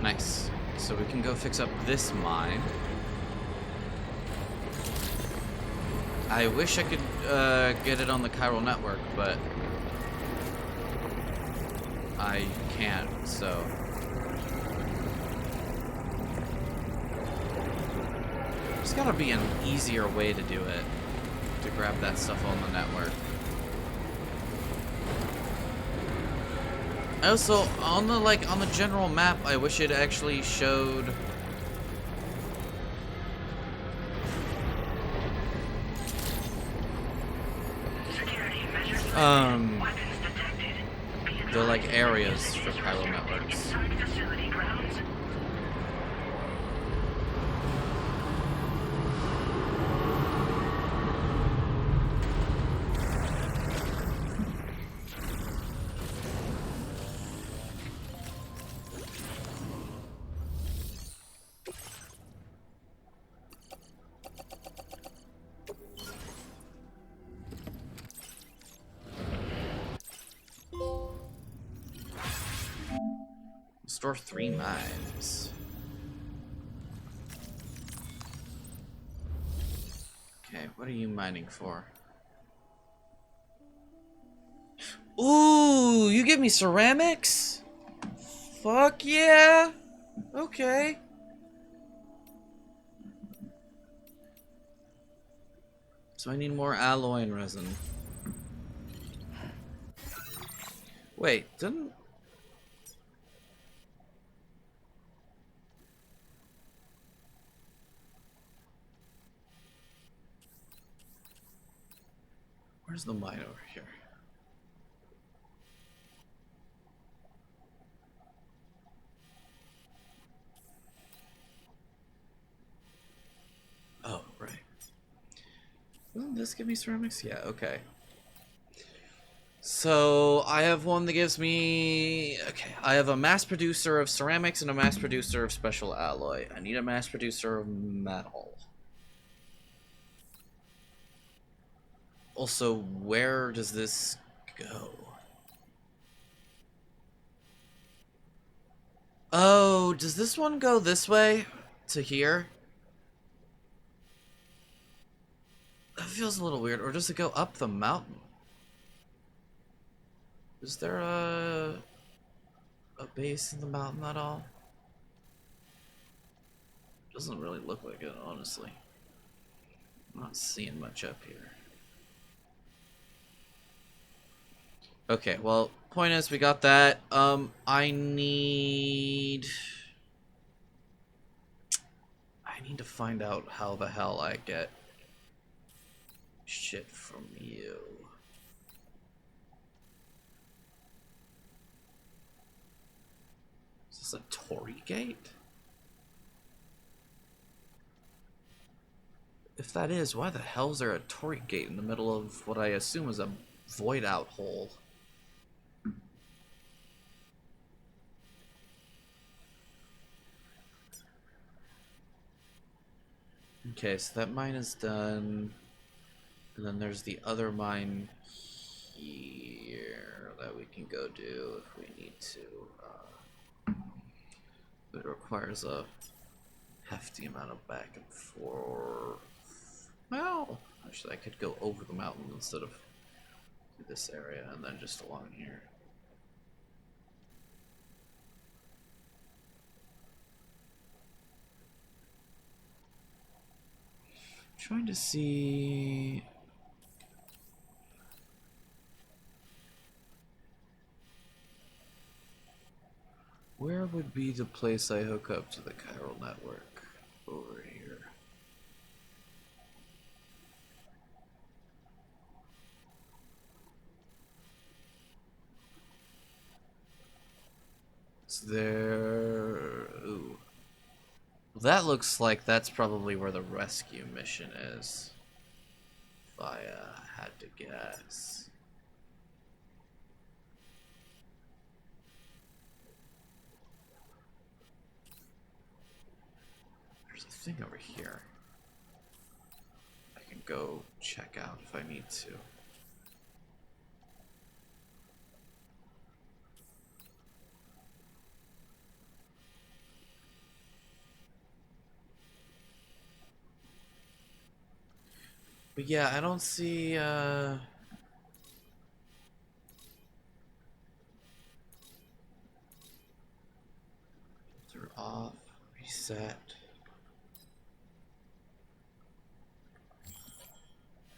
Nice. So we can go fix up this mine. I wish I could get it on the chiral network, but I can't, so. There's gotta be an easier way to do it, to grab that stuff on the network. Also, on the general map, I wish it actually showed the like areas for chiral networks. Store 3 mines. Okay, what are you mining for? Ooh, you give me ceramics? Fuck yeah! Okay. So I need more alloy and resin. Wait, didn't... Where's the mine over here? Oh, right. Doesn't this give me ceramics? Yeah, okay. So, I have one that gives me... Okay, I have a mass producer of ceramics and a mass producer of special alloy. I need a mass producer of metal. Also, where does this go? Oh, does this one go this way? To here? That feels a little weird. Or does it go up the mountain? Is there a base in the mountain at all? Doesn't really look like it, honestly. I'm not seeing much up here. Okay, well, point is we got that. I need to find out how the hell I get shit from you. Is this a Torii gate? If that is, why the hell is there a Torii gate in the middle of what I assume is a void out hole? Okay, so that mine is done. And then there's the other mine here that we can go do if we need to. It requires a hefty amount of back and forth. Well, actually I could go over the mountain instead of through this area and then just along here. Trying to see... Where would be the place I hook up to the chiral network? Over here. Is there... Ooh. That looks like that's probably where the rescue mission is. If I had to guess. There's a thing over here. I can go check out if I need to. But yeah, I don't see, they're off, reset.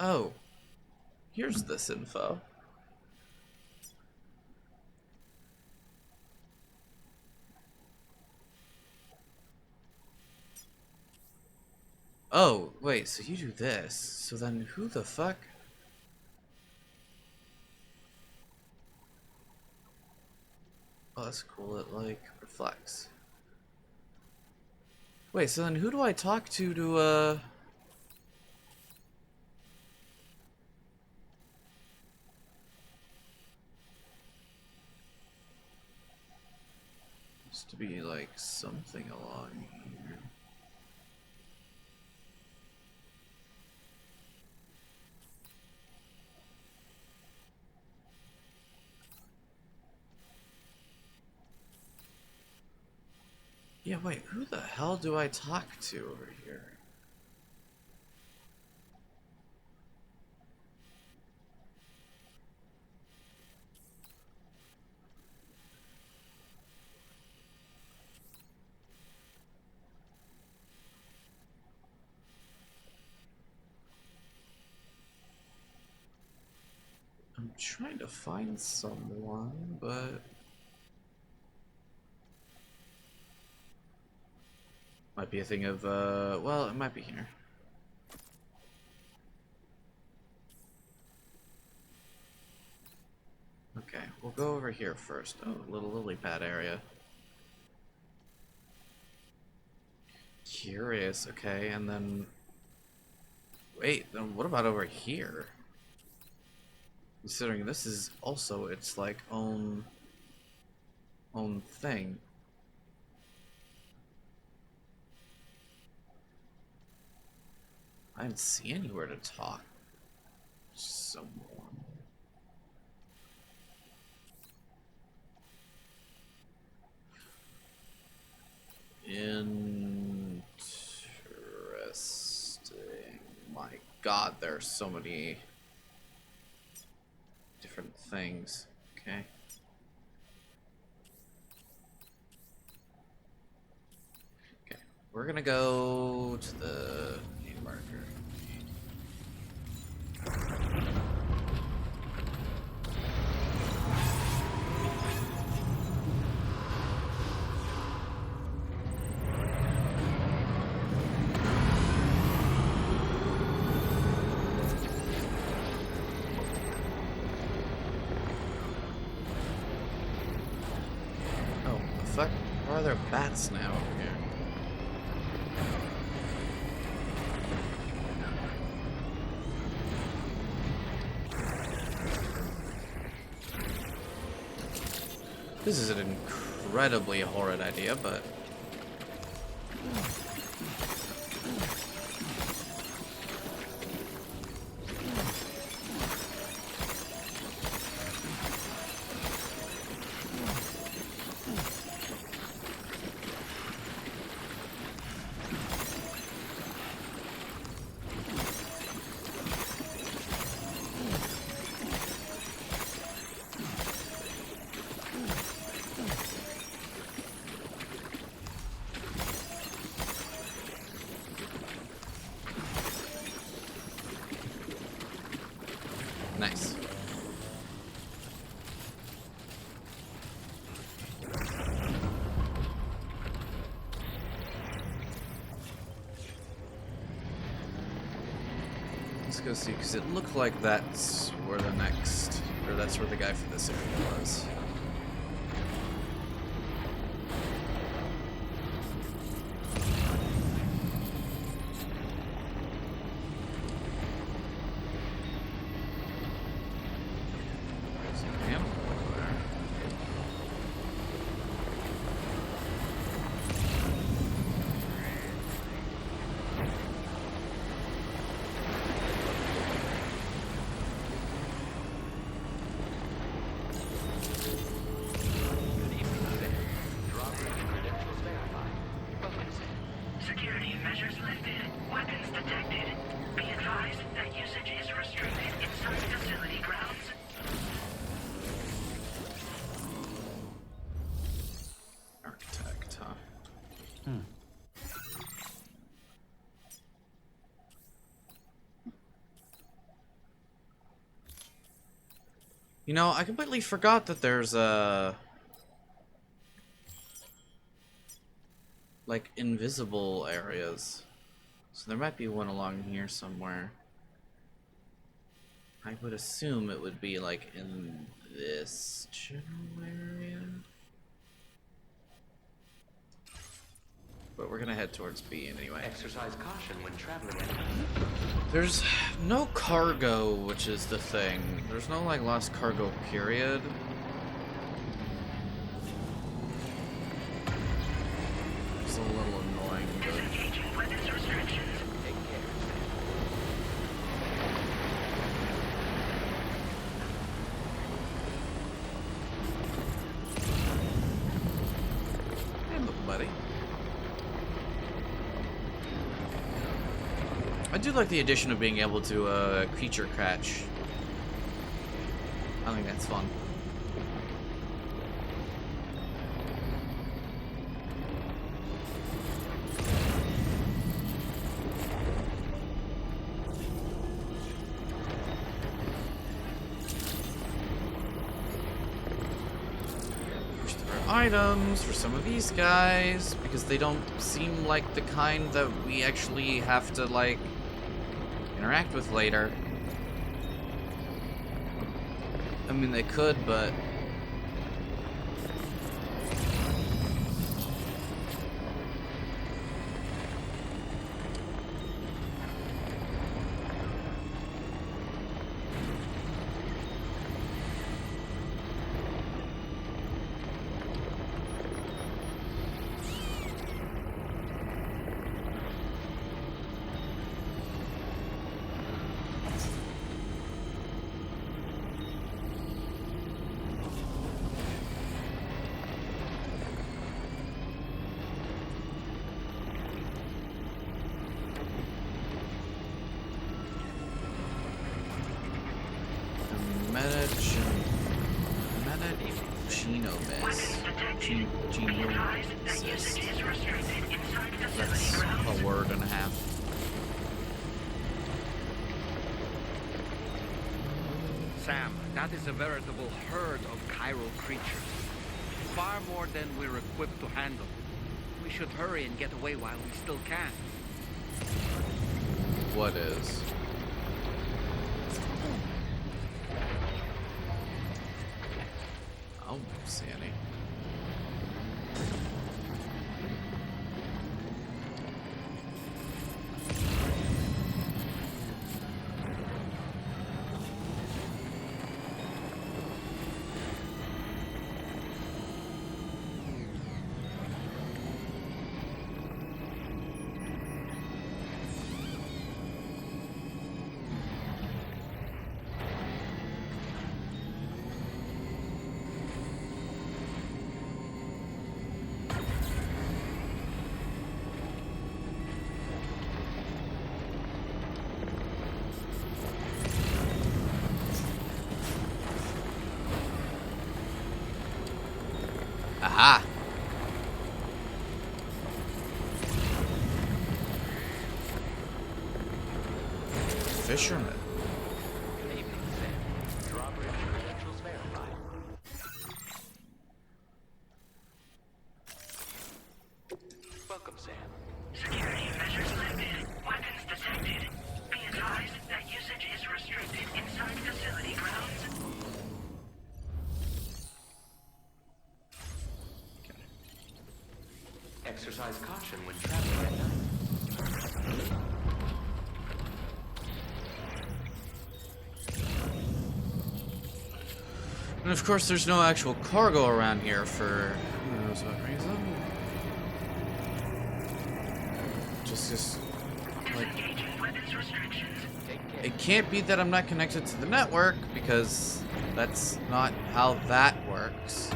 Oh, here's this info. Oh, wait, so you do this. So then who the fuck? Oh, that's cool. It, like, reflects. Wait, so then who do I talk to, Used to be, like, something along here. Yeah, wait, who the hell do I talk to over here? I'm trying to find someone, but... Might be a thing of, well, it might be here. Okay, we'll go over here first. Oh, little lily pad area. Curious, okay, and then... Wait, then what about over here? Considering this is also its, like, own thing. I didn't see anywhere to talk to someone. Interesting. My god, there are so many different things. Okay. Okay. We're gonna go to the main marker. Fuck, why are there bats now over here? This is an incredibly horrid idea, but... Nice. Let's go see, because it looked like that's where the next, or that's where the guy for this area was. Security measures lifted. Weapons detected. Be advised that usage is restricted inside facility grounds. Architect, huh? You know, I completely forgot that there's like invisible areas. So there might be one along here somewhere. I would assume it would be like in this general area. But we're gonna head towards B anyway. Exercise caution when traveling. There's no cargo, which is the thing. There's no like lost cargo period. It's a little annoying, but Disengaging weapons restrictions. Take care. hey, little buddy. I do like the addition of being able to creature catch. I think that's fun. Wish there were items for some of these guys, because they don't seem like the kind that we actually have to, like, interact with later. I mean, they could, but that's a word and a half. Sam, that is a veritable herd of chiral creatures. Far more than we're equipped to handle. We should hurry and get away while we still can. What is? I don't see any. Aha! Fisherman. Good evening, Sam. Drawbridge credentials verified. Welcome, Sam. Security measures lifted. Weapons detected. Be advised that usage is restricted inside facility grounds. Exercise caution when traveling at night. And of course, there's no actual cargo around here for who knows what reason. Just like, it can't be that I'm not connected to the network, because that's not how that works.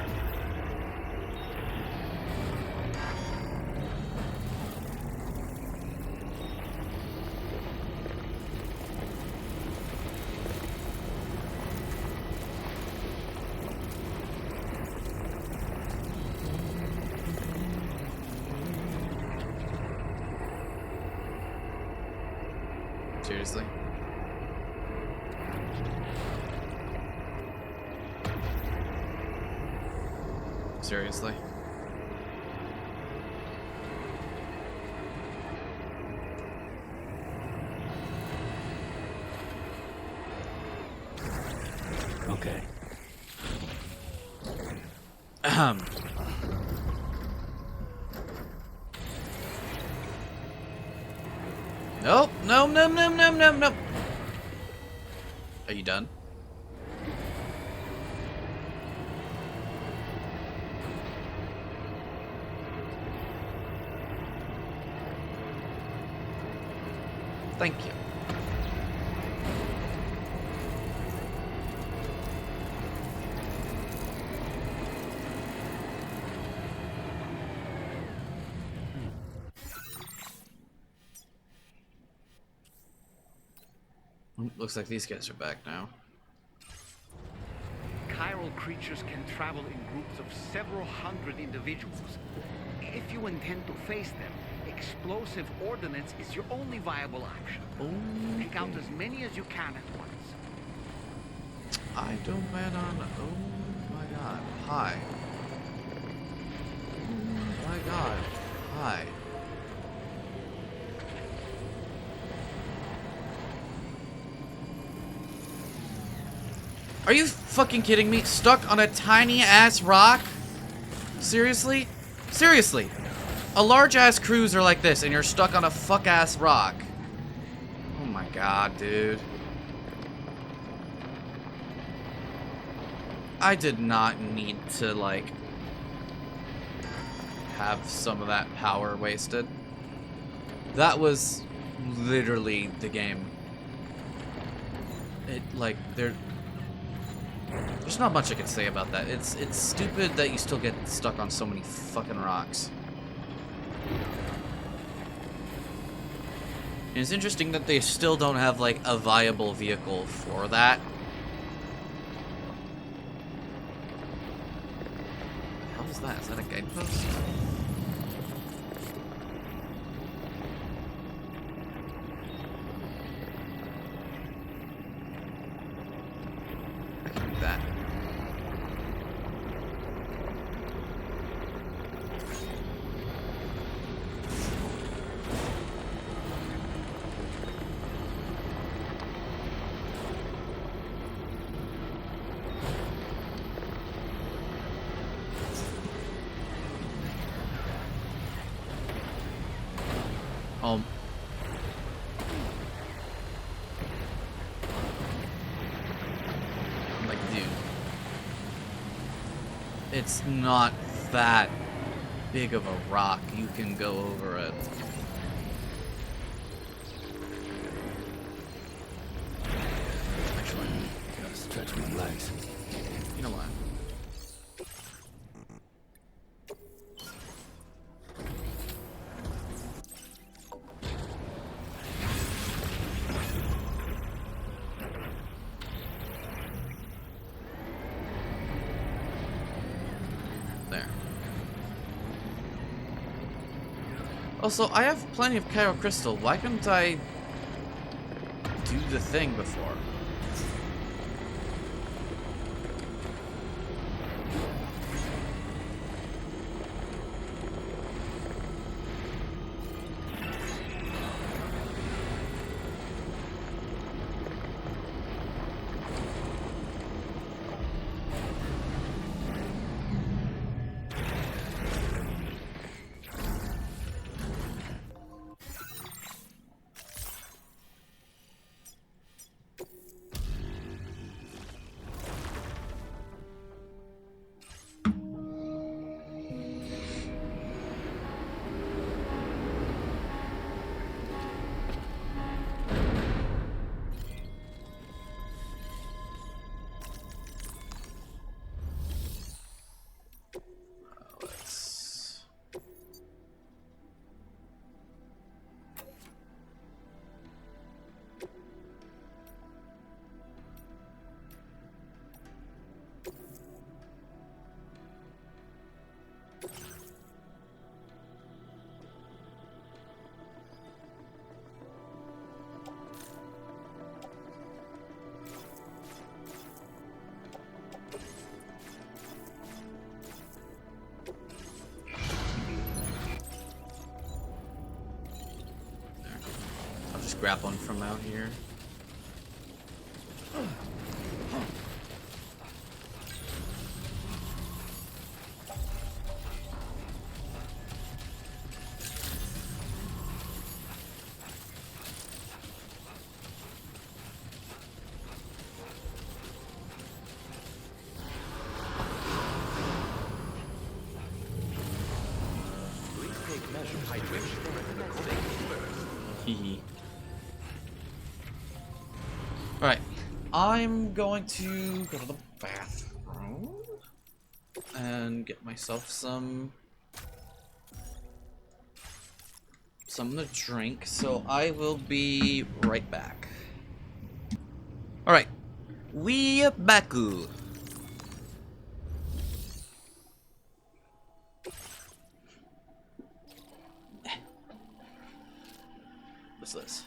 Seriously? Seriously? Okay. Nope. No, no, no, no, no, no. Are you done? Thank you. Looks like these guys are back now. Chiral creatures can travel in groups of several hundred individuals. If you intend to face them, explosive ordnance is your only viable option. Take out as many as you can at once. I don't plan on. Oh my god. Hi. Oh my god. Hi. Are you fucking kidding me? Stuck on a tiny ass rock? Seriously? Seriously. A large ass cruiser like this and you're stuck on a fuck ass rock. Oh my god, dude. I did not need to, like, have some of that power wasted. That was literally the game. It, like, there's not much I can say about that. It's stupid that you still get stuck on so many fucking rocks. And it's interesting that they still don't have, like, a viable vehicle for that. What was that? Is that a guidepost? I can do that. Like, dude. It's not that big of a rock. You can go over it. Actually, gotta stretch my legs. You know what? There. Also, I have plenty of Chiral Crystal. Why couldn't I do the thing before? grab one from out here. Please take measures to ensure the safety first. Hee. Alright. I'm going to go to the bathroom and get myself something to drink, so I will be right back. Alright. We back. What's this?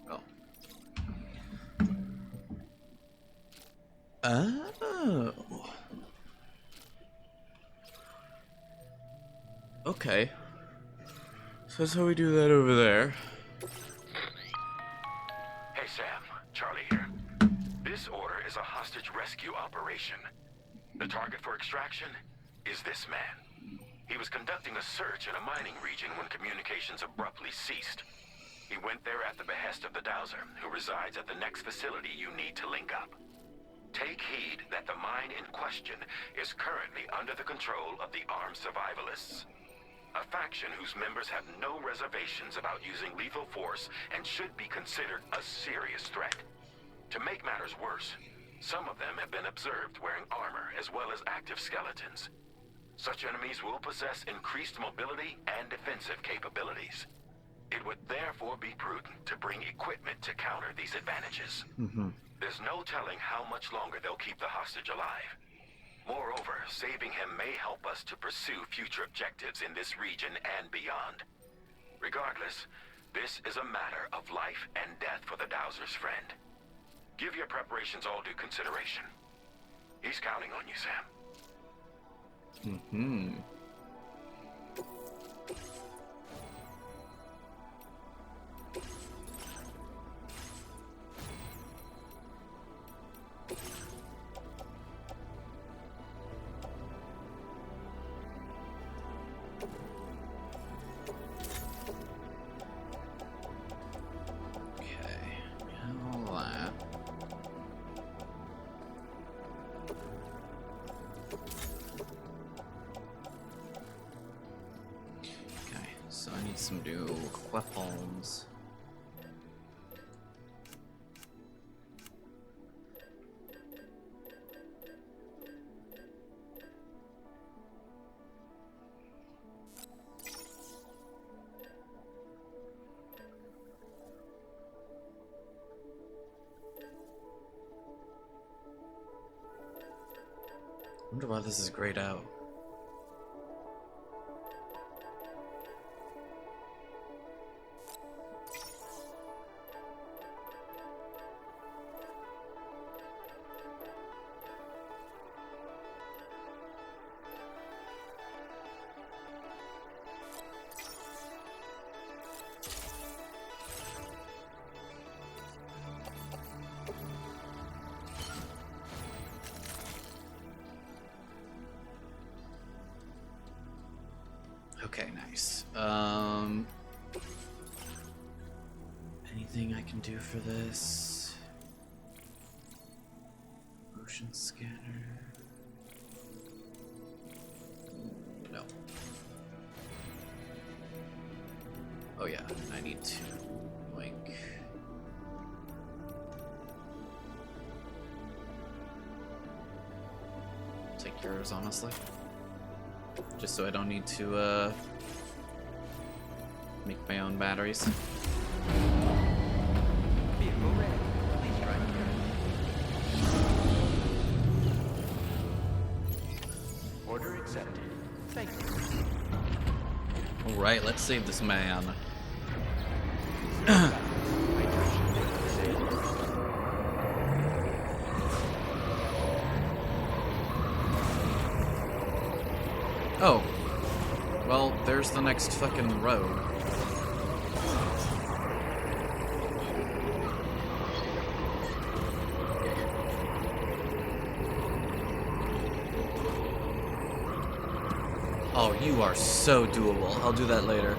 Oh. Oh. Okay. So that's how we do that over there. Hey Sam, Charlie here. This order is a hostage rescue operation. The target for extraction is this man. He was conducting a search in a mining region when communications abruptly ceased. He went there at the behest of the Dowser, who resides at the next facility you need to link up. Take heed that the mine in question is currently under the control of the armed survivalists. A faction whose members have no reservations about using lethal force and should be considered a serious threat. To make matters worse, some of them have been observed wearing armor as well as active skeletons. Such enemies will possess increased mobility and defensive capabilities. It would therefore be prudent to bring equipment to counter these advantages. There's no telling how much longer they'll keep the hostage alive. Moreover, saving him may help us to pursue future objectives in this region and beyond. Regardless, this is a matter of life and death for the Dowser's friend. Give your preparations all due consideration. He's counting on you, Sam. So I need some new weapons. I wonder why this is grayed out. Okay, nice. Anything I can do for this? Motion scanner. No. Oh yeah, I need to like take yours, honestly. Just so I don't need to make my own batteries. Vehicle ready. Please drive carefully. Order accepted. Thank you. Alright, let's save this man. Oh. Well, there's the next fucking road. Oh, you are so doable. I'll do that later.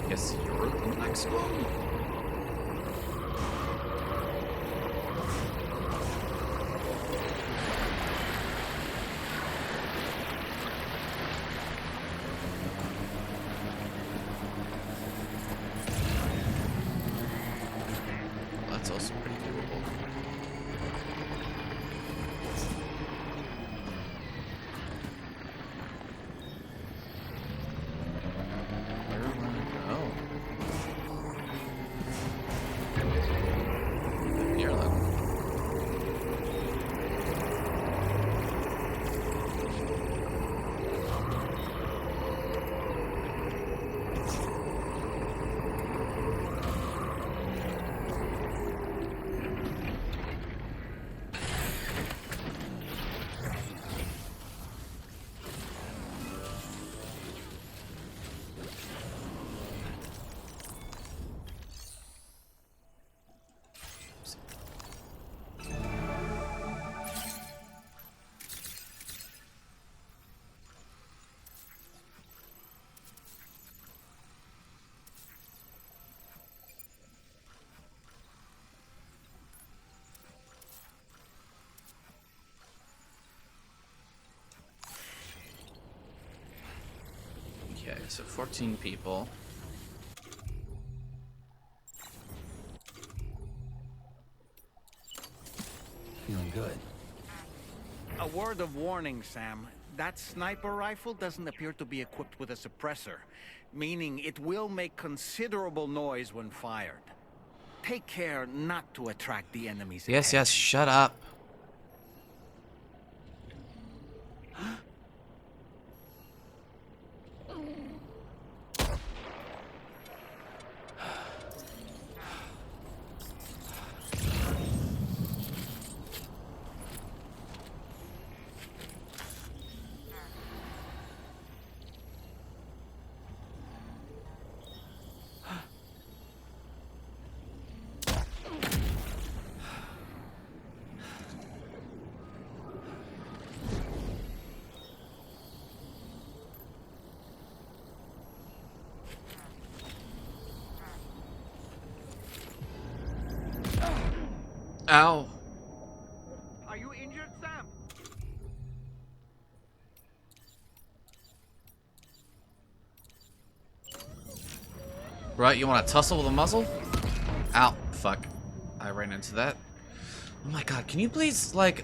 Guess you're the next one? That's also pretty doable. Where do I want to go? Near that. Okay, so 14 people. Feeling good. A word of warning, Sam. That sniper rifle doesn't appear to be equipped with a suppressor, meaning it will make considerable noise when fired. Take care not to attract the enemy's Yes, yes, shut up. Ow. Are you injured, Sam? Right, you want to tussle with a muzzle? Ow. Fuck. I ran into that. Oh my god, can you please, like,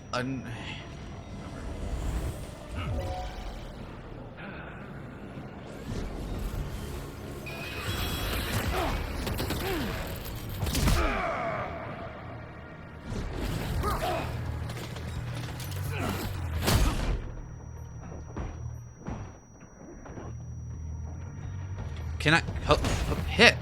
Can I hit?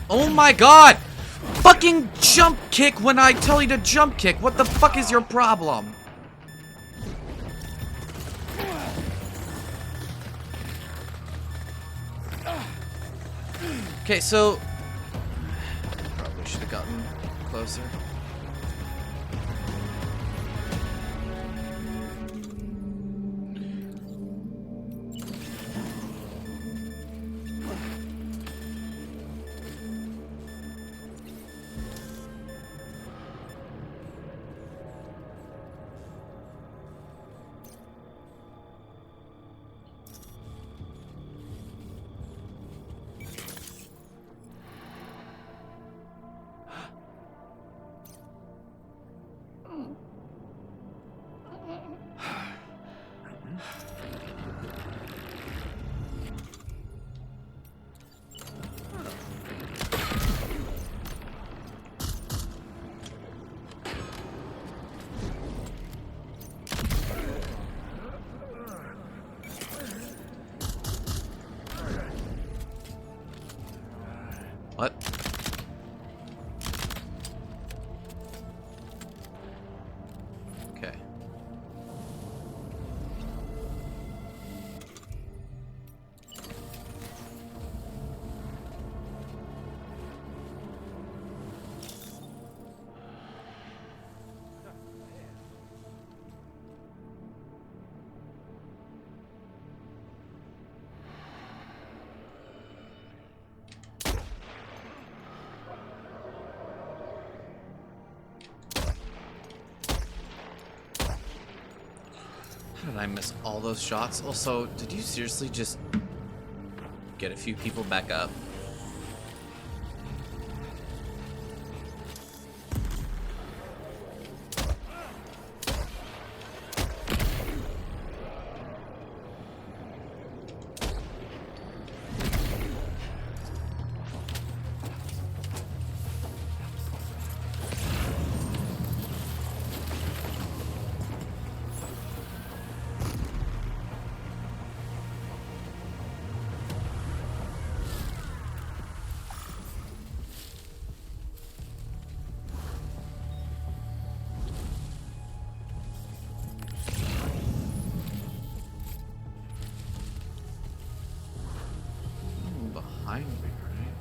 Oh my god! Fucking jump kick when I tell you to jump kick. What the fuck is your problem? Okay, so probably should have gotten closer. How did I miss all those shots? Also, did you seriously just get a few people back up? Behind me, right?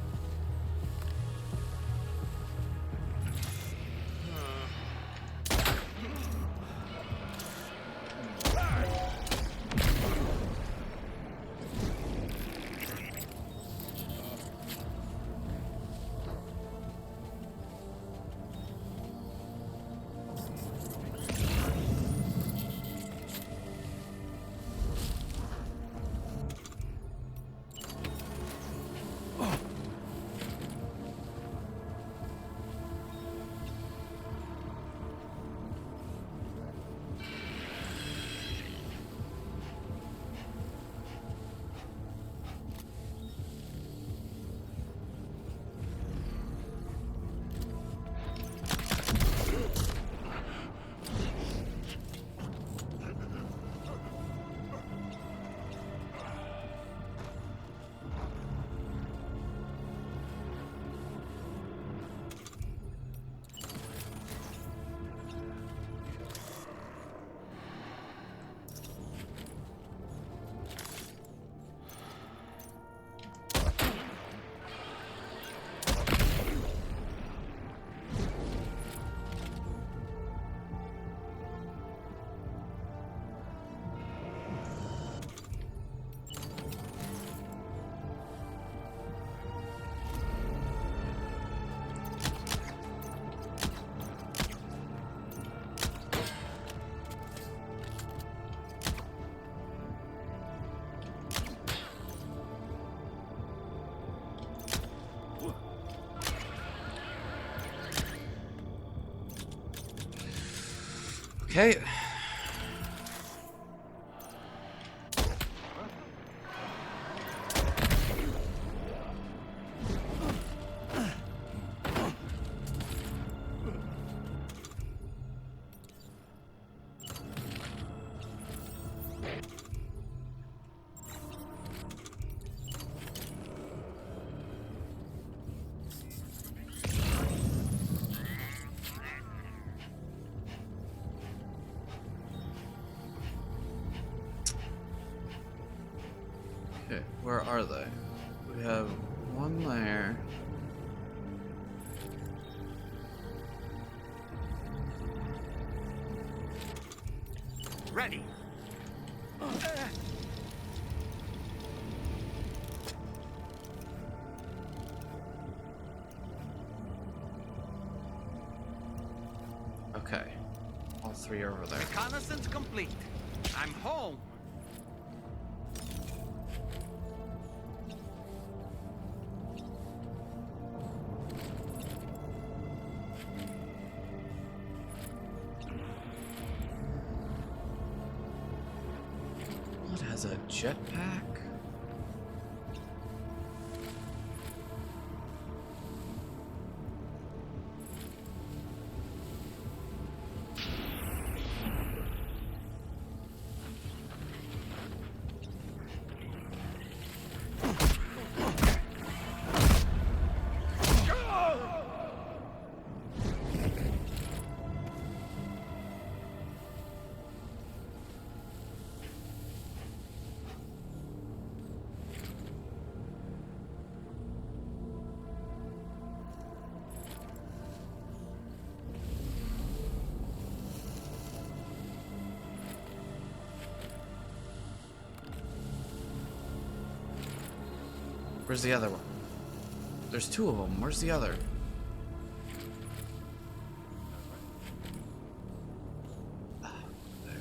Okay. Okay, where are they? We have one there. Ready. Okay. All three are over there. Reconnaissance complete. I'm home. What has a jetpack? Where's the other one? There's two of them. Where's the other? Ah, there.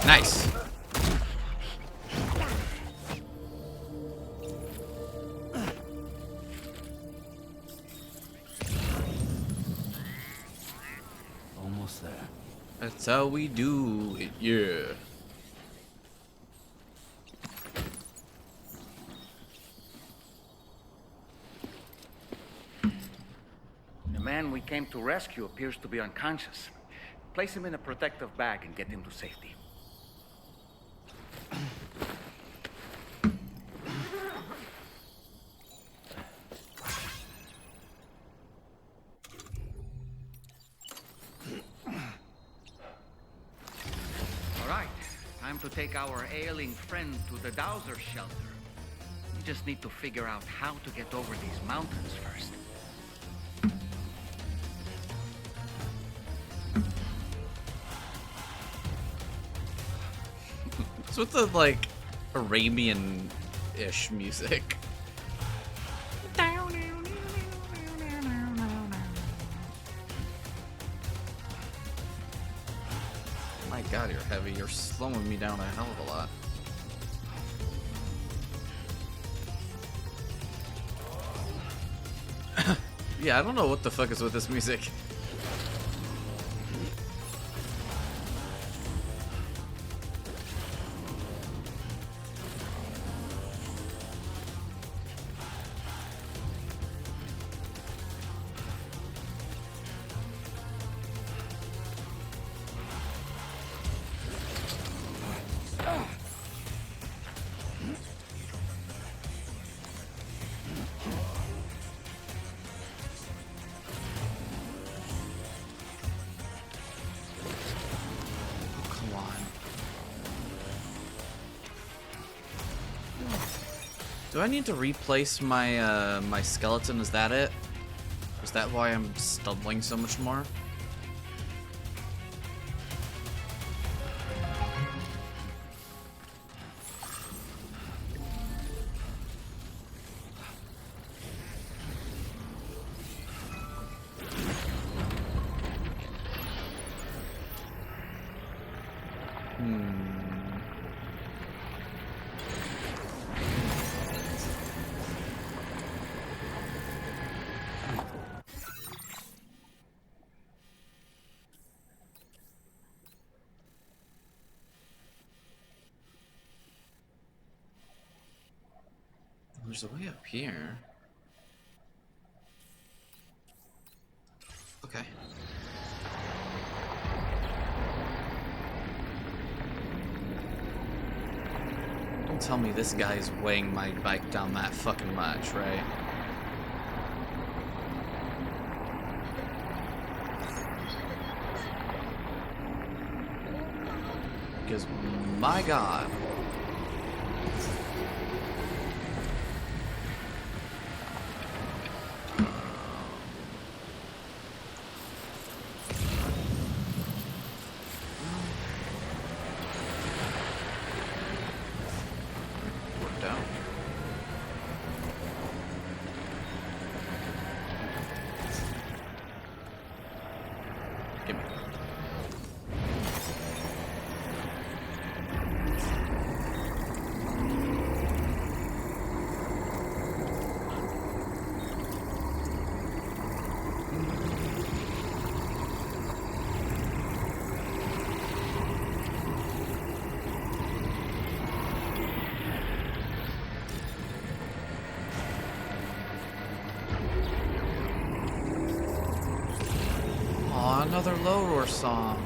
Nice. Almost there. That's how we do it, yeah. The man we came to rescue appears to be unconscious. Place him in a protective bag and get him to safety. All right, time to take our ailing friend to the Dowser shelter. We just need to figure out how to get over these mountains first. What's with the, like, Arabian-ish music? My god, you're heavy. You're slowing me down a hell of a lot. Yeah, I don't know what the fuck is with this music. Do I need to replace my my skeleton? Is that it? Is that why I'm stumbling so much more? There's a way up here. Okay. Don't tell me this guy is weighing my bike down that fucking much, right? Because, my god. Another Lowroar song.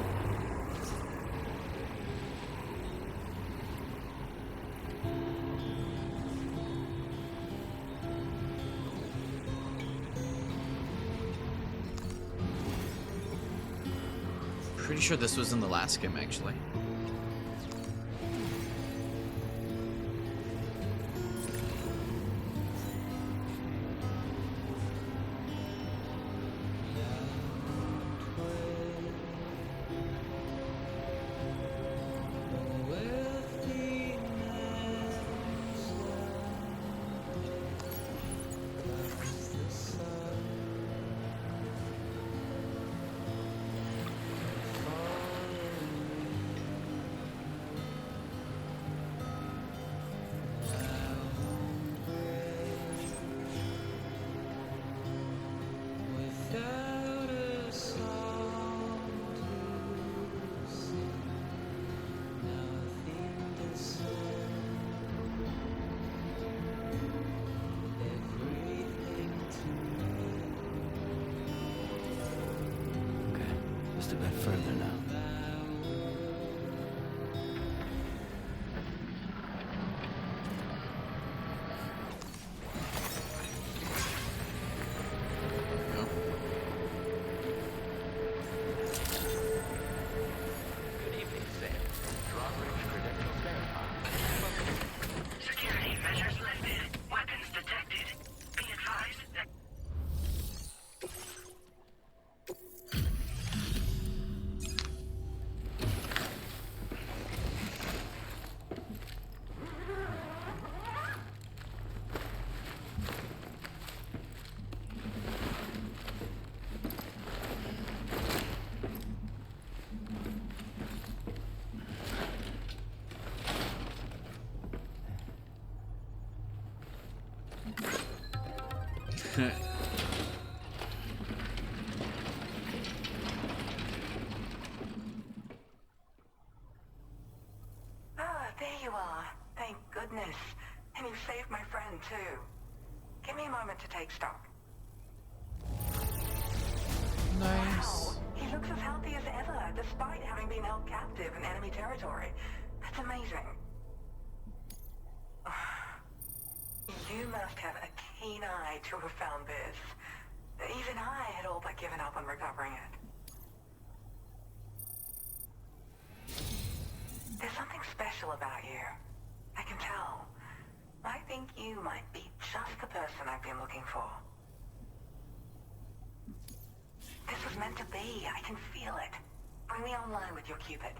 Pretty sure this was in the last game, actually. Ah, there you are. Thank goodness. And you saved my friend, too. Give me a moment to take stock. Nice. Wow, he looks as healthy as ever, despite having been held captive in enemy territory. That's amazing. You must have a keen eye to have found this. Even I had all but given up on recovering it. There's something special about you. I can tell. I think you might be just the person I've been looking for. This was meant to be. I can feel it. Bring me online with your Cupid.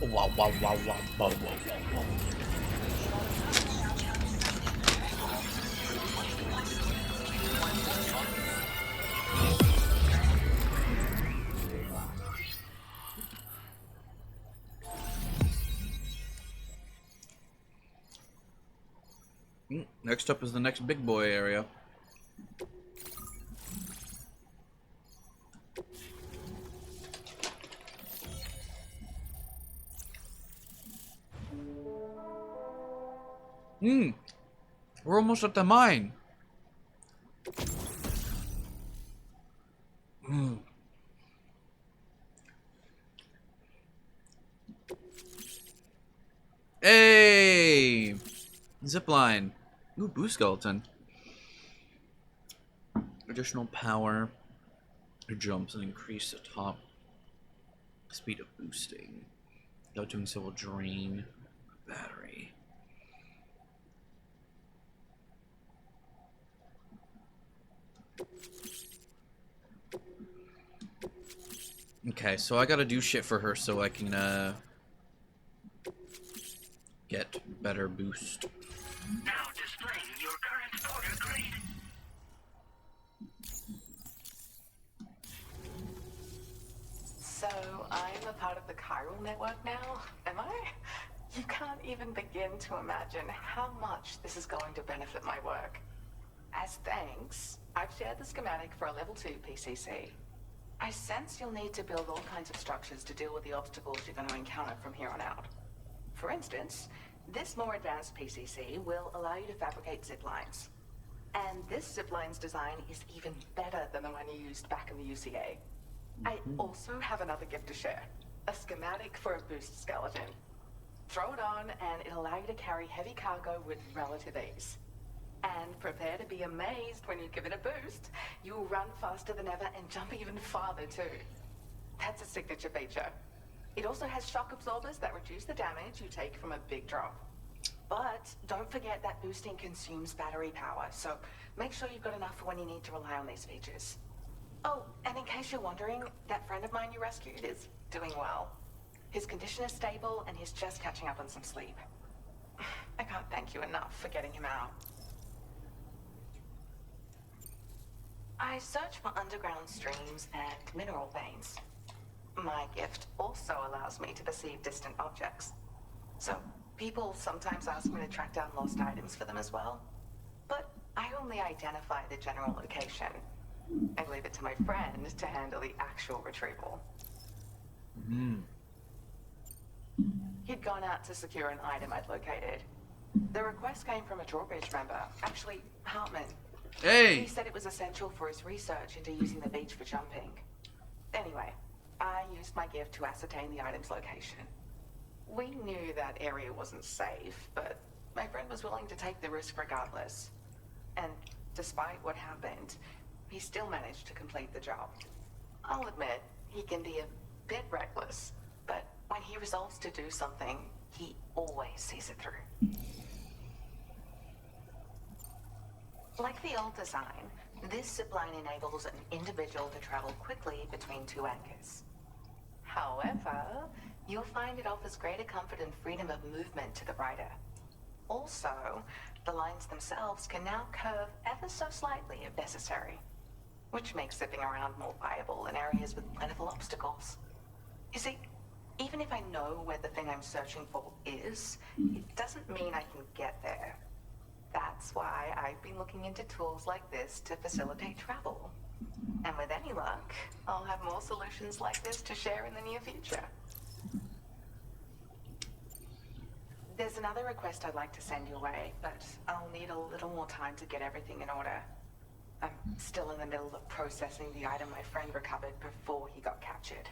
Wow, wow, wow, wow, wow, wow, wow. Next up is the next big boy area. We're almost at the mine. Hey! Zipline. Ooh, boost skeleton. Additional power. Jumps and increase the top speed of boosting. Without doing so will drain battery. Okay, so I gotta do shit for her so I can get better boost. Now displaying your current order grade. So, I'm a part of the chiral network now, am I? You can't even begin to imagine how much this is going to benefit my work. As thanks, I've shared the schematic for a level 2 PCC. I sense you'll need to build all kinds of structures to deal with the obstacles you're going to encounter from here on out. For instance, this more advanced PCC will allow you to fabricate zip lines. And this zip line's design is even better than the one you used back in the UCA. I also have another gift to share. A schematic for a boost skeleton. Throw it on and it'll allow you to carry heavy cargo with relative ease. And prepare to be amazed when you give it a boost. You'll run faster than ever and jump even farther too. That's a signature feature. It also has shock absorbers that reduce the damage you take from a big drop. But don't forget that boosting consumes battery power, so make sure you've got enough for when you need to rely on these features. Oh, and in case you're wondering, that friend of mine you rescued is doing well. His condition is stable and he's just catching up on some sleep. I can't thank you enough for getting him out. I search for underground streams and mineral veins. My gift also allows me to perceive distant objects. So, people sometimes ask me to track down lost items for them as well. But I only identify the general location. I leave it to my friend to handle the actual retrieval. He'd gone out to secure an item I'd located. The request came from a drawbridge member, actually, Hartman. Hey! He said it was essential for his research into using the beach for jumping. Anyway, I used my gift to ascertain the item's location. We knew that area wasn't safe, but my friend was willing to take the risk regardless. And despite what happened, he still managed to complete the job. I'll admit, he can be a bit reckless, but when he resolves to do something, he always sees it through. Like the old design, this zipline enables an individual to travel quickly between two anchors. However, you'll find it offers greater comfort and freedom of movement to the rider. Also, the lines themselves can now curve ever so slightly if necessary. which makes zipping around more viable in areas with plentiful obstacles. You see, even if I know where the thing I'm searching for is, it doesn't mean I can get there. That's why I've been looking into tools like this to facilitate travel. And with any luck, I'll have more solutions like this to share in the near future. There's another request I'd like to send your way, but I'll need a little more time to get everything in order. I'm still in the middle of processing the item my friend recovered before he got captured.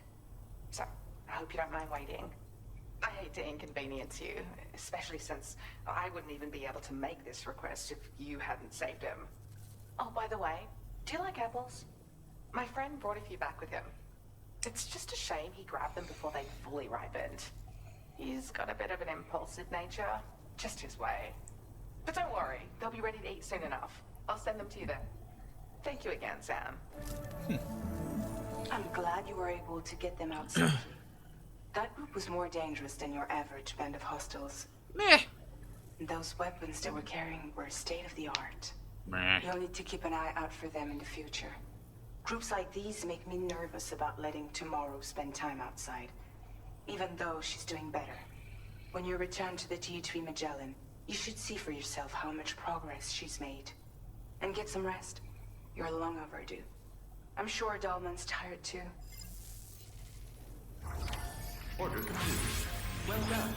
So, I hope you don't mind waiting. I hate to inconvenience you, especially since I wouldn't even be able to make this request if you hadn't saved him. Oh, by the way, do you like apples? My friend brought a few back with him. It's just a shame he grabbed them before they fully ripened. He's got a bit of an impulsive nature, just his way. But don't worry, they'll be ready to eat soon enough. I'll send them to you then. Thank you again, Sam. I'm glad you were able to get them out safely. That group was more dangerous than your average band of hostiles. Meh. Those weapons they were carrying were state-of-the-art. Meh. You'll need to keep an eye out for them in the future. Groups like these make me nervous about letting Tomorrow spend time outside, even though she's doing better. When you return to the DHV Magellan, you should see for yourself how much progress she's made. And get some rest. You're long overdue. I'm sure Dahlman's tired too. Order complete. Well done.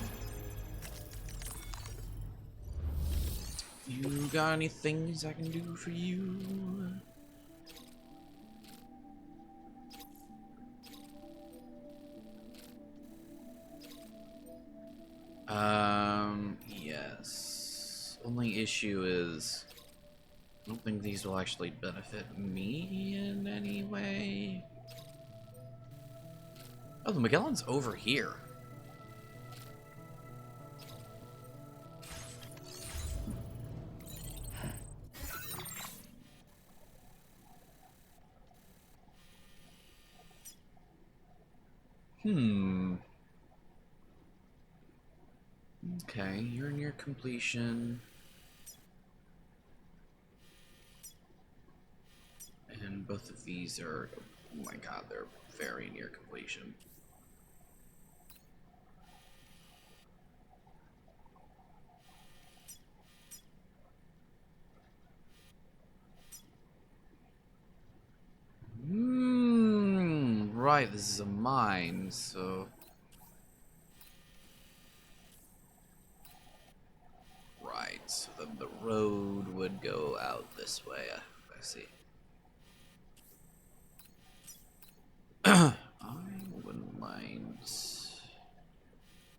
You got any things I can do for you? Yes. Only issue is I don't think these will actually benefit me in any way. Oh, the Magellan's over here. Okay, you're near completion. And both of these are, oh my god, they're very near completion. Right, this is a mine, so... Right, so then the road would go out this way, I see. I wouldn't mind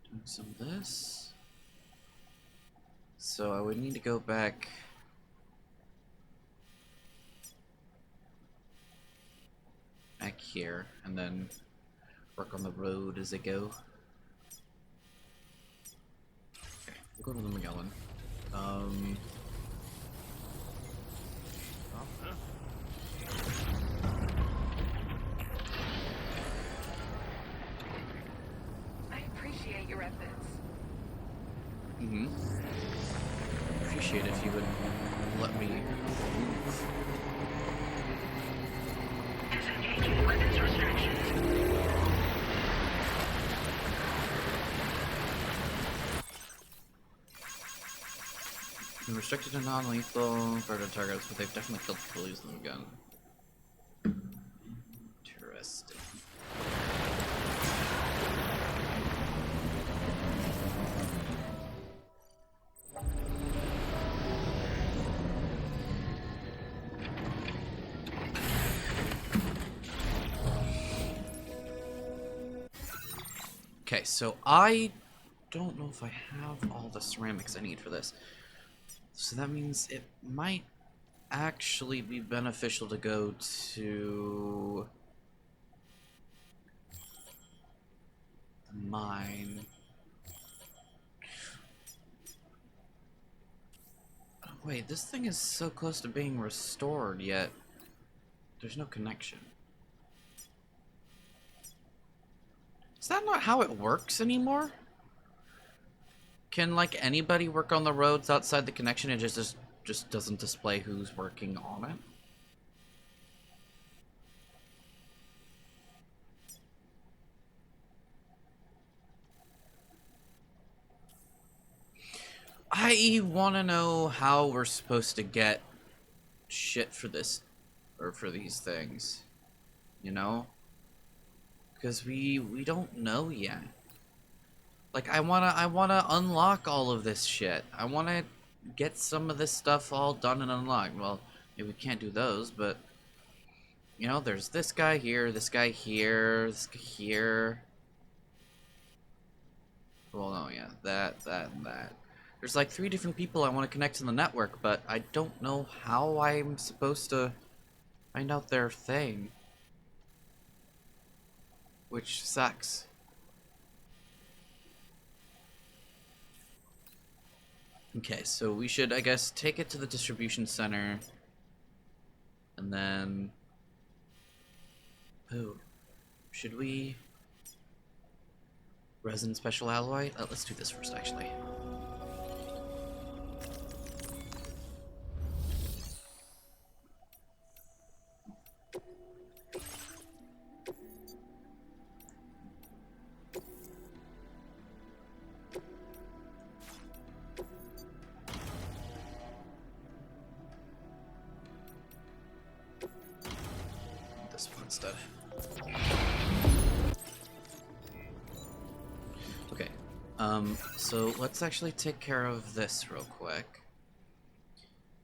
doing some of this. So I would need to go back... back here, and then work on the road as I go. Okay, we'll go to the Magellan. I appreciate your efforts. Appreciate if you would let me move. Disengaging weapons restrictions. Been restricted to non-lethal for the targets, but they've definitely killed people using the gun. Interesting. Okay, so I don't know if I have all the ceramics I need for this. So that means it might actually be beneficial to go to the mine. Oh, wait, this thing is so close to being restored, yet there's no connection. Is that not how it works anymore? Can, like, anybody work on the roads outside the connection? It just doesn't display who's working on it? I want to know how we're supposed to get shit for this, or for these things, you know? Because we don't know yet. Like, I wanna unlock all of this shit. I wanna get some of this stuff all done and unlocked. Well, maybe we can't do those, but you know, there's this guy here, this guy here, this guy here. Well, no, yeah, that, and that. There's like 3 different people I want to connect to the network, but I don't know how I'm supposed to find out their thing. Which sucks. Okay, so we should, I guess, take it to the distribution center. And then... Oh. Should we... Resin special alloy? Let's do this first, actually. This one instead. Okay. So let's actually take care of this real quick.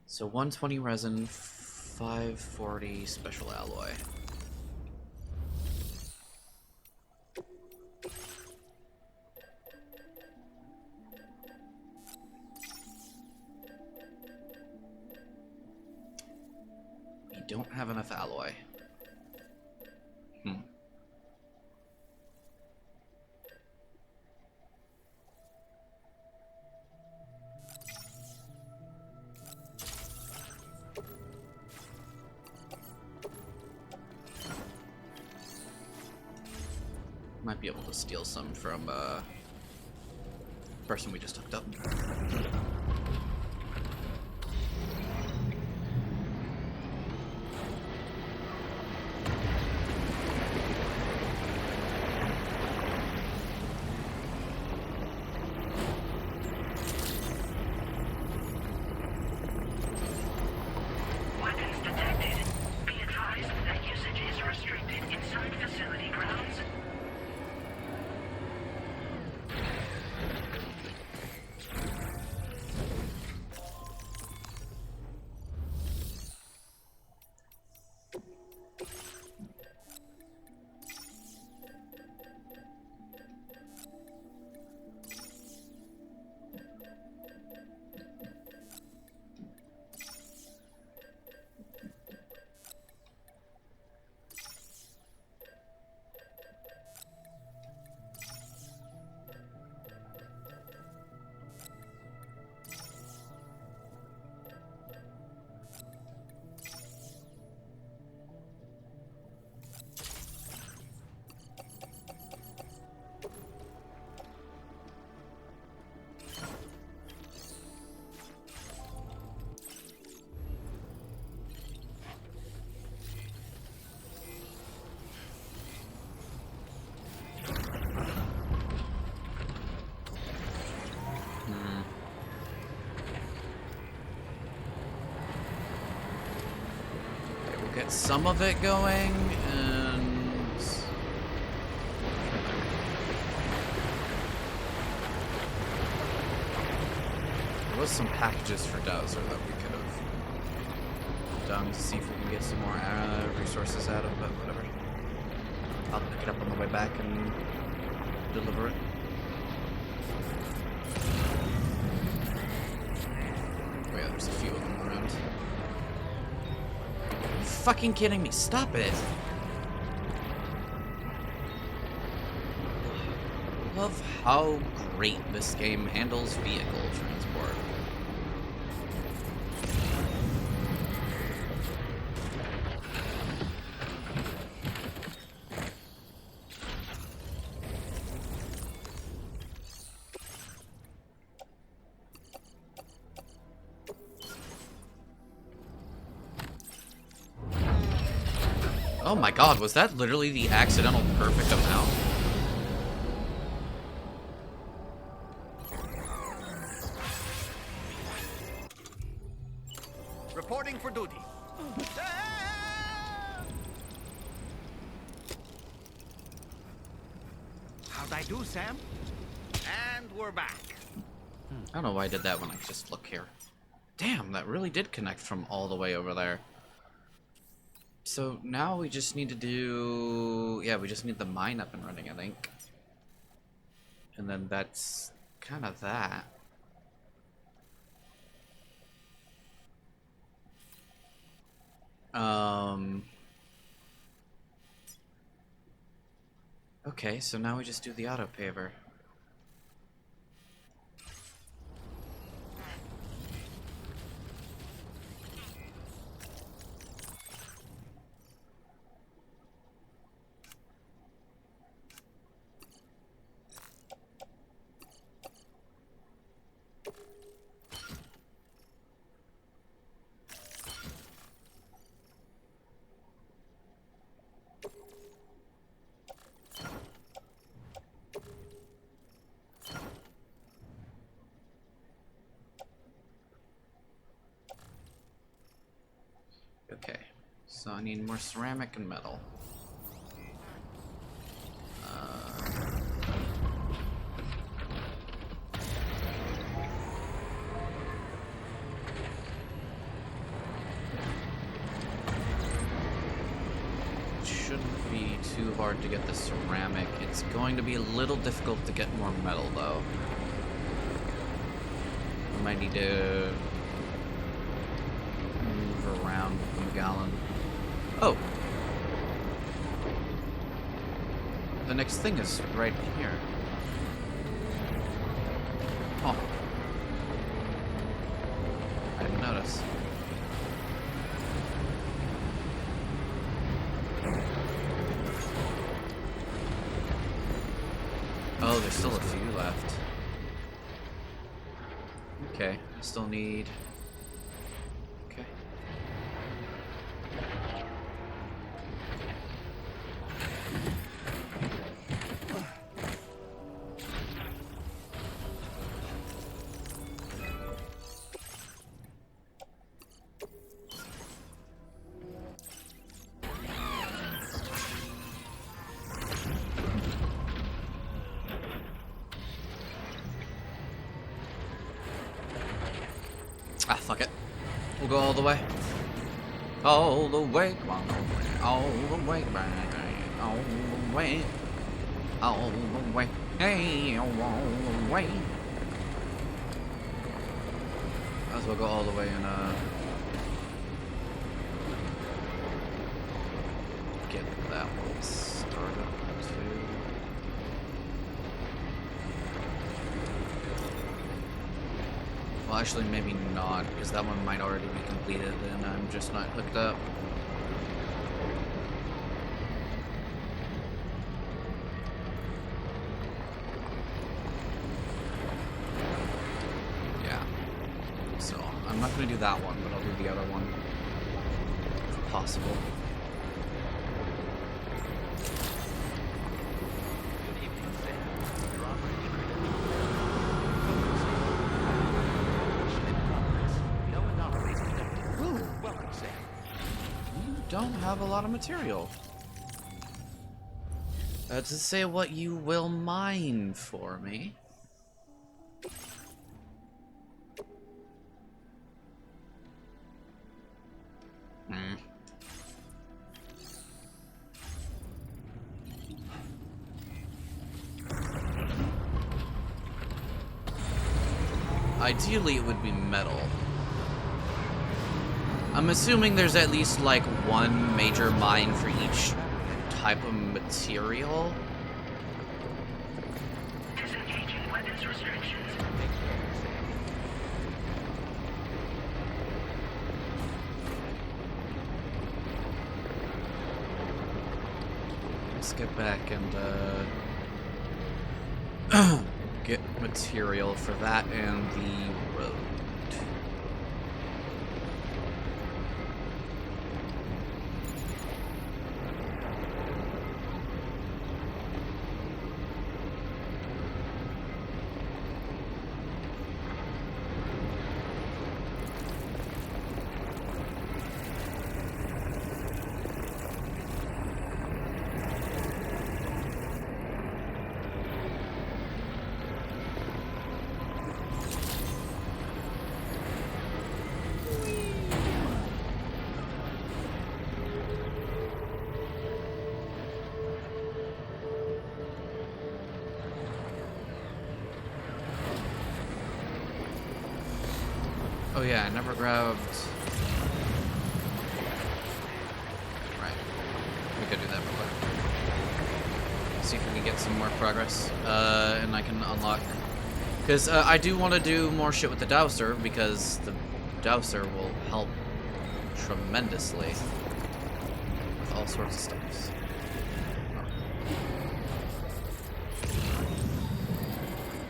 So 120 resin, 540 special alloy. We don't have enough alloy. Might be able to steal some from the person we just hooked up. Weapons detected. Be advised that usage is restricted inside facility grounds. Get some of it going, and there was some packages for Dowser that we could have done to see if we can get some more resources out of, but whatever. I'll pick it up on the way back and deliver it. Oh yeah, there's a few of them around. Fucking kidding me, stop it. Love how great this game handles vehicle transport. Oh my god, was that literally the accidental perfect amount? Reporting for duty. How'd I do, Sam? And we're back. I don't know why I did that when I just look here. Damn, that really did connect from all the way over there. So now we just need to do... Yeah, we just need the mine up and running, I think. And then that's kind of that. Okay, so now we just do the auto paver. Okay, so I need more ceramic and metal. Shouldn't be too hard to get the ceramic. It's going to be a little difficult to get more metal, though. I might need to move around with the gallon. Oh! The next thing is right here. Oh. I didn't notice. Oh, there's still a few left. Okay, I still need... Okay. Ah, fuck it. We'll go all the way. All the way, come on, all the way, all the way, all the way, hey, all the way. Might as well go all the way and get that one started too. Well, actually, maybe not, because that one might already be completed and I'm just not hooked up. Yeah. So, I'm not going to do that one, but I'll do the other one, if possible. Don't have a lot of material. To say what you will mine for me. Ideally, it would be metal. I'm assuming there's at least like one major mine for each type of material. Disengaging weapons restrictions. Let's get back and get material for that and the road. Oh yeah, I never grabbed... Right. We could do that real quick. See if we can get some more progress. And I can unlock... Because I do want to do more shit with the Dowser, because the Dowser will help tremendously with all sorts of stuff.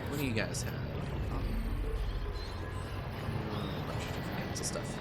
What do you guys have? A bunch of different kinds of stuff.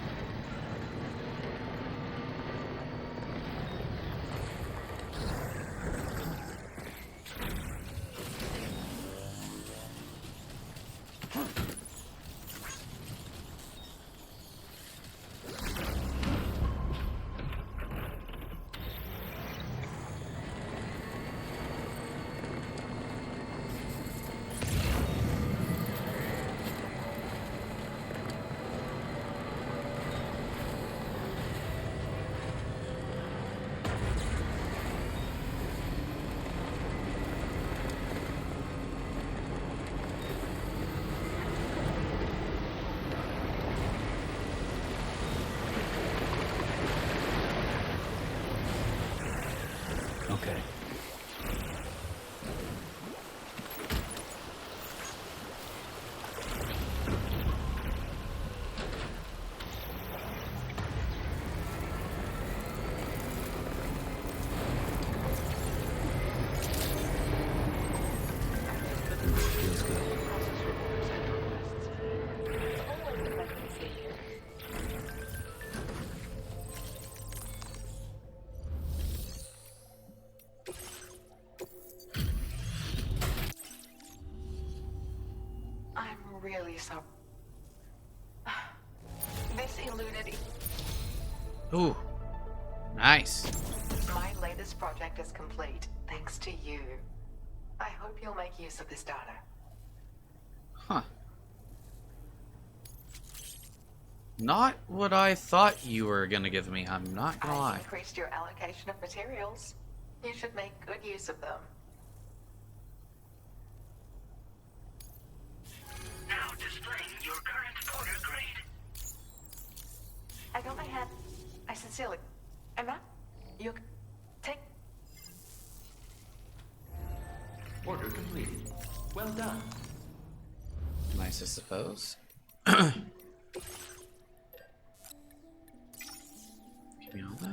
Okay. Feels good. I'm really sorry. This eluded. Ooh, nice. My latest project is complete, thanks to you. I hope you'll make use of this data. Huh. Not what I thought you were gonna give me, I'm not gonna I've lie. increased your allocation of materials. You should make good use of them. Now displaying your current order grade. I got my hand. I sincerely. Emma, you take. Order completed. Well done. Nice, I suppose. Give me all that.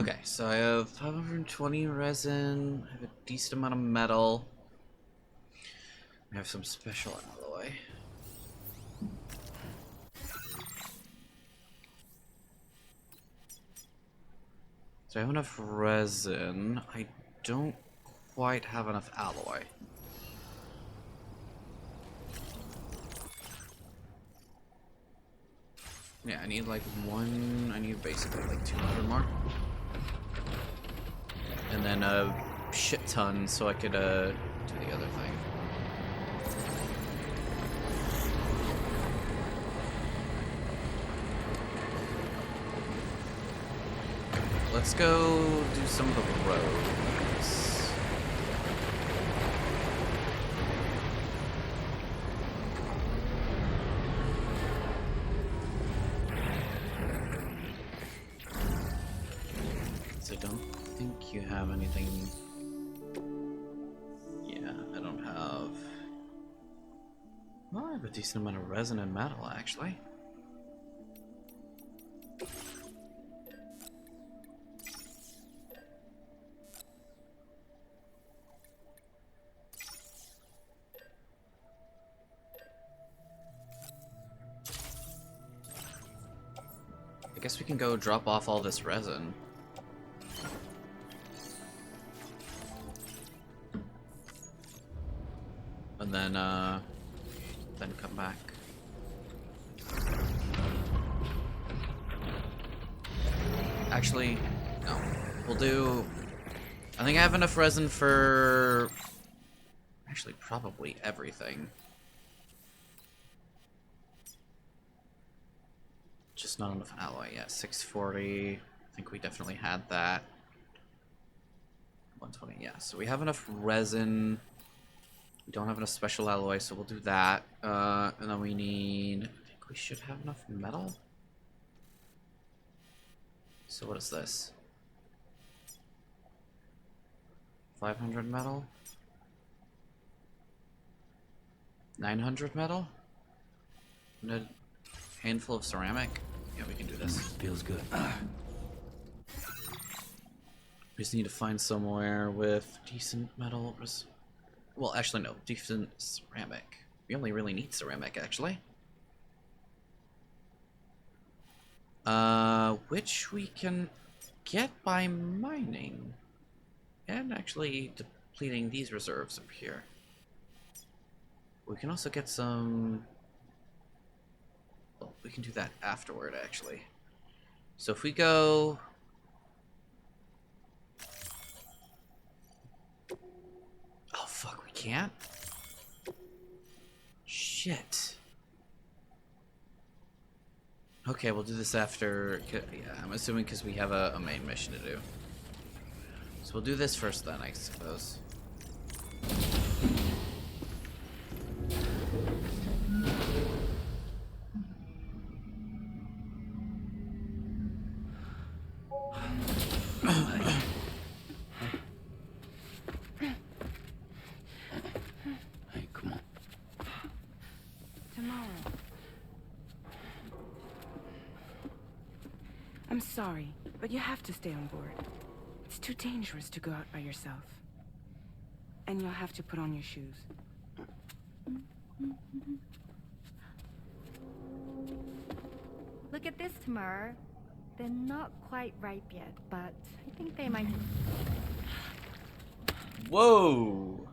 Okay, so I have 520 resin, I have a decent amount of metal. I have some special alloy. So I have enough resin. I don't quite have enough alloy. Yeah, I need like one. I need basically like 200 more. And then a shit ton so I could do the other thing. Let's go do some of the roads. So I don't think you have anything. Yeah, I don't have. Well, I have a decent amount of resin and metal, actually. I guess we can go drop off all this resin. And then come back. Actually, no. We'll do... I think I have enough resin for... Actually, probably everything. Just not enough alloy. Yeah, 640. I think we definitely had that. 120, yeah. So we have enough resin. We don't have enough special alloy, so we'll do that. And then we need... I think we should have enough metal. So what is this? 500 metal? 900 metal? And a handful of ceramic? Yeah, we can do this. Feels good. We just need to find somewhere with decent metal. Well, actually, no. Decent ceramic. We only really need ceramic, actually. Which we can get by mining. And actually depleting these reserves up here. We can also get some... Well, we can do that afterward, actually. So if we go... Oh, fuck, we can't? Shit. Okay, we'll do this after... Yeah, I'm assuming because we have a main mission to do. So we'll do this first then, I suppose. Hey, come on. Tomorrow. I'm sorry, but you have to stay on board. It's too dangerous to go out by yourself. And you'll have to put on your shoes. Look at this, Tamara. They're not quite ripe yet, but I think they might... Whoa!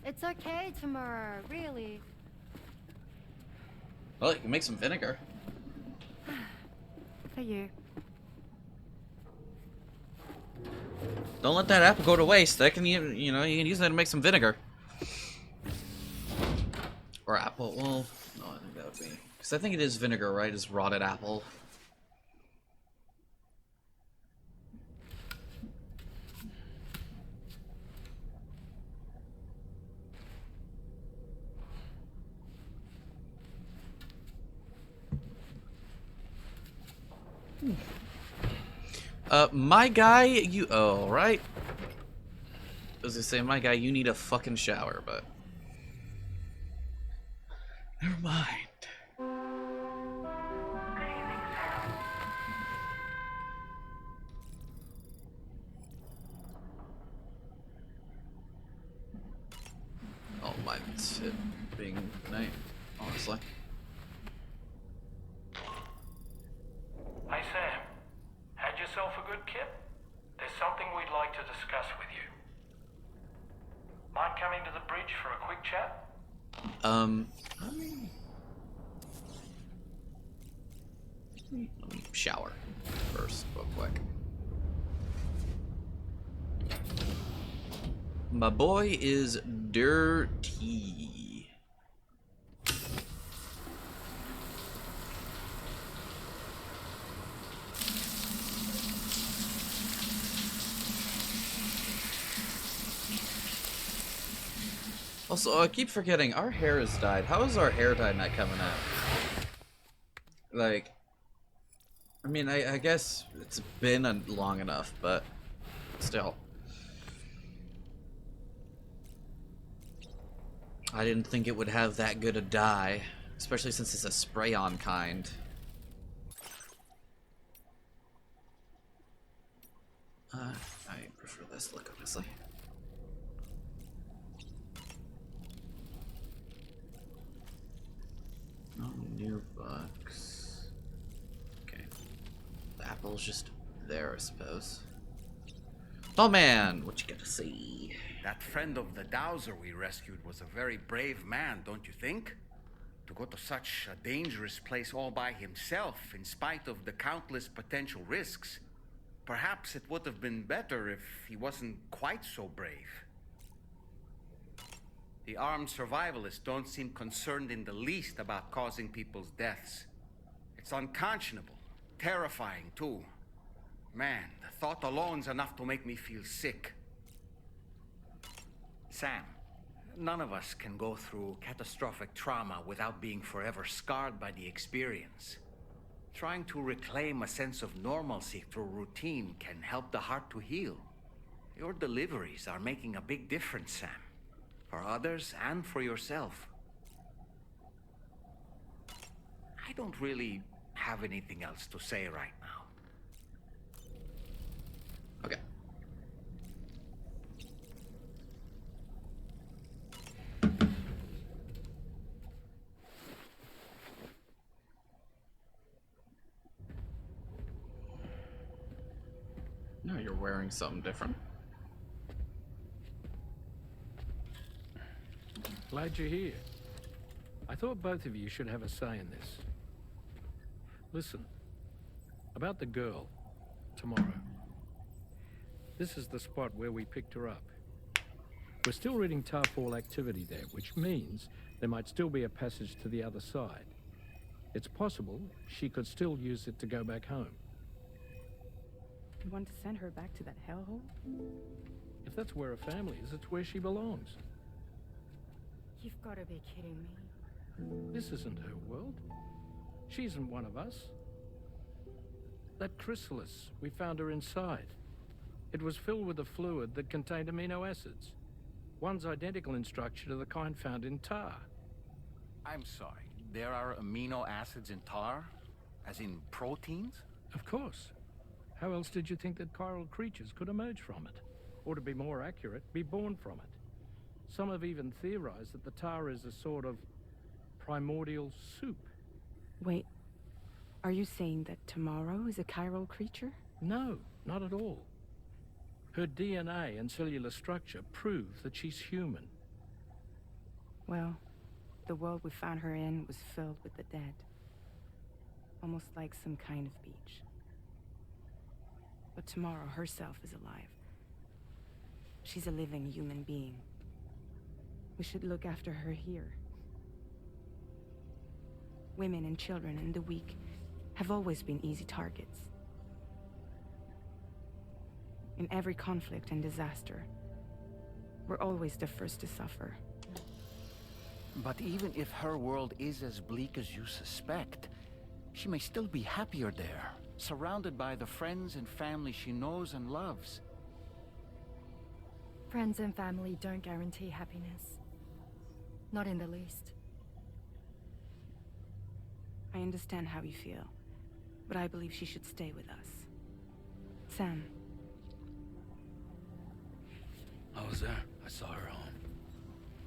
It's okay, Tamara, really. Well, you can make some vinegar. For you. Don't let that apple go to waste. That can, you know, you can use that to make some vinegar. Or apple. Well, no, I think that would be... Because I think it is vinegar, right? It's rotted apple. My guy, you... Oh, right. I was gonna say, my guy, you need a fucking shower, but... Never mind. Oh, my it being night, honestly. Hey, Sam. Had yourself a good kip? There's something we'd like to discuss with you. Mind coming to the bridge for a quick chat? Let me shower first, real quick. My boy is dirty. Also, I keep forgetting, our hair is dyed. How is our hair dye not coming out? Like, I mean, I guess it's been long enough, but still. I didn't think it would have that good a dye, especially since it's a spray-on kind. I prefer this look, honestly. No new bugs. Okay. The apple's just there, I suppose. Oh man, what you gotta see? That friend of the dowser we rescued was a very brave man, don't you think? To go to such a dangerous place all by himself, in spite of the countless potential risks. Perhaps it would have been better if he wasn't quite so brave. The armed survivalists don't seem concerned in the least about causing people's deaths. It's unconscionable, terrifying too. Man, the thought alone's enough to make me feel sick. Sam, none of us can go through catastrophic trauma without being forever scarred by the experience. Trying to reclaim a sense of normalcy through routine can help the heart to heal. Your deliveries are making a big difference, Sam. For others and for yourself. I don't really have anything else to say right now. Okay. No, you're wearing something different. Glad you're here. I thought both of you should have a say in this. Listen, about the girl, tomorrow. This is the spot where we picked her up. We're still reading Tarfall activity there, which means there might still be a passage to the other side. It's possible she could still use it to go back home. You want to send her back to that hellhole? If that's where her family is, it's where she belongs. You've got to be kidding me. This isn't her world. She isn't one of us. That chrysalis, we found her inside. It was filled with a fluid that contained amino acids. One's identical in structure to the kind found in tar. I'm sorry, there are amino acids in tar? As in proteins? Of course. How else did you think that chiral creatures could emerge from it? Or to be more accurate, be born from it? Some have even theorized that the tar is a sort of primordial soup. Wait, are you saying that Tomorrow is a chiral creature? No, not at all. Her DNA and cellular structure prove that she's human. Well, the world we found her in was filled with the dead. Almost like some kind of beach. But Tomorrow herself is alive. She's a living human being. We should look after her here. Women and children and the weak have always been easy targets. In every conflict and disaster, we're always the first to suffer. But even if her world is as bleak as you suspect, she may still be happier there, surrounded by the friends and family she knows and loves. Friends and family don't guarantee happiness. Not in the least. I understand how you feel, but I believe she should stay with us. Sam. I was there. I saw her home.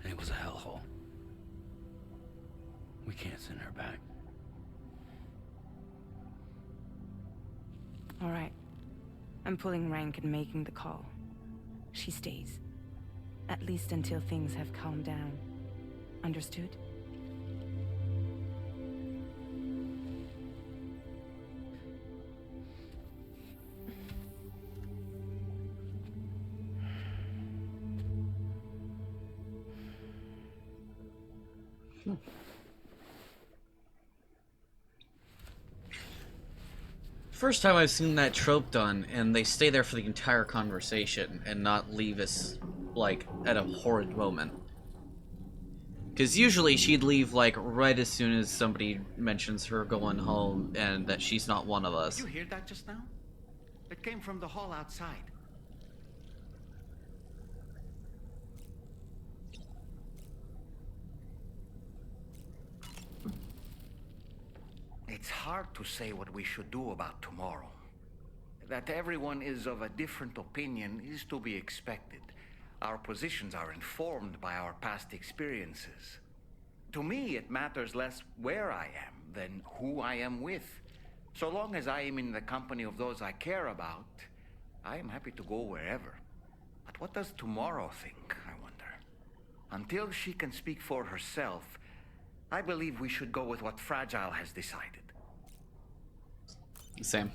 And it was a hellhole. We can't send her back. All right. I'm pulling rank and making the call. She stays. At least until things have calmed down. Understood? First time I've seen that trope done, and they stay there for the entire conversation and not leave us, like, at a horrid moment. Because usually she'd leave, like, right as soon as somebody mentions her going home and that she's not one of us. Did you hear that just now? It came from the hall outside. It's hard to say what we should do about tomorrow. That everyone is of a different opinion is to be expected. Our positions are informed by our past experiences. To me, it matters less where I am than who I am with. So long as I am in the company of those I care about, I am happy to go wherever. But what does tomorrow think, I wonder? Until she can speak for herself, I believe we should go with what Fragile has decided. Same.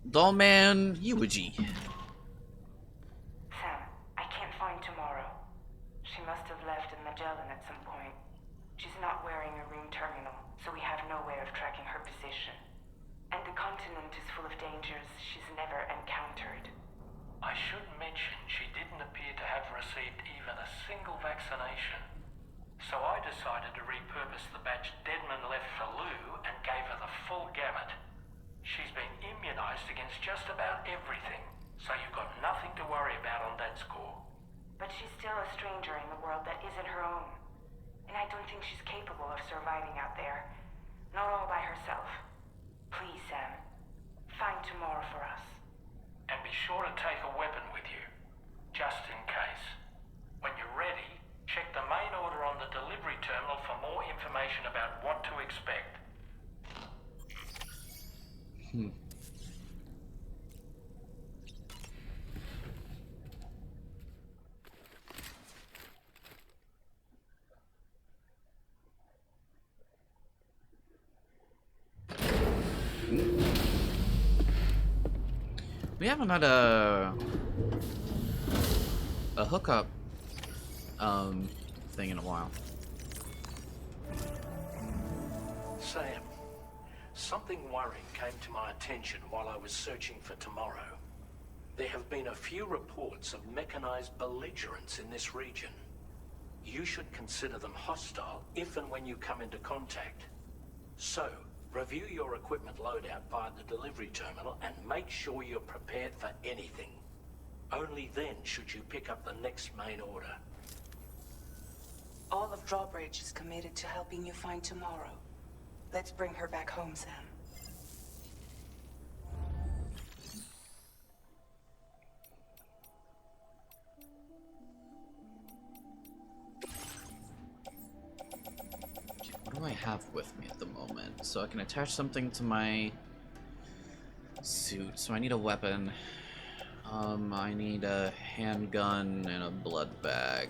Dollman Eulogy. Sam, I can't find Tomorrow. She must have left in Magellan at some point. She's not wearing a room terminal, so we have no way of tracking her position. And the continent is full of dangers she's never encountered. I should mention she didn't appear to have received even a single vaccination. So I decided to repurpose the batch Deadman left for Lou and gave her the full gamut. She's been immunized against just about everything, so you've got nothing to worry about on that score. But she's still a stranger in the world that isn't her own. And I don't think she's capable of surviving out there. Not all by herself. Please, Sam. Find Tomorrow for us. And be sure to take a weapon with you, just in case. When you're ready, check the main order on the delivery terminal for more information about what to expect. We haven't had a hookup thing in a while. Sam, something worrying came to my attention while I was searching for Tomorrow. There have been a few reports of mechanized belligerents in this region. You should consider them hostile if and when you come into contact. So, review your equipment loadout via the delivery terminal and make sure you're prepared for anything. Only then should you pick up the next main order. All of Drawbridge is committed to helping you find Tomorrow. Let's bring her back home, Sam. What do I have with me at the moment? So I can attach something to my suit. So I need a weapon. I need a handgun and a blood bag.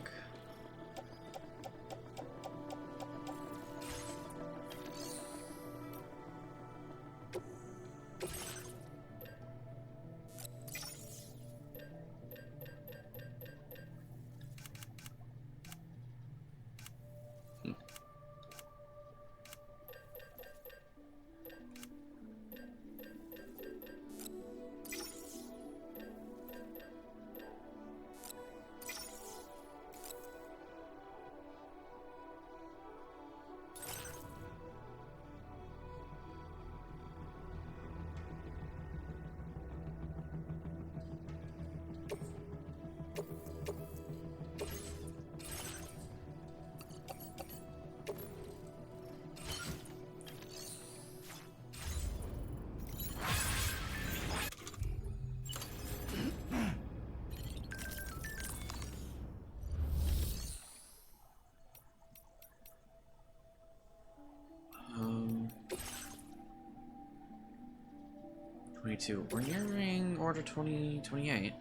We're nearing Order 2028.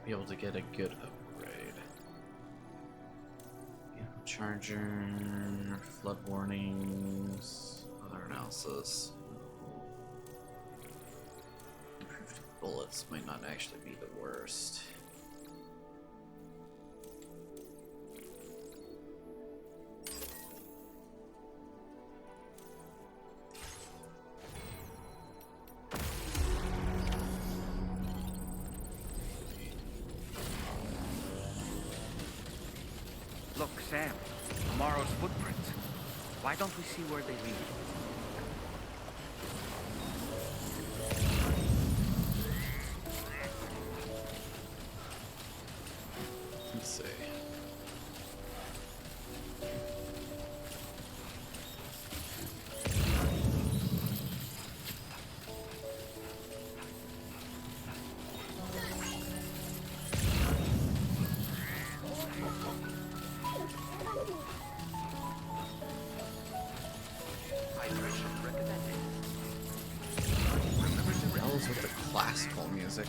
be able to get a good upgrade. Yeah, charger, flood warnings, other analysis. Improved bullets might not actually be the worst. Look, Sam, tomorrow's footprints. Why don't we see where they lead? Let's see. With the classical music.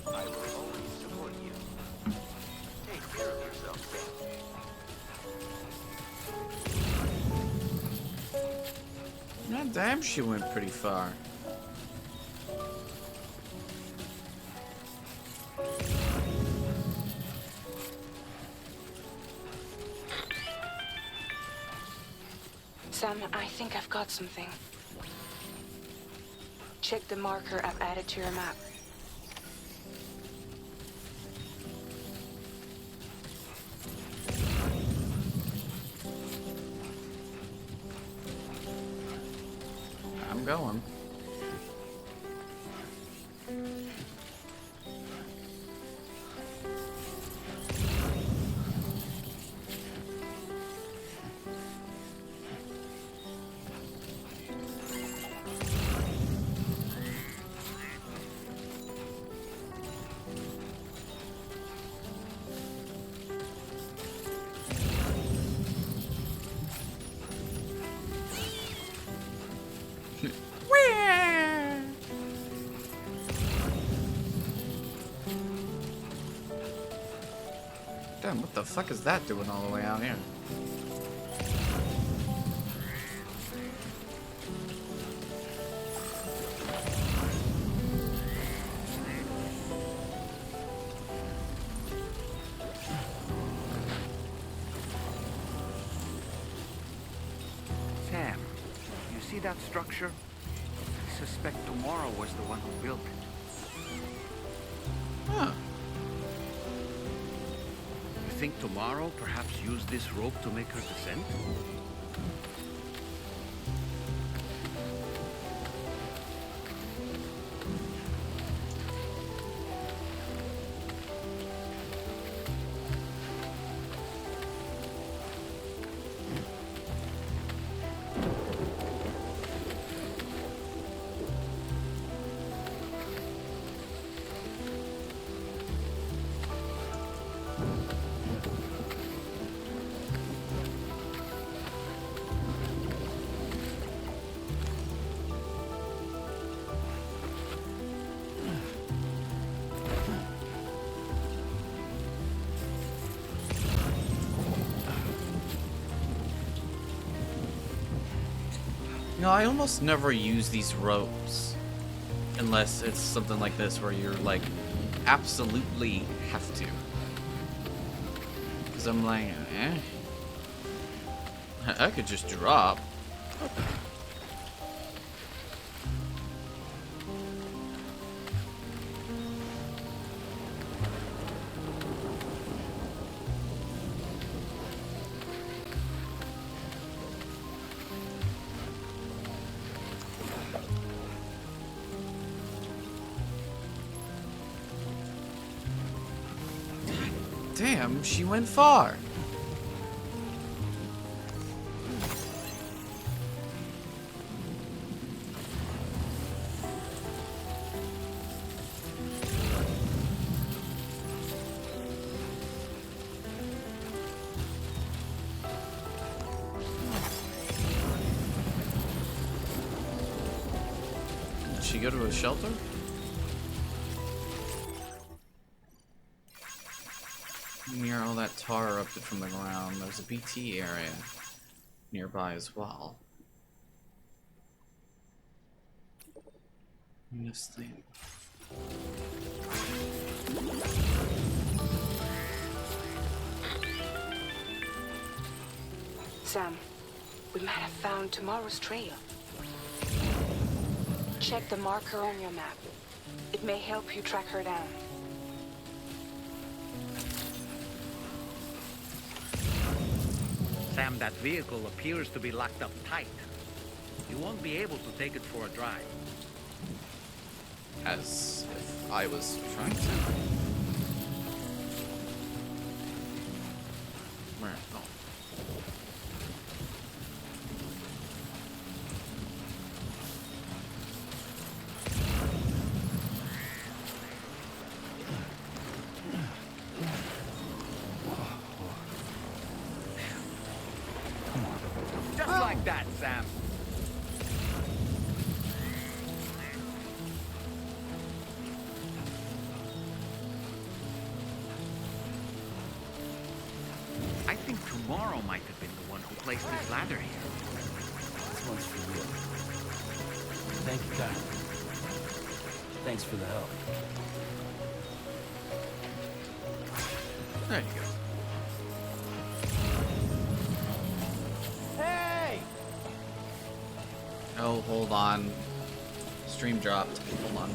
I will always support you. Take care of yourself, Sam. God damn, she went pretty far. Sam, I think I've got something. Check the marker I've added to your map. I'm going. Damn, what the fuck is that doing all the way out here? Sam, you see that structure? I suspect Tomorrow was the one who built it. Huh. You think Tomorrow perhaps used this rope to make her descent? You know, I almost never use these ropes unless it's something like this where you're like absolutely have to. Because I'm like, I could just drop. Damn, she went far. she go to a shelter? Near all that tar erupted from the ground, there's a BT area nearby as well. This thing. Sam, we might have found tomorrow's trail. Check the marker on your map. It may help you track her down. Sam, that vehicle appears to be locked up tight. You won't be able to take it for a drive. As if I was trying to. Where? Oh. Just like that, Sam. I think tomorrow might have been the one who placed this ladder here. This one's for real. Thank you, Kyle. Thanks for the help. There you go. Oh, hold on. Stream dropped. Hold on.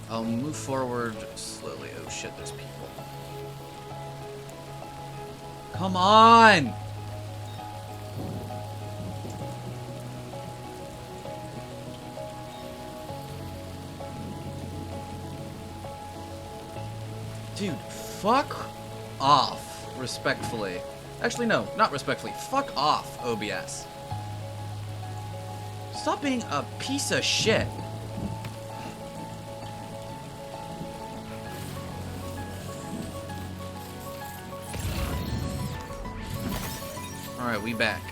I'll move forward slowly. Oh shit, there's people. Come on! Dude, fuck off. Respectfully. Actually, no, not respectfully. Fuck off, OBS. Stop being a piece of shit. Alright, we back.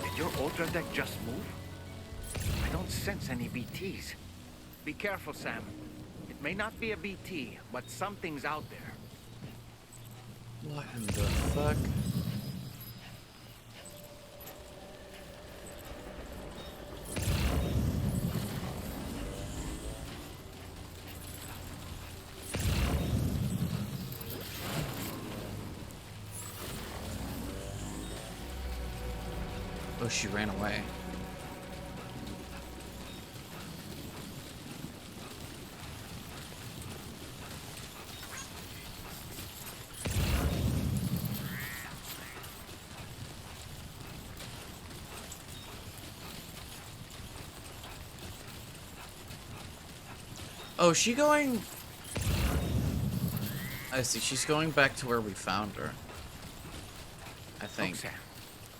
Did your ultra deck just move? I don't sense any BTs. Be careful, Sam. It may not be a BT, but something's out there. What in the fuck? Oh, she ran away. Oh, is she going... I see, she's going back to where we found her. I think. Look, Sam.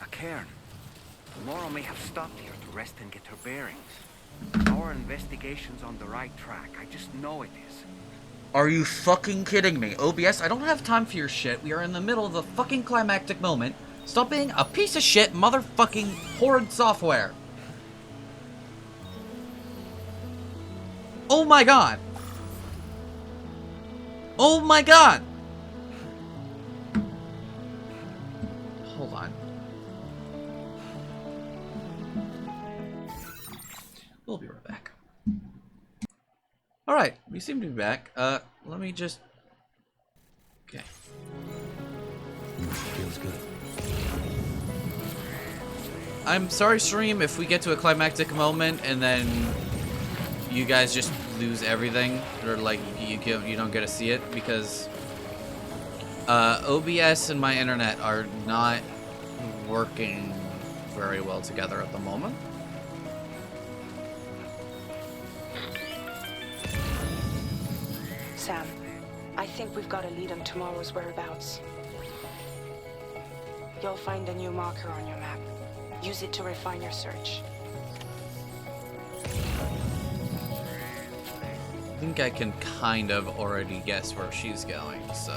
A cairn. Tomorrow may have stopped here to rest and get her bearings. Our investigation's on the right track. I just know it is. Are you fucking kidding me? OBS, I don't have time for your shit. We are in the middle of a fucking climactic moment. Stop being a piece of shit motherfucking horrid software. Oh my god. Oh my god. Hold on. We'll be right back. Alright, we seem to be back. Let me just... Okay. Feels good. I'm sorry, stream, if we get to a climactic moment and then you guys just lose everything, or like you don't get to see it, because OBS and my internet are not working very well together at the moment. Sam, I think we've got a lead on tomorrow's whereabouts. You'll find a new marker on your map. Use it to refine your search. think I can kind of already guess where she's going, so...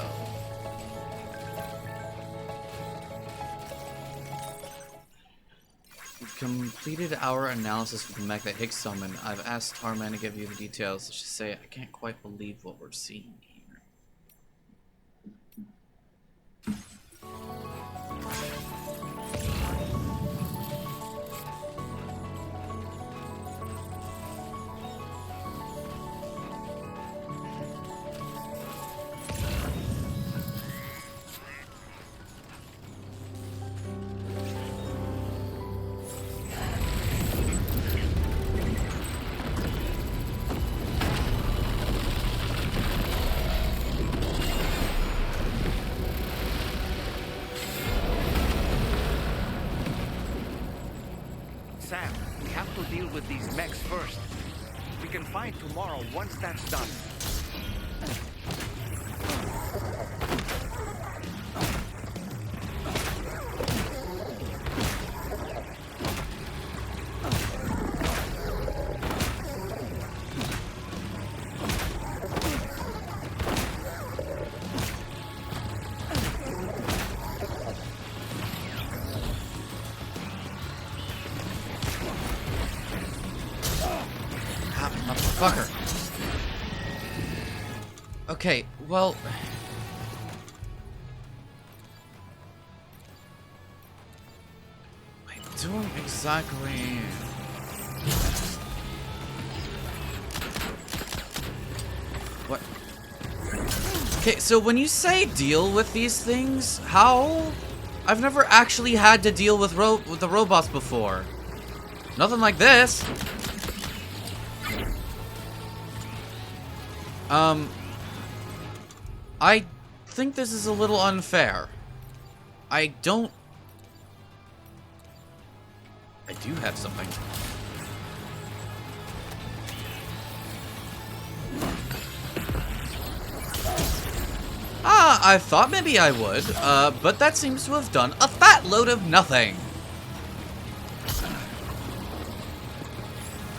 We've completed our analysis of the mech that Higgs summoned. I've asked Tarman to give you the details. Let's just say I can't quite believe what we're seeing here. Sam, we have to deal with these mechs first. We can fight tomorrow once that's done. Fucker. Okay, well... I don't exactly... What? Okay, so when you say deal with these things, how? I've never actually had to deal with the robots before. Nothing like this. I think this is a little unfair. I do have something. I thought maybe I would, but that seems to have done a fat load of nothing.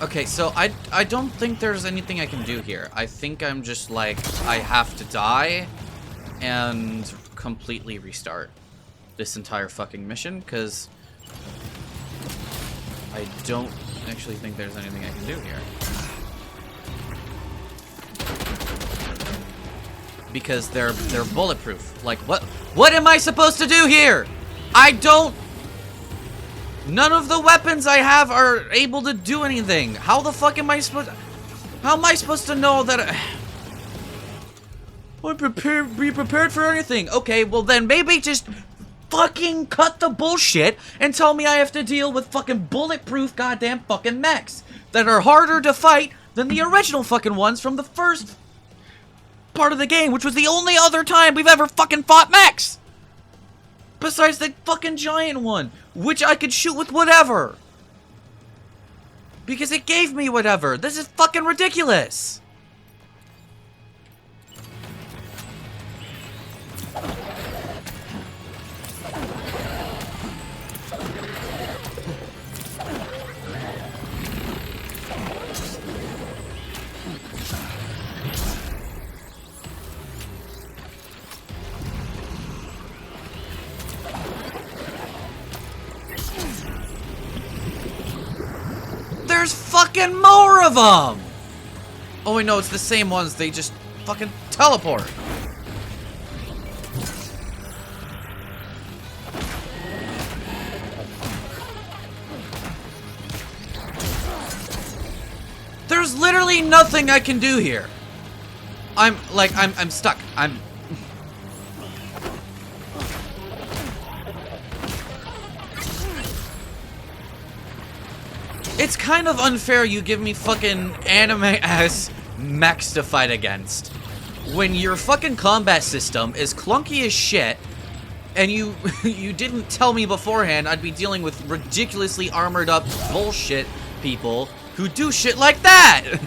Okay, so I don't think there's anything I can do here. I think I'm just like, I have to die and completely restart this entire fucking mission, because I don't actually think there's anything I can do here. Because they're bulletproof. Like, what am I supposed to do here? None of the weapons I have are able to do anything. How the fuck am I supposed to know that be prepared for anything? Okay, well then maybe just fucking cut the bullshit and tell me I have to deal with fucking bulletproof goddamn fucking mechs that are harder to fight than the original fucking ones from the first part of the game, which was the only other time we've ever fucking fought mechs. Besides the fucking giant one, which I could shoot with whatever. Because it gave me whatever. This is fucking ridiculous. There's fucking more of them! Oh wait, no, it's the same ones. They just fucking teleport. There's literally nothing I can do here. I'm stuck. It's kind of unfair you give me fucking anime-ass mechs to fight against when your fucking combat system is clunky as shit, and you didn't tell me beforehand I'd be dealing with ridiculously armored up bullshit people who do shit like that!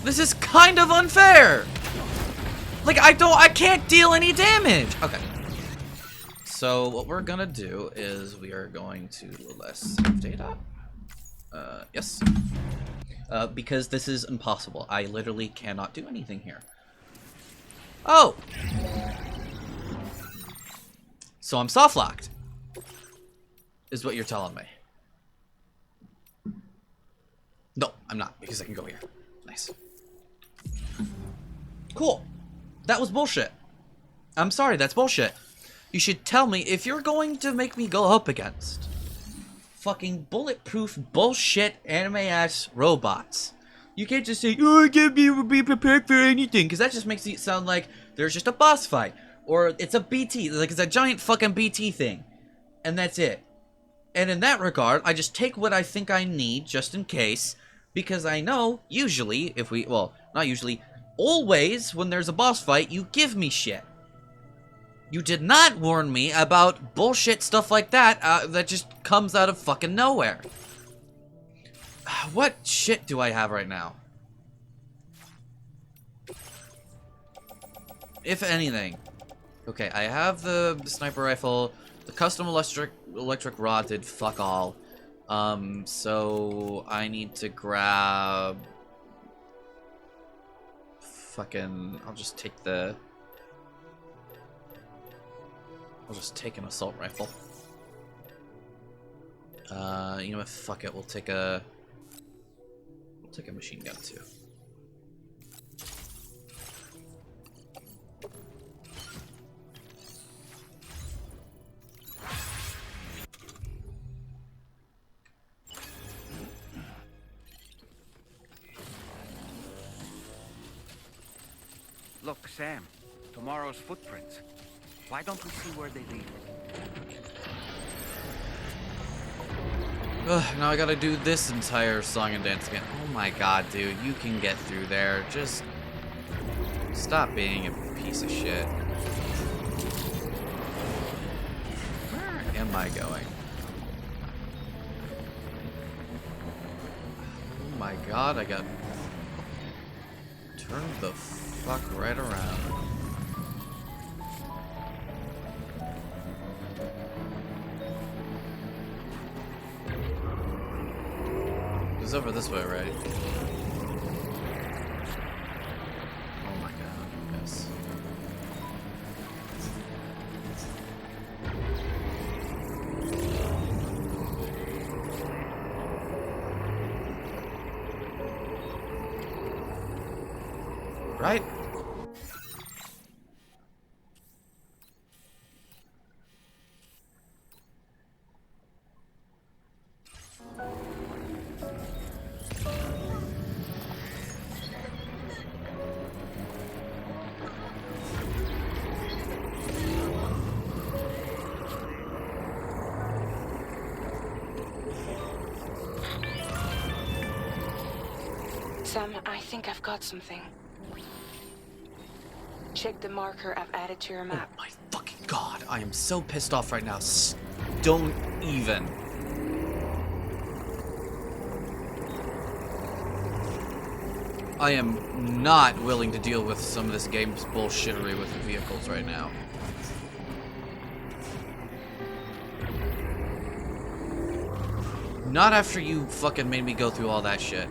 This is kind of unfair! Like, I can't deal any damage! Okay. So what we're gonna do is we are going to let's save data. Yes. Because this is impossible. I literally cannot do anything here. Oh! So I'm soft locked. Is what you're telling me. No, I'm not, because I can go here. Nice. Cool. That was bullshit. I'm sorry, that's bullshit. You should tell me if you're going to make me go up against fucking bulletproof bullshit anime-ass robots. You can't just say, oh, I can't be prepared for anything, because that just makes it sound like there's just a boss fight. Or it's a BT, like it's a giant fucking BT thing. And that's it. And in that regard, I just take what I think I need, just in case, because I know, usually, if we, well, not usually, always, when there's a boss fight, you give me shit. You did not warn me about bullshit stuff like that, that just comes out of fucking nowhere. What shit do I have right now? If anything. Okay, I have the sniper rifle. The custom electric rod did fuck all. So I need to grab... Fucking... I'll just take the... I'll just take an assault rifle. You know what? Fuck it. We'll take a machine gun too. Look, Sam. Tomorrow's footprints. Why don't we see where they lead? Ugh, now I gotta do this entire song and dance again. Oh my god, dude. You can get through there. Just... stop being a piece of shit. Where am I going? Oh my god, I got... turned the fuck right around. It's over this way, right? Oh my god, yes. Right? Sam, I think I've got something. Check the marker I've added to your map. Oh my fucking god, I am so pissed off right now. Don't even. I am not willing to deal with some of this game's bullshittery with the vehicles right now. Not after you fucking made me go through all that shit.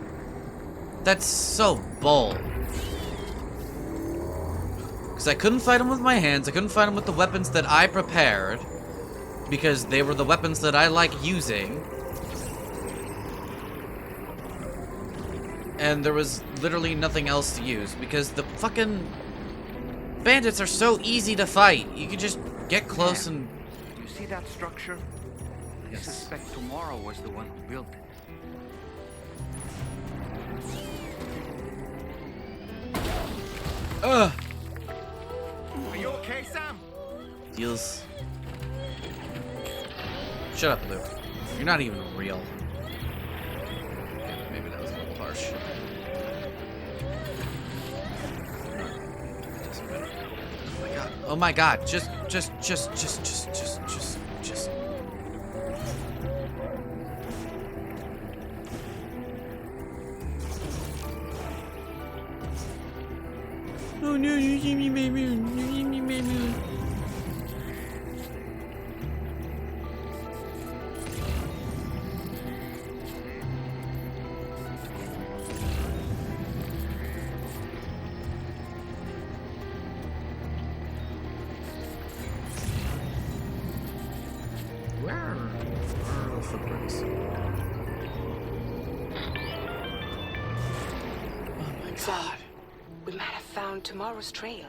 That's so bull. Because I couldn't fight him with my hands, I couldn't fight him with the weapons that I prepared. Because they were the weapons that I like using. And there was literally nothing else to use. Because the fucking bandits are so easy to fight. You can just get close and... You see that structure? I suspect Tomorrow was the one who built it. Ugh! Are you okay, Sam? Deals. Shut up, Luke. You're not even real. Okay, maybe that was a little harsh. Oh my god. Oh my god. Just. Oh no, you see me, baby. You see me, baby. footprints. Sam, we might have found tomorrow's trail.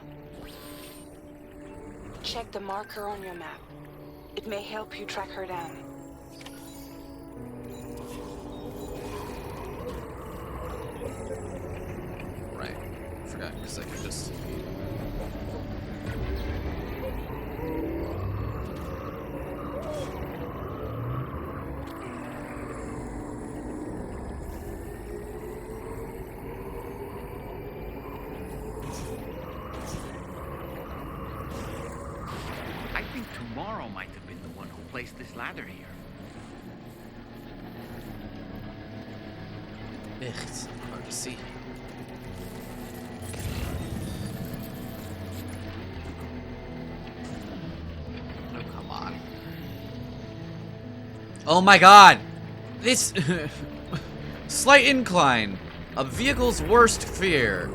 Check the marker on your map. It may help you track her down. Right. Forgot, because I could just... I think tomorrow might have been the one who placed this ladder here. Ugh, it's hard to see. Oh, come on. Oh my god! This... Slight incline. A vehicle's worst fear.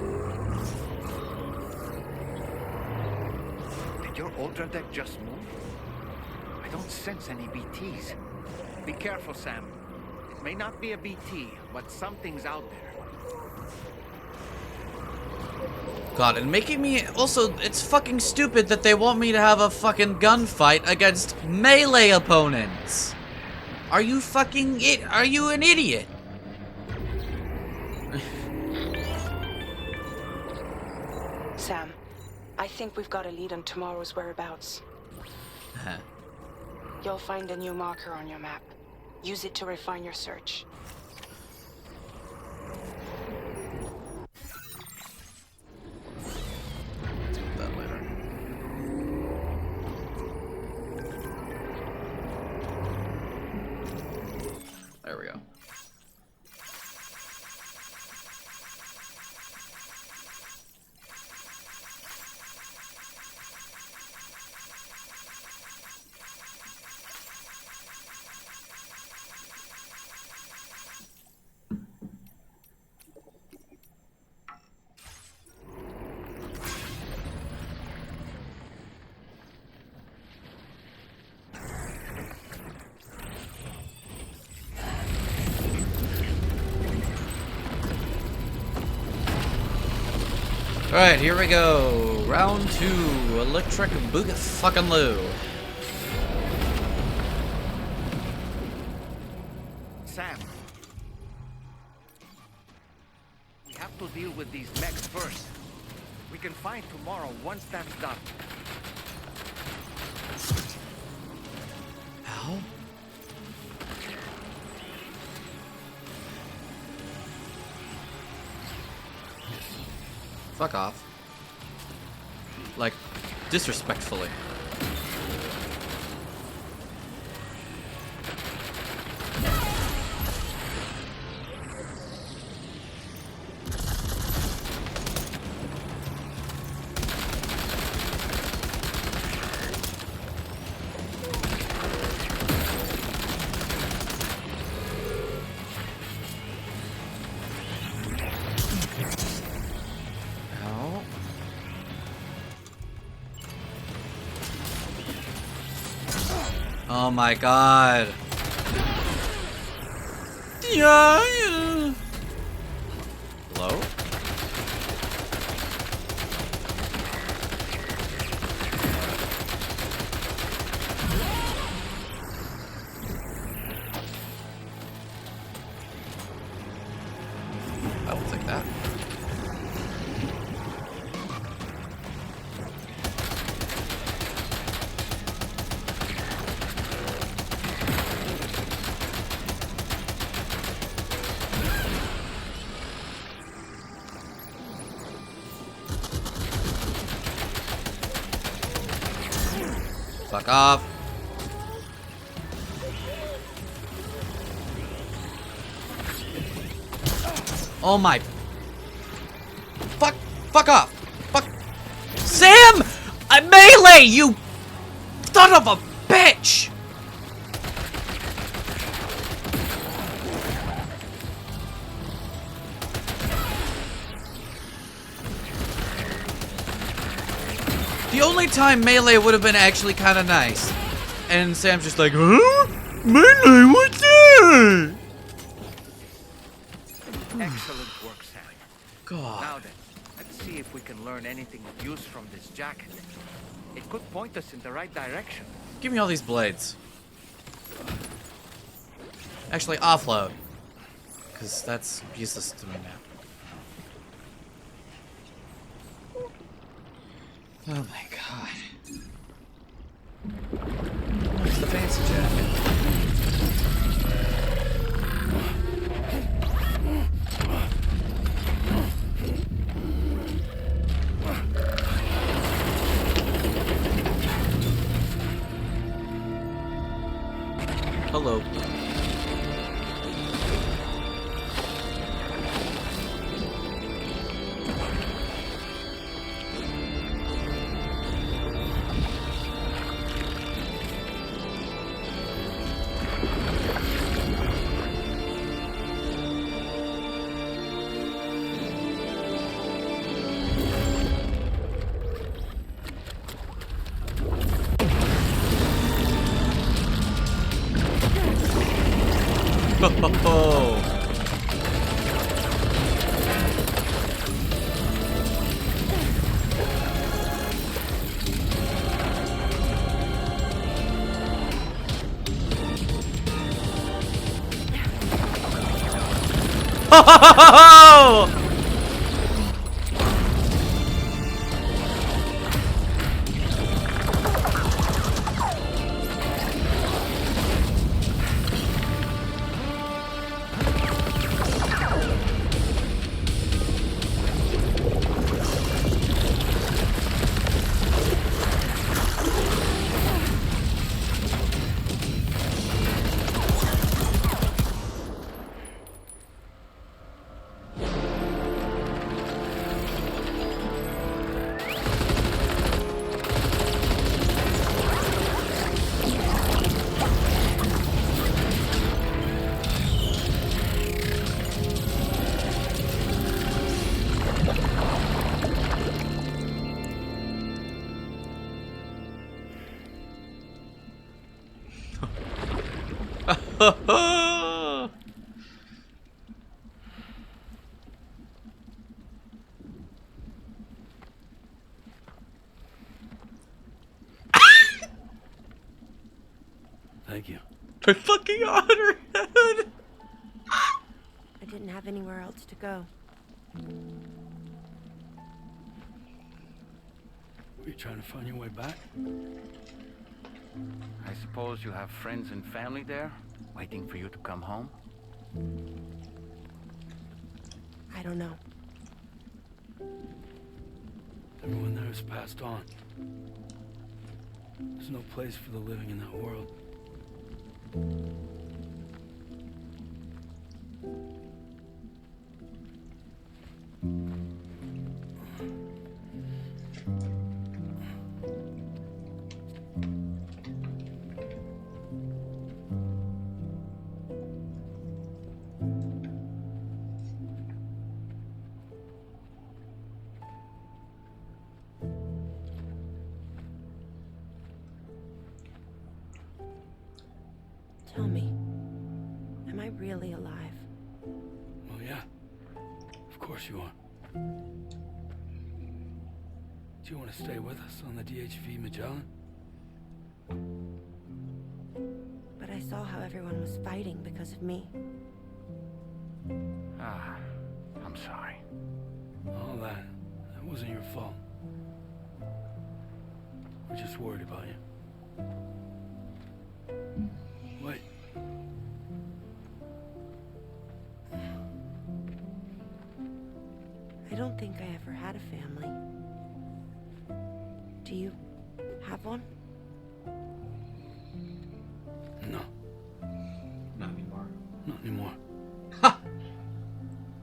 Did your Ultra deck just move? I don't sense any BTs. Be careful, Sam. It may not be a BT, but something's out there. God, and making me... Also, it's fucking stupid that they want me to have a fucking gunfight against melee opponents. Are you fucking... Are you an idiot? Sam, I think we've got a lead on tomorrow's whereabouts. Huh. You'll find a new marker on your map. Use it to refine your search. Deal with that later. There we go. Alright, here we go. Round 2. Electric Booga-fucking-loo. Sam. We have to deal with these mechs first. We can find tomorrow once that's done. Ow. Fuck off. Like, disrespectfully. Oh my god. Yeah. Hello? I will take that. Fuck off. Oh my. Fuck off. Fuck. Sam! I melee, you son of a bitch! The only time melee would have been actually kind of nice. And Sam's just like, huh? Mainly, what's that? Excellent work, Sam. God. Now then, let's see if we can learn anything of use from this jacket. It could point us in the right direction. Give me all these blades. Actually, offload. Because that's useless to me now. Oh my god. Where's the fancy jacket? Hello. Oh. Thank you. My fucking honor head. I didn't have anywhere else to go. Were you trying to find your way back? I suppose you have friends and family there, waiting for you to come home? I don't know. Everyone there has passed on. There's no place for the living in that world. Tell me, am I really alive? Well, yeah. Of course you are. Do you want to stay with us on the DHV Magellan? But I saw how everyone was fighting because of me. Ah, I'm sorry. All that wasn't your fault. We're just worried about you. Wait. I don't think I ever had a family. Do you have one? No. Not anymore. Not anymore.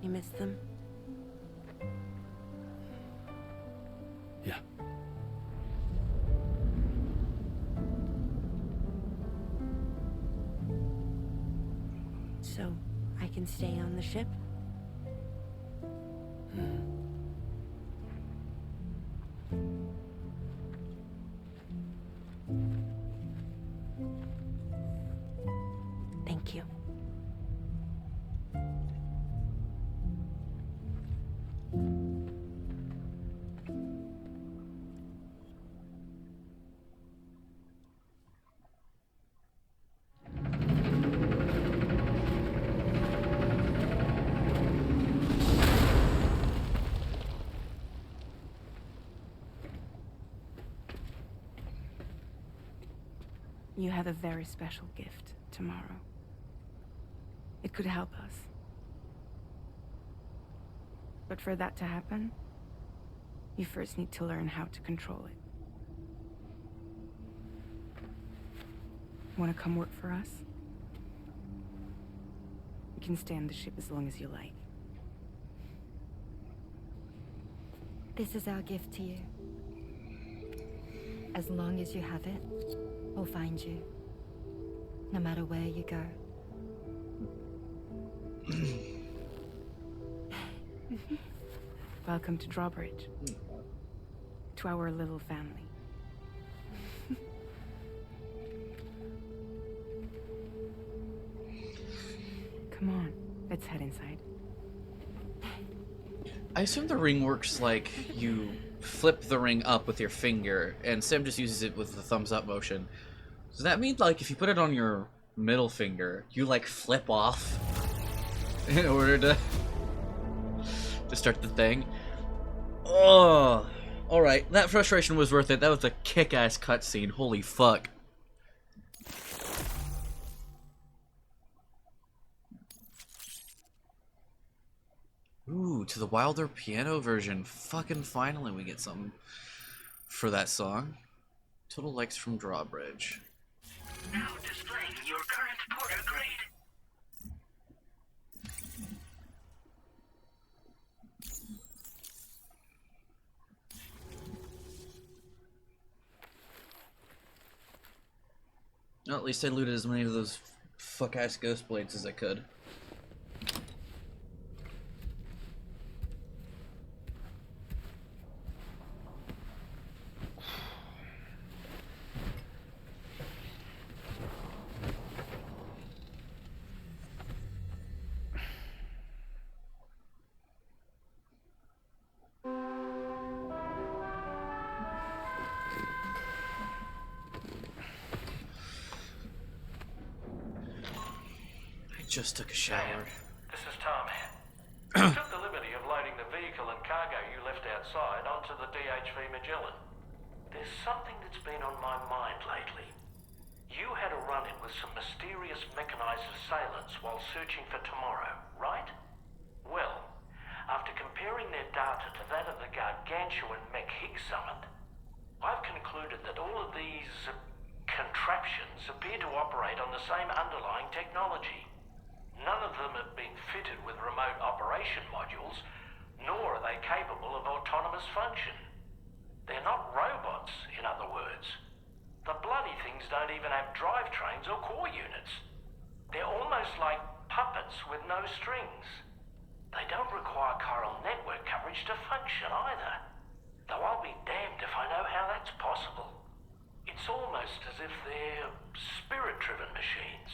You miss them? Yeah. So, I can stay on the ship? You have a very special gift tomorrow. It could help us. But for that to happen, you first need to learn how to control it. Want to come work for us? You can stay on the ship as long as you like. This is our gift to you. As long as you have it, we'll find you. No matter where you go. Welcome to Drawbridge. To our little family. Come on, let's head inside. I assume the ring works like you flip the ring up with your finger, and Sam just uses it with the thumbs up motion. Does that mean, like, if you put it on your middle finger, you, like, flip off in order to start the thing? Oh, alright, that frustration was worth it. That was a kick-ass cutscene. Holy fuck. Ooh, to the Wilder piano version. Fucking finally we get something for that song. Total likes from Drawbridge. Now displaying your current porter grade. Well, at least I looted as many of those fuck-ass ghost blades as I could. Just took a shower. This is Tom. You took the liberty of loading the vehicle and cargo you left outside onto the DHV Magellan. There's something that's been on my mind lately. You had a run-in with some mysterious mechanized assailants while searching for tomorrow, right? Well, after comparing their data to that of the gargantuan mech Higgs summoned, I've concluded that all of these contraptions appear to operate on the same underlying technology. None of them have been fitted with remote operation modules, nor are they capable of autonomous function. They're not robots, in other words. The bloody things don't even have drivetrains or core units. They're almost like puppets with no strings. They don't require chiral network coverage to function either. Though I'll be damned if I know how that's possible. It's almost as if they're spirit-driven machines.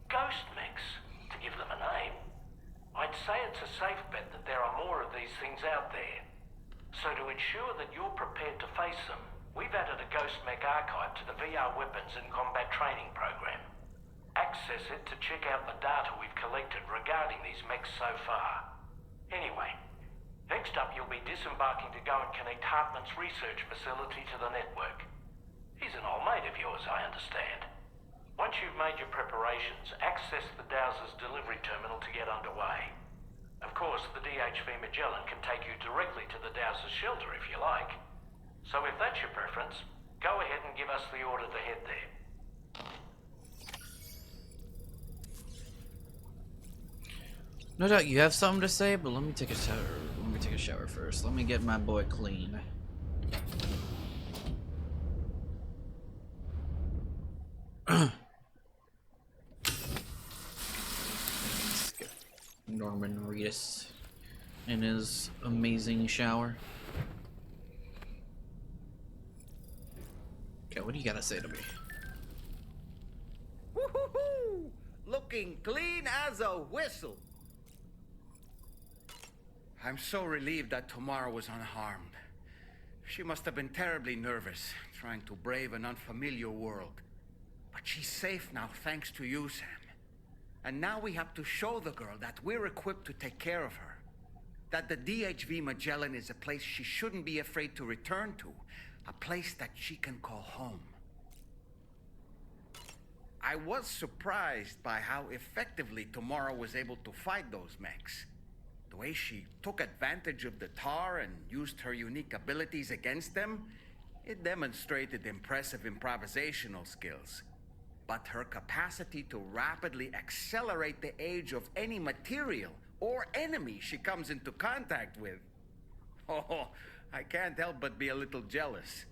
Ghost mechs. To give them a name. I'd say it's a safe bet that there are more of these things out there. So to ensure that you're prepared to face them, we've added a Ghost Mech archive to the VR Weapons and Combat Training program. Access it to check out the data we've collected regarding these mechs so far. Anyway, next up you'll be disembarking to go and connect Hartman's research facility to the network. He's an old mate of yours, I understand. Once you've made your preparations, access the Dowser's delivery terminal to get underway. Of course, the DHV Magellan can take you directly to the Dowser's shelter if you like. So if that's your preference, go ahead and give us the order to head there. No doubt you have something to say, but let me take a shower. Let me take a shower first. Let me get my boy clean. Norman Reedus in his amazing shower. Okay, what do you gotta say to me? Woo-hoo-hoo! Looking clean as a whistle. I'm so relieved that Tamara was unharmed. She must have been terribly nervous, trying to brave an unfamiliar world. But she's safe now, thanks to you, Sam. And now we have to show the girl that we're equipped to take care of her. That the DHV Magellan is a place she shouldn't be afraid to return to. A place that she can call home. I was surprised by how effectively Tamara was able to fight those mechs. The way she took advantage of the tar and used her unique abilities against them, it demonstrated impressive improvisational skills. But her capacity to rapidly accelerate the age of any material or enemy she comes into contact with. Oh, I can't help but be a little jealous.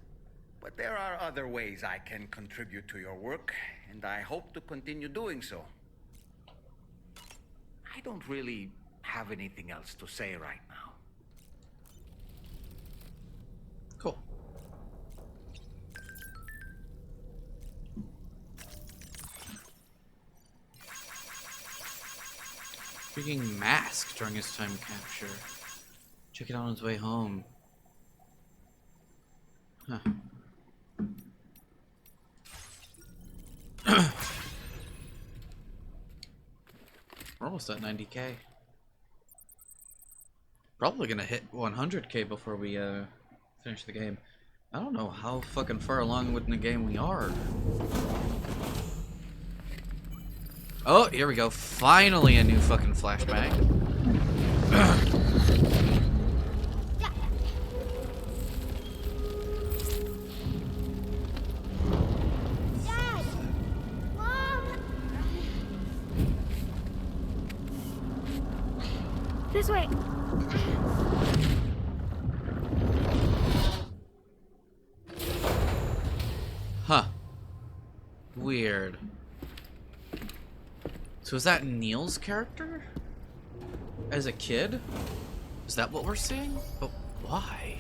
But there are other ways I can contribute to your work, and I hope to continue doing so. I don't really have anything else to say right now. Cool. Freaking mask during his time capture. Check it out on his way home. Huh. We're almost at 90k. Probably gonna hit 100k before we finish the game. I don't know how fucking far along within the game we are. Oh, here we go. Finally a new fucking flashbang. Dad! Mom! This way. Huh. Weird. So is that Neil's character? As a kid? Is that what we're seeing? But why?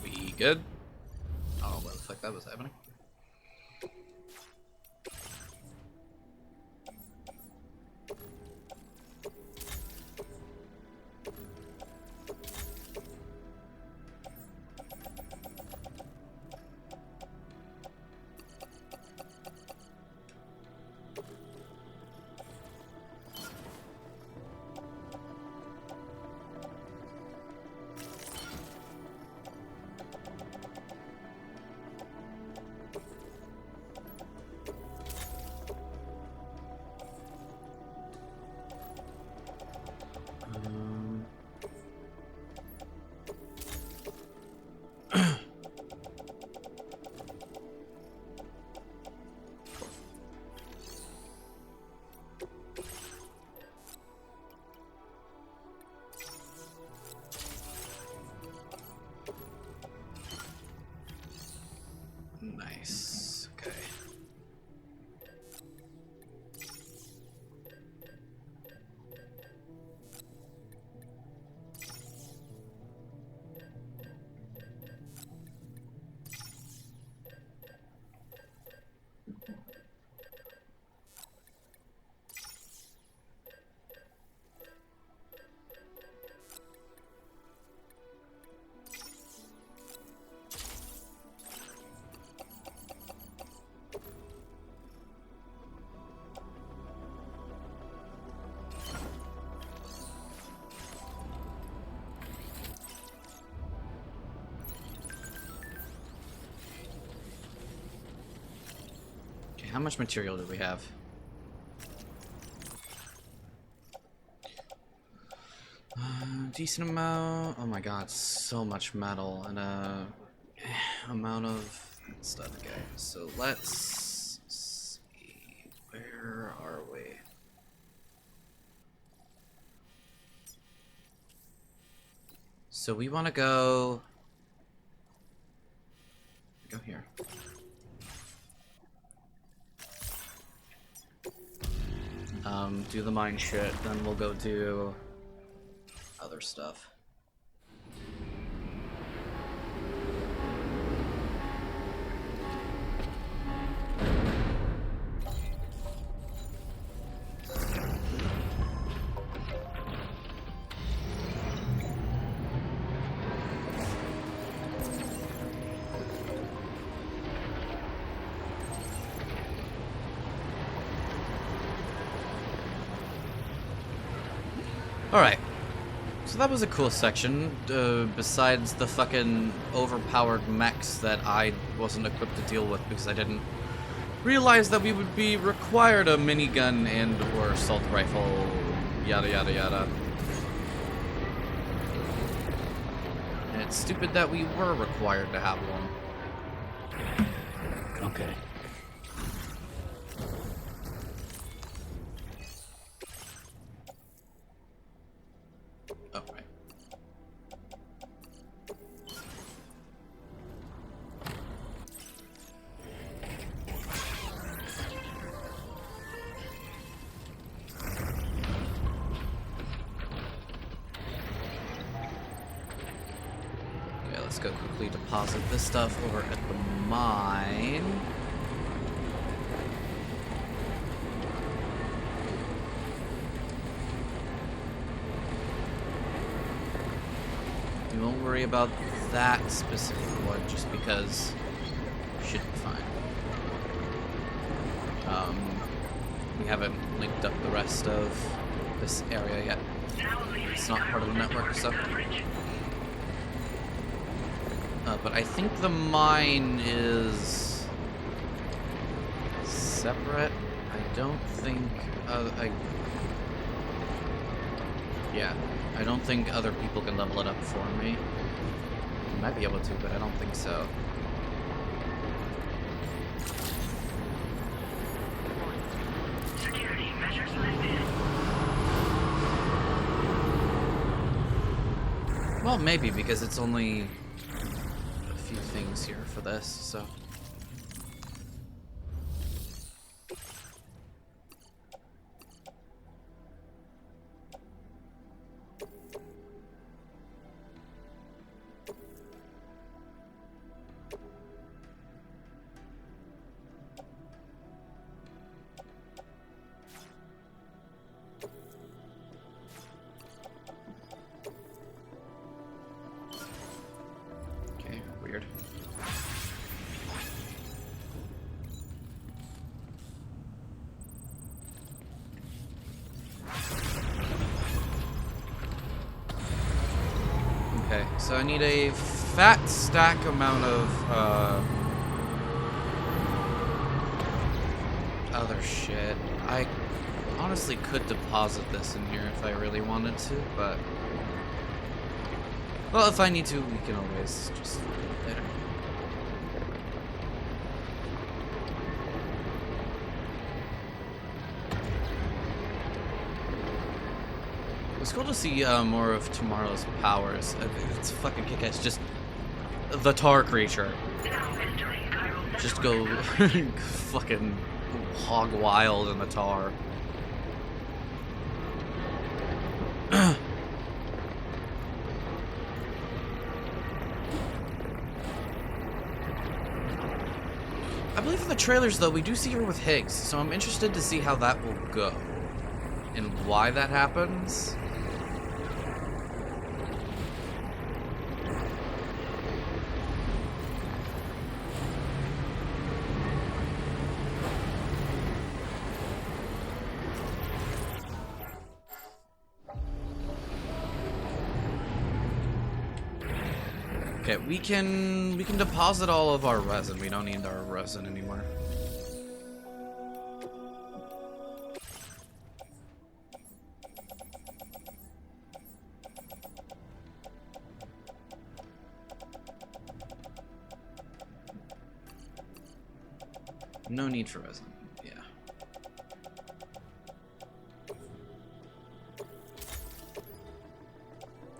We good? Oh, what the fuck that was happening? Nice. Okay. How much material do we have? Decent amount. Oh my god, so much metal and a amount of stuff. Okay, so let's see. Where are we? So we want to go here. Do the mine shit, then we'll go do other stuff. Alright. So that was a cool section, besides the fucking overpowered mechs that I wasn't equipped to deal with because I didn't realize that we would be required a minigun and or assault rifle, yada yada yada. And it's stupid that we were required to have one. Okay. Oh, right. Okay, let's go quickly deposit this stuff over at the mine. We won't worry about that specific one just because it should be fine. We haven't linked up the rest of this area yet. It's not part of the network, so. But I think the mine is separate. I don't think. Yeah, I don't think other people can level it up for me. I might be able to, but I don't think so. Security measures lifted. Well, maybe, because it's only a few things here for this, so. Okay, weird. Okay, so I need a fat stack amount of other shit. I honestly could deposit this in here if I really wanted to, but well, if I need to, we can always just do it later. It's cool to see more of tomorrow's powers. It's fucking kick-ass. Just the tar creature. Just go fucking hog wild in the tar. I believe in the trailers, though, we do see her with Higgs, so I'm interested to see how that will go and why that happens. Okay, we can deposit all of our resin. We don't need our resin anymore. No need for resin. Yeah.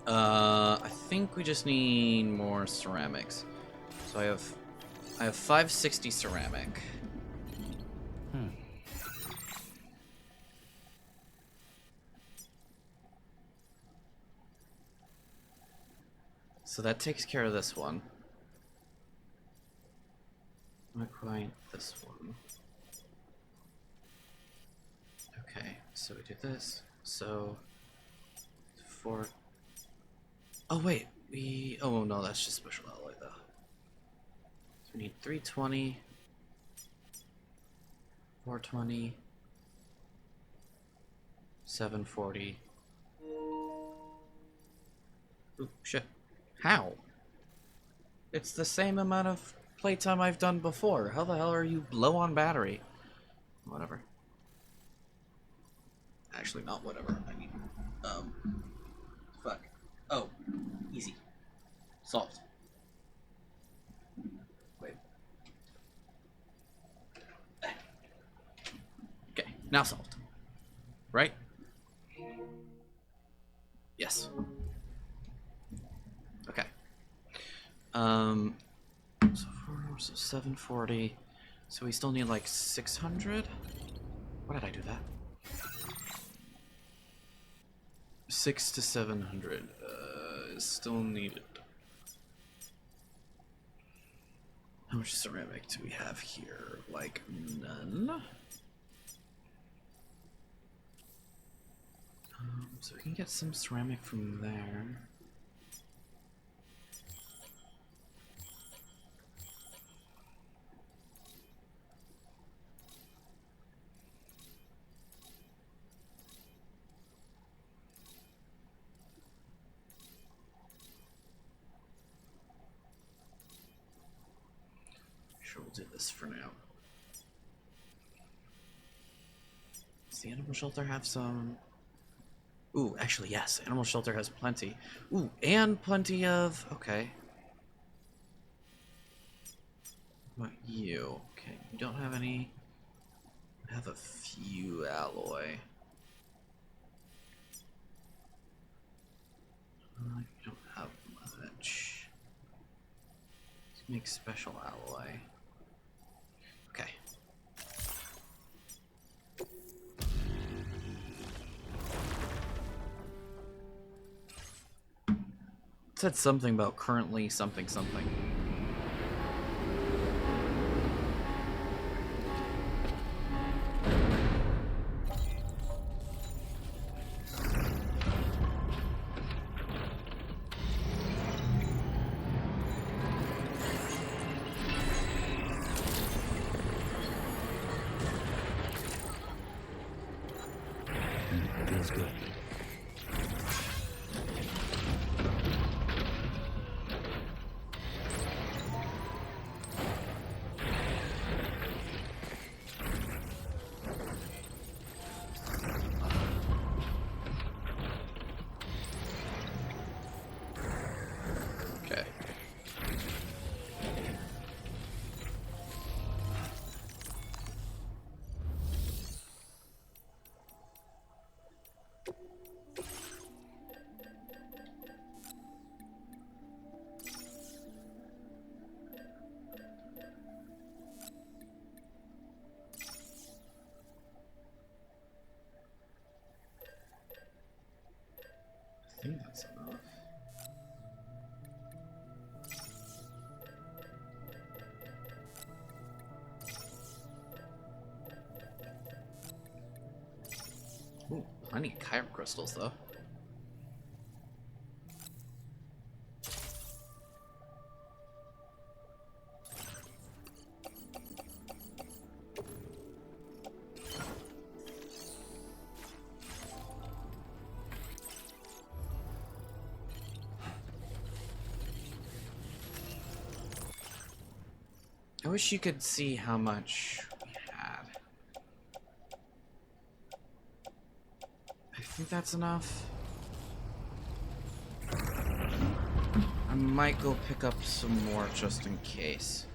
I think we just need more ceramics. So I have 560 ceramic. So that takes care of this one. Not quite this one. Okay, so we do this. So 4. Oh wait, oh no, that's just special alloy though. So we need 320, 420, 740, Ooh, shit. How? It's the same amount of playtime I've done before. How the hell are you low on battery? Whatever. Actually, not whatever. I mean, fuck. Oh, easy. Solved. Wait. Okay, now solved. Right? Yes. Okay. So 740. So we still need like 600? Why did I do that? 6 to 700 is still needed. How much ceramic do we have here? Like none. So we can get some ceramic from there. Sure, we'll do this for now. Does the animal shelter have some? Ooh, actually, yes. Animal shelter has plenty. Ooh, and plenty of... Okay. What about you? Okay, you don't have any... I have a few alloy. You don't have much. Let's make special alloy. Okay. It said something about currently something something. Feels good. Okay. I think that's enough. Ooh, plenty of chiron crystals though. I wish you could see how much we had. I think that's enough. I might go pick up some more just in case.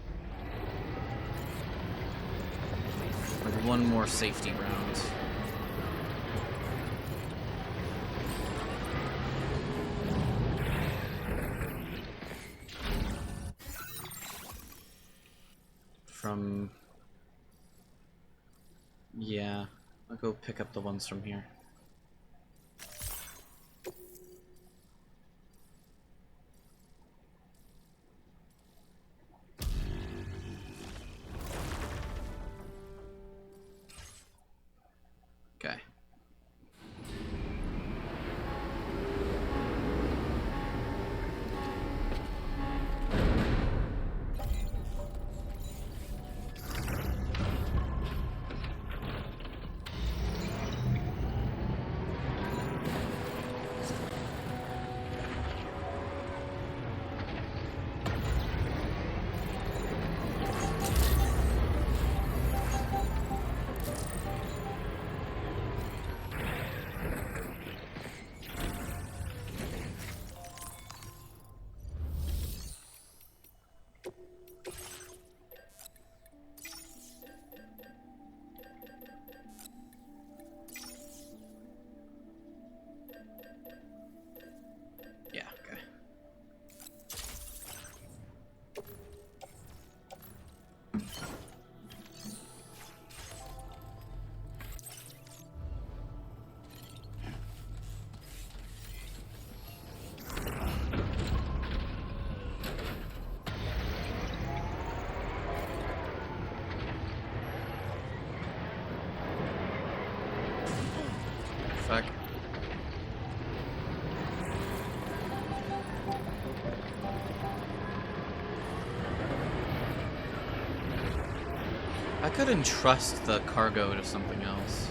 Like one more safety round. From... Yeah, I'll go pick up the ones from here. Okay. fuck? I could entrust the cargo to something else.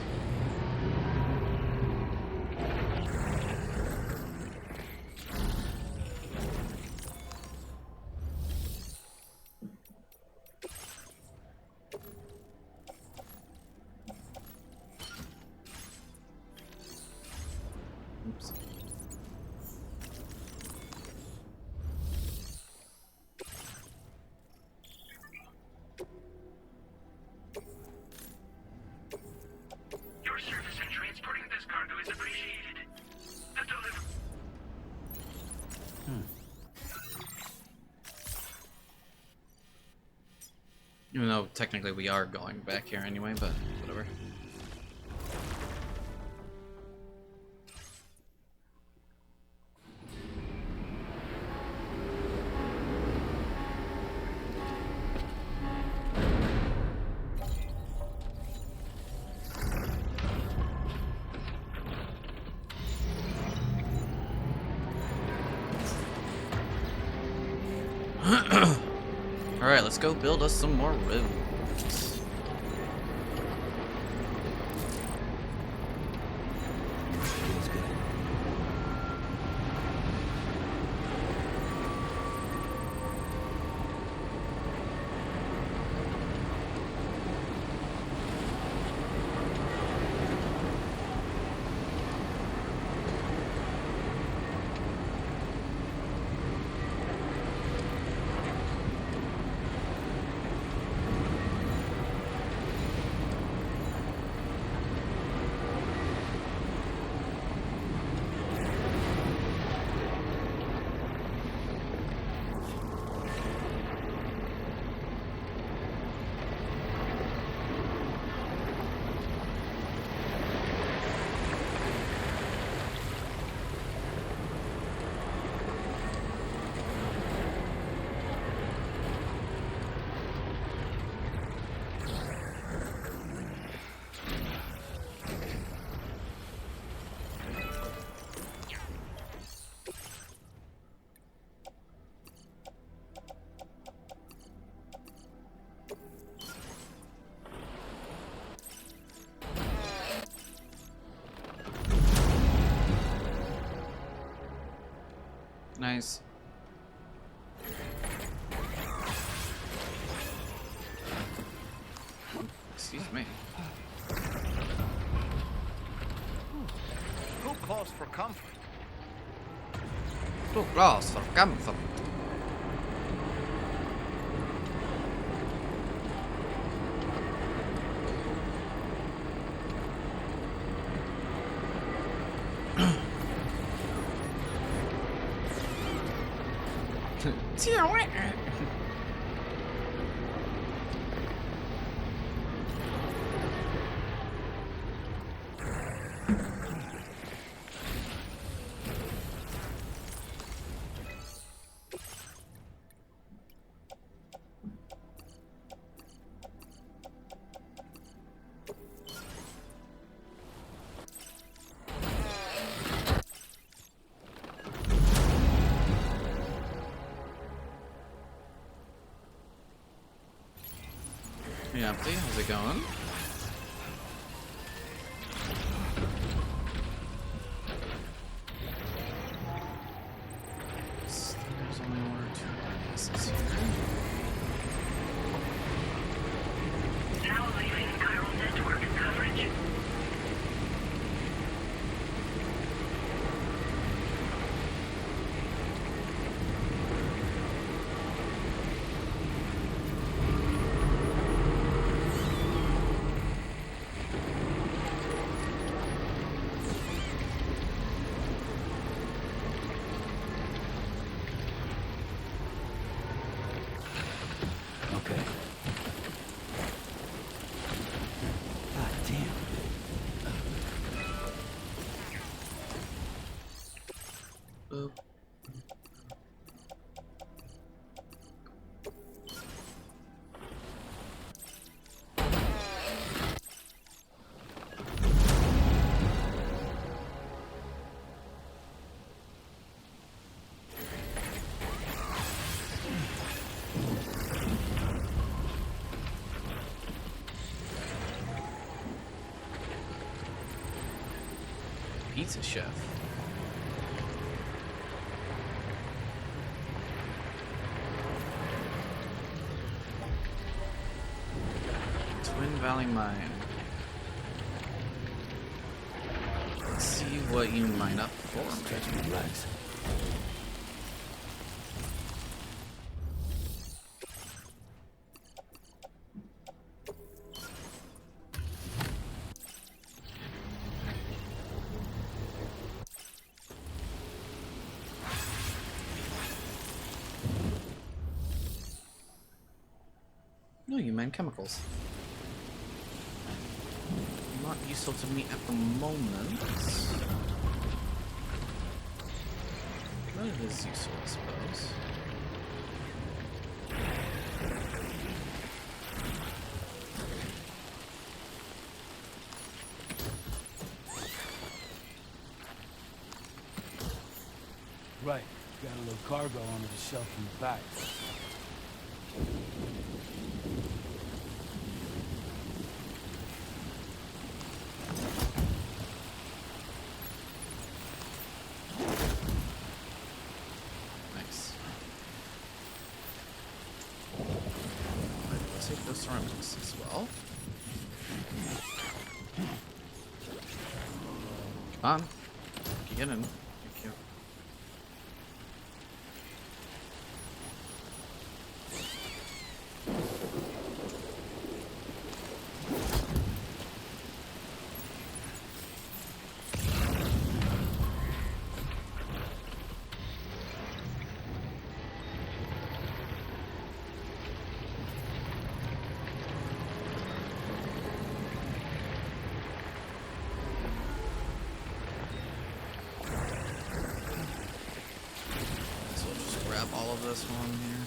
Oops. Your service in transporting this cargo is appreciated. The delivery. Even though technically we are going back here anyway, but whatever. Alright, let's go build us some more roads. Nice. Excuse me. Who calls for comfort? Too close for comfort. Yeah, how's it going? There's only one or two pieces here. Now leaving chiral network coverage. Okay. God damn. Boop. pizza chef. Twin Valley Mine. Let's see what you mine up for me. Relax. No, you mine chemicals. Not useful to me at the moment. But it is useful, I suppose. Right. Got a little cargo under the shelf in the back. Nice. I'll take those ceramics as well. Come on. Get in. Thank you. So we'll just grab all of this one here.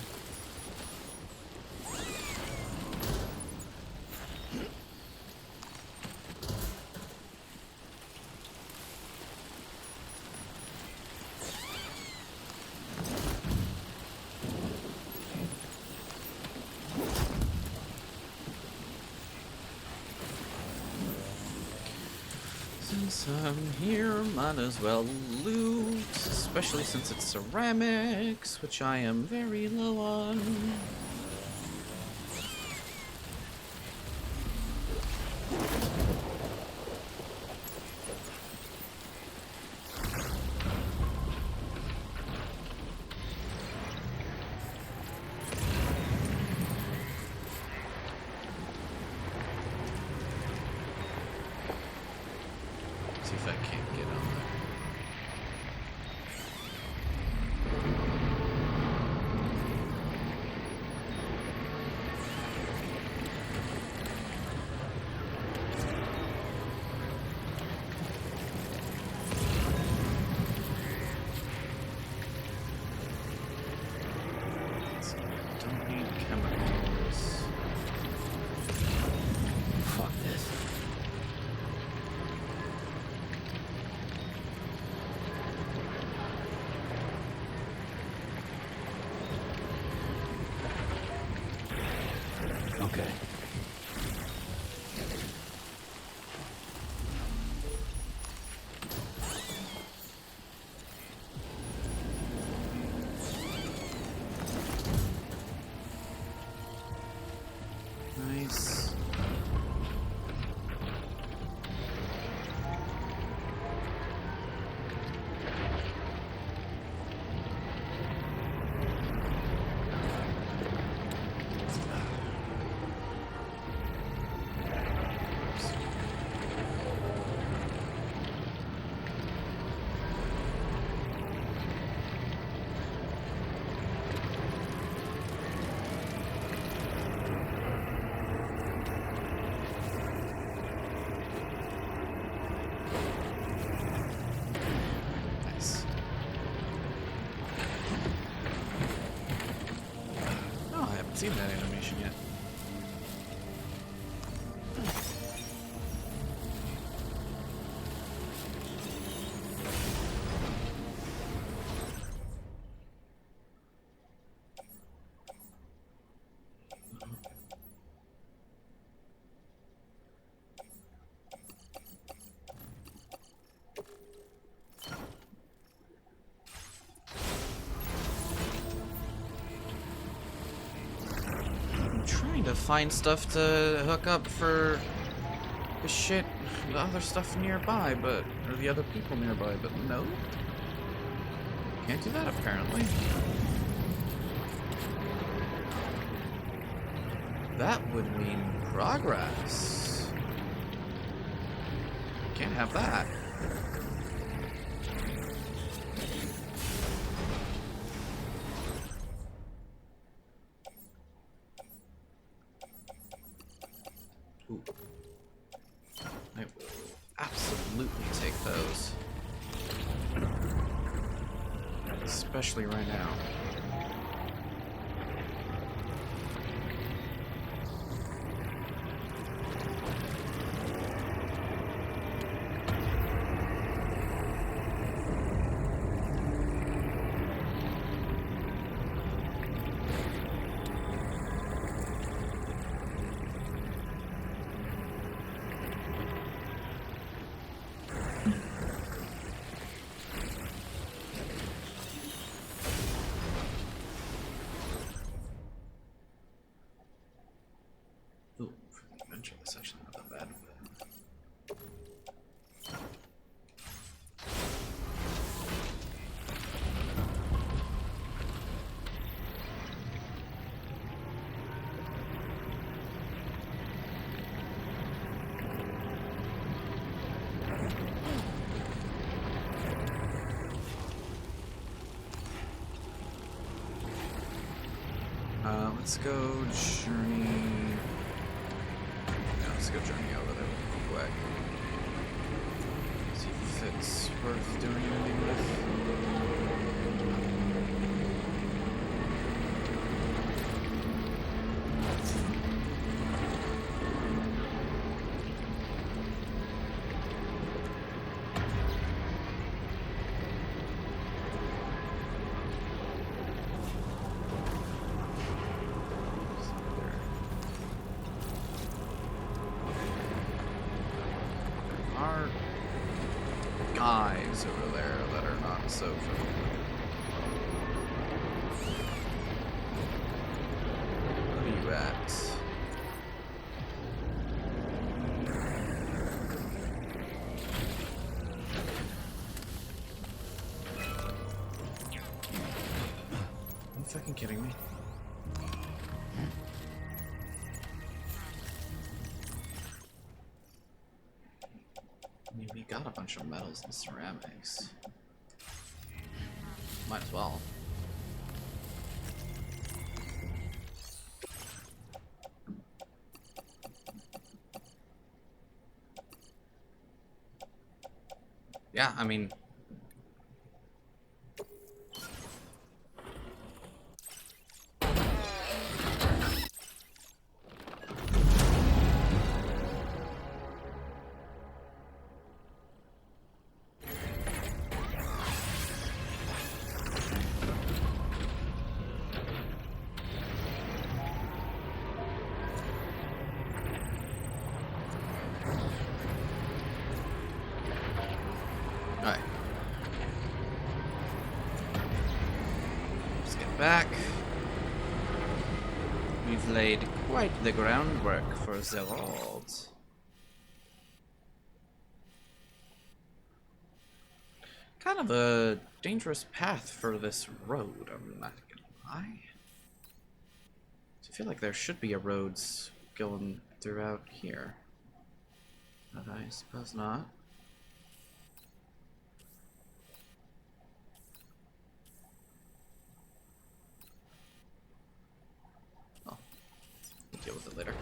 Since I'm here, might as well loot, especially since it's ceramics, which I am very low on. See if I can't get on there. Let's see, don't need chemicals. Fuck this. Okay. Nice. Nice. Oh, I haven't seen that animation yet. find stuff to hook up for the shit, the other stuff nearby, but, or the other people nearby, but no. Can't do that apparently. That would mean progress. Can't have that. Ooh. I will absolutely take those. Especially right now. Ooh, for the adventure, that's actually not that bad. Let's go journey. Yeah, let's go journey over there real quick. See if it's worth doing anything with. Guys over there that are not so familiar. Where are you at? Are you fucking kidding me? I mean, we got a bunch of metals and ceramics. Might as well. Yeah, I mean... Alright. Let's get back. We've laid quite the groundwork for the vault. Kind of a dangerous path for this road, I'm not gonna lie. I feel like there should be a road going throughout here. But I suppose not. Oh, we'll deal with it later.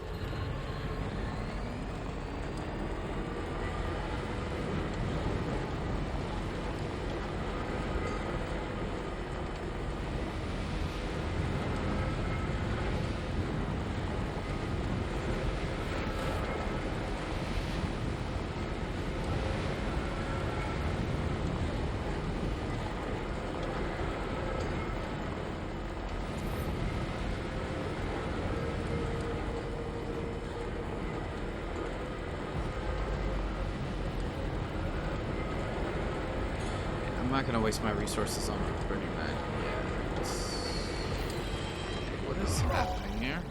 I'm not gonna waste my resources on pretty bad. Yeah. What is happening here?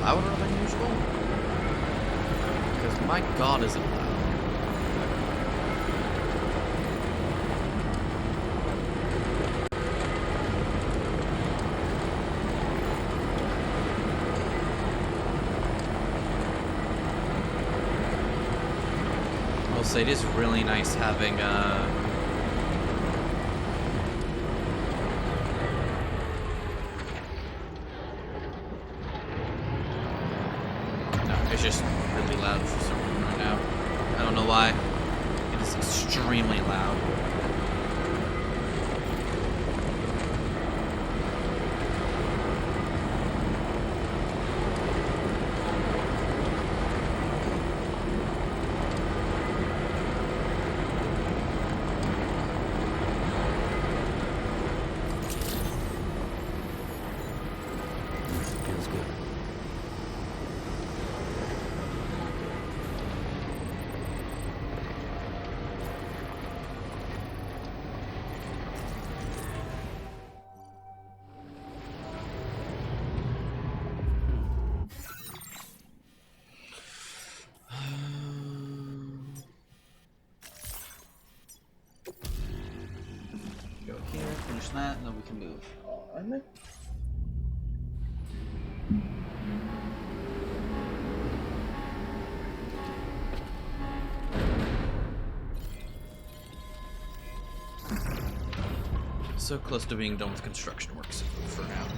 louder than usual? Because my god, is it loud. I'll say it is really nice having no, it's just really loud for some reason right now. I don't know why. It is extremely loud. Feels good. Go here, finish that, and then we can move on. So close to being done with construction works for now.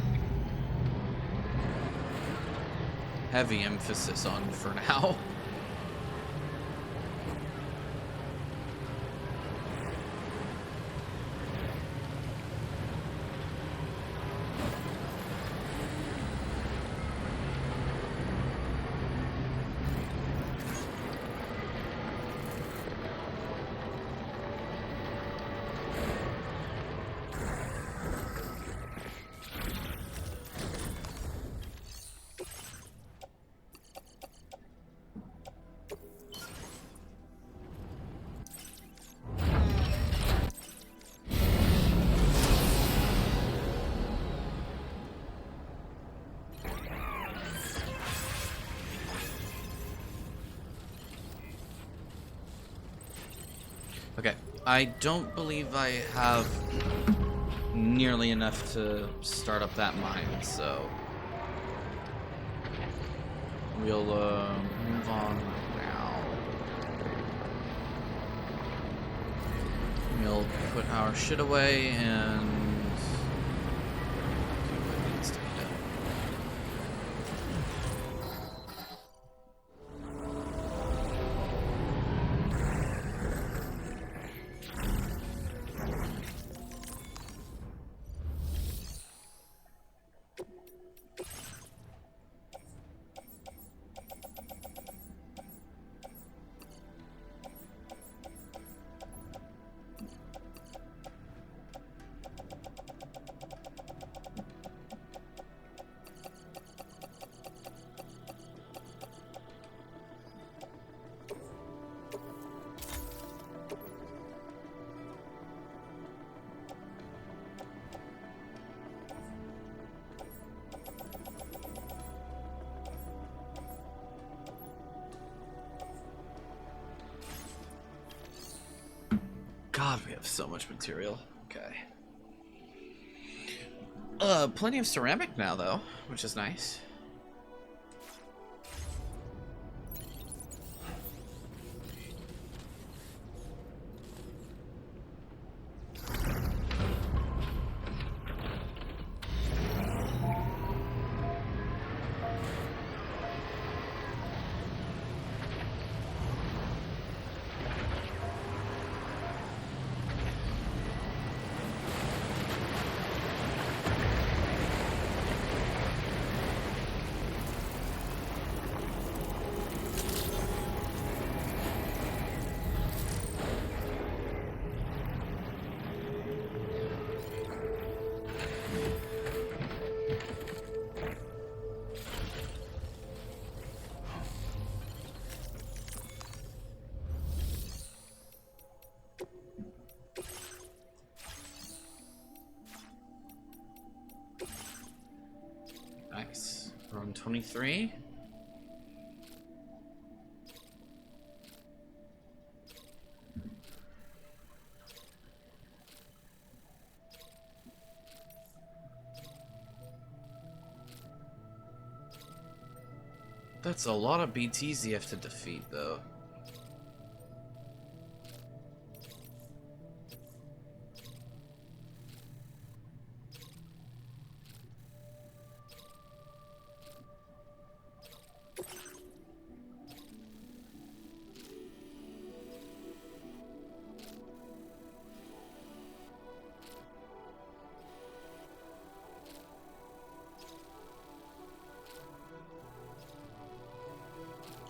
Heavy emphasis on for now. Okay, I don't believe I have nearly enough to start up that mine, so we'll move on now. We'll put our shit away and do what needs to be done. God, we have so much material. Okay. Plenty of ceramic now, though, which is nice. 123. That's a lot of BTs you have to defeat, though.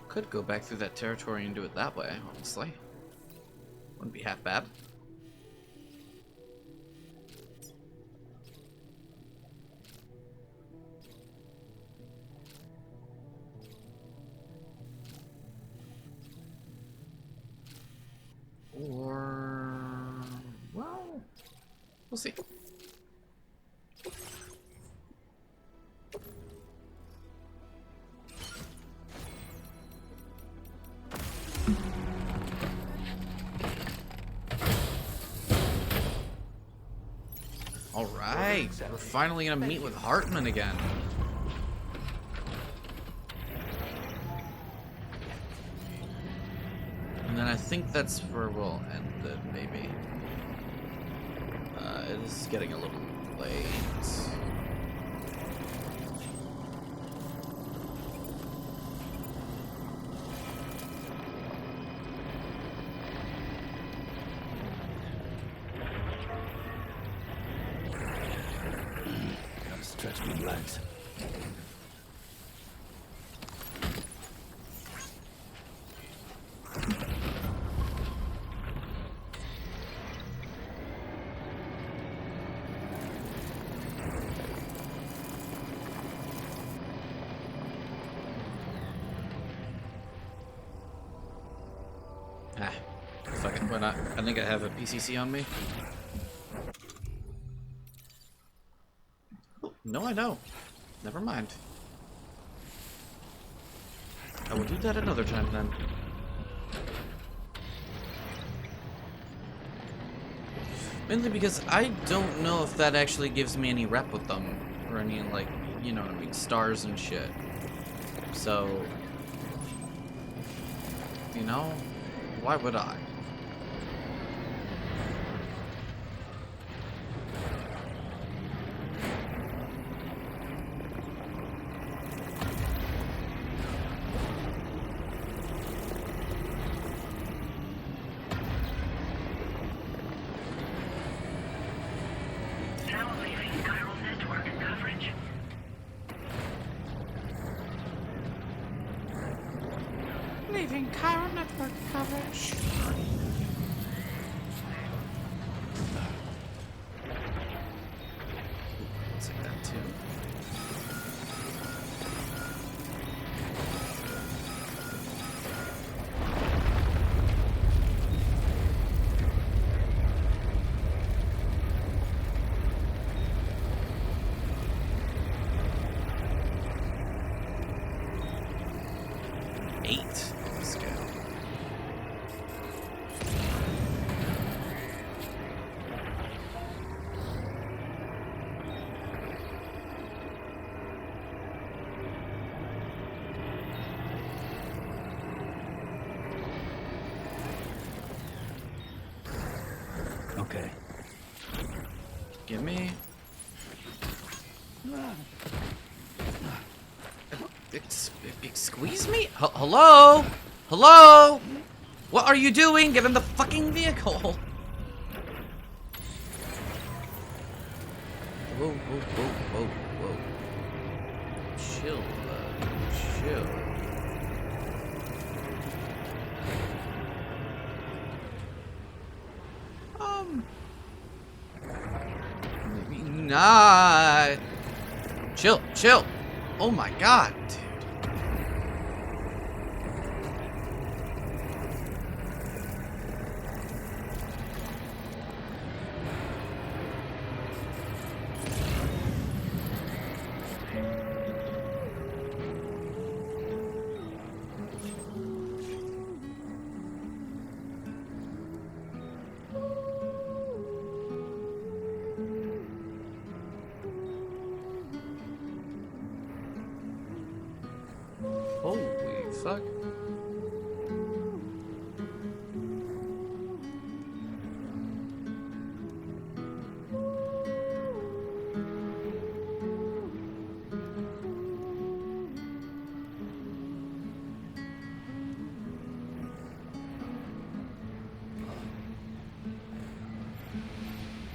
Could go back through that territory and do it that way, honestly. Wouldn't be half bad. Or... well... we'll see. Alright, we're finally gonna meet with Hartman again. And then I think that's where we'll end it, maybe. It is getting a little late. Gotta stretch my legs. Ah, fuck it, why not? I think I have a PCC on me. Oh, no, I don't. Never mind. I will do that another time then. Mainly because I don't know if that actually gives me any rep with them. Or any, like, you know what I mean, stars and shit. So... you know? Why would I? Now leaving chiral network coverage. Leaving chiral network coverage. It's like that too. Scale. Okay. Give me. Squeeze me? Hello? Hello? What are you doing? Get in the fucking vehicle. Whoa, whoa, whoa, whoa, whoa. Chill, chill. Maybe not. Chill, chill. Oh my god, dude. fuck?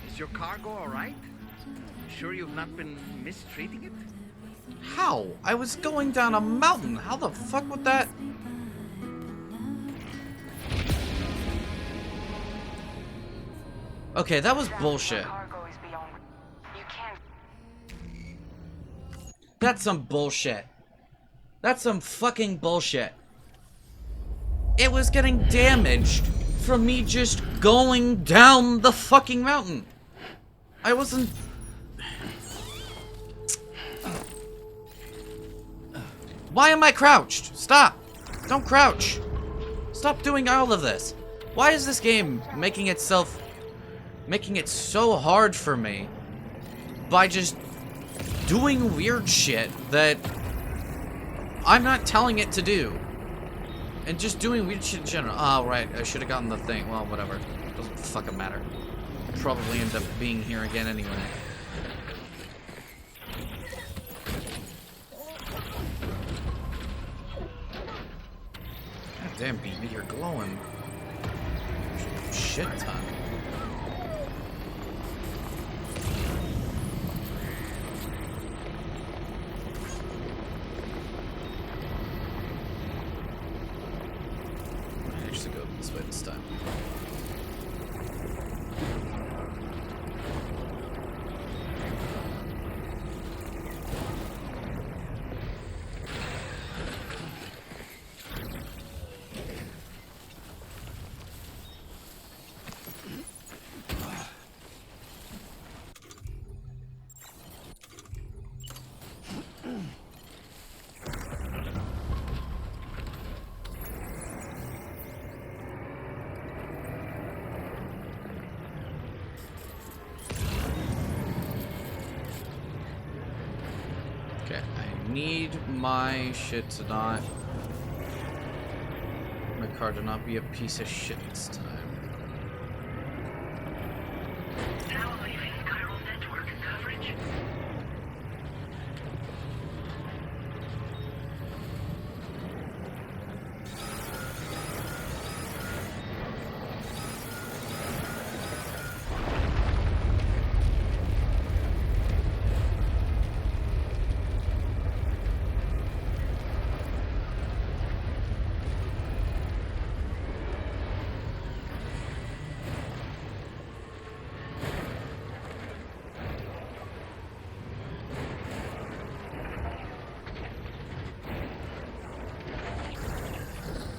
Is your cargo all right? Sure you've not been mistreating it? How? I was going down a mountain. How the fuck would that... Okay, that was bullshit. That's some bullshit. That's some fucking bullshit. It was getting damaged from me just going down the fucking mountain. I wasn't... Why am I crouched? Stop! Don't crouch! Stop doing all of this. Why is this game making it so hard for me by just doing weird shit that I'm not telling it to do? And just doing weird shit in general. Oh, right. I should have gotten the thing. Well, whatever. Doesn't fucking matter. Probably end up being here again anyway. God damn, BB, you're glowing. Shit ton. I should go this way this time. Okay, I need my shit to not... My car to not be a piece of shit this time. Now leaving chiral network coverage.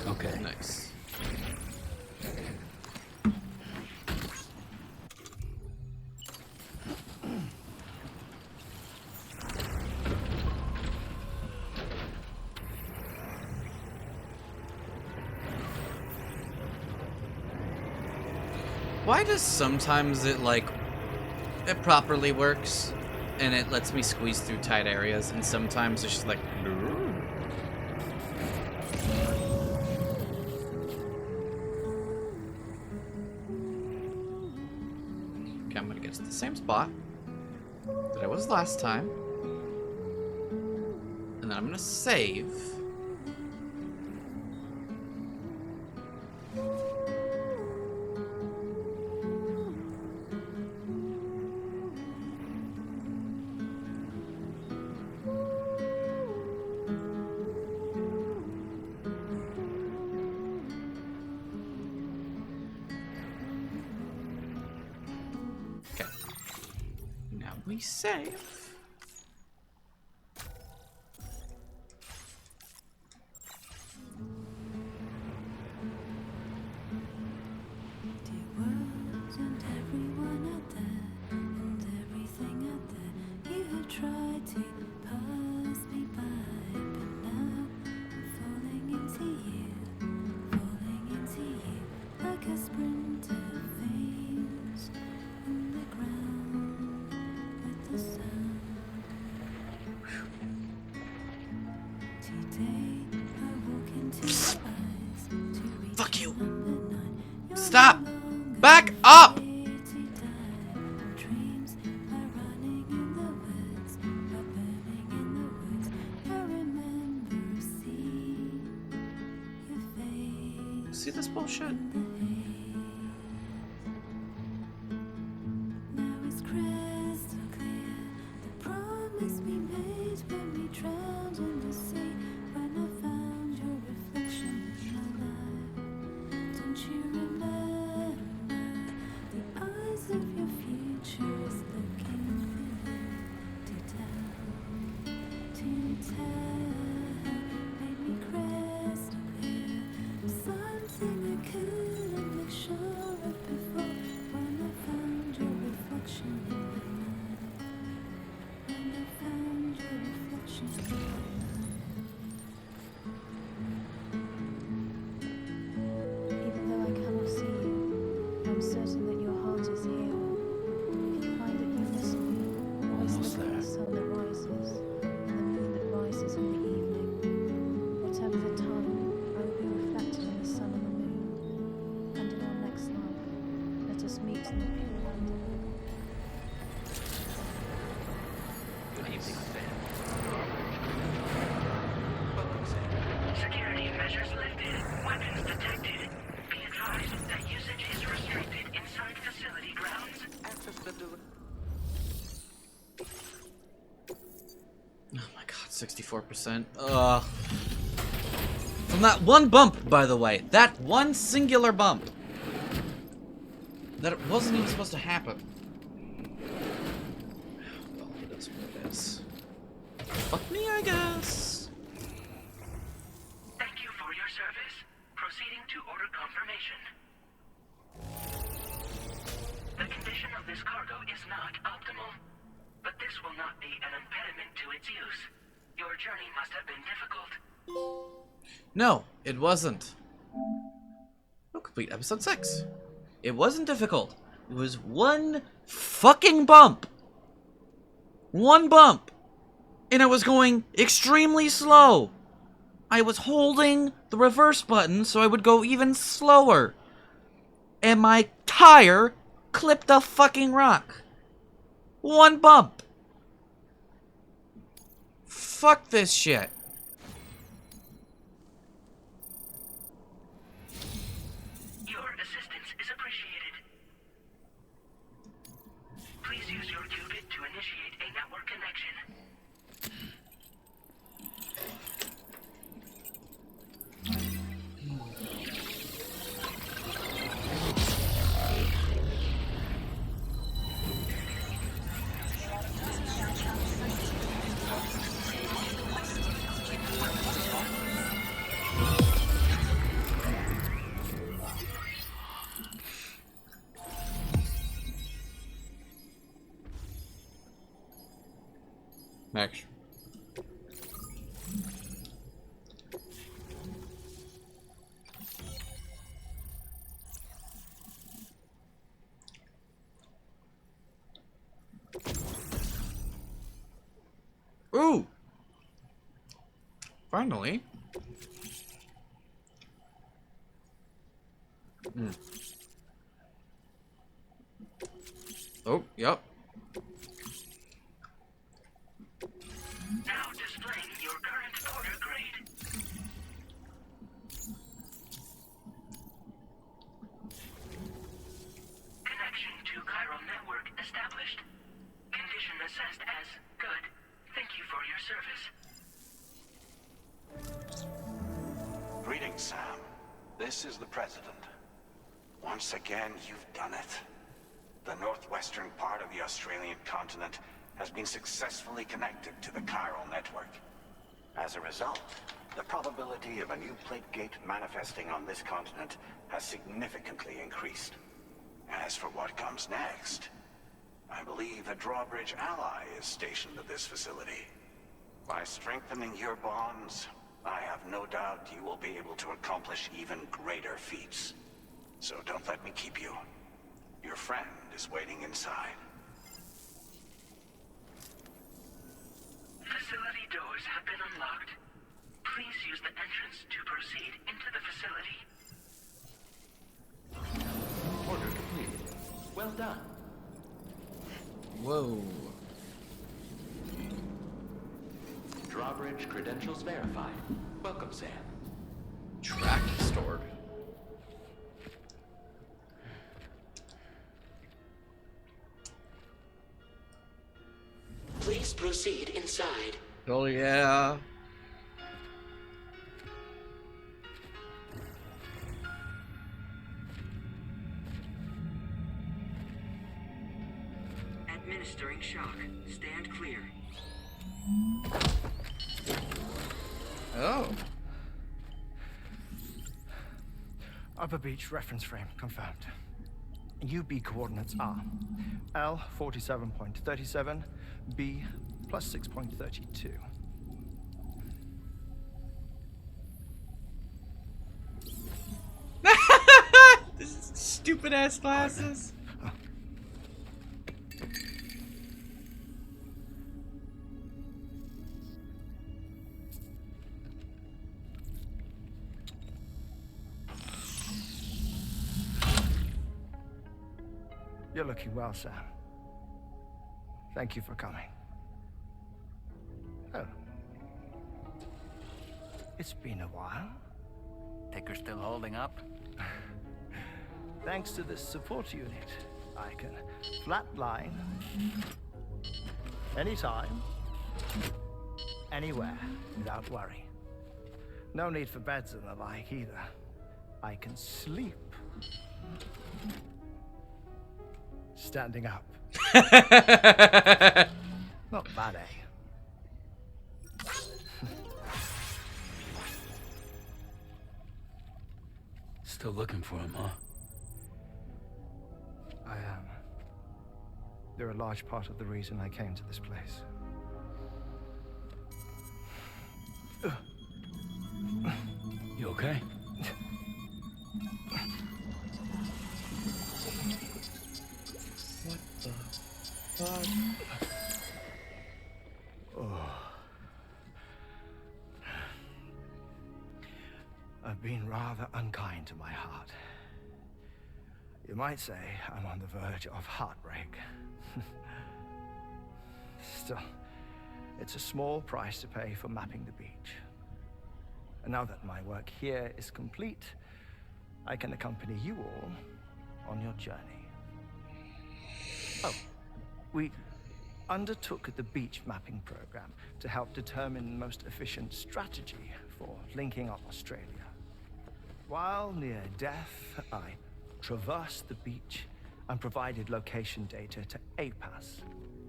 Okay. Nice. Why does sometimes it, like, it properly works, and it lets me squeeze through tight areas, and sometimes it's just like... Okay, I'm gonna get to the same spot that I was last time, and then I'm gonna save. We save. Fuck you. Stop. Back up. See this bullshit? Even though I cannot see you, I'm certain that your heart is here. If you find that you miss me, always look at the sun that rises and the moon that rises in the evening. Whatever the time, I will be reflected in the sun and the moon. And in our next life, let us meet in the pure light of love. Good evening, Sam. Security measures lifted. Weapons detected. Be advised that usage is restricted inside facility grounds. Access to Oh my god, 64%. Ugh. From that one bump, by the way. That one singular bump. That it wasn't even supposed to happen. Well, it is what it is. Fuck me, I guess. Thank you for your service. Proceeding to order confirmation. The condition of this cargo is not optimal, but this will not be an impediment to its use. Your journey must have been difficult. No, it wasn't. We'll complete episode 6. It wasn't difficult. It was one fucking bump. One bump. And I was going extremely slow. I was holding the reverse button so I would go even slower. And my tire clipped a fucking rock. One bump. Fuck this shit. Your assistance is appreciated. Please use your qubit to initiate a network connection. Max. Ooh! Finally. Oh, yep. Now displaying your current order grade. Connection to chiral network established. Condition assessed as good. Thank you for your service. Greetings, Sam. This is the President. Once again, you've done it. The northwestern part of the Australian continent has been successfully connected to the chiral network. As a result, the probability of a new plate gate manifesting on this continent has significantly increased. As for what comes next, I believe a drawbridge ally is stationed at this facility. By strengthening your bonds, I have no doubt you will be able to accomplish even greater feats. So don't let me keep you. Your friend is waiting inside. Facility doors have been unlocked. Please use the entrance to proceed into the facility. Drawbridge credentials verified. Welcome, Sam. Track stored. Please proceed inside. Oh yeah. Administering shock. Stand clear. Oh. Upper beach reference frame confirmed. UB coordinates are L 47.37, B plus 6.32. Stupid ass glasses. You're looking well, Sam. Thank you for coming. Oh. It's been a while. Ticker still holding up? Thanks to this support unit, I can flatline anytime, anywhere, without worry. No need for beds and the like either. I can sleep standing up. Not bad, eh? Still looking for him, huh? I am. They're a large part of the reason I came to this place. You okay? What the fuck? Oh. I've been rather unkind to my heart. You might say I'm on the verge of heartbreak. Still, it's a small price to pay for mapping the beach. And now that my work here is complete, I can accompany you all on your journey. Oh, we undertook the beach mapping program to help determine the most efficient strategy for linking up Australia. While near death, I traversed the beach and provided location data to APAS,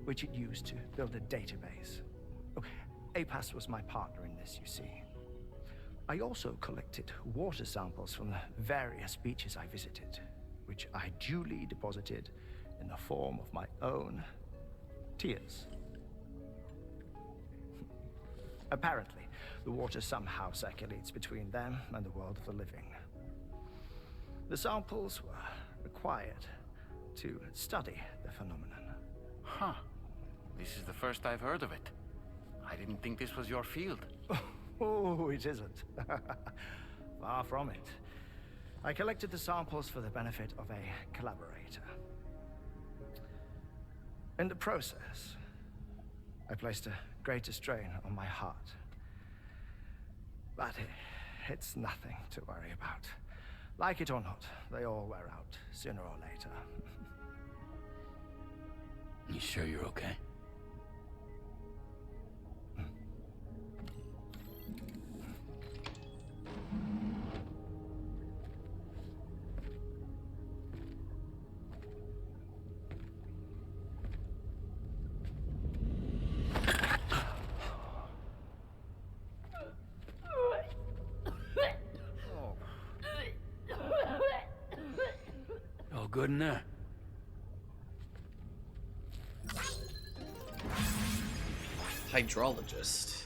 which it used to build a database. Oh, APAS was my partner in this, you see. I also collected water samples from the various beaches I visited, which I duly deposited in the form of my own tears. Apparently, the water somehow circulates between them and the world of the living. The samples were required to study the phenomenon. Huh. This is the first I've heard of it. I didn't think this was your field. Oh, it isn't. Far from it. I collected the samples for the benefit of a collaborator. In the process, I placed a greater strain on my heart. But it's nothing to worry about. Like it or not, they all wear out sooner or later. You sure you're okay? All good in there? Hydrologist.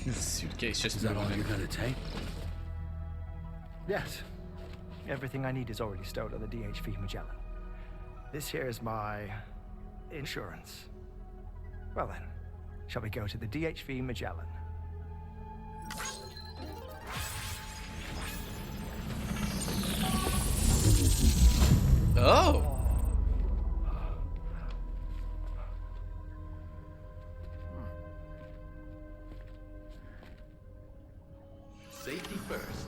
This suitcase just Is that all you're gonna take? Yes. Everything I need is already stowed on the DHV Magellan. This here is my insurance. Well then, shall we go to the DHV Magellan? Oh. Safety first.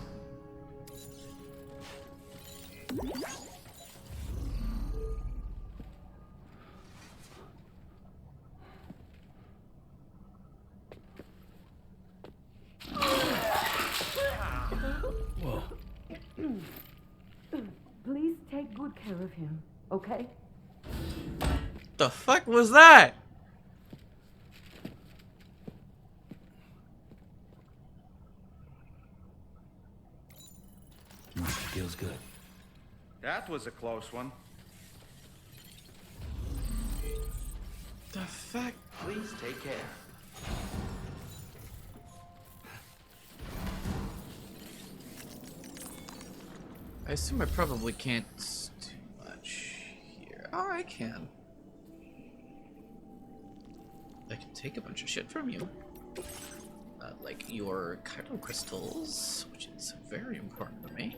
Whoa. Please take good care of him, okay? The fuck was that? Feels good. That was a close one. The fuck? Please take care. I assume I probably can't do much here. Oh, I can. I can take a bunch of shit from you. Like your chiral crystals, which is very important to me.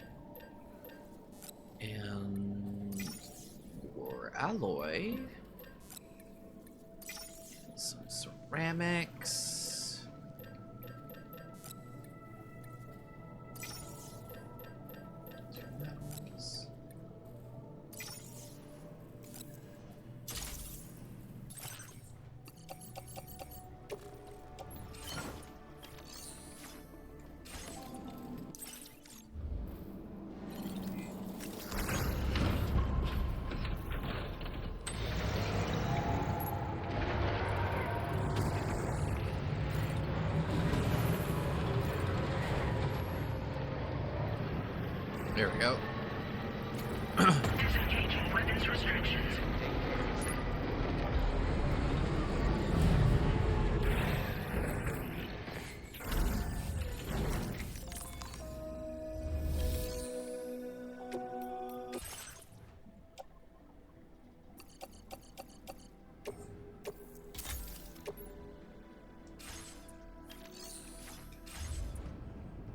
And your alloy. Some ceramics. Two metals. There we go. Disengaging weapons restrictions.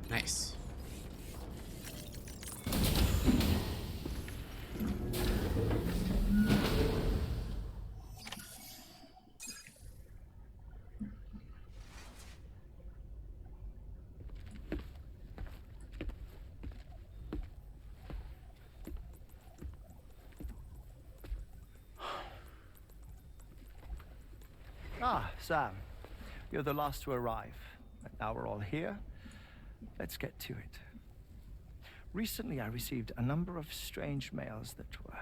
Nice. Ah, Sam. You're the last to arrive. Now we're all here. Let's get to it. Recently, I received a number of strange mails that were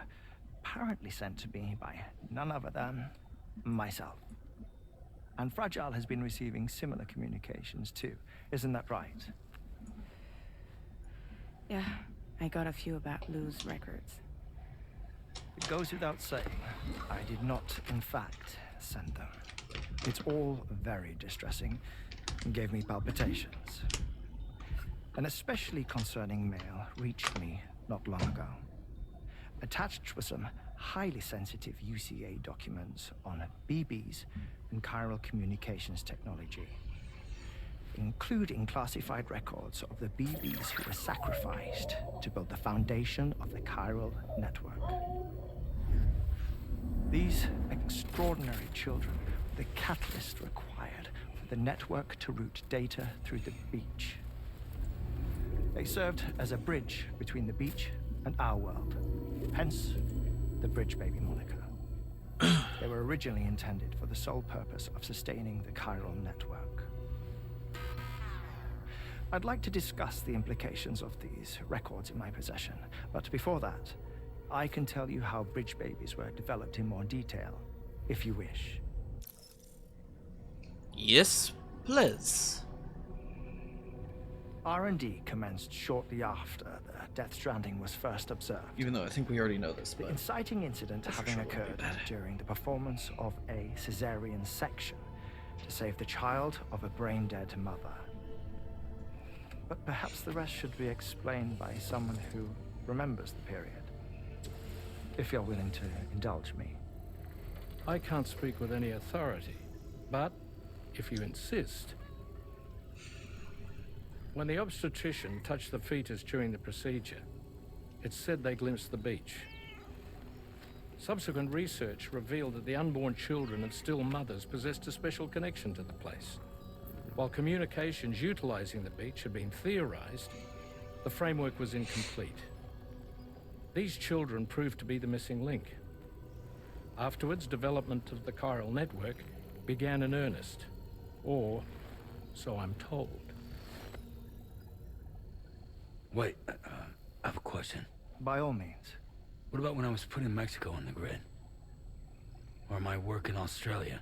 apparently sent to me by none other than myself. And Fragile has been receiving similar communications too. Isn't that right? Yeah, I got a few about Lou's records. It goes without saying, I did not, in fact, send them. It's all very distressing and gave me palpitations. An especially concerning mail reached me not long ago. Attached were some highly sensitive UCA documents on BBs and chiral communications technology, including classified records of the BBs who were sacrificed to build the foundation of the chiral network. These extraordinary children were the catalyst required for the network to route data through the beach. They served as a bridge between the beach and our world, hence the Bridge Baby moniker. They were originally intended for the sole purpose of sustaining the chiral network. I'd like to discuss the implications of these records in my possession, but before that, I can tell you how Bridge Babies were developed in more detail, if you wish. Yes, please. R&D commenced shortly after the Death Stranding was first observed. Even though I think we already know this, but the inciting incident having occurred during the performance of a cesarean section to save the child of a brain-dead mother. But perhaps the rest should be explained by someone who remembers the period. If you're willing to indulge me. I can't speak with any authority, but if you insist. When the obstetrician touched the fetus during the procedure, it said they glimpsed the beach. Subsequent research revealed that the unborn children and still mothers possessed a special connection to the place. While communications utilizing the beach had been theorized, the framework was incomplete. These children proved to be the missing link. Afterwards, development of the chiral network began in earnest, or so I'm told. Wait, I have a question. By all means. What about when I was putting Mexico on the grid? Or my work in Australia?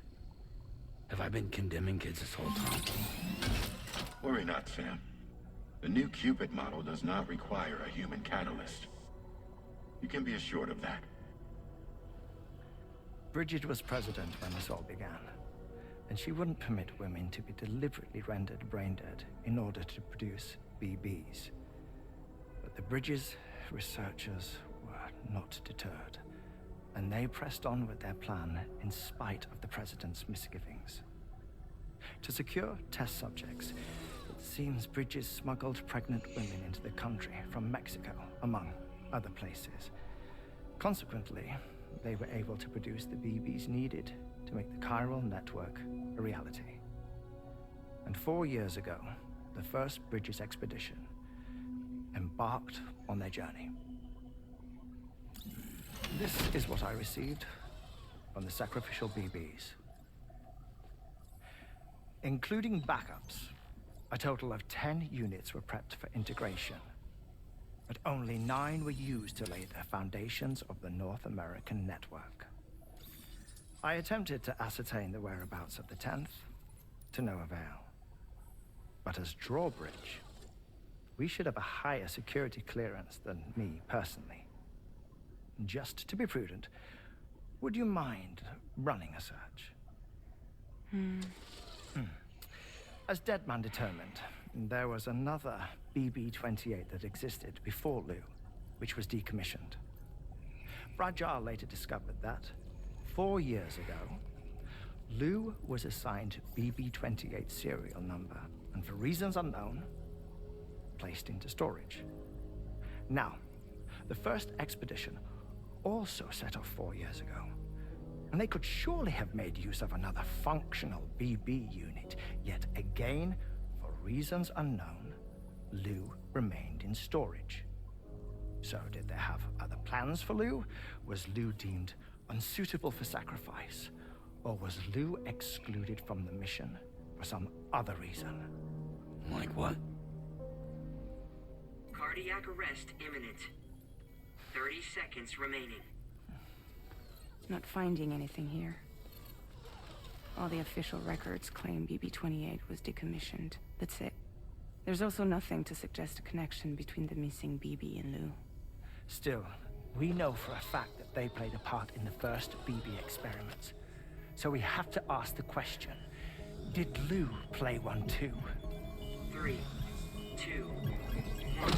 Have I been condemning kids this whole time? Worry not, Sam. The new Cupid model does not require a human catalyst. You can be assured of that. Bridget was president when this all began, and she wouldn't permit women to be deliberately rendered brain dead in order to produce BBs. But the Bridges researchers were not deterred, and they pressed on with their plan in spite of the president's misgivings. To secure test subjects, it seems Bridges smuggled pregnant women into the country from Mexico, among other places. Consequently, they were able to produce the BBs needed to make the chiral network a reality. And 4 years ago, the first Bridges expedition embarked on their journey. This is what I received from the sacrificial BBs. Including backups, a total of 10 units were prepped for integration, but only 9 were used to lay the foundations of the North American network. I attempted to ascertain the whereabouts of the 10th, to no avail. But as drawbridge, we should have a higher security clearance than me personally. Just to be prudent, would you mind running a search? As Deadman determined, there was another BB-28 that existed before Lou, which was decommissioned. Fragile later discovered that, 4 years ago, Lou was assigned BB-28 serial number, and for reasons unknown, placed into storage. Now, the first expedition also set off 4 years ago, and they could surely have made use of another functional BB unit, yet again, for reasons unknown, Lou remained in storage. So did they have other plans for Lou? Was Lou deemed unsuitable for sacrifice? Or was Lou excluded from the mission for some other reason? Like what? Cardiac arrest imminent. 30 seconds remaining. Not finding anything here. All the official records claim BB-28 was decommissioned. That's it. There's also nothing to suggest a connection between the missing BB and Lou. Still, we know for a fact that they played a part in the first BB experiments. So we have to ask the question, did Lou play one too? 3, 2, 1.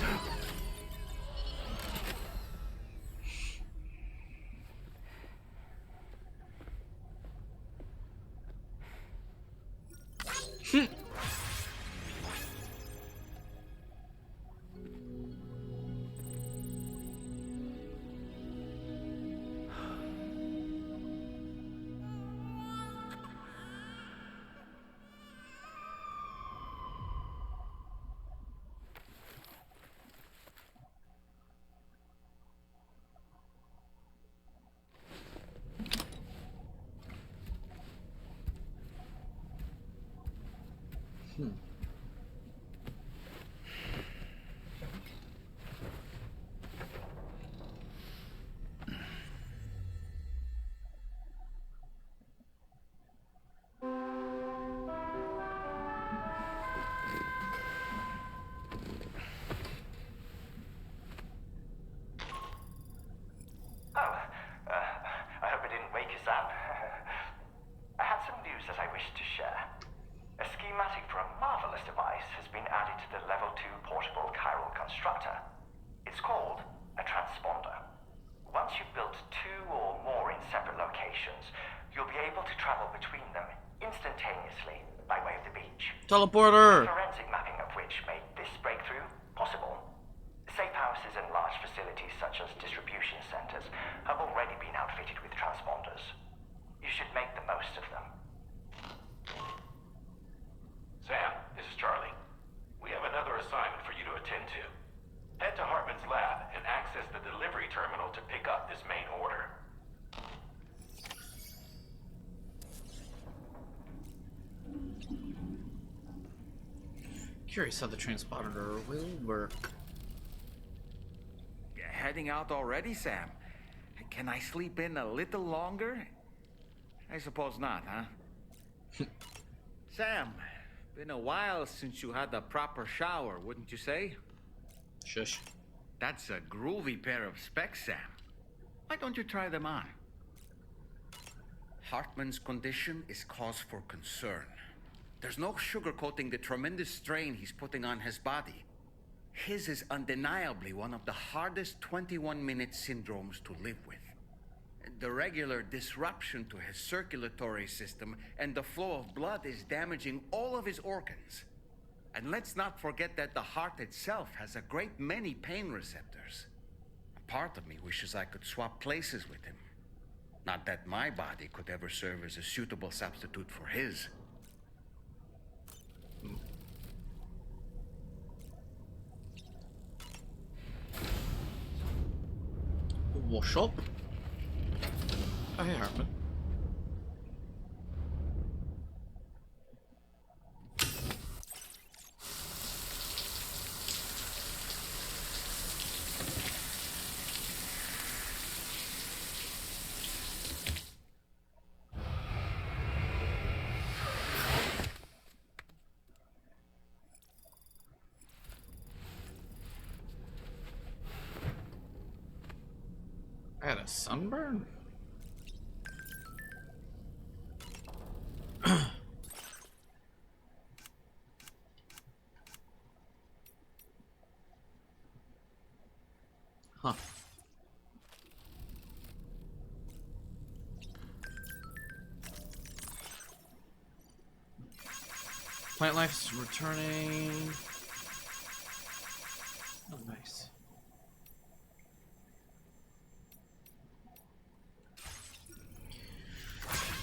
Teleporter! Forensic mapping of which made this breakthrough possible. Safe houses and large facilities such as distribution centers have already been outfitted most of them. Sam, this is Charlie. We have another assignment for you to attend to. Head to Hartman's lab and access the delivery terminal to pick up this main order. Curious how the transponder will work. Heading out already, Sam? Can I sleep in a little longer? I suppose not, huh? Sam, been a while since you had a proper shower, wouldn't you say? Shush. That's a groovy pair of specs, Sam. Why don't you try them on? Hartman's condition is cause for concern. There's no sugarcoating the tremendous strain he's putting on his body. His is undeniably one of the hardest 21-minute syndromes to live with. The regular disruption to his circulatory system and the flow of blood is damaging all of his organs. And let's not forget that the heart itself has a great many pain receptors. A part of me wishes I could swap places with him. Not that my body could ever serve as a suitable substitute for his. Wash up. Oh, hey, Hartman. I had a sunburn? Huh. Plant life's returning. Oh, nice.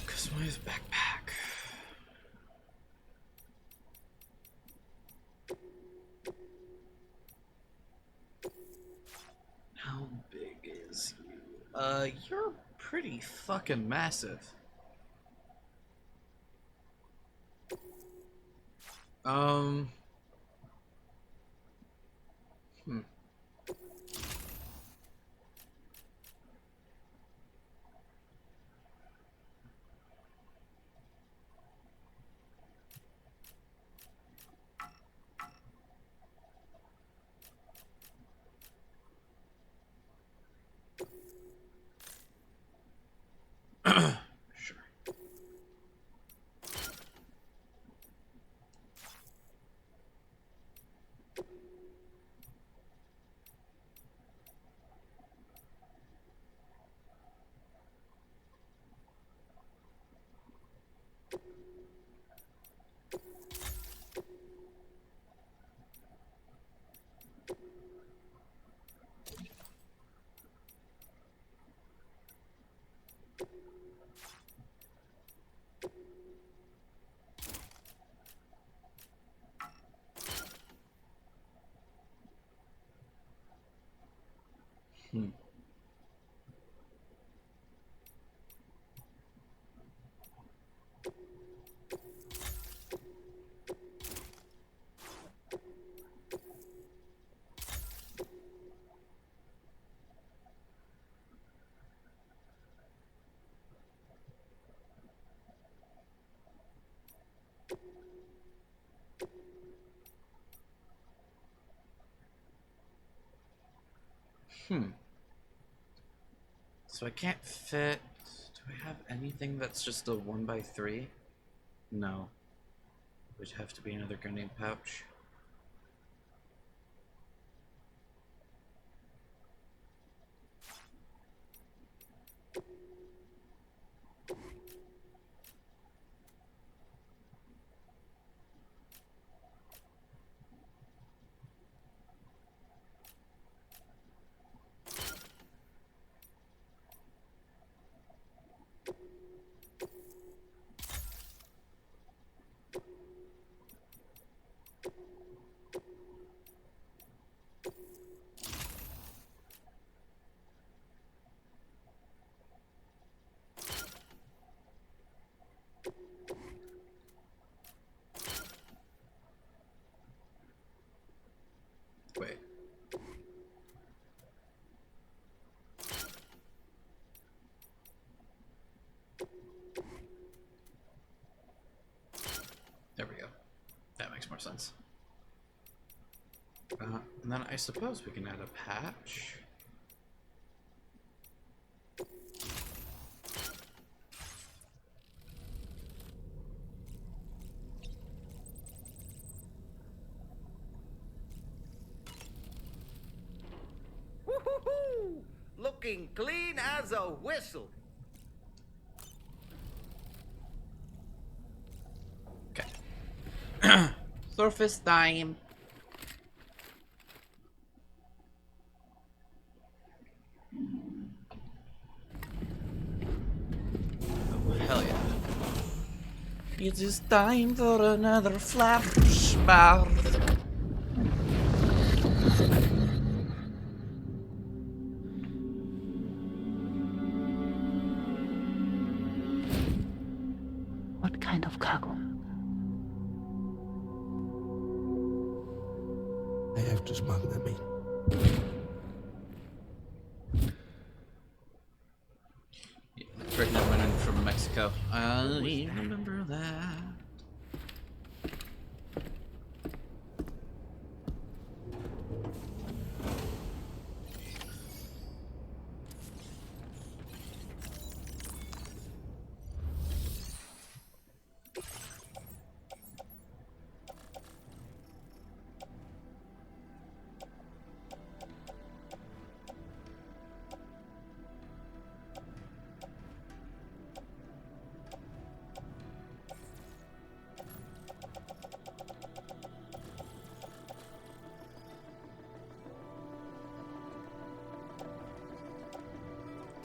Customize backpack. How big is you? You're pretty fucking massive. Hmm. Sure. Hmm. Hmm. So I can't fit. Do I have anything that's just a 1x3? No. Would have to be another grenade pouch. Wait. There we go. That makes more sense. And then I suppose we can add a patch. Woo-hoo-hoo! Looking clean as a whistle. Surface time. Oh, hell yeah. It is time for another flashback. What kind of cargo? I have to smuggle them in. Pregnant women from Mexico. I remember that.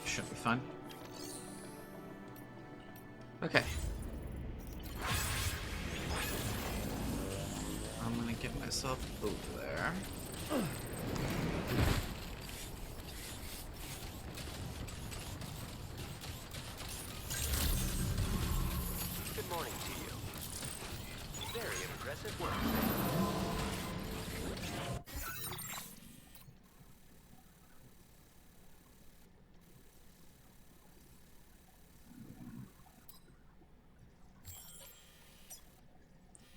Should be fun. Okay. I'm gonna get myself over there. Good morning to you. Very impressive work.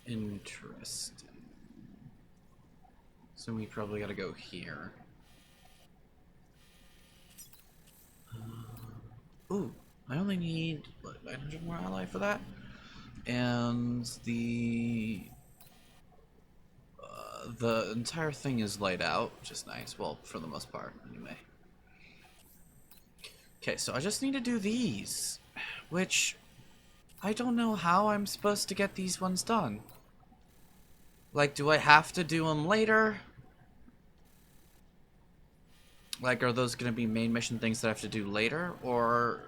Interesting. So we probably gotta go here. Ooh, I only need what, 900 more ally for that, and the entire thing is laid out, which is nice. Well, for the most part, anyway. Okay, so I just need to do these, which I don't know how I'm supposed to get these ones done. Like, do I have to do them later? Like, are those going to be main mission things that I have to do later? Or...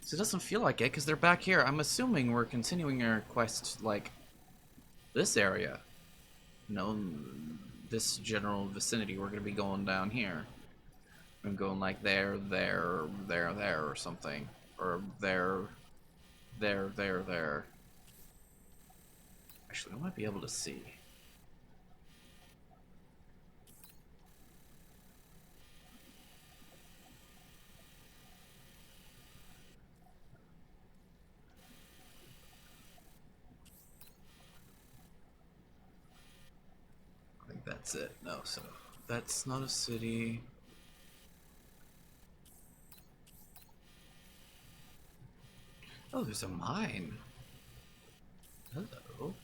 So it doesn't feel like it, because they're back here. I'm assuming we're continuing our quest, like, this area. You know, this general vicinity. We're going to be going down here. I'm going, like, there, or something. Or there. Actually, I might be able to see. I think that's it. No, so that's not a city. Oh, there's a mine. Hello.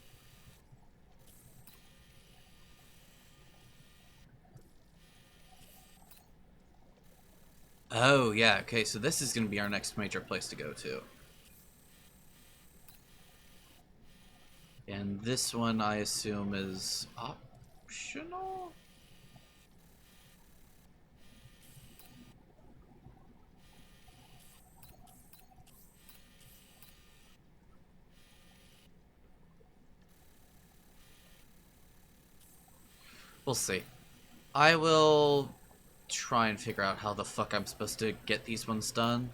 Oh, yeah, okay, so this is going to be our next major place to go to. And this one, I assume, is optional? We'll see. I will try and figure out how the fuck I'm supposed to get these ones done.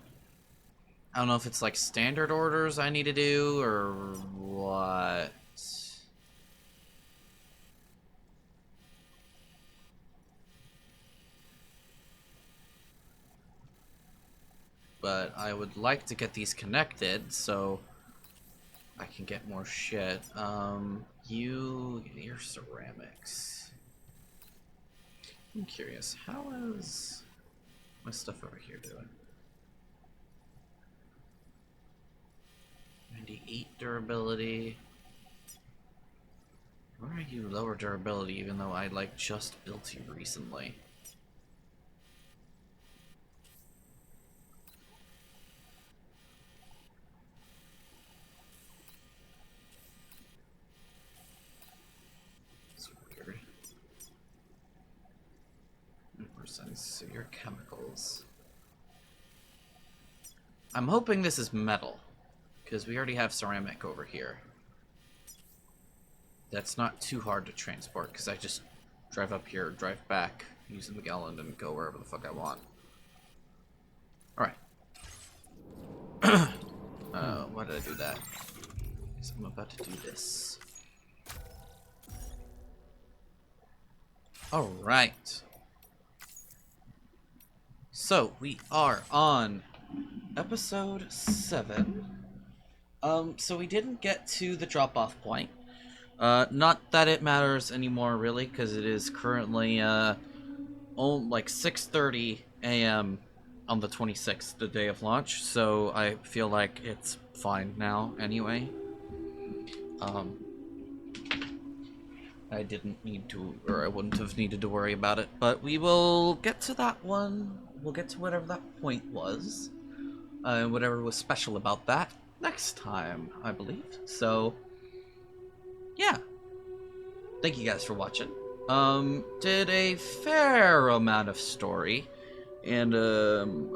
I don't know if it's like standard orders I need to do or what. but I would like to get these connected so I can get more shit. Your ceramics. I'm curious, how is my stuff over here doing? 98 durability. Why are you lower durability even though I like just built you recently? It's weird. So your chemicals. I'm hoping this is metal, because we already have ceramic over here. That's not too hard to transport, because I just drive up here, drive back, using the gallon, and go wherever the fuck I want. Alright. Why did I do that? Because I'm about to do this. Alright. So, we are on episode 7. So we didn't get to the drop-off point. Not that it matters anymore, really, because it is currently, like 6:30 a.m. on the 26th, the day of launch, so I feel like it's fine now, anyway. I didn't need to, or I wouldn't have needed to worry about it, but we will get to that one. We'll get to whatever that point was, whatever was special about that next time, I believe. So, yeah. Thank you guys for watching. Did a fair amount of story, and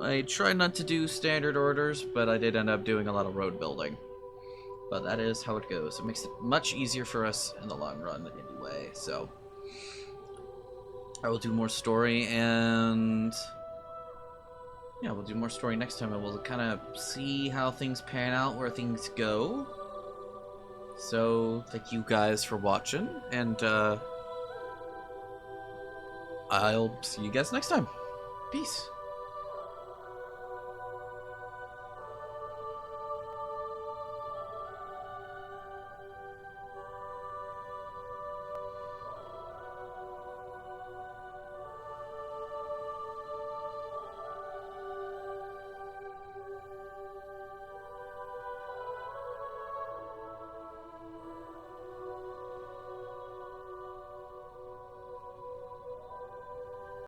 I try not to do standard orders, but I did end up doing a lot of road building. But that is how it goes. It makes it much easier for us in the long run anyway, so I will do more story, and yeah, we'll do more story next time, and we'll kind of see how things pan out, where things go. So, thank you guys for watching, and I'll see you guys next time. Peace.